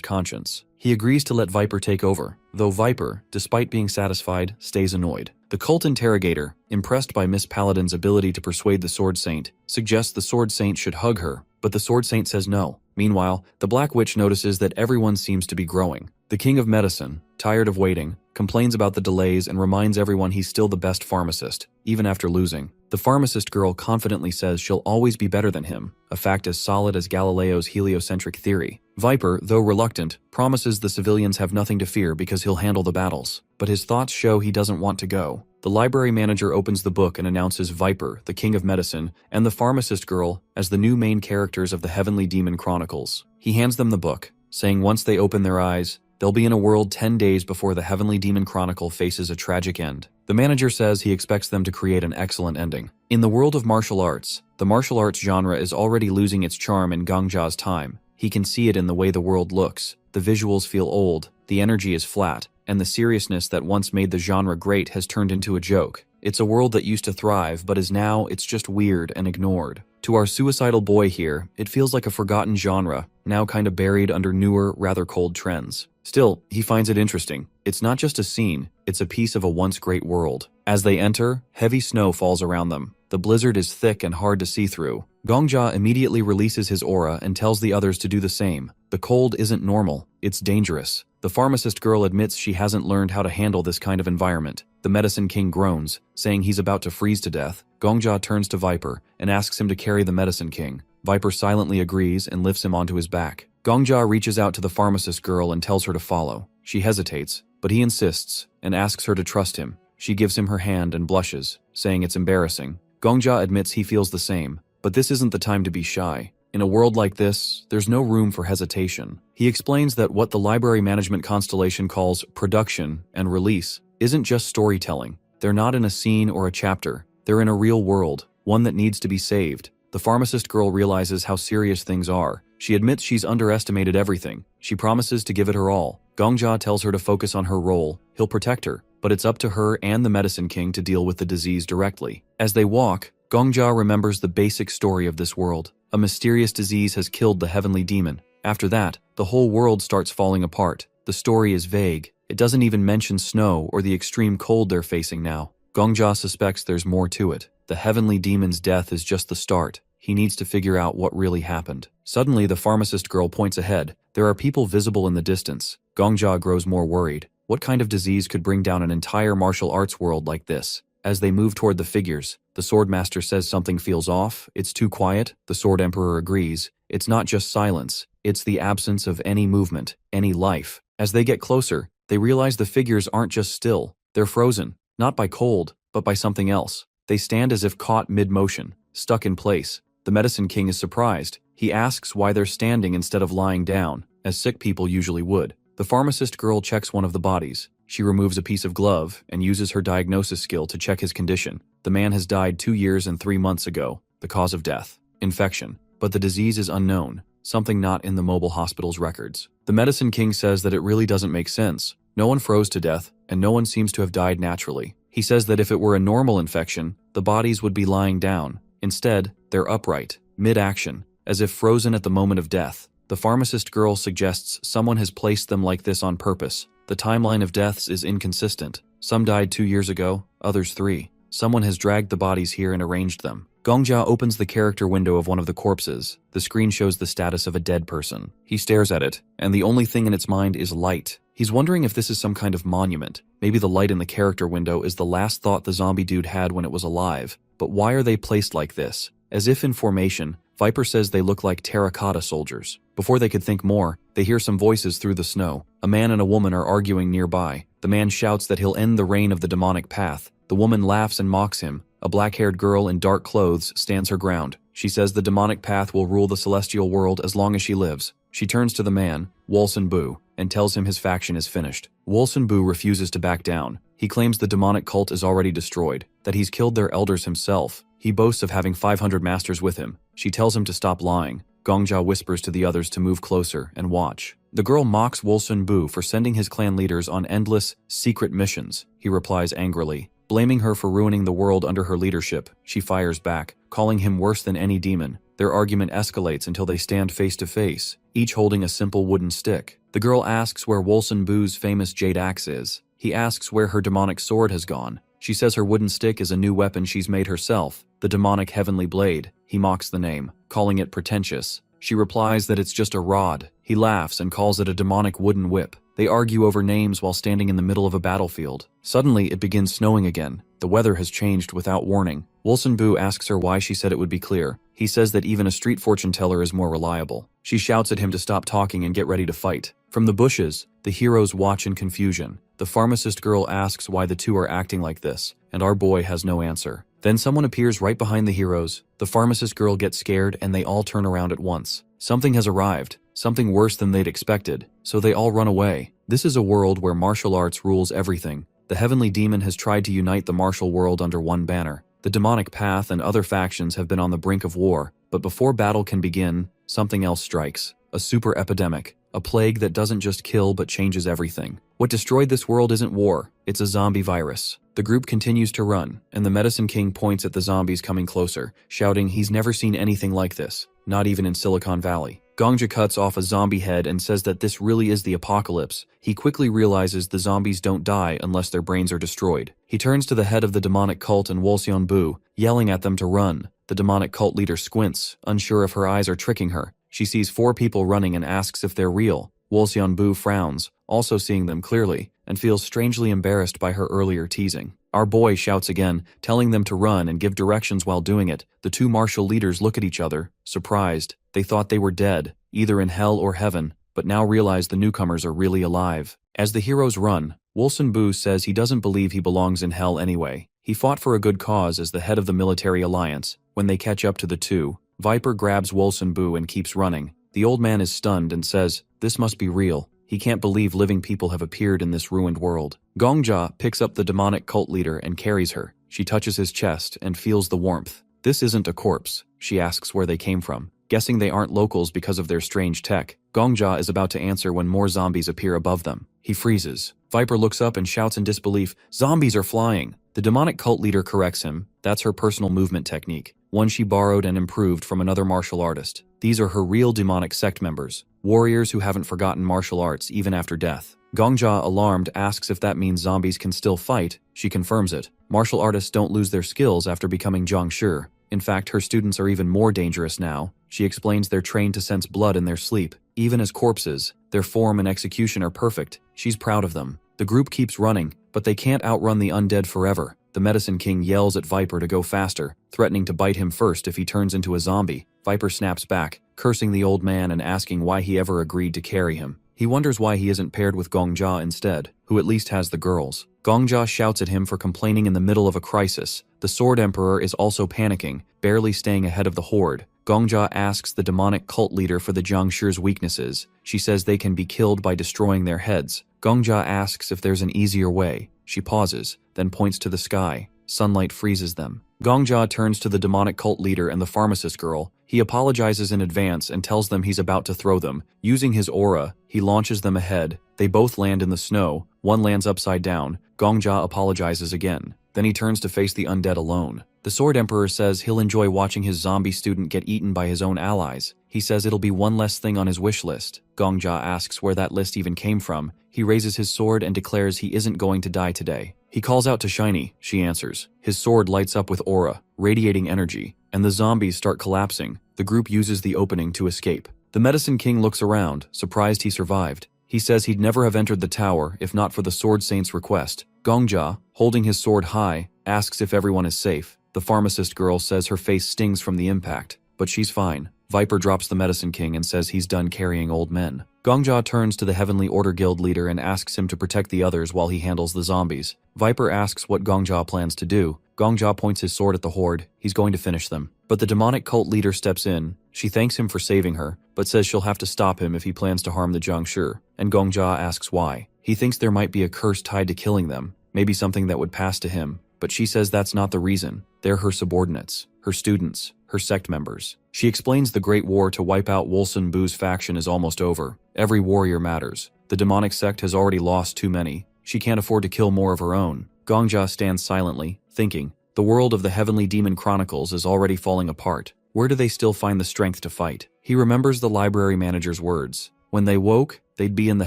conscience. He agrees to let Viper take over, though Viper, despite being satisfied, stays annoyed. The cult interrogator, impressed by Miss Paladin's ability to persuade the Sword Saint, suggests the Sword Saint should hug her, but the Sword Saint says no. Meanwhile, the Black Witch notices that everyone seems to be growing. The King of Medicine, tired of waiting, complains about the delays and reminds everyone he's still the best pharmacist, even after losing. The pharmacist girl confidently says she'll always be better than him, a fact as solid as Galileo's heliocentric theory. Viper, though reluctant, promises the civilians have nothing to fear because he'll handle the battles, but his thoughts show he doesn't want to go. The library manager opens the book and announces Viper, the king of medicine, and the pharmacist girl as the new main characters of the Heavenly Demon Chronicles. He hands them the book, saying once they open their eyes, they'll be in a world 10 days before the Heavenly Demon Chronicle faces a tragic end. The manager says he expects them to create an excellent ending. In the world of martial arts, the martial arts genre is already losing its charm in Gongja's time. He can see it in the way the world looks. The visuals feel old, the energy is flat, and the seriousness that once made the genre great has turned into a joke. It's a world that used to thrive, but is now, it's just weird and ignored. To our suicidal boy here, it feels like a forgotten genre, now kinda buried under newer, rather cold trends. Still, he finds it interesting. It's not just a scene, it's a piece of a once great world. As they enter, heavy snow falls around them. The blizzard is thick and hard to see through. Gongja immediately releases his aura and tells the others to do the same. The cold isn't normal, it's dangerous. The pharmacist girl admits she hasn't learned how to handle this kind of environment. The medicine king groans, saying he's about to freeze to death. Gongja turns to Viper and asks him to carry the medicine king. Viper silently agrees and lifts him onto his back. Gongja reaches out to the pharmacist girl and tells her to follow. She hesitates, but he insists and asks her to trust him. She gives him her hand and blushes, saying it's embarrassing. Gongja admits he feels the same, but this isn't the time to be shy. In a world like this, there's no room for hesitation. He explains that what the library management constellation calls production and release isn't just storytelling. They're not in a scene or a chapter. They're in a real world, one that needs to be saved. The pharmacist girl realizes how serious things are. She admits she's underestimated everything. She promises to give it her all. Gongja tells her to focus on her role. He'll protect her, but it's up to her and the medicine king to deal with the disease directly. As they walk, Gongja remembers the basic story of this world. A mysterious disease has killed the heavenly demon. After that, the whole world starts falling apart. The story is vague. It doesn't even mention snow or the extreme cold they're facing now. Gongja suspects there's more to it. The heavenly demon's death is just the start. He needs to figure out what really happened. Suddenly, the pharmacist girl points ahead. There are people visible in the distance. Gongja grows more worried. What kind of disease could bring down an entire martial arts world like this? As they move toward the figures, the swordmaster says something feels off. It's too quiet. The sword emperor agrees. It's not just silence. It's the absence of any movement, any life. As they get closer, they realize the figures aren't just still. They're frozen, not by cold, but by something else. They stand as if caught mid-motion, stuck in place. The medicine king is surprised. He asks why they're standing instead of lying down, as sick people usually would. The pharmacist girl checks one of the bodies. She removes a piece of glove and uses her diagnosis skill to check his condition. The man has died 2 years and 3 months ago. The cause of death: infection. But the disease is unknown, something not in the mobile hospital's records. The medicine king says that it really doesn't make sense. No one froze to death, and no one seems to have died naturally. He says that if it were a normal infection, the bodies would be lying down. Instead, they're upright, mid-action, as if frozen at the moment of death. The pharmacist girl suggests someone has placed them like this on purpose. The timeline of deaths is inconsistent. Some died 2 years ago, others 3. Someone has dragged the bodies here and arranged them. Gongja opens the character window of one of the corpses. The screen shows the status of a dead person. He stares at it, and the only thing in its mind is light. He's wondering if this is some kind of monument. Maybe the light in the character window is the last thought the zombie dude had when it was alive. But why are they placed like this? As if in formation, Viper says they look like terracotta soldiers. Before they could think more, they hear some voices through the snow. A man and a woman are arguing nearby. The man shouts that he'll end the reign of the demonic path. The woman laughs and mocks him. A black-haired girl in dark clothes stands her ground. She says the demonic path will rule the celestial world as long as she lives. She turns to the man, Wolson Bu, and tells him his faction is finished. Wolson Bu refuses to back down. He claims the demonic cult is already destroyed, that he's killed their elders himself. He boasts of having 500 masters with him. She tells him to stop lying. Gongja whispers to the others to move closer and watch. The girl mocks Wolson Bu for sending his clan leaders on endless, secret missions. He replies angrily, blaming her for ruining the world under her leadership. She fires back, calling him worse than any demon. Their argument escalates until they stand face to face, each holding a simple wooden stick. The girl asks where Wolson Bu's famous jade axe is. He asks where her demonic sword has gone. She says her wooden stick is a new weapon she's made herself, the demonic heavenly blade. He mocks the name, calling it pretentious. She replies that it's just a rod. He laughs and calls it a demonic wooden whip. They argue over names while standing in the middle of a battlefield. Suddenly, it begins snowing again. The weather has changed without warning. Wolson Bu asks her why she said it would be clear. He says that even a street fortune teller is more reliable. She shouts at him to stop talking and get ready to fight. From the bushes, The heroes watch in confusion. The pharmacist girl asks why the two are acting like this, and our boy has no answer. Then someone appears right behind the heroes. The pharmacist girl gets scared and they all turn around at once. Something has arrived, something worse than they'd expected, so they all run away. This is a world where martial arts rules everything. The heavenly demon has tried to unite the martial world under one banner. The demonic path and other factions have been on the brink of war, but before battle can begin, something else strikes. A super epidemic. A plague that doesn't just kill but changes everything. What destroyed this world isn't war, it's a zombie virus. The group continues to run, and the Medicine King points at the zombies coming closer, shouting he's never seen anything like this, not even in Silicon Valley. Gongja cuts off a zombie head and says that this really is the apocalypse. He quickly realizes the zombies don't die unless their brains are destroyed. He turns to the head of the demonic cult and Wolseonbu, yelling at them to run. The demonic cult leader squints, unsure if her eyes are tricking her. She sees 4 people running and asks if they're real. Wolseonbu frowns, also seeing them clearly, and feels strangely embarrassed by her earlier teasing. Our boy shouts again, telling them to run and give directions while doing it. The 2 martial leaders look at each other, surprised. They thought they were dead, either in hell or heaven, but now realize the newcomers are really alive. As the heroes run, Wolseonbu says he doesn't believe he belongs in hell anyway. He fought for a good cause as the head of the military alliance. When they catch up to the 2, Viper grabs Wolseonbu and keeps running. The old man is stunned and says, "This must be real." He can't believe living people have appeared in this ruined world. Gongja picks up the demonic cult leader and carries her. She touches his chest and feels the warmth. This isn't a corpse. She asks where they came from, guessing they aren't locals because of their strange tech. Gongja is about to answer when more zombies appear above them. He freezes. Viper looks up and shouts in disbelief, "Zombies are flying!" The demonic cult leader corrects him. That's her personal movement technique, one she borrowed and improved from another martial artist. These are her real demonic sect members, warriors who haven't forgotten martial arts even after death. Gongja, alarmed, asks if that means zombies can still fight. She confirms it. Martial artists don't lose their skills after becoming Zhangshi. In fact, her students are even more dangerous now. She explains they're trained to sense blood in their sleep. Even as corpses, their form and execution are perfect. She's proud of them. The group keeps running, but they can't outrun the undead forever. The Medicine King yells at Viper to go faster, threatening to bite him first if he turns into a zombie. Viper snaps back, cursing the old man and asking why he ever agreed to carry him. He wonders why he isn't paired with Gongja instead, who at least has the girls. Gongja shouts at him for complaining in the middle of a crisis. The Sword Emperor is also panicking, barely staying ahead of the horde. Gongja asks the demonic cult leader for the Zhangshi's weaknesses. She says they can be killed by destroying their heads. Gongja asks if there's an easier way. She pauses, then points to the sky. Sunlight freezes them. Gongja turns to the demonic cult leader and the pharmacist girl. He apologizes in advance and tells them he's about to throw them. Using his aura, he launches them ahead. They both land in the snow. One lands upside down. Gongja apologizes again. Then he turns to face the undead alone. The Sword Emperor says he'll enjoy watching his zombie student get eaten by his own allies. He says it'll be one less thing on his wish list. Gongja asks where that list even came from. He raises his sword and declares he isn't going to die today. He calls out to Shiny. She answers. His sword lights up with aura, radiating energy, and the zombies start collapsing. The group uses the opening to escape. The Medicine King looks around, surprised he survived. He says he'd never have entered the tower if not for the Sword Saint's request. Gongja, holding his sword high, asks if everyone is safe. The pharmacist girl says her face stings from the impact, but she's fine. Viper drops the Medicine King and says he's done carrying old men. Gongja turns to the Heavenly Order Guild leader and asks him to protect the others while he handles the zombies. Viper asks what Gongja plans to do. Gongja points his sword at the horde. He's going to finish them. But the demonic cult leader steps in. She thanks him for saving her, but says she'll have to stop him if he plans to harm the Zhangshi. And Gongja asks why. He thinks there might be a curse tied to killing them, maybe something that would pass to him. But she says that's not the reason. They're her subordinates, her students, her sect members. She explains the Great War to wipe out Wolseonbu's faction is almost over. Every warrior matters. The demonic sect has already lost too many. She can't afford to kill more of her own. Gongja stands silently, thinking. The world of the Heavenly Demon Chronicles is already falling apart. Where do they still find the strength to fight? He remembers the library manager's words. When they woke, they'd be in the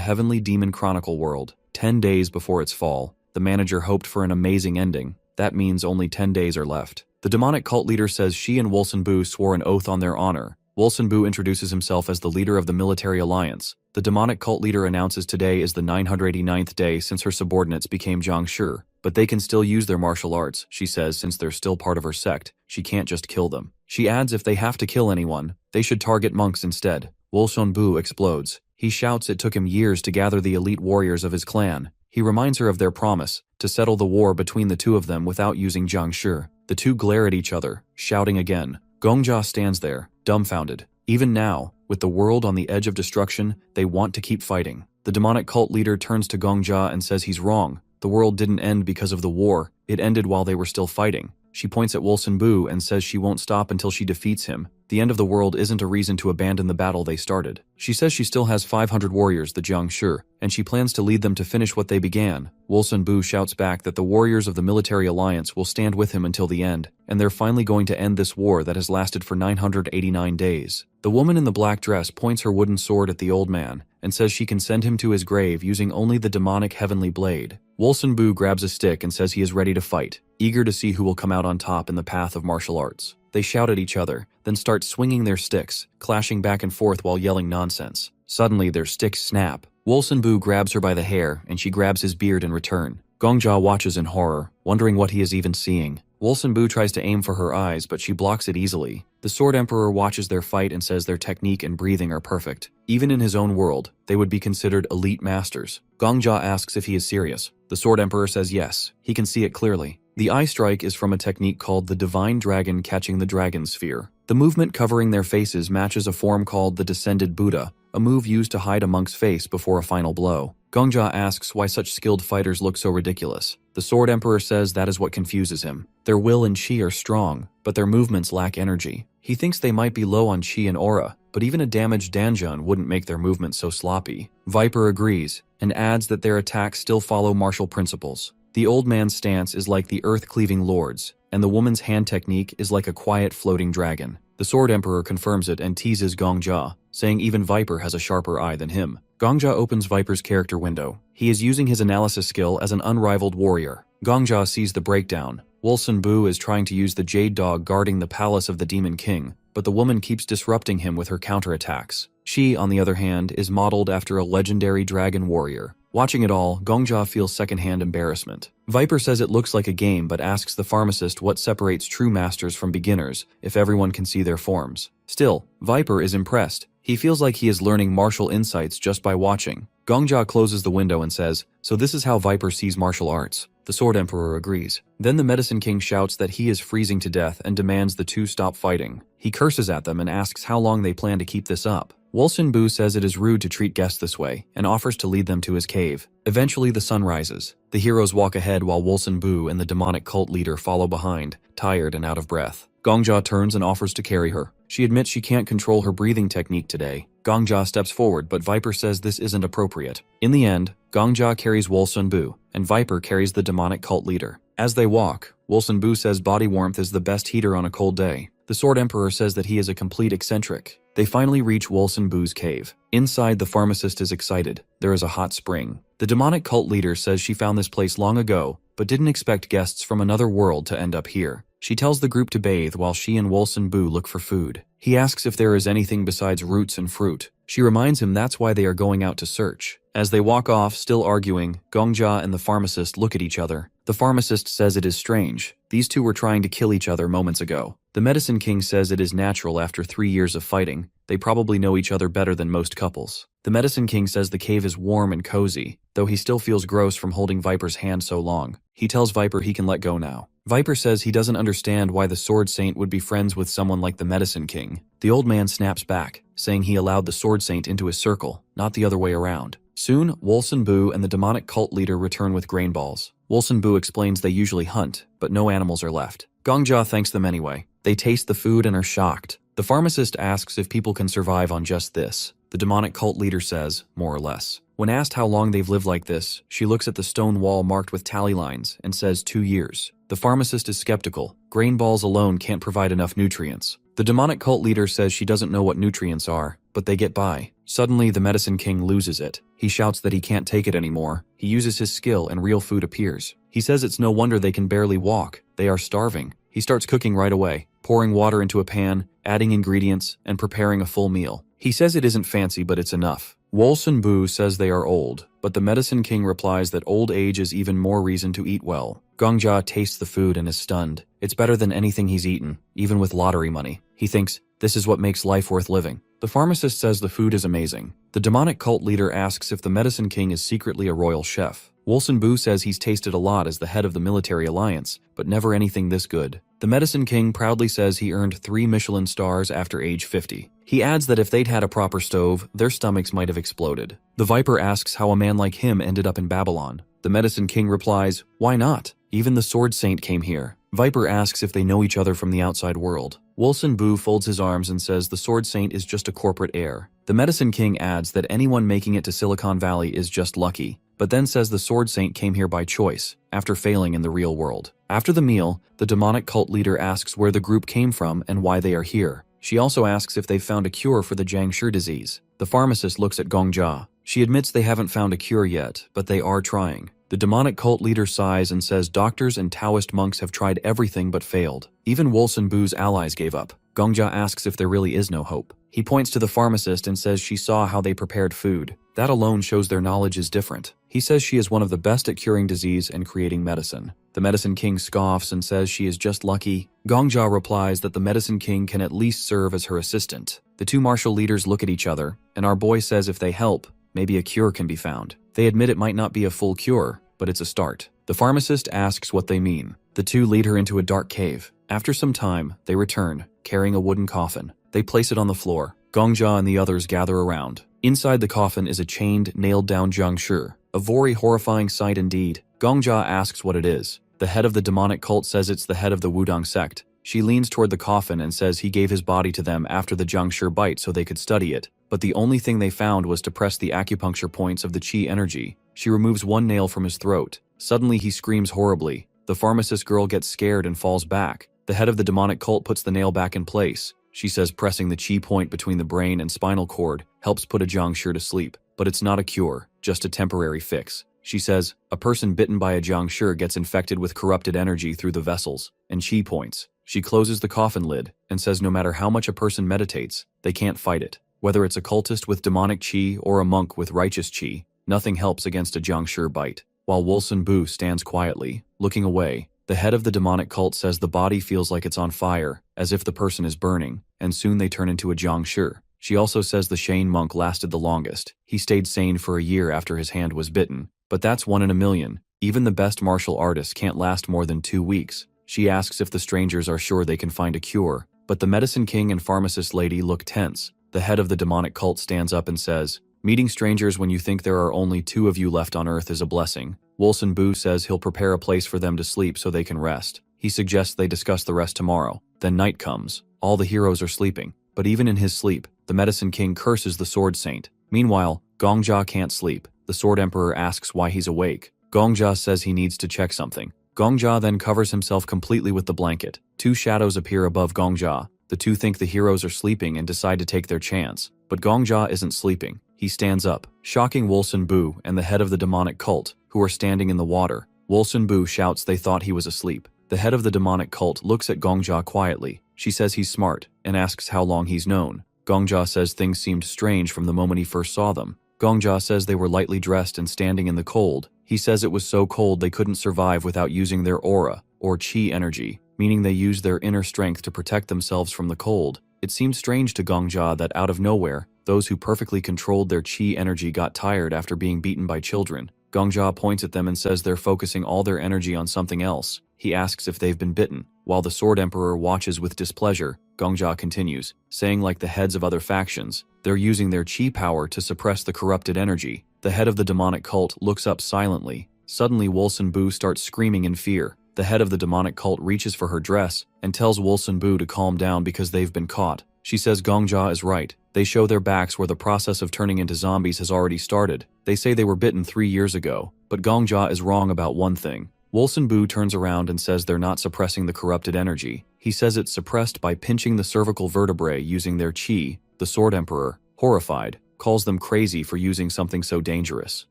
Heavenly Demon Chronicle world. 10 days before its fall. The manager hoped for an amazing ending. That means only 10 days are left. The demonic cult leader says she and Wolseonbu swore an oath on their honor. Wolseonbu introduces himself as the leader of the military alliance. The demonic cult leader announces today is the 989th day since her subordinates became Zhangshi. But they can still use their martial arts, she says, since they're still part of her sect. She can't just kill them. She adds if they have to kill anyone, they should target monks instead. Wolseonbu explodes. He shouts it took him years to gather the elite warriors of his clan. He reminds her of their promise to settle the war between the two of them without using Jiangshi. The two glare at each other, shouting again. Gongjia stands there, dumbfounded. Even now, with the world on the edge of destruction, they want to keep fighting. The demonic cult leader turns to Gongjia and says he's wrong. The world didn't end because of the war, it ended while they were still fighting. She points at Wolsenbu and says she won't stop until she defeats him. The end of the world isn't a reason to abandon the battle they started. She says she still has 500 warriors, the Jiangshi, and she plans to lead them to finish what they began. Wolsenbu shouts back that the warriors of the military alliance will stand with him until the end, and they're finally going to end this war that has lasted for 989 days. The woman in the black dress points her wooden sword at the old man and says she can send him to his grave using only the demonic heavenly blade. Wolsenbu grabs a stick and says he is ready to fight, eager to see who will come out on top in the path of martial arts. They shout at each other, then start swinging their sticks, clashing back and forth while yelling nonsense. Suddenly, their sticks snap. Wolsenbu grabs her by the hair, and she grabs his beard in return. Gongjia watches in horror, wondering what he is even seeing. Wolsenbu tries to aim for her eyes, but she blocks it easily. The Sword Emperor watches their fight and says their technique and breathing are perfect. Even in his own world, they would be considered elite masters. Gongjia asks if he is serious. The Sword Emperor says yes, he can see it clearly. The eye strike is from a technique called the Divine Dragon Catching the Dragon Sphere. The movement covering their faces matches a form called the Descended Buddha, a move used to hide a monk's face before a final blow. Gongjia asks why such skilled fighters look so ridiculous. The Sword Emperor says that is what confuses him. Their will and chi are strong, but their movements lack energy. He thinks they might be low on chi and aura, but even a damaged Danjun wouldn't make their movements so sloppy. Viper agrees, and adds that their attacks still follow martial principles. The old man's stance is like the earth-cleaving lords, and the woman's hand technique is like a quiet floating dragon. The Sword Emperor confirms it and teases Gongjia, saying even Viper has a sharper eye than him. Gongjia opens Viper's character window. He is using his analysis skill as an unrivaled warrior. Gongjia sees the breakdown. Wolsenbu is trying to use the Jade Dog guarding the palace of the Demon King, but the woman keeps disrupting him with her counterattacks. She, on the other hand, is modeled after a legendary dragon warrior. Watching it all, Gongjia feels secondhand embarrassment. Viper says it looks like a game but asks the pharmacist what separates true masters from beginners if everyone can see their forms. Still, Viper is impressed. He feels like he is learning martial insights just by watching. Gongjia closes the window and says, "So this is how Viper sees martial arts." The Sword Emperor agrees. Then the Medicine King shouts that he is freezing to death and demands the two stop fighting. He curses at them and asks how long they plan to keep this up. Wolsenbu says it is rude to treat guests this way and offers to lead them to his cave. Eventually the sun rises. The heroes walk ahead while Wolsenbu and the demonic cult leader follow behind, tired and out of breath. Gongjia turns and offers to carry her. She admits she can't control her breathing technique today. Gongjia steps forward, but Viper says this isn't appropriate. In the end, Gongjia carries Wolsenbu, and Viper carries the demonic cult leader. As they walk, Wolsenbu says body warmth is the best heater on a cold day. The Sword Emperor says that he is a complete eccentric. They finally reach Wolsenbu's cave. Inside, the pharmacist is excited. There is a hot spring. The demonic cult leader says she found this place long ago, but didn't expect guests from another world to end up here. She tells the group to bathe while she and Wolsenbu look for food. He asks if there is anything besides roots and fruit. She reminds him that's why they are going out to search. As they walk off, still arguing, Gongjia and the pharmacist look at each other. The pharmacist says it is strange. These two were trying to kill each other moments ago. The Medicine King says it is natural after 3 years of fighting. They probably know each other better than most couples. The Medicine King says the cave is warm and cozy, though he still feels gross from holding Viper's hand so long. He tells Viper he can let go now. Viper says he doesn't understand why the Sword Saint would be friends with someone like the Medicine King. The old man snaps back, saying he allowed the Sword Saint into his circle, not the other way around. Soon, Wolsenbu and the demonic cult leader return with grain balls. Wolsenbu explains they usually hunt, but no animals are left. Gongjia thanks them anyway. They taste the food and are shocked. The pharmacist asks if people can survive on just this. The demonic cult leader says, more or less. When asked how long they've lived like this, she looks at the stone wall marked with tally lines and says 2 years. The pharmacist is skeptical. Grain balls alone can't provide enough nutrients. The demonic cult leader says she doesn't know what nutrients are, but they get by. Suddenly, the Medicine King loses it. He shouts that he can't take it anymore. He uses his skill and real food appears. He says it's no wonder they can barely walk. They are starving. He starts cooking right away, pouring water into a pan, adding ingredients, and preparing a full meal. He says it isn't fancy, but it's enough. Wolsenbu says they are old, but the Medicine King replies that old age is even more reason to eat well. Gongjia tastes the food and is stunned. It's better than anything he's eaten, even with lottery money. He thinks, this is what makes life worth living. The pharmacist says the food is amazing. The demonic cult leader asks if the medicine king is secretly a royal chef. Wolsenbu says he's tasted a lot as the head of the military alliance, but never anything this good. The medicine king proudly says he earned 3 Michelin stars after age 50. He adds that if they'd had a proper stove, their stomachs might have exploded. The viper asks how a man like him ended up in Babylon. The medicine king replies, "Why not? Even the sword saint came here." Viper asks if they know each other from the outside world. Wolsenbu folds his arms and says the sword saint is just a corporate heir. The medicine king adds that anyone making it to Silicon Valley is just lucky, but then says the sword saint came here by choice, after failing in the real world. After the meal, the demonic cult leader asks where the group came from and why they are here. She also asks if they've found a cure for the Jiangshi disease. The pharmacist looks at Gongjia. She admits they haven't found a cure yet, but they are trying. The demonic cult leader sighs and says doctors and Taoist monks have tried everything but failed. Even Wolsenbu's allies gave up. Gongjia asks if there really is no hope. He points to the pharmacist and says she saw how they prepared food. That alone shows their knowledge is different. He says she is one of the best at curing disease and creating medicine. The medicine king scoffs and says she is just lucky. Gongjia replies that the medicine king can at least serve as her assistant. The two martial leaders look at each other, and our boy says if they help, maybe a cure can be found. They admit it might not be a full cure, but it's a start. The pharmacist asks what they mean. The two lead her into a dark cave. After some time, they return, carrying a wooden coffin. They place it on the floor. Gongjia and the others gather around. Inside the coffin is a chained, nailed-down Jiangshi. A very horrifying sight indeed. Gongjia asks what it is. The head of the demonic cult says it's the head of the Wudong sect. She leans toward the coffin and says he gave his body to them after the Jiangshi bite so they could study it, but the only thing they found was to press the acupuncture points of the chi energy. She removes one nail from his throat. Suddenly he screams horribly. The pharmacist girl gets scared and falls back. The head of the demonic cult puts the nail back in place. She says pressing the chi point between the brain and spinal cord helps put a Jiangshi to sleep, but it's not a cure, just a temporary fix. She says, a person bitten by a Jiangshi gets infected with corrupted energy through the vessels and chi points. She closes the coffin lid and says no matter how much a person meditates, they can't fight it. Whether it's a cultist with demonic chi or a monk with righteous chi, nothing helps against a Jiangshi bite. While Wolsenbu stands quietly, looking away, the head of the demonic cult says the body feels like it's on fire, as if the person is burning, and soon they turn into a Jiangshi. She also says the Shane monk lasted the longest. He stayed sane for a year after his hand was bitten, but that's 1 in a million. Even the best martial artists can't last more than 2 weeks. She asks if the strangers are sure they can find a cure, but the medicine king and pharmacist lady look tense. The head of the demonic cult stands up and says, meeting strangers when you think there are only 2 of you left on Earth is a blessing. Wolsenbu says he'll prepare a place for them to sleep so they can rest. He suggests they discuss the rest tomorrow. Then night comes. All the heroes are sleeping, but even in his sleep, the medicine king curses the sword saint. Meanwhile, Gongjia can't sleep. The sword emperor asks why he's awake. Gongjia says he needs to check something. Gongjia then covers himself completely with the blanket. 2 shadows appear above Gongjia. The two think the heroes are sleeping and decide to take their chance. But Gongjia isn't sleeping. He stands up, shocking Wolsenbu and the head of the demonic cult, who are standing in the water. Wolsenbu shouts they thought he was asleep. The head of the demonic cult looks at Gongjia quietly. She says he's smart and asks how long he's known. Gongjia says things seemed strange from the moment he first saw them. Gongjia says they were lightly dressed and standing in the cold. He says it was so cold they couldn't survive without using their aura, or chi energy, meaning they used their inner strength to protect themselves from the cold. It seemed strange to Gongjia that out of nowhere, those who perfectly controlled their chi energy got tired after being beaten by children. Gongjia points at them and says they're focusing all their energy on something else. He asks if they've been bitten. While the Sword Emperor watches with displeasure, Gongjia continues, saying like the heads of other factions, they're using their chi power to suppress the corrupted energy. The head of the demonic cult looks up silently. Suddenly Wolsenbu starts screaming in fear. The head of the demonic cult reaches for her dress and tells Wolsenbu to calm down because they've been caught. She says Gongjia is right. They show their backs where the process of turning into zombies has already started. They say they were bitten 3 years ago, but Gongjia is wrong about one thing. Wolsenbu turns around and says they're not suppressing the corrupted energy. He says it's suppressed by pinching the cervical vertebrae using their chi. The Sword Emperor, horrified, calls them crazy for using something so dangerous.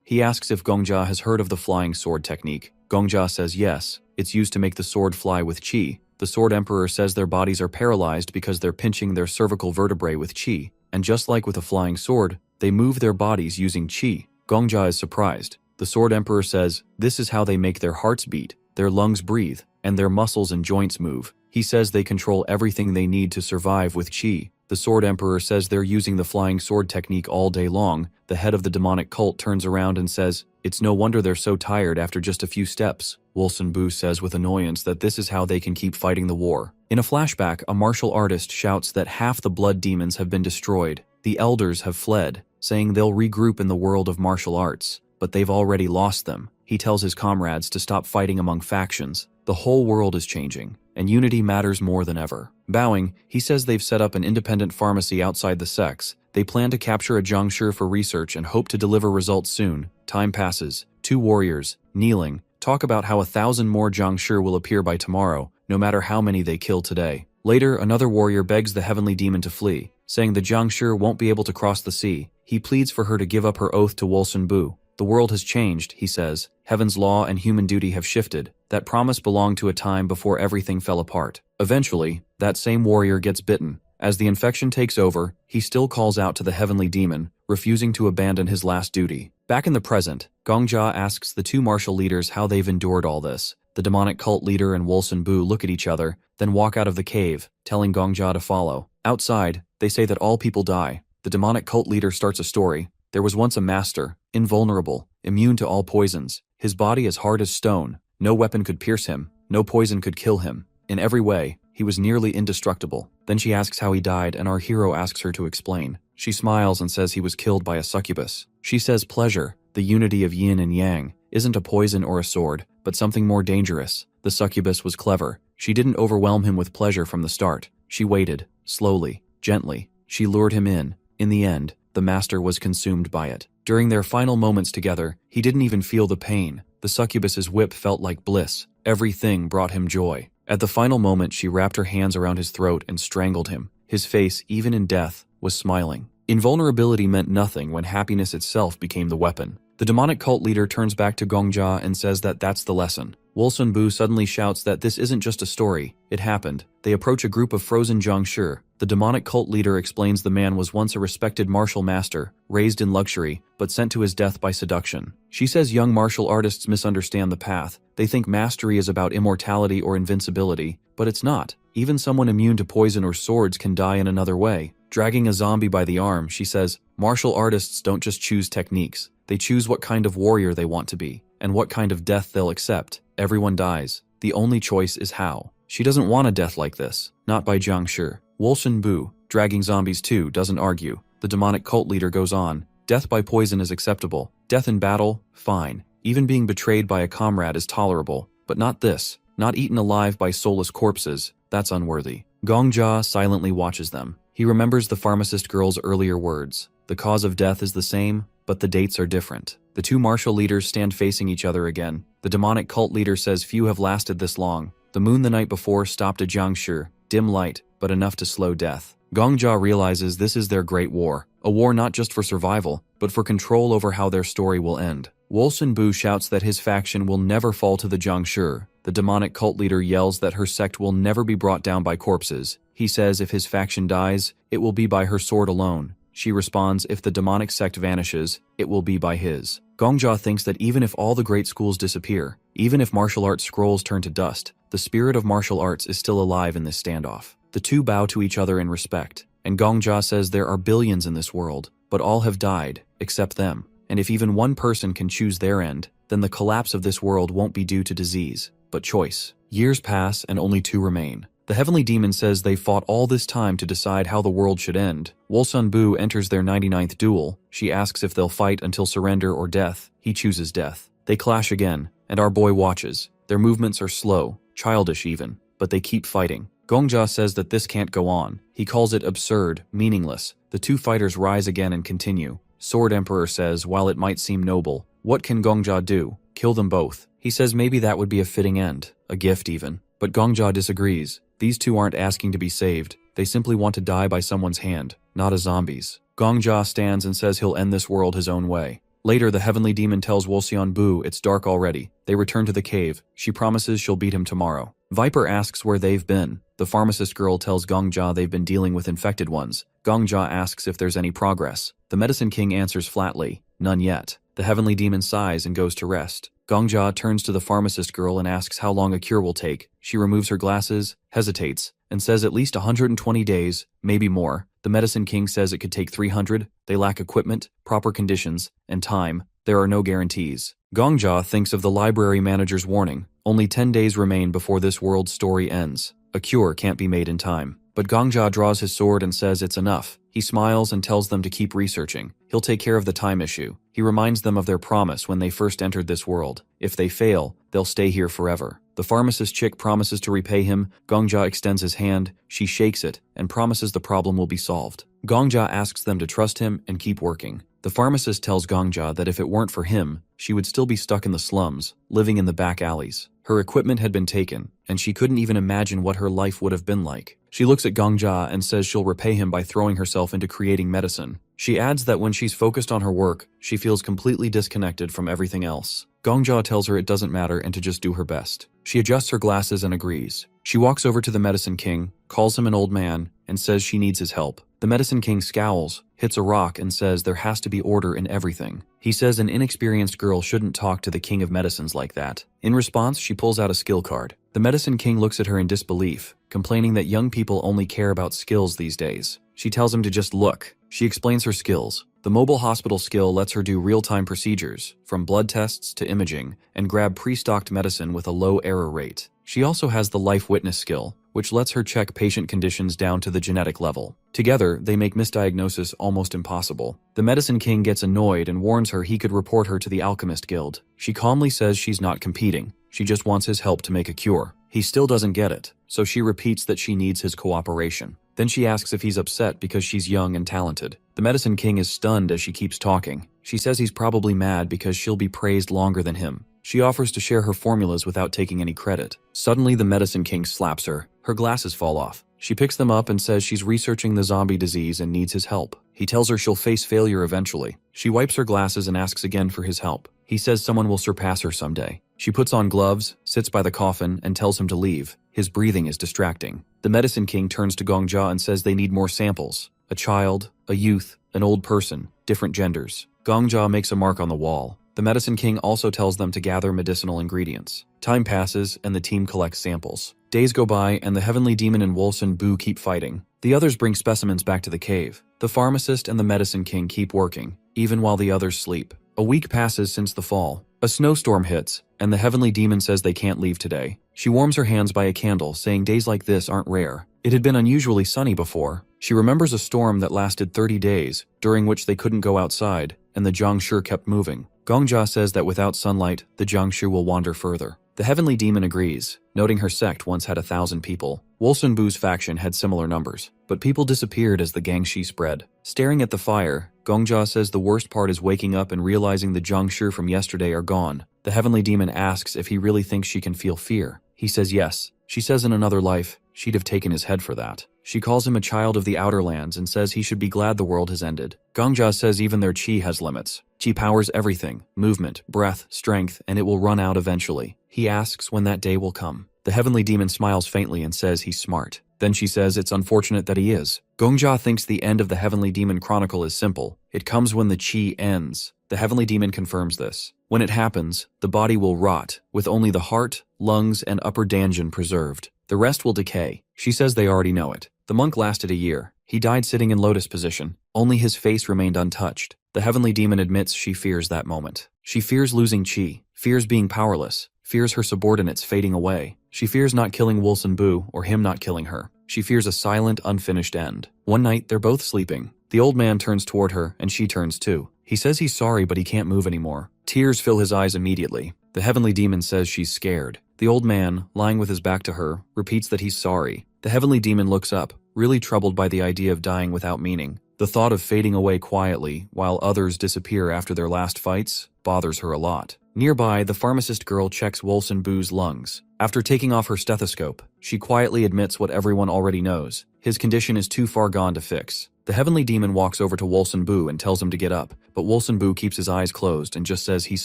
He asks if Gongjia has heard of the flying sword technique. Gongjia says yes, it's used to make the sword fly with chi. The Sword Emperor says their bodies are paralyzed because they're pinching their cervical vertebrae with chi, and just like with a flying sword, they move their bodies using chi. Gongjia is surprised. The Sword Emperor says this is how they make their hearts beat, their lungs breathe, and their muscles and joints move. He says they control everything they need to survive with chi. The Sword Emperor says they're using the flying sword technique all day long. The head of the demonic cult turns around and says, "It's no wonder they're so tired after just a few steps." Wolsenbu says with annoyance that this is how they can keep fighting the war. In a flashback, a martial artist shouts that half the blood demons have been destroyed. The elders have fled, saying they'll regroup in the world of martial arts, but they've already lost them. He tells his comrades to stop fighting among factions. The whole world is changing, and unity matters more than ever. Bowing, he says they've set up an independent pharmacy outside the sects. They plan to capture a Zhangshi for research and hope to deliver results soon. Time passes. Two warriors, kneeling, talk about how 1,000 more Zhangshi will appear by tomorrow, no matter how many they kill today. Later, another warrior begs the heavenly demon to flee, saying the Zhangshi won't be able to cross the sea. He pleads for her to give up her oath to Wolsenbu. The world has changed, he says. Heaven's law and human duty have shifted. That promise belonged to a time before everything fell apart. Eventually, that same warrior gets bitten. As the infection takes over, he still calls out to the heavenly demon, refusing to abandon his last duty. Back in the present, Gongjia asks the two martial leaders how they've endured all this. The demonic cult leader and Wolsenbu look at each other, then walk out of the cave, telling Gongjia to follow. Outside, they say that all people die. The demonic cult leader starts a story. There was once a master, invulnerable, immune to all poisons. His body as hard as stone. No weapon could pierce him. No poison could kill him. In every way, he was nearly indestructible. Then she asks how he died, and our hero asks her to explain. She smiles and says he was killed by a succubus. She says pleasure, the unity of yin and yang, isn't a poison or a sword, but something more dangerous. The succubus was clever. She didn't overwhelm him with pleasure from the start. She waited, slowly, gently. She lured him in. In the end, the master was consumed by it. During their final moments together, he didn't even feel the pain. The succubus's whip felt like bliss. Everything brought him joy. At the final moment, she wrapped her hands around his throat and strangled him. His face, even in death, was smiling. Invulnerability meant nothing when happiness itself became the weapon. The demonic cult leader turns back to Gongjia and says that that's the lesson. Wolsenbu suddenly shouts that this isn't just a story, it happened. They approach a group of frozen Zhangshi. The demonic cult leader explains the man was once a respected martial master, raised in luxury, but sent to his death by seduction. She says young martial artists misunderstand the path. They think mastery is about immortality or invincibility, but it's not. Even someone immune to poison or swords can die in another way. Dragging a zombie by the arm, she says, martial artists don't just choose techniques. They choose what kind of warrior they want to be, and what kind of death they'll accept. Everyone dies. The only choice is how. She doesn't want a death like this, not by Zhangshi. Wolsenbu, dragging zombies too, doesn't argue. The demonic cult leader goes on. Death by poison is acceptable. Death in battle, fine. Even being betrayed by a comrade is tolerable. But not this. Not eaten alive by soulless corpses. That's unworthy. Gongjia silently watches them. He remembers the pharmacist girl's earlier words. The cause of death is the same, but the dates are different. The two martial leaders stand facing each other again. The demonic cult leader says few have lasted this long. The moon the night before stopped a Zhangshi, dim light, but enough to slow death. Gongjia realizes this is their great war. A war not just for survival, but for control over how their story will end. Wolsenbu shouts that his faction will never fall to the Zhangshi. The demonic cult leader yells that her sect will never be brought down by corpses. He says if his faction dies, it will be by her sword alone. She responds if the demonic sect vanishes, it will be by his. Gongjia thinks that even if all the great schools disappear, even if martial arts scrolls turn to dust, the spirit of martial arts is still alive in this standoff. The two bow to each other in respect, and Gongjia says there are billions in this world, but all have died, except them. And if even one person can choose their end, then the collapse of this world won't be due to disease, but choice. Years pass and only two remain. The heavenly demon says they fought all this time to decide how the world should end. Wolsenbu enters their 99th duel. She asks if they'll fight until surrender or death. He chooses death. They clash again, and our boy watches. Their movements are slow, childish even, but they keep fighting. Gongjia says that this can't go on. He calls it absurd, meaningless. The two fighters rise again and continue. Sword Emperor says, while it might seem noble, what can Gongjia do? Kill them both. He says maybe that would be a fitting end, a gift even. But Gongjia disagrees. These two aren't asking to be saved. They simply want to die by someone's hand, not as zombies. Gongjia stands and says he'll end this world his own way. Later, the heavenly demon tells Wolsenbu it's dark already. They return to the cave. She promises she'll beat him tomorrow. Viper asks where they've been. The pharmacist girl tells Gongjia they've been dealing with infected ones. Gongjia asks if there's any progress. The medicine king answers flatly, none yet. The heavenly demon sighs and goes to rest. Gongjia turns to the pharmacist girl and asks how long a cure will take. She removes her glasses, hesitates, and says at least 120 days, maybe more. The medicine king says it could take 300. They lack equipment, proper conditions, and time. There are no guarantees. Gongjia thinks of the library manager's warning. Only 10 days remain before this world's story ends. A cure can't be made in time. But Gongjia draws his sword and says it's enough. He smiles and tells them to keep researching. He'll take care of the time issue. He reminds them of their promise when they first entered this world. If they fail, they'll stay here forever. The pharmacist chick promises to repay him. Gongjia extends his hand. She shakes it and promises the problem will be solved. Gongjia asks them to trust him and keep working. The pharmacist tells Gongjia that if it weren't for him, she would still be stuck in the slums, living in the back alleys. Her equipment had been taken, and she couldn't even imagine what her life would have been like. She looks at Gongjia and says she'll repay him by throwing herself into creating medicine. She adds that when she's focused on her work, she feels completely disconnected from everything else. Gongjia tells her it doesn't matter and to just do her best. She adjusts her glasses and agrees. She walks over to the medicine king, calls him an old man, and says she needs his help. The medicine king scowls, hits a rock, and says there has to be order in everything. He says an inexperienced girl shouldn't talk to the king of medicines like that. In response, she pulls out a skill card. The medicine king looks at her in disbelief, complaining that young people only care about skills these days. She tells him to just look. She explains her skills. The mobile hospital skill lets her do real-time procedures, from blood tests to imaging, and grab pre-stocked medicine with a low error rate. She also has the life witness skill, which lets her check patient conditions down to the genetic level. Together, they make misdiagnosis almost impossible. The medicine king gets annoyed and warns her he could report her to the alchemist guild. She calmly says she's not competing. She just wants his help to make a cure. He still doesn't get it, so she repeats that she needs his cooperation. Then she asks if he's upset because she's young and talented. The medicine king is stunned as she keeps talking. She says he's probably mad because she'll be praised longer than him. She offers to share her formulas without taking any credit. Suddenly, the medicine king slaps her. Her glasses fall off. She picks them up and says she's researching the zombie disease and needs his help. He tells her she'll face failure eventually. She wipes her glasses and asks again for his help. He says someone will surpass her someday. She puts on gloves, sits by the coffin, and tells him to leave. His breathing is distracting. The medicine king turns to Gongjia and says they need more samples. A child, a youth, an old person, different genders. Gongjia makes a mark on the wall. The medicine king also tells them to gather medicinal ingredients. Time passes and the team collects samples. Days go by and the heavenly demon and Wolson Boo keep fighting. The others bring specimens back to the cave. The pharmacist and the medicine king keep working, even while the others sleep. A week passes since the fall. A snowstorm hits, and the heavenly demon says they can't leave today. She warms her hands by a candle, saying days like this aren't rare. It had been unusually sunny before. She remembers a storm that lasted 30 days, during which they couldn't go outside, and the Jiangshi kept moving. Gongjia says that without sunlight, the Jiangshi will wander further. The heavenly demon agrees, noting her sect once had 1,000 people. Wolson Boo's faction had similar numbers, but people disappeared as the Gangshi spread. Staring at the fire, Gongjia says the worst part is waking up and realizing the Jiangshi from yesterday are gone. The heavenly demon asks if he really thinks she can feel fear. He says yes. She says in another life, she'd have taken his head for that. She calls him a child of the outer lands and says he should be glad the world has ended. Gongjia says even their chi has limits. Chi powers everything, movement, breath, strength, and it will run out eventually. He asks when that day will come. The heavenly demon smiles faintly and says he's smart. Then she says it's unfortunate that he is. Gongjia thinks the end of the heavenly demon chronicle is simple. It comes when the chi ends. The heavenly demon confirms this. When it happens, the body will rot, with only the heart, lungs, and upper danjian preserved. The rest will decay. She says they already know it. The monk lasted a year. He died sitting in lotus position. Only his face remained untouched. The heavenly demon admits she fears that moment. She fears losing chi, fears being powerless, fears her subordinates fading away. She fears not killing Wolson Boo or him not killing her. She fears a silent, unfinished end. One night, they're both sleeping. The old man turns toward her, and she turns too. He says he's sorry, but he can't move anymore. Tears fill his eyes immediately. The heavenly demon says she's scared. The old man, lying with his back to her, repeats that he's sorry. The heavenly demon looks up, really troubled by the idea of dying without meaning. The thought of fading away quietly, while others disappear after their last fights, bothers her a lot. Nearby, the pharmacist girl checks Wolson Boo's lungs. After taking off her stethoscope, she quietly admits what everyone already knows. His condition is too far gone to fix. The heavenly demon walks over to Wolson Boo and tells him to get up, but Wolson Boo keeps his eyes closed and just says he's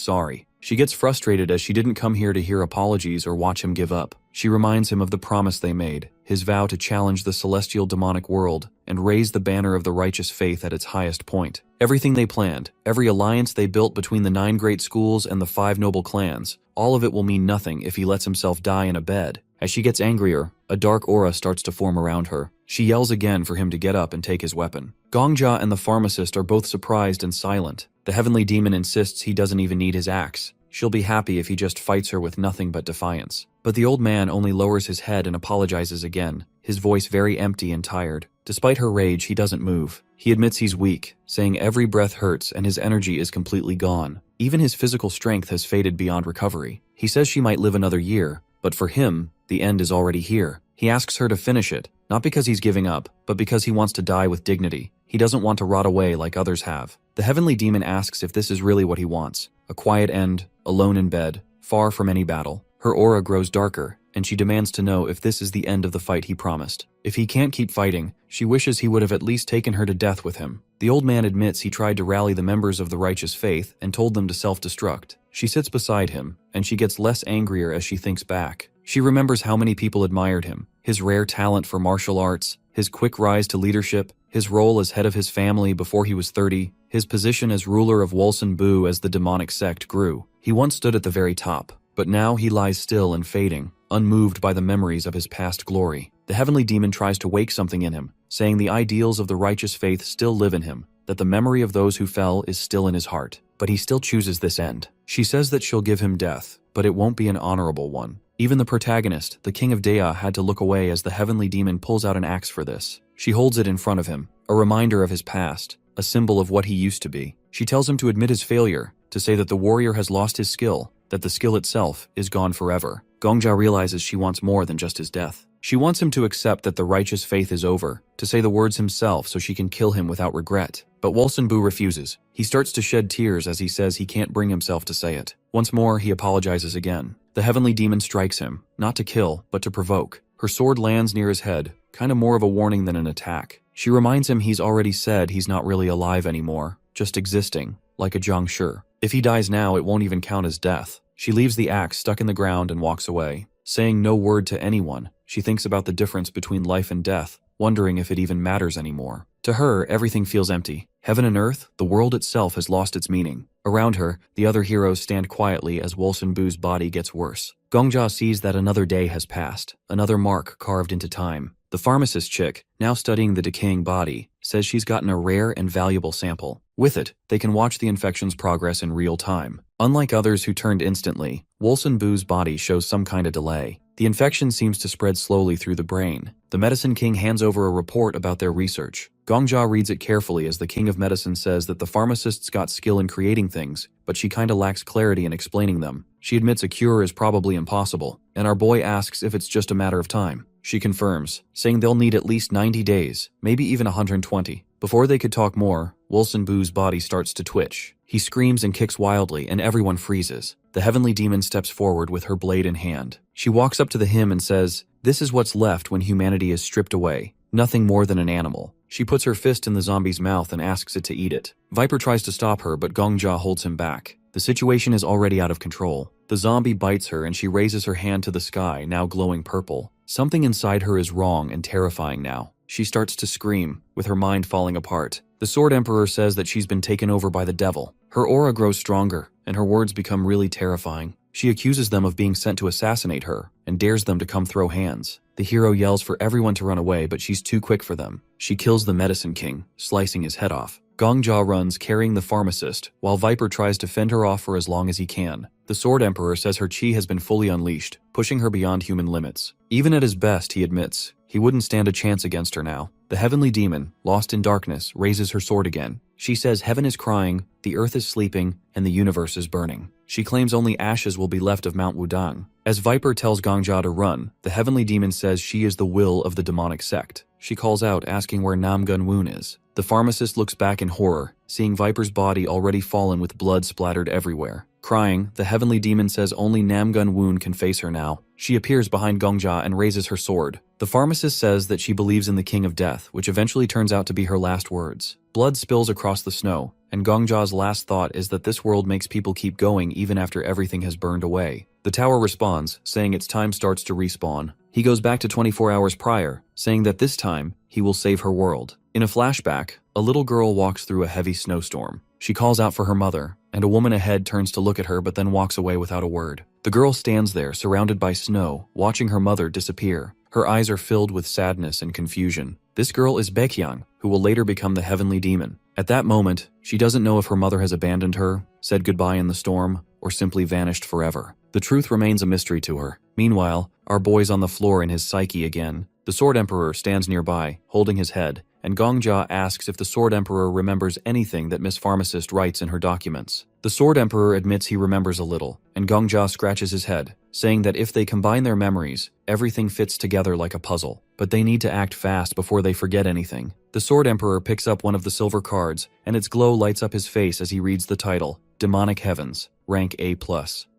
sorry. She gets frustrated as she didn't come here to hear apologies or watch him give up. She reminds him of the promise they made, his vow to challenge the celestial demonic world and raise the banner of the righteous faith at its highest point. Everything they planned, every alliance they built between the 9 great schools and the 5 noble clans, all of it will mean nothing if he lets himself die in a bed. As she gets angrier, a dark aura starts to form around her. She yells again for him to get up and take his weapon. Gongja and the pharmacist are both surprised and silent. The heavenly demon insists he doesn't even need his axe. She'll be happy if he just fights her with nothing but defiance. But the old man only lowers his head and apologizes again, his voice very empty and tired. Despite her rage, he doesn't move. He admits he's weak, saying every breath hurts and his energy is completely gone. Even his physical strength has faded beyond recovery. He says she might live another year, but for him, the end is already here. He asks her to finish it, not because he's giving up, but because he wants to die with dignity. He doesn't want to rot away like others have. The heavenly demon asks if this is really what he wants. A quiet end, alone in bed, far from any battle. Her aura grows darker, and she demands to know if this is the end of the fight he promised. If he can't keep fighting, she wishes he would have at least taken her to death with him. The old man admits he tried to rally the members of the righteous faith and told them to self-destruct. She sits beside him, and she gets less angrier as she thinks back. She remembers how many people admired him, his rare talent for martial arts, his quick rise to leadership, his role as head of his family before he was 30, his position as ruler of Wolsun-Bu as the demonic sect grew. He once stood at the very top, but now he lies still and fading, unmoved by the memories of his past glory. The heavenly demon tries to wake something in him, saying the ideals of the righteous faith still live in him, that the memory of those who fell is still in his heart. But he still chooses this end. She says that she'll give him death, but it won't be an honorable one. Even the protagonist, the king of Dea, had to look away as the heavenly demon pulls out an axe for this. She holds it in front of him, a reminder of his past, a symbol of what he used to be. She tells him to admit his failure, to say that the warrior has lost his skill, that the skill itself is gone forever. Gongja realizes she wants more than just his death. She wants him to accept that the righteous faith is over, to say the words himself so she can kill him without regret. But Wolsun-Bu refuses. He starts to shed tears as he says he can't bring himself to say it. Once more, he apologizes again. The heavenly demon strikes him, not to kill, but to provoke. Her sword lands near his head, kind of more of a warning than an attack. She reminds him he's already said he's not really alive anymore, just existing, like a Zhangshi. If he dies now, it won't even count as death. She leaves the axe stuck in the ground and walks away, saying no word to anyone. She thinks about the difference between life and death, wondering if it even matters anymore. To her, everything feels empty. Heaven and earth, the world itself has lost its meaning. Around her, the other heroes stand quietly as Wolsun-Bu's body gets worse. Gongja sees that another day has passed, another mark carved into time. The pharmacist chick, now studying the decaying body, says she's gotten a rare and valuable sample. With it, they can watch the infection's progress in real time. Unlike others who turned instantly, Wolsun-Bu's body shows some kind of delay. The infection seems to spread slowly through the brain. The Medicine King hands over a report about their research. Gongja reads it carefully as the King of Medicine says that the pharmacist's got skill in creating things, but she kinda lacks clarity in explaining them. She admits a cure is probably impossible, and our boy asks if it's just a matter of time. She confirms, saying they'll need at least 90 days, maybe even 120. Before they could talk more, Wolsun-Bu's body starts to twitch. He screams and kicks wildly, and everyone freezes. The heavenly demon steps forward with her blade in hand. She walks up to the hymn and says, "This is what's left when humanity is stripped away. Nothing more than an animal." She puts her fist in the zombie's mouth and asks it to eat it. Viper tries to stop her, but Gongja holds him back. The situation is already out of control. The zombie bites her and she raises her hand to the sky, now glowing purple. Something inside her is wrong and terrifying now. She starts to scream, with her mind falling apart. The Sword Emperor says that she's been taken over by the devil. Her aura grows stronger, and her words become really terrifying. She accuses them of being sent to assassinate her, and dares them to come throw hands. The hero yells for everyone to run away, but she's too quick for them. She kills the Medicine King, slicing his head off. Gongja runs, carrying the pharmacist, while Viper tries to fend her off for as long as he can. The Sword Emperor says her chi has been fully unleashed, pushing her beyond human limits. Even at his best, he admits, he wouldn't stand a chance against her now. The heavenly demon, lost in darkness, raises her sword again. She says heaven is crying, the earth is sleeping, and the universe is burning. She claims only ashes will be left of Mount Wudang. As Viper tells Gongja to run, the heavenly demon says she is the will of the demonic sect. She calls out, asking where Nam Gun-woon is. The pharmacist looks back in horror, seeing Viper's body already fallen with blood splattered everywhere. Crying, the heavenly demon says only Namgun Woon can face her now. She appears behind Gongja and raises her sword. The pharmacist says that she believes in the King of Death, which eventually turns out to be her last words. Blood spills across the snow, and Gongja's last thought is that this world makes people keep going even after everything has burned away. The tower responds, saying its time starts to respawn. He goes back to 24 hours prior, saying that this time, he will save her world. In a flashback, a little girl walks through a heavy snowstorm. She calls out for her mother, and a woman ahead turns to look at her but then walks away without a word. The girl stands there, surrounded by snow, watching her mother disappear. Her eyes are filled with sadness and confusion. This girl is Baekhyang, who will later become the heavenly demon. At that moment, she doesn't know if her mother has abandoned her, said goodbye in the storm, or simply vanished forever. The truth remains a mystery to her. Meanwhile, our boy's on the floor in his psyche again. The Sword Emperor stands nearby, holding his head, and Gongja asks if the Sword Emperor remembers anything that Miss Pharmacist writes in her documents. The Sword Emperor admits he remembers a little, and Gongja scratches his head, saying that if they combine their memories, everything fits together like a puzzle, but they need to act fast before they forget anything. The Sword Emperor picks up one of the silver cards, and its glow lights up his face as he reads the title, Demonic Heavens, rank A+.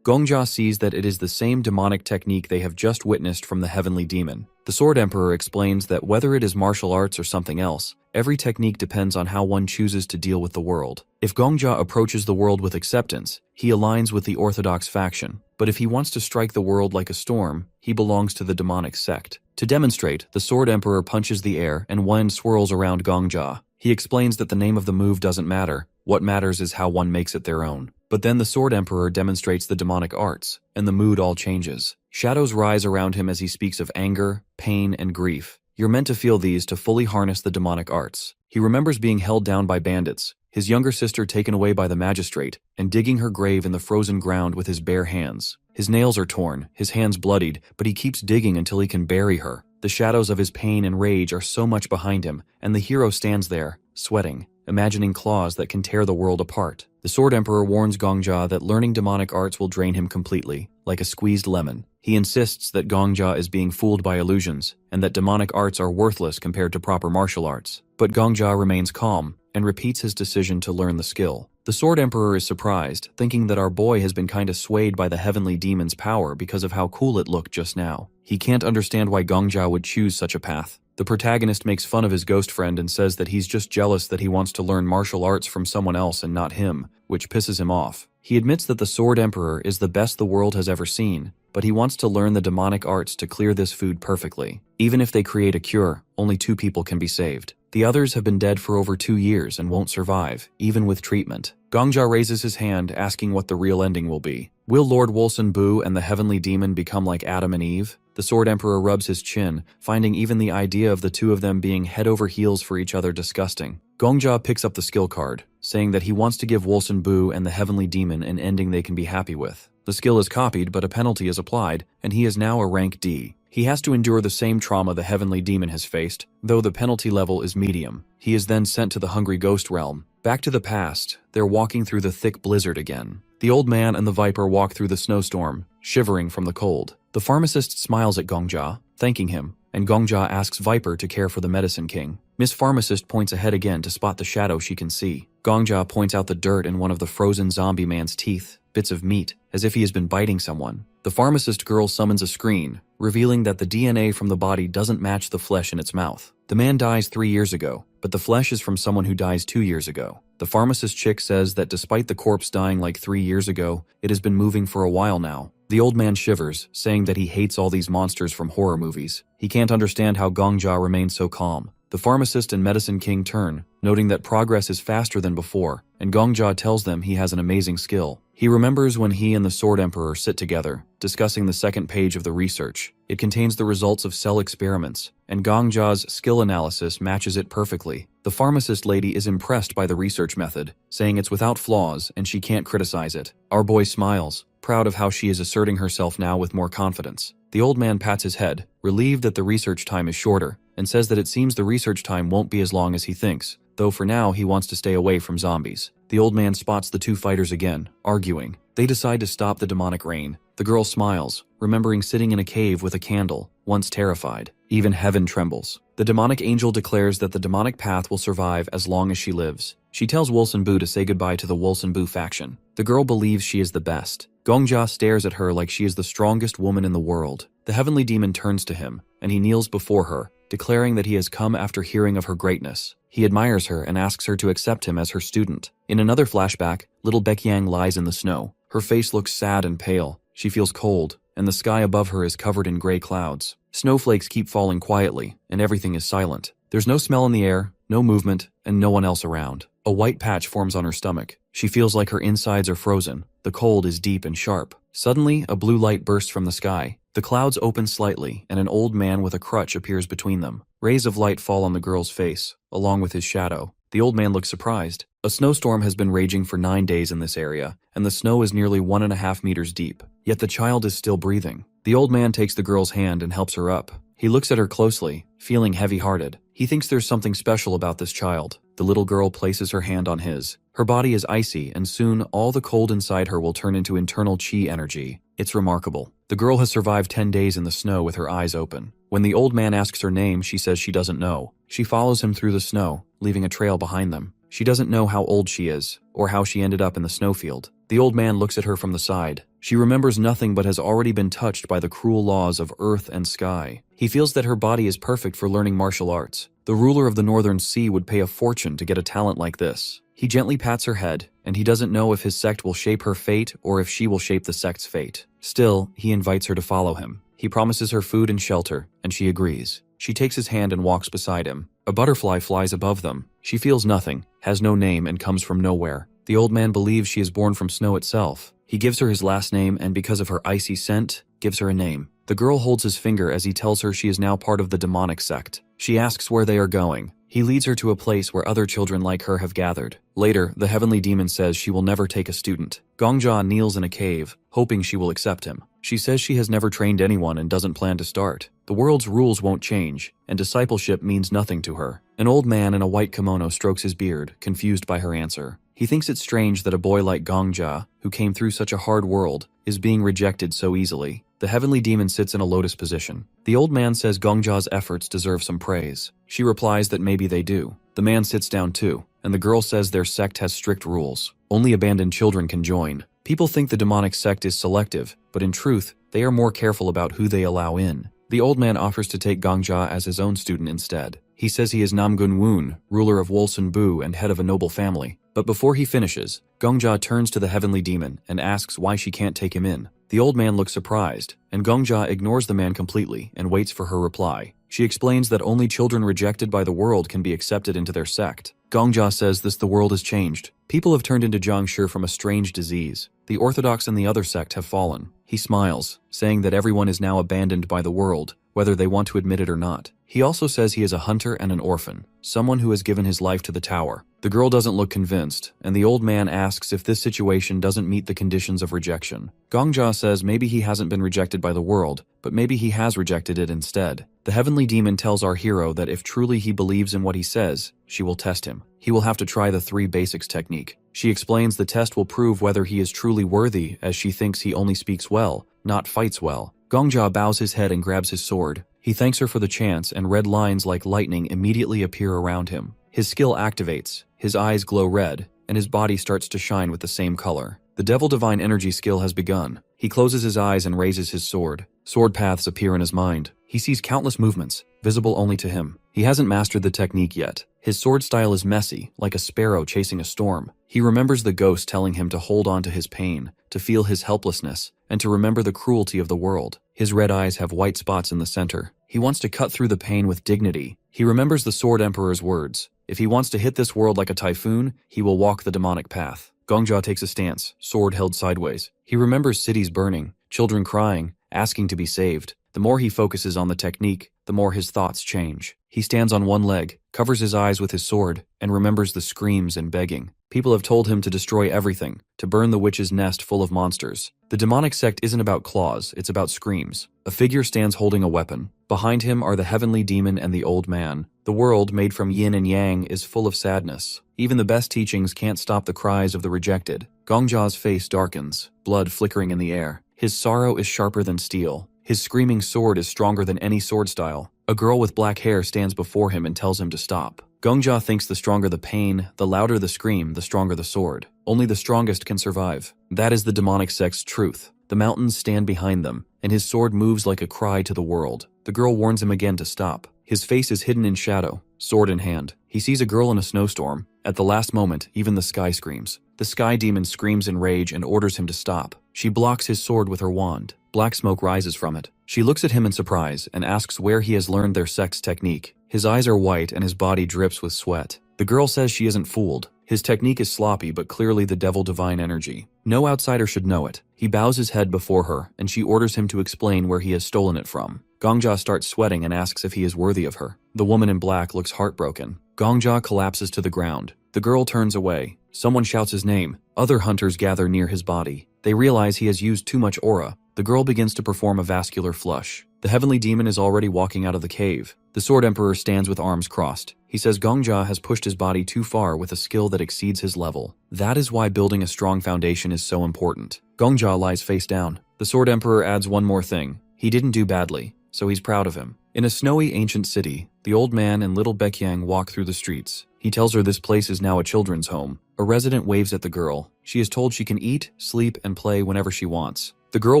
Gongja sees that it is the same demonic technique they have just witnessed from the heavenly demon. The Sword Emperor explains that whether it is martial arts or something else, every technique depends on how one chooses to deal with the world. If Gongja approaches the world with acceptance, he aligns with the orthodox faction. But if he wants to strike the world like a storm, he belongs to the demonic sect. To demonstrate, the Sword Emperor punches the air and wind swirls around Gongja. He explains that the name of the move doesn't matter. What matters is how one makes it their own. But then the Sword Emperor demonstrates the demonic arts, and the mood all changes. Shadows rise around him as he speaks of anger, pain, and grief. You're meant to feel these to fully harness the demonic arts. He remembers being held down by bandits, his younger sister taken away by the magistrate, and digging her grave in the frozen ground with his bare hands. His nails are torn, his hands bloodied, but he keeps digging until he can bury her. The shadows of his pain and rage are so much behind him, and the hero stands there, sweating, imagining claws that can tear the world apart. The Sword Emperor warns Gongja that learning demonic arts will drain him completely, like a squeezed lemon. He insists that Gongja is being fooled by illusions, and that demonic arts are worthless compared to proper martial arts. But Gongja remains calm, and repeats his decision to learn the skill. The Sword Emperor is surprised, thinking that our boy has been kinda swayed by the heavenly demon's power because of how cool it looked just now. He can't understand why Gongja would choose such a path. The protagonist makes fun of his ghost friend and says that he's just jealous that he wants to learn martial arts from someone else and not him, which pisses him off. He admits that the Sword Emperor is the best the world has ever seen, but he wants to learn the demonic arts to clear this food perfectly. Even if they create a cure, only 2 people can be saved. The others have been dead for over 2 years and won't survive, even with treatment. Gongja raises his hand, asking what the real ending will be. Will Lord Wolson Bu and the heavenly demon become like Adam and Eve? The Sword Emperor rubs his chin, finding even the idea of the two of them being head over heels for each other disgusting. Gongja picks up the skill card, saying that he wants to give Wolson Bu and the heavenly demon an ending they can be happy with. The skill is copied, but a penalty is applied, and he is now a rank D. He has to endure the same trauma the heavenly demon has faced, though the penalty level is medium. He is then sent to the Hungry Ghost realm. Back to the past, they're walking through the thick blizzard again. The old man and the viper walk through the snowstorm, shivering from the cold. The pharmacist smiles at Gongja, thanking him, and Gongja asks Viper to care for the Medicine King. Miss Pharmacist points ahead again to spot the shadow she can see. Gongja points out the dirt in one of the frozen zombie man's teeth, bits of meat, as if he has been biting someone. The pharmacist girl summons a screen, revealing that the DNA from the body doesn't match the flesh in its mouth. The man dies 3 years ago, but the flesh is from someone who dies 2 years ago. The pharmacist chick says that despite the corpse dying like 3 years ago, it has been moving for a while now. The old man shivers, saying that he hates all these monsters from horror movies. He can't understand how Gongja remains so calm. The pharmacist and Medicine King turn, noting that progress is faster than before, and Gongja tells them he has an amazing skill. He remembers when he and the Sword Emperor sit together, discussing the second page of the research. It contains the results of cell experiments, and Gongja's skill analysis matches it perfectly. The pharmacist lady is impressed by the research method, saying it's without flaws and she can't criticize it. Our boy smiles, proud of how she is asserting herself now with more confidence. The old man pats his head, relieved that the research time is shorter, and says that it seems the research time won't be as long as he thinks, though for now he wants to stay away from zombies. The old man spots the two fighters again, arguing. They decide to stop the demonic rain. The girl smiles, remembering sitting in a cave with a candle, once terrified. Even heaven trembles. The demonic angel declares that the demonic path will survive as long as she lives. She tells Wolsenbu to say goodbye to the Wolsenbu faction. The girl believes she is the best. Gongja stares at her like she is the strongest woman in the world. The heavenly demon turns to him, and he kneels before her, declaring that he has come after hearing of her greatness. He admires her and asks her to accept him as her student. In another flashback, little Baekyang lies in the snow. Her face looks sad and pale. She feels cold, and the sky above her is covered in gray clouds. Snowflakes keep falling quietly, and everything is silent. There's no smell in the air, no movement, and no one else around. A white patch forms on her stomach. She feels like her insides are frozen. The cold is deep and sharp. Suddenly, a blue light bursts from the sky. The clouds open slightly, and an old man with a crutch appears between them. Rays of light fall on the girl's face, along with his shadow. The old man looks surprised. A snowstorm has been raging for 9 days in this area, and the snow is nearly 1.5 meters deep. Yet the child is still breathing. The old man takes the girl's hand and helps her up. He looks at her closely, feeling heavy-hearted. He thinks there's something special about this child. The little girl places her hand on his. Her body is icy, and soon all the cold inside her will turn into internal chi energy. It's remarkable. The girl has survived 10 days in the snow with her eyes open. When the old man asks her name, she says she doesn't know. She follows him through the snow, leaving a trail behind them. She doesn't know how old she is, or how she ended up in the snowfield. The old man looks at her from the side. She remembers nothing but has already been touched by the cruel laws of earth and sky. He feels that her body is perfect for learning martial arts. The ruler of the Northern Sea would pay a fortune to get a talent like this. He gently pats her head, and he doesn't know if his sect will shape her fate or if she will shape the sect's fate. Still, he invites her to follow him. He promises her food and shelter, and she agrees. She takes his hand and walks beside him. A butterfly flies above them. She feels nothing, has no name, and comes from nowhere. The old man believes she is born from snow itself. He gives her his last name and because of her icy scent, gives her a name. The girl holds his finger as he tells her she is now part of the demonic sect. She asks where they are going. He leads her to a place where other children like her have gathered. Later, the heavenly demon says she will never take a student. Gongja kneels in a cave, hoping she will accept him. She says she has never trained anyone and doesn't plan to start. The world's rules won't change, and discipleship means nothing to her. An old man in a white kimono strokes his beard, confused by her answer. He thinks it strange that a boy like Gongja, who came through such a hard world, is being rejected so easily. The heavenly demon sits in a lotus position. The old man says Gongja's efforts deserve some praise. She replies that maybe they do. The man sits down too, and the girl says their sect has strict rules. Only abandoned children can join. People think the demonic sect is selective, but in truth, they are more careful about who they allow in. The old man offers to take Gongja as his own student instead. He says he is Namgun Woon, ruler of Wolsenbu and head of a noble family. But before he finishes, Gongja turns to the heavenly demon and asks why she can't take him in. The old man looks surprised, and Gongja ignores the man completely and waits for her reply. She explains that only children rejected by the world can be accepted into their sect. Gongja says the world has changed. People have turned into Jiangshi from a strange disease. The Orthodox and the other sect have fallen. He smiles, saying that everyone is now abandoned by the world, whether they want to admit it or not. He also says he is a hunter and an orphan, someone who has given his life to the tower. The girl doesn't look convinced, and the old man asks if this situation doesn't meet the conditions of rejection. Gongja says maybe he hasn't been rejected by the world, but maybe he has rejected it instead. The heavenly demon tells our hero that if truly he believes in what he says, she will test him. He will have to try the 3 basics technique. She explains the test will prove whether he is truly worthy, as she thinks he only speaks well, not fights well. Gongja bows his head and grabs his sword. He thanks her for the chance, and red lines like lightning immediately appear around him. His skill activates, his eyes glow red, and his body starts to shine with the same color. The Devil Divine Energy skill has begun. He closes his eyes and raises his sword. Sword paths appear in his mind. He sees countless movements, visible only to him. He hasn't mastered the technique yet. His sword style is messy, like a sparrow chasing a storm. He remembers the ghost telling him to hold on to his pain, to feel his helplessness, and to remember the cruelty of the world. His red eyes have white spots in the center. He wants to cut through the pain with dignity. He remembers the Sword Emperor's words. If he wants to hit this world like a typhoon, he will walk the demonic path. Gongja takes a stance, sword held sideways. He remembers cities burning, children crying, asking to be saved. The more he focuses on the technique, the more his thoughts change. He stands on one leg, covers his eyes with his sword, and remembers the screams and begging. People have told him to destroy everything, to burn the witch's nest full of monsters. The demonic sect isn't about claws, it's about screams. A figure stands holding a weapon. Behind him are the heavenly demon and the old man. The world, made from yin and yang, is full of sadness. Even the best teachings can't stop the cries of the rejected. Gongja's face darkens, blood flickering in the air. His sorrow is sharper than steel. His screaming sword is stronger than any sword style. A girl with black hair stands before him and tells him to stop. Gongja thinks the stronger the pain, the louder the scream, the stronger the sword. Only the strongest can survive. That is the demonic sect's truth. The mountains stand behind them, and his sword moves like a cry to the world. The girl warns him again to stop. His face is hidden in shadow, sword in hand. He sees a girl in a snowstorm. At the last moment, even the sky screams. The sky demon screams in rage and orders him to stop. She blocks his sword with her wand. Black smoke rises from it. She looks at him in surprise and asks where he has learned their sex technique. His eyes are white and his body drips with sweat. The girl says she isn't fooled. His technique is sloppy but clearly the devil divine energy. No outsider should know it. He bows his head before her and she orders him to explain where he has stolen it from. Gongja starts sweating and asks if he is worthy of her. The woman in black looks heartbroken. Gongja collapses to the ground. The girl turns away. Someone shouts his name. Other hunters gather near his body. They realize he has used too much aura. The girl begins to perform a vascular flush. The heavenly demon is already walking out of the cave. The Sword Emperor stands with arms crossed. He says Gongja has pushed his body too far with a skill that exceeds his level. That is why building a strong foundation is so important. Gongja lies face down. The Sword Emperor adds one more thing. He didn't do badly, so he's proud of him. In a snowy ancient city, the old man and little Baekyang walk through the streets. He tells her this place is now a children's home. A resident waves at the girl. She is told she can eat, sleep, and play whenever she wants. The girl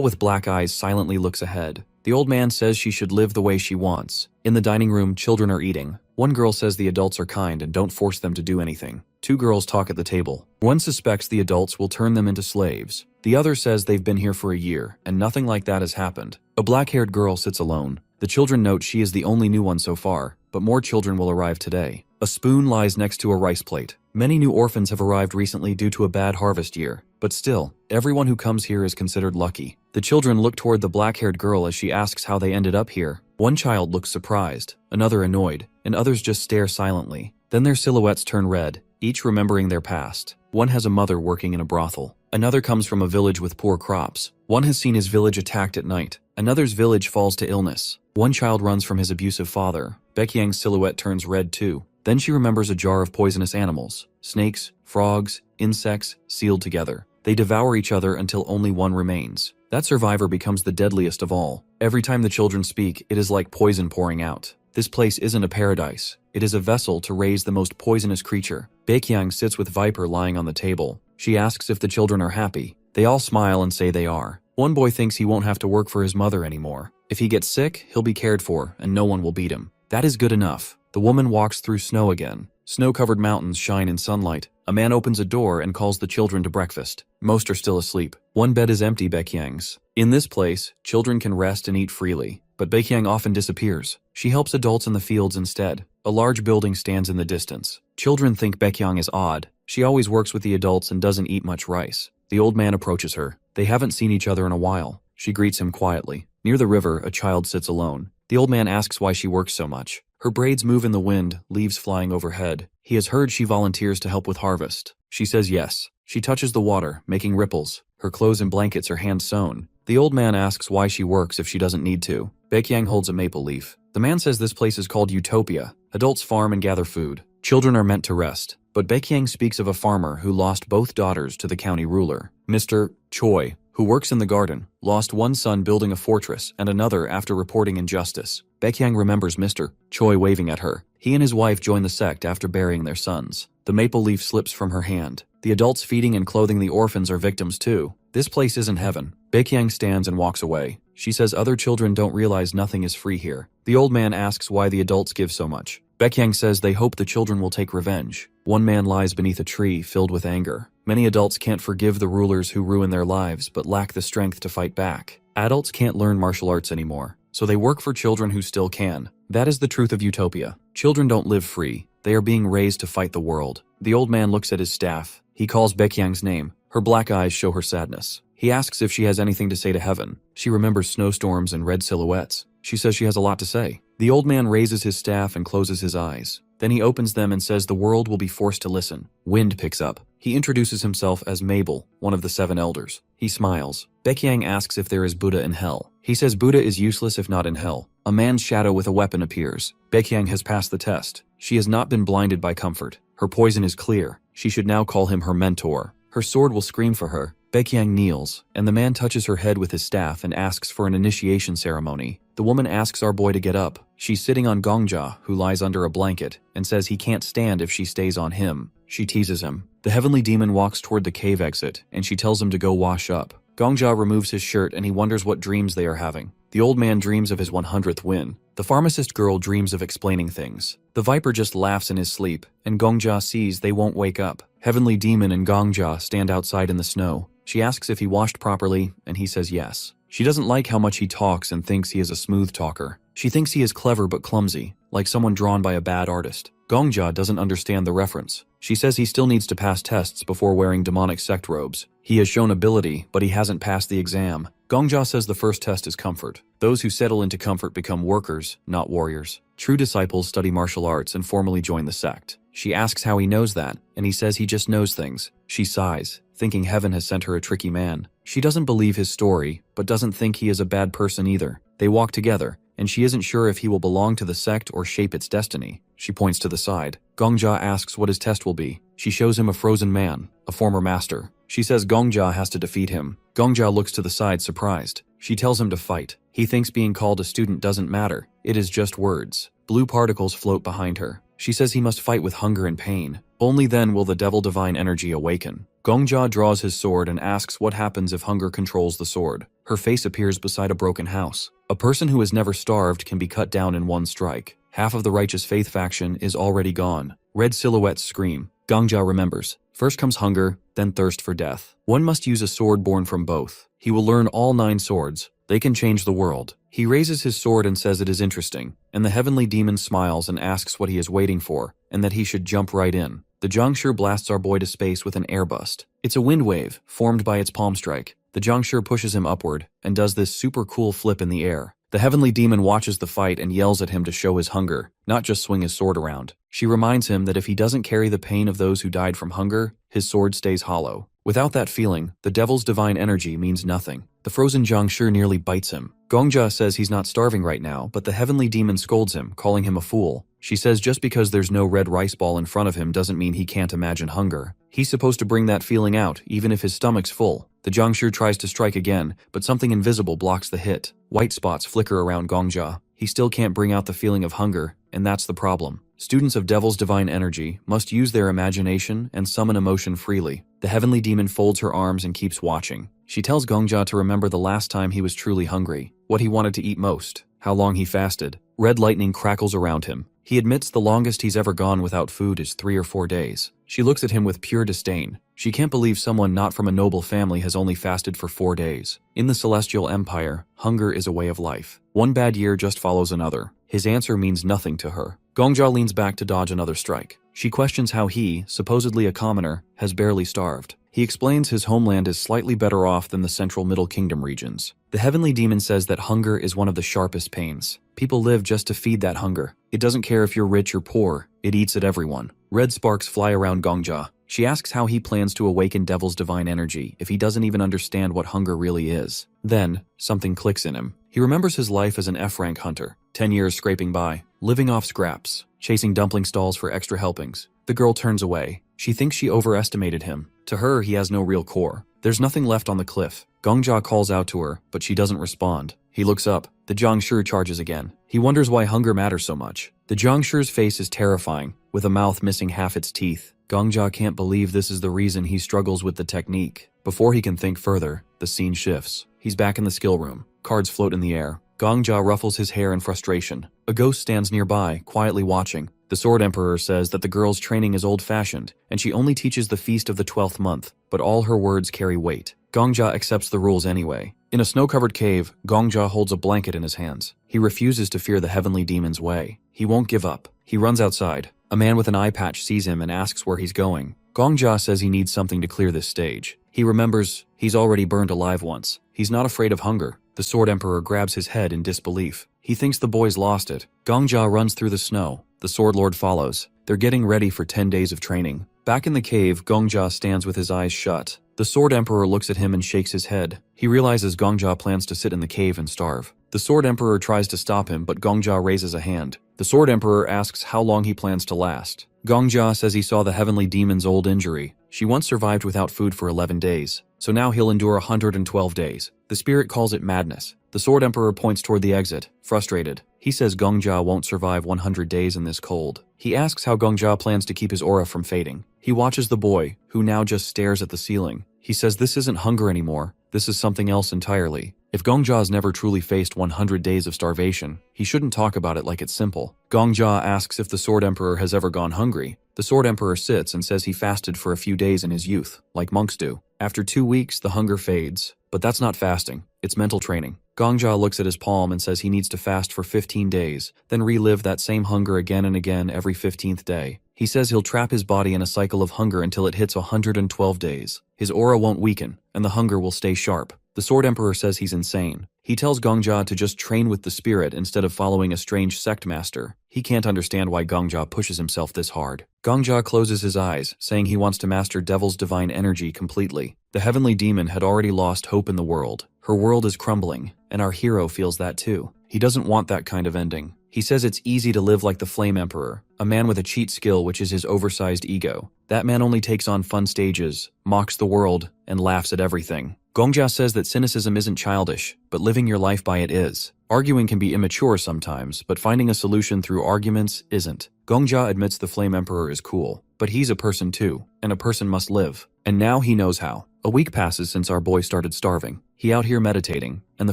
with black eyes silently looks ahead. The old man says she should live the way she wants. In the dining room, children are eating. One girl says the adults are kind and don't force them to do anything. Two girls talk at the table. One suspects the adults will turn them into slaves. The other says they've been here for a year, and nothing like that has happened. A black-haired girl sits alone. The children note she is the only new one so far, but more children will arrive today. A spoon lies next to a rice plate. Many new orphans have arrived recently due to a bad harvest year, but still, everyone who comes here is considered lucky. The children look toward the black-haired girl as she asks how they ended up here. One child looks surprised, another annoyed, and others just stare silently. Then their silhouettes turn red, each remembering their past. One has a mother working in a brothel. Another comes from a village with poor crops. One has seen his village attacked at night. Another's village falls to illness. One child runs from his abusive father. Baekyang's silhouette turns red too. Then she remembers a jar of poisonous animals. Snakes, frogs, insects, sealed together. They devour each other until only one remains. That survivor becomes the deadliest of all. Every time the children speak, it is like poison pouring out. This place isn't a paradise. It is a vessel to raise the most poisonous creature. Baekyang sits with Viper lying on the table. She asks if the children are happy. They all smile and say they are. One boy thinks he won't have to work for his mother anymore. If he gets sick, he'll be cared for, and no one will beat him. That is good enough. The woman walks through snow again. Snow-covered mountains shine in sunlight. A man opens a door and calls the children to breakfast. Most are still asleep. One bed is empty, Baekyang's. In this place, children can rest and eat freely. But Baekyang often disappears. She helps adults in the fields instead. A large building stands in the distance. Children think Baekyang is odd. She always works with the adults and doesn't eat much rice. The old man approaches her. They haven't seen each other in a while. She greets him quietly. Near the river, a child sits alone. The old man asks why she works so much. Her braids move in the wind, leaves flying overhead. He has heard she volunteers to help with harvest. She says yes. She touches the water, making ripples. Her clothes and blankets are hand-sewn. The old man asks why she works if she doesn't need to. Baekyang holds a maple leaf. The man says this place is called Utopia. Adults farm and gather food. Children are meant to rest. But Baekyang speaks of a farmer who lost both daughters to the county ruler. Mr. Choi, who works in the garden, lost one son building a fortress and another after reporting injustice. Baekyang remembers Mr. Choi waving at her. He and his wife join the sect after burying their sons. The maple leaf slips from her hand. The adults feeding and clothing the orphans are victims too. This place isn't heaven. Baekyang stands and walks away. She says other children don't realize nothing is free here. The old man asks why the adults give so much. Baekyang says they hope the children will take revenge. One man lies beneath a tree filled with anger. Many adults can't forgive the rulers who ruin their lives but lack the strength to fight back. Adults can't learn martial arts anymore, so they work for children who still can. That is the truth of Utopia. Children don't live free. They are being raised to fight the world. The old man looks at his staff. He calls Baekyang's name. Her black eyes show her sadness. He asks if she has anything to say to heaven. She remembers snowstorms and red silhouettes. She says she has a lot to say. The old man raises his staff and closes his eyes. Then he opens them and says the world will be forced to listen. Wind picks up. He introduces himself as Mabel, one of the 7 elders. He smiles. Baekyang asks if there is Buddha in hell. He says Buddha is useless if not in hell. A man's shadow with a weapon appears. Baekyang has passed the test. She has not been blinded by comfort. Her poison is clear. She should now call him her mentor. Her sword will scream for her. Baekyang kneels, and the man touches her head with his staff and asks for an initiation ceremony. The woman asks our boy to get up. She's sitting on Gongja, who lies under a blanket, and says he can't stand if she stays on him. She teases him. The heavenly demon walks toward the cave exit, and she tells him to go wash up. Gongja removes his shirt and he wonders what dreams they are having. The old man dreams of his 100th win. The pharmacist girl dreams of explaining things. The viper just laughs in his sleep, and Gongja sees they won't wake up. Heavenly demon and Gongja stand outside in the snow. She asks if he washed properly, and he says yes. She doesn't like how much he talks and thinks he is a smooth talker. She thinks he is clever but clumsy, like someone drawn by a bad artist. Gongja doesn't understand the reference. She says he still needs to pass tests before wearing demonic sect robes. He has shown ability, but he hasn't passed the exam. Gongja says the first test is comfort. Those who settle into comfort become workers, not warriors. True disciples study martial arts and formally join the sect. She asks how he knows that, and he says he just knows things. She sighs, thinking heaven has sent her a tricky man. She doesn't believe his story, but doesn't think he is a bad person either. They walk together, and she isn't sure if he will belong to the sect or shape its destiny. She points to the side. Gongja asks what his test will be. She shows him a frozen man, a former master. She says Gongja has to defeat him. Gongja looks to the side surprised. She tells him to fight. He thinks being called a student doesn't matter. It is just words. Blue particles float behind her. She says he must fight with hunger and pain. Only then will the devil divine energy awaken. Gongja draws his sword and asks what happens if hunger controls the sword. Her face appears beside a broken house. A person who has never starved can be cut down in one strike. Half of the Righteous Faith faction is already gone. Red silhouettes scream. Gongja remembers. First comes hunger, then thirst for death. One must use a sword born from both. He will learn all 9 swords. They can change the world. He raises his sword and says it is interesting, and the heavenly demon smiles and asks what he is waiting for, and that he should jump right in. The Zhangshi blasts our boy to space with an air bust. It's a wind wave, formed by its palm strike. The Zhangshi pushes him upward, and does this super cool flip in the air. The heavenly demon watches the fight and yells at him to show his hunger, not just swing his sword around. She reminds him that if he doesn't carry the pain of those who died from hunger, his sword stays hollow. Without that feeling, the devil's divine energy means nothing. The frozen Zhangshi nearly bites him. Gongja says he's not starving right now, but the heavenly demon scolds him, calling him a fool. She says just because there's no red rice ball in front of him doesn't mean he can't imagine hunger. He's supposed to bring that feeling out, even if his stomach's full. The Zhangshi tries to strike again, but something invisible blocks the hit. White spots flicker around Gongja. He still can't bring out the feeling of hunger, and that's the problem. Students of Devil's Divine Energy must use their imagination and summon emotion freely. The heavenly demon folds her arms and keeps watching. She tells Gongja to remember the last time he was truly hungry, what he wanted to eat most, how long he fasted. Red lightning crackles around him. He admits the longest he's ever gone without food is 3 or 4 days. She looks at him with pure disdain. She can't believe someone not from a noble family has only fasted for 4 days. In the Celestial Empire, hunger is a way of life. One bad year just follows another. His answer means nothing to her. Gongja leans back to dodge another strike. She questions how he, supposedly a commoner, has barely starved. He explains his homeland is slightly better off than the central Middle Kingdom regions. The heavenly demon says that hunger is one of the sharpest pains. People live just to feed that hunger. It doesn't care if you're rich or poor, it eats at everyone. Red sparks fly around Gongja. She asks how he plans to awaken Devil's divine energy if he doesn't even understand what hunger really is. Then, something clicks in him. He remembers his life as an F-rank hunter, 10 years scraping by, living off scraps, chasing dumpling stalls for extra helpings. The girl turns away. She thinks she overestimated him. To her, he has no real core. There's nothing left on the cliff. Gongja calls out to her, but she doesn't respond. He looks up. The Zhangshi charges again. He wonders why hunger matters so much. The Zhangshi's face is terrifying, with a mouth missing half its teeth. Gongja can't believe this is the reason he struggles with the technique. Before he can think further, the scene shifts. He's back in the skill room. Cards float in the air. Gongja ruffles his hair in frustration. A ghost stands nearby, quietly watching. The Sword Emperor says that the girl's training is old-fashioned, and she only teaches the feast of the 12th month, but all her words carry weight. Gongja accepts the rules anyway. In a snow-covered cave, Gongja holds a blanket in his hands. He refuses to fear the heavenly demon's way. He won't give up. He runs outside. A man with an eye patch sees him and asks where he's going. Gongja says he needs something to clear this stage. He remembers he's already burned alive once. He's not afraid of hunger. The Sword Emperor grabs his head in disbelief. He thinks the boy's lost it. Gongja runs through the snow. The Sword Lord follows. They're getting ready for 10 days of training. Back in the cave, Gongja stands with his eyes shut. The Sword Emperor looks at him and shakes his head. He realizes Gongja plans to sit in the cave and starve. The Sword Emperor tries to stop him, but Gongja raises a hand. The Sword Emperor asks how long he plans to last. Gongja says he saw the heavenly demon's old injury. She once survived without food for 11 days. so now he'll endure 112 days. The spirit calls it madness. The Sword Emperor points toward the exit, frustrated. He says Gongjia won't survive 100 days in this cold. He asks how Gongjia plans to keep his aura from fading. He watches the boy, who now just stares at the ceiling. He says this isn't hunger anymore, this is something else entirely. If Gongjia's never truly faced 100 days of starvation, he shouldn't talk about it like it's simple. Gongjia asks if the Sword Emperor has ever gone hungry. The Sword Emperor sits and says he fasted for a few days in his youth, like monks do. After 2 weeks, the hunger fades. But that's not fasting, it's mental training. Gongjia looks at his palm and says he needs to fast for 15 days, then relive that same hunger again and again every 15th day. He says he'll trap his body in a cycle of hunger until it hits 112 days. His aura won't weaken, and the hunger will stay sharp. The Sword Emperor says he's insane. He tells Gongjia to just train with the spirit instead of following a strange sect master. He can't understand why Gongjia pushes himself this hard. Gongjia closes his eyes, saying he wants to master Devil's divine energy completely. The heavenly demon had already lost hope in the world. Her world is crumbling, and our hero feels that too. He doesn't want that kind of ending. He says it's easy to live like the Flame Emperor, a man with a cheat skill which is his oversized ego. That man only takes on fun stages, mocks the world, and laughs at everything. Gongjia says that cynicism isn't childish, but living your life by it is. Arguing can be immature sometimes, but finding a solution through arguments isn't. Gongjia admits the Flame Emperor is cool, but he's a person too, and a person must live. And now he knows how. A week passes since our boy started starving. He out here meditating, and the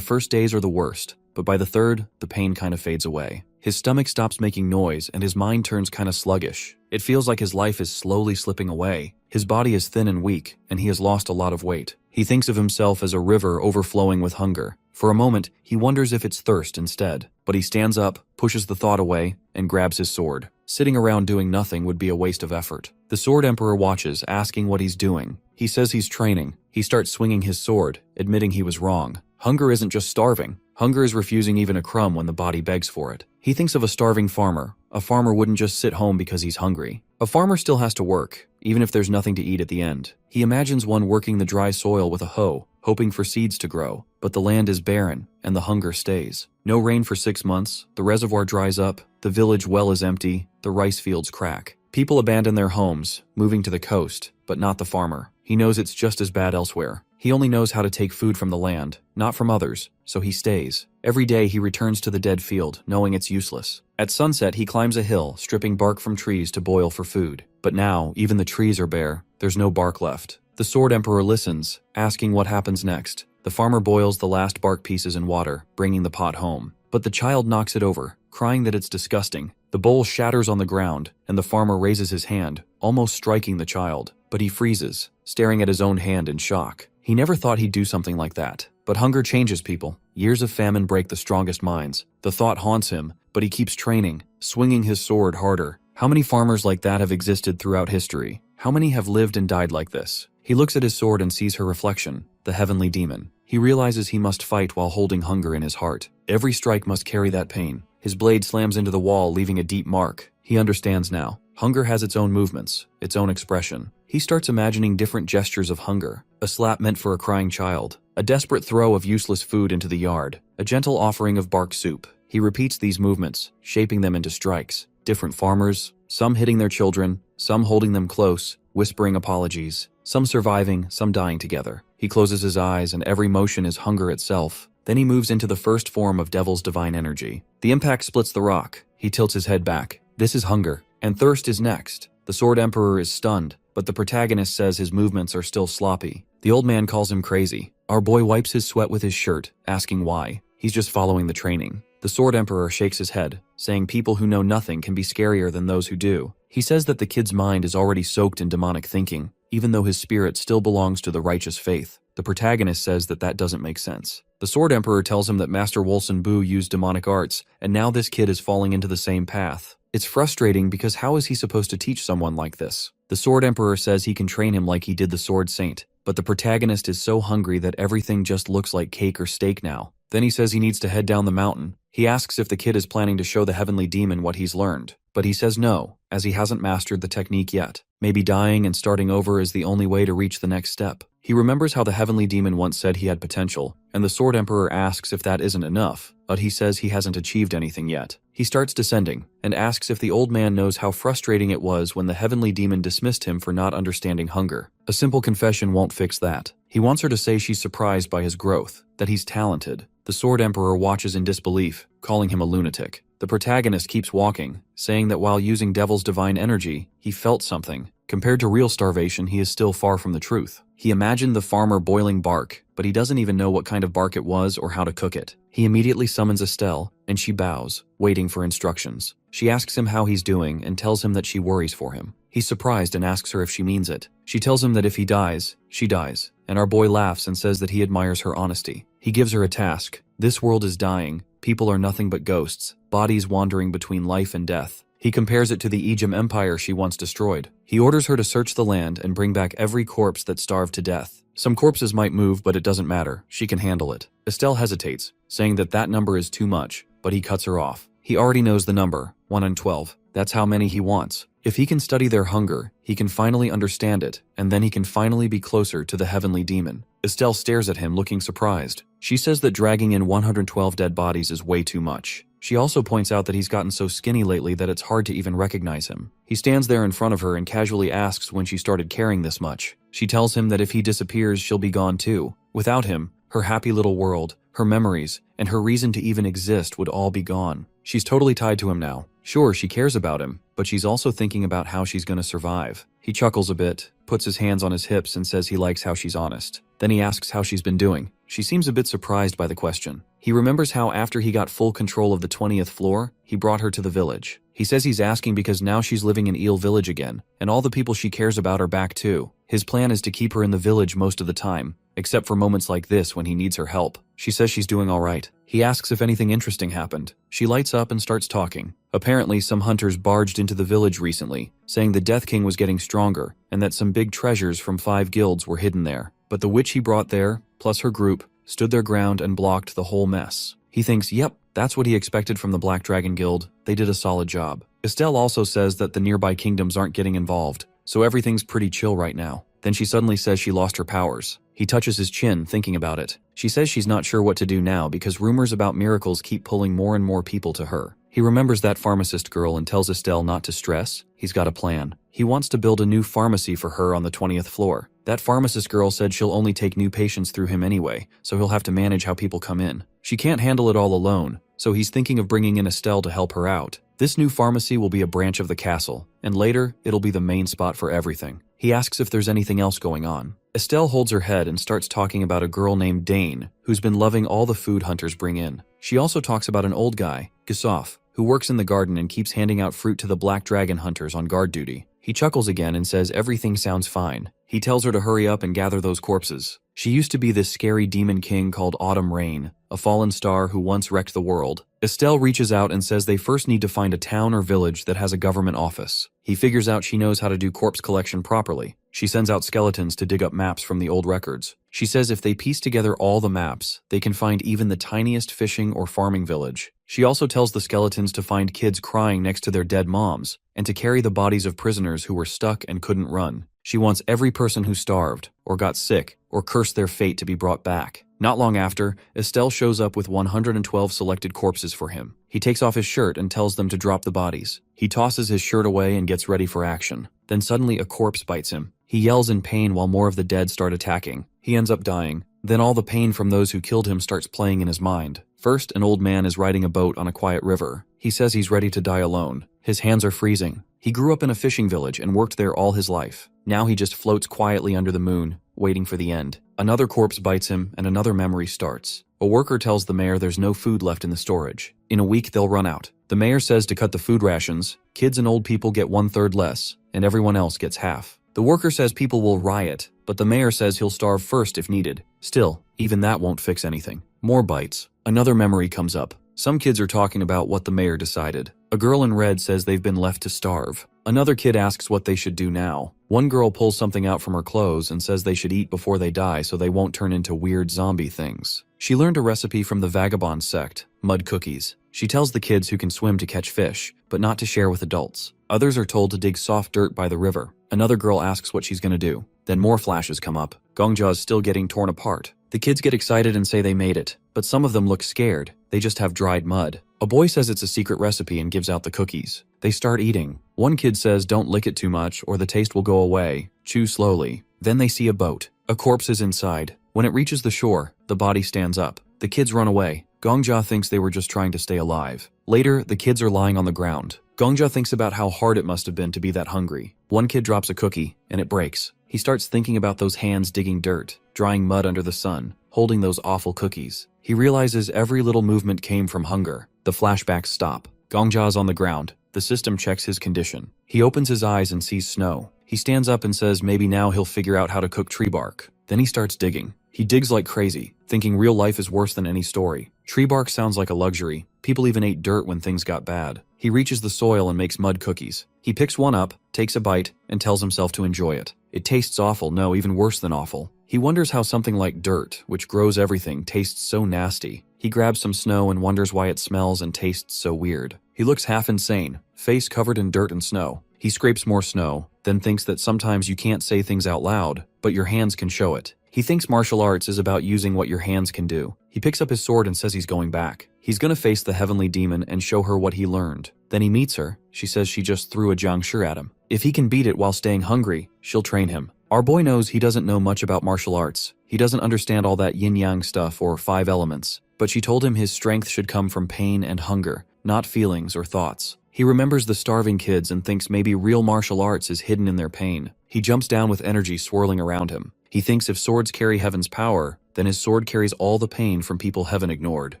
first days are the worst, but by the third, the pain kind of fades away. His stomach stops making noise and his mind turns kind of sluggish. It feels like his life is slowly slipping away. His body is thin and weak, and he has lost a lot of weight. He thinks of himself as a river overflowing with hunger. For a moment, he wonders if it's thirst instead, but he stands up, pushes the thought away, and grabs his sword. Sitting around doing nothing would be a waste of effort. The Sword Emperor watches, asking what he's doing. He says he's training. He starts swinging his sword, admitting he was wrong. Hunger isn't just starving. Hunger is refusing even a crumb when the body begs for it. He thinks of a starving farmer. A farmer wouldn't just sit home because he's hungry. A farmer still has to work, even if there's nothing to eat at the end. He imagines one working the dry soil with a hoe, hoping for seeds to grow. But the land is barren, and the hunger stays. No rain for 6 months, the reservoir dries up, the village well is empty, the rice fields crack. People abandon their homes, moving to the coast, but not the farmer. He knows it's just as bad elsewhere. He only knows how to take food from the land, not from others, so he stays. Every day he returns to the dead field, knowing it's useless. At sunset he climbs a hill, stripping bark from trees to boil for food. But now, even the trees are bare. There's no bark left. The Sword Emperor listens, asking what happens next. The farmer boils the last bark pieces in water, bringing the pot home. But the child knocks it over, crying that it's disgusting. The bowl shatters on the ground, and the farmer raises his hand, almost striking the child. But he freezes, staring at his own hand in shock. He never thought he'd do something like that. But hunger changes people. Years of famine break the strongest minds. The thought haunts him, but he keeps training, swinging his sword harder. How many farmers like that have existed throughout history? How many have lived and died like this? He looks at his sword and sees her reflection, the heavenly demon. He realizes he must fight while holding hunger in his heart. Every strike must carry that pain. His blade slams into the wall, leaving a deep mark. He understands now. Hunger has its own movements, its own expression. He starts imagining different gestures of hunger. A slap meant for a crying child. A desperate throw of useless food into the yard. A gentle offering of bark soup. He repeats these movements, shaping them into strikes. Different farmers, some hitting their children, some holding them close, whispering apologies. Some surviving, some dying together. He closes his eyes and every motion is hunger itself. Then he moves into the first form of Devil's divine energy. The impact splits the rock. He tilts his head back. This is hunger. And thirst is next. The Sword Emperor is stunned, but the protagonist says his movements are still sloppy. The old man calls him crazy. Our boy wipes his sweat with his shirt, asking why. He's just following the training. The Sword Emperor shakes his head, saying people who know nothing can be scarier than those who do. He says that the kid's mind is already soaked in demonic thinking, even though his spirit still belongs to the righteous faith. The protagonist says that that doesn't make sense. The Sword Emperor tells him that Master Wolson Bu used demonic arts, and now this kid is falling into the same path. It's frustrating because how is he supposed to teach someone like this? The Sword Emperor says he can train him like he did the Sword Saint, but the protagonist is so hungry that everything just looks like cake or steak now. Then he says he needs to head down the mountain. He asks if the kid is planning to show the heavenly demon what he's learned, but he says no, as he hasn't mastered the technique yet. Maybe dying and starting over is the only way to reach the next step. He remembers how the heavenly demon once said he had potential, and the Sword Emperor asks if that isn't enough, but he says he hasn't achieved anything yet. He starts descending, and asks if the old man knows how frustrating it was when the heavenly demon dismissed him for not understanding hunger. A simple confession won't fix that. He wants her to say she's surprised by his growth, that he's talented. The Sword Emperor watches in disbelief, calling him a lunatic. The protagonist keeps walking, saying that while using Devil's divine energy, he felt something. Compared to real starvation, he is still far from the truth. He imagined the farmer boiling bark, but he doesn't even know what kind of bark it was or how to cook it. He immediately summons Estelle, and she bows, waiting for instructions. She asks him how he's doing and tells him that she worries for him. He's surprised and asks her if she means it. She tells him that if he dies, she dies, and our boy laughs and says that he admires her honesty. He gives her a task. This world is dying. People are nothing but ghosts, bodies wandering between life and death. He compares it to the Egyptian empire she once destroyed. He orders her to search the land and bring back every corpse that starved to death. Some corpses might move, but it doesn't matter. She can handle it. Estelle hesitates, saying that that number is too much, but he cuts her off. He already knows the number, 1 in 12. That's how many he wants. If he can study their hunger, he can finally understand it, and then he can finally be closer to the heavenly demon. Estelle stares at him, looking surprised. She says that dragging in 112 dead bodies is way too much. She also points out that he's gotten so skinny lately that it's hard to even recognize him. He stands there in front of her and casually asks when she started caring this much. She tells him that if he disappears, she'll be gone too. Without him, her happy little world, her memories, and her reason to even exist would all be gone. She's totally tied to him now. Sure, she cares about him, but she's also thinking about how she's gonna survive. He chuckles a bit, puts his hands on his hips and says he likes how she's honest. Then he asks how she's been doing. She seems a bit surprised by the question. He remembers how after he got full control of the 20th floor, he brought her to the village. He says he's asking because now she's living in Eel Village again, and all the people she cares about are back too. His plan is to keep her in the village most of the time, except for moments like this when he needs her help. She says she's doing all right. He asks if anything interesting happened. She lights up and starts talking. Apparently, some hunters barged into the village recently, saying the Death King was getting stronger, and that some big treasures from 5 guilds were hidden there. But the witch he brought there, plus her group, stood their ground and blocked the whole mess. He thinks, yep, that's what he expected from the Black Dragon Guild. They did a solid job. Estelle also says that the nearby kingdoms aren't getting involved, so everything's pretty chill right now. Then she suddenly says she lost her powers. He touches his chin, thinking about it. She says she's not sure what to do now because rumors about miracles keep pulling more and more people to her. He remembers that pharmacist girl and tells Estelle not to stress. He's got a plan. He wants to build a new pharmacy for her on the 20th floor. That pharmacist girl said she'll only take new patients through him anyway, so he'll have to manage how people come in. She can't handle it all alone, so he's thinking of bringing in Estelle to help her out. This new pharmacy will be a branch of the castle, and later, it'll be the main spot for everything. He asks if there's anything else going on. Estelle holds her head and starts talking about a girl named Dane, who's been loving all the food hunters bring in. She also talks about an old guy, Gisoff, who works in the garden and keeps handing out fruit to the Black Dragon hunters on guard duty. He chuckles again and says everything sounds fine. He tells her to hurry up and gather those corpses. She used to be this scary demon king called Autumn Rain, a fallen star who once wrecked the world. Estelle reaches out and says they first need to find a town or village that has a government office. He figures out she knows how to do corpse collection properly. She sends out skeletons to dig up maps from the old records. She says if they piece together all the maps, they can find even the tiniest fishing or farming village. She also tells the skeletons to find kids crying next to their dead moms, and to carry the bodies of prisoners who were stuck and couldn't run. She wants every person who starved, or got sick, or cursed their fate to be brought back. Not long after, Estelle shows up with 112 selected corpses for him. He takes off his shirt and tells them to drop the bodies. He tosses his shirt away and gets ready for action. Then suddenly a corpse bites him. He yells in pain while more of the dead start attacking. He ends up dying. Then all the pain from those who killed him starts playing in his mind. First, an old man is riding a boat on a quiet river. He says he's ready to die alone. His hands are freezing. He grew up in a fishing village and worked there all his life. Now he just floats quietly under the moon, waiting for the end. Another corpse bites him and another memory starts. A worker tells the mayor there's no food left in the storage. In a week they'll run out. The mayor says to cut the food rations. Kids and old people get 1/3 less, and everyone else gets half. The worker says people will riot, but the mayor says he'll starve first if needed. Still, even that won't fix anything. More bites. Another memory comes up. Some kids are talking about what the mayor decided. A girl in red says they've been left to starve. Another kid asks what they should do now. One girl pulls something out from her clothes and says they should eat before they die so they won't turn into weird zombie things. She learned a recipe from the vagabond sect, mud cookies. She tells the kids who can swim to catch fish, but not to share with adults. Others are told to dig soft dirt by the river. Another girl asks what she's gonna do. Then more flashes come up. Gongjia is still getting torn apart. The kids get excited and say they made it, but some of them look scared. They just have dried mud. A boy says it's a secret recipe and gives out the cookies. They start eating. One kid says don't lick it too much or the taste will go away. Chew slowly. Then they see a boat. A corpse is inside. When it reaches the shore, the body stands up. The kids run away. Gongjia thinks they were just trying to stay alive. Later, the kids are lying on the ground. Gongjia thinks about how hard it must have been to be that hungry. One kid drops a cookie, and it breaks. He starts thinking about those hands digging dirt, drying mud under the sun, holding those awful cookies. He realizes every little movement came from hunger. The flashbacks stop. Gongjia is on the ground. The system checks his condition. He opens his eyes and sees snow. He stands up and says maybe now he'll figure out how to cook tree bark. Then he starts digging. He digs like crazy, thinking real life is worse than any story. Tree bark sounds like a luxury. People even ate dirt when things got bad. He reaches the soil and makes mud cookies. He picks one up, takes a bite, and tells himself to enjoy it. It tastes awful, no, even worse than awful. He wonders how something like dirt, which grows everything, tastes so nasty. He grabs some snow and wonders why it smells and tastes so weird. He looks half insane, face covered in dirt and snow. He scrapes more snow, then thinks that sometimes you can't say things out loud, but your hands can show it. He thinks martial arts is about using what your hands can do. He picks up his sword and says he's going back. He's gonna face the heavenly demon and show her what he learned. Then he meets her. She says she just threw a jiangshi at him. If he can beat it while staying hungry, she'll train him. Our boy knows he doesn't know much about martial arts. He doesn't understand all that yin-yang stuff or 5 elements. But she told him his strength should come from pain and hunger, not feelings or thoughts. He remembers the starving kids and thinks maybe real martial arts is hidden in their pain. He jumps down with energy swirling around him. He thinks if swords carry heaven's power, then his sword carries all the pain from people heaven ignored.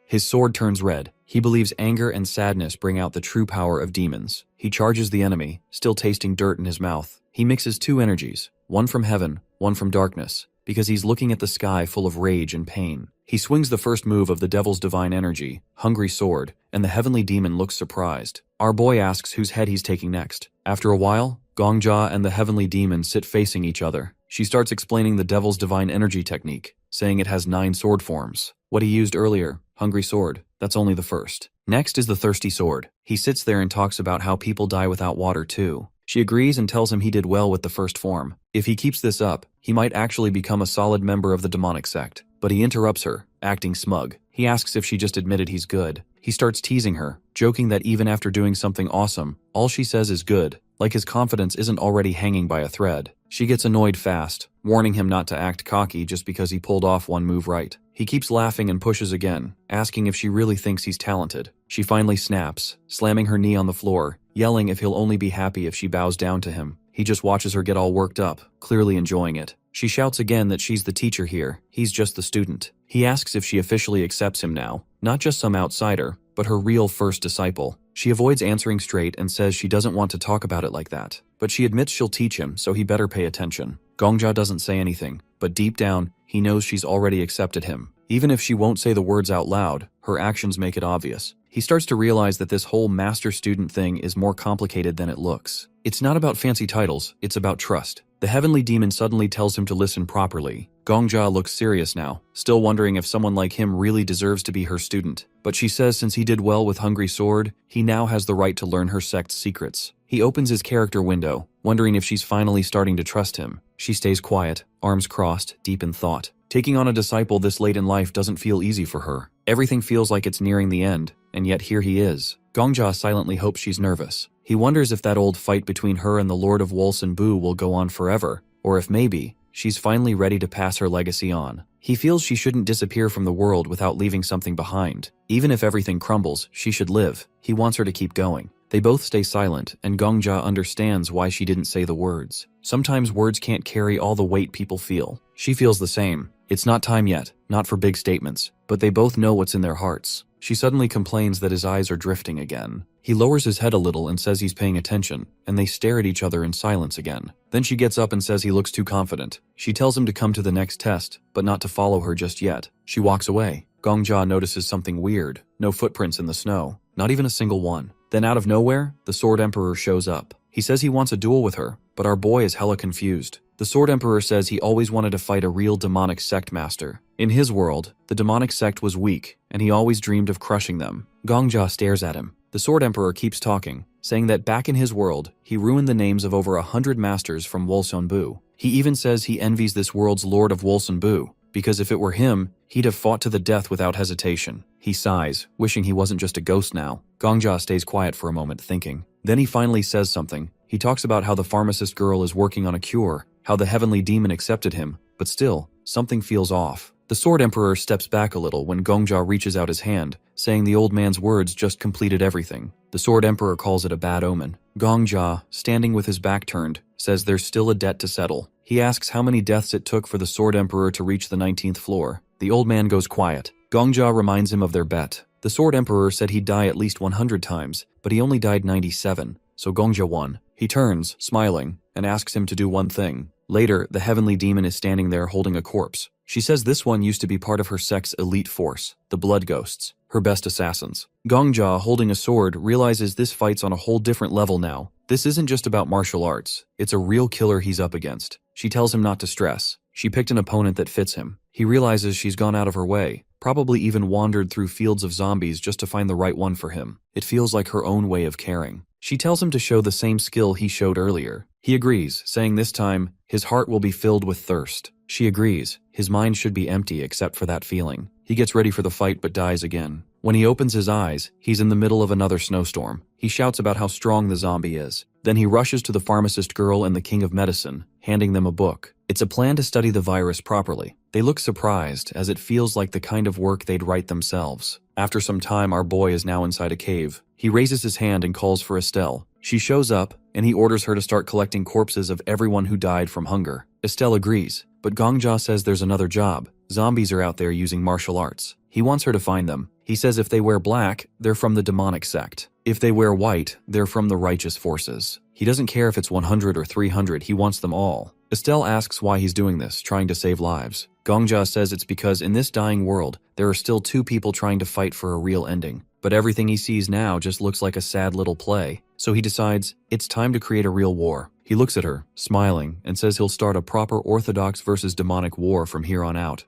His sword turns red. He believes anger and sadness bring out the true power of demons. He charges the enemy, still tasting dirt in his mouth. He mixes 2 energies, one from heaven, one from darkness, because he's looking at the sky full of rage and pain. He swings the first move of the devil's divine energy, Hungry Sword, and the heavenly demon looks surprised. Our boy asks whose head he's taking next. After a while, Gongjia and the heavenly demon sit facing each other. She starts explaining the devil's divine energy technique, saying it has 9 sword forms. What he used earlier, Hungry Sword, that's only the first. Next is the Thirsty Sword. He sits there and talks about how people die without water too. She agrees and tells him he did well with the first form. If he keeps this up, he might actually become a solid member of the demonic sect. But he interrupts her, acting smug. He asks if she just admitted he's good. He starts teasing her, joking that even after doing something awesome, all she says is good, like his confidence isn't already hanging by a thread. She gets annoyed fast, warning him not to act cocky just because he pulled off one move right. He keeps laughing and pushes again, asking if she really thinks he's talented. She finally snaps, slamming her knee on the floor, yelling if he'll only be happy if she bows down to him. He just watches her get all worked up, clearly enjoying it. She shouts again that she's the teacher here, he's just the student. He asks if she officially accepts him now, not just some outsider, but her real first disciple. She avoids answering straight and says she doesn't want to talk about it like that. But she admits she'll teach him, so he better pay attention. Gongjia doesn't say anything, but deep down, he knows she's already accepted him. Even if she won't say the words out loud, her actions make it obvious. He starts to realize that this whole master-student thing is more complicated than it looks. It's not about fancy titles, it's about trust. The heavenly demon suddenly tells him to listen properly. Gongjia looks serious now, still wondering if someone like him really deserves to be her student. But she says since he did well with Hungry Sword, he now has the right to learn her sect's secrets. He opens his character window, wondering if she's finally starting to trust him. She stays quiet, arms crossed, deep in thought. Taking on a disciple this late in life doesn't feel easy for her. Everything feels like it's nearing the end, and yet here he is. Gongjia silently hopes she's nervous. He wonders if that old fight between her and the Lord of Wolsunbu will go on forever, or if maybe she's finally ready to pass her legacy on. He feels she shouldn't disappear from the world without leaving something behind. Even if everything crumbles, she should live. He wants her to keep going. They both stay silent, and Gongjia understands why she didn't say the words. Sometimes words can't carry all the weight people feel. She feels the same. It's not time yet, not for big statements, but they both know what's in their hearts. She suddenly complains that his eyes are drifting again. He lowers his head a little and says he's paying attention, and they stare at each other in silence again. Then she gets up and says he looks too confident. She tells him to come to the next test, but not to follow her just yet. She walks away. Gongjia notices something weird. No footprints in the snow, not even a single one. Then out of nowhere, the Sword Emperor shows up. He says he wants a duel with her, but our boy is hella confused. The Sword Emperor says he always wanted to fight a real demonic sect master. In his world, the demonic sect was weak, and he always dreamed of crushing them. Gongjia stares at him. The Sword Emperor keeps talking, saying that back in his world, he ruined the names of over 100 masters from Wolsunbu. He even says he envies this world's Lord of Wolsunbu, because if it were him, he'd have fought to the death without hesitation. He sighs, wishing he wasn't just a ghost now. Gongja stays quiet for a moment, thinking. Then he finally says something. He talks about how the pharmacist girl is working on a cure, how the heavenly demon accepted him, but still, something feels off. The Sword Emperor steps back a little when Gongja reaches out his hand, saying the old man's words just completed everything. The Sword Emperor calls it a bad omen. Gongja, standing with his back turned, says there's still a debt to settle. He asks how many deaths it took for the Sword Emperor to reach the 19th floor. The old man goes quiet. Gongja reminds him of their bet. The Sword Emperor said he'd die at least 100 times, but he only died 97, so Gongja won. He turns, smiling, and asks him to do one thing. Later, the heavenly demon is standing there holding a corpse. She says this one used to be part of her sect's elite force, the Blood Ghosts, her best assassins. Gongja, holding a sword, realizes this fight's on a whole different level now. This isn't just about martial arts, it's a real killer he's up against. She tells him not to stress. She picked an opponent that fits him. He realizes she's gone out of her way, probably even wandered through fields of zombies just to find the right one for him. It feels like her own way of caring. She tells him to show the same skill he showed earlier. He agrees, saying this time, his heart will be filled with thirst. She agrees. His mind should be empty except for that feeling. He gets ready for the fight but dies again. When he opens his eyes, he's in the middle of another snowstorm. He shouts about how strong the zombie is. Then he rushes to the pharmacist girl and the king of medicine, handing them a book. It's a plan to study the virus properly. They look surprised, as it feels like the kind of work they'd write themselves. After some time, our boy is now inside a cave. He raises his hand and calls for Estelle. She shows up, and he orders her to start collecting corpses of everyone who died from hunger. Estelle agrees, but Gongja says there's another job. Zombies are out there using martial arts. He wants her to find them. He says if they wear black, they're from the demonic sect. If they wear white, they're from the righteous forces. He doesn't care if it's 100 or 300, he wants them all. Estelle asks why he's doing this, trying to save lives. Gongja says it's because in this dying world, there are still two people trying to fight for a real ending. But everything he sees now just looks like a sad little play. So he decides, it's time to create a real war. He looks at her, smiling, and says he'll start a proper orthodox versus demonic war from here on out.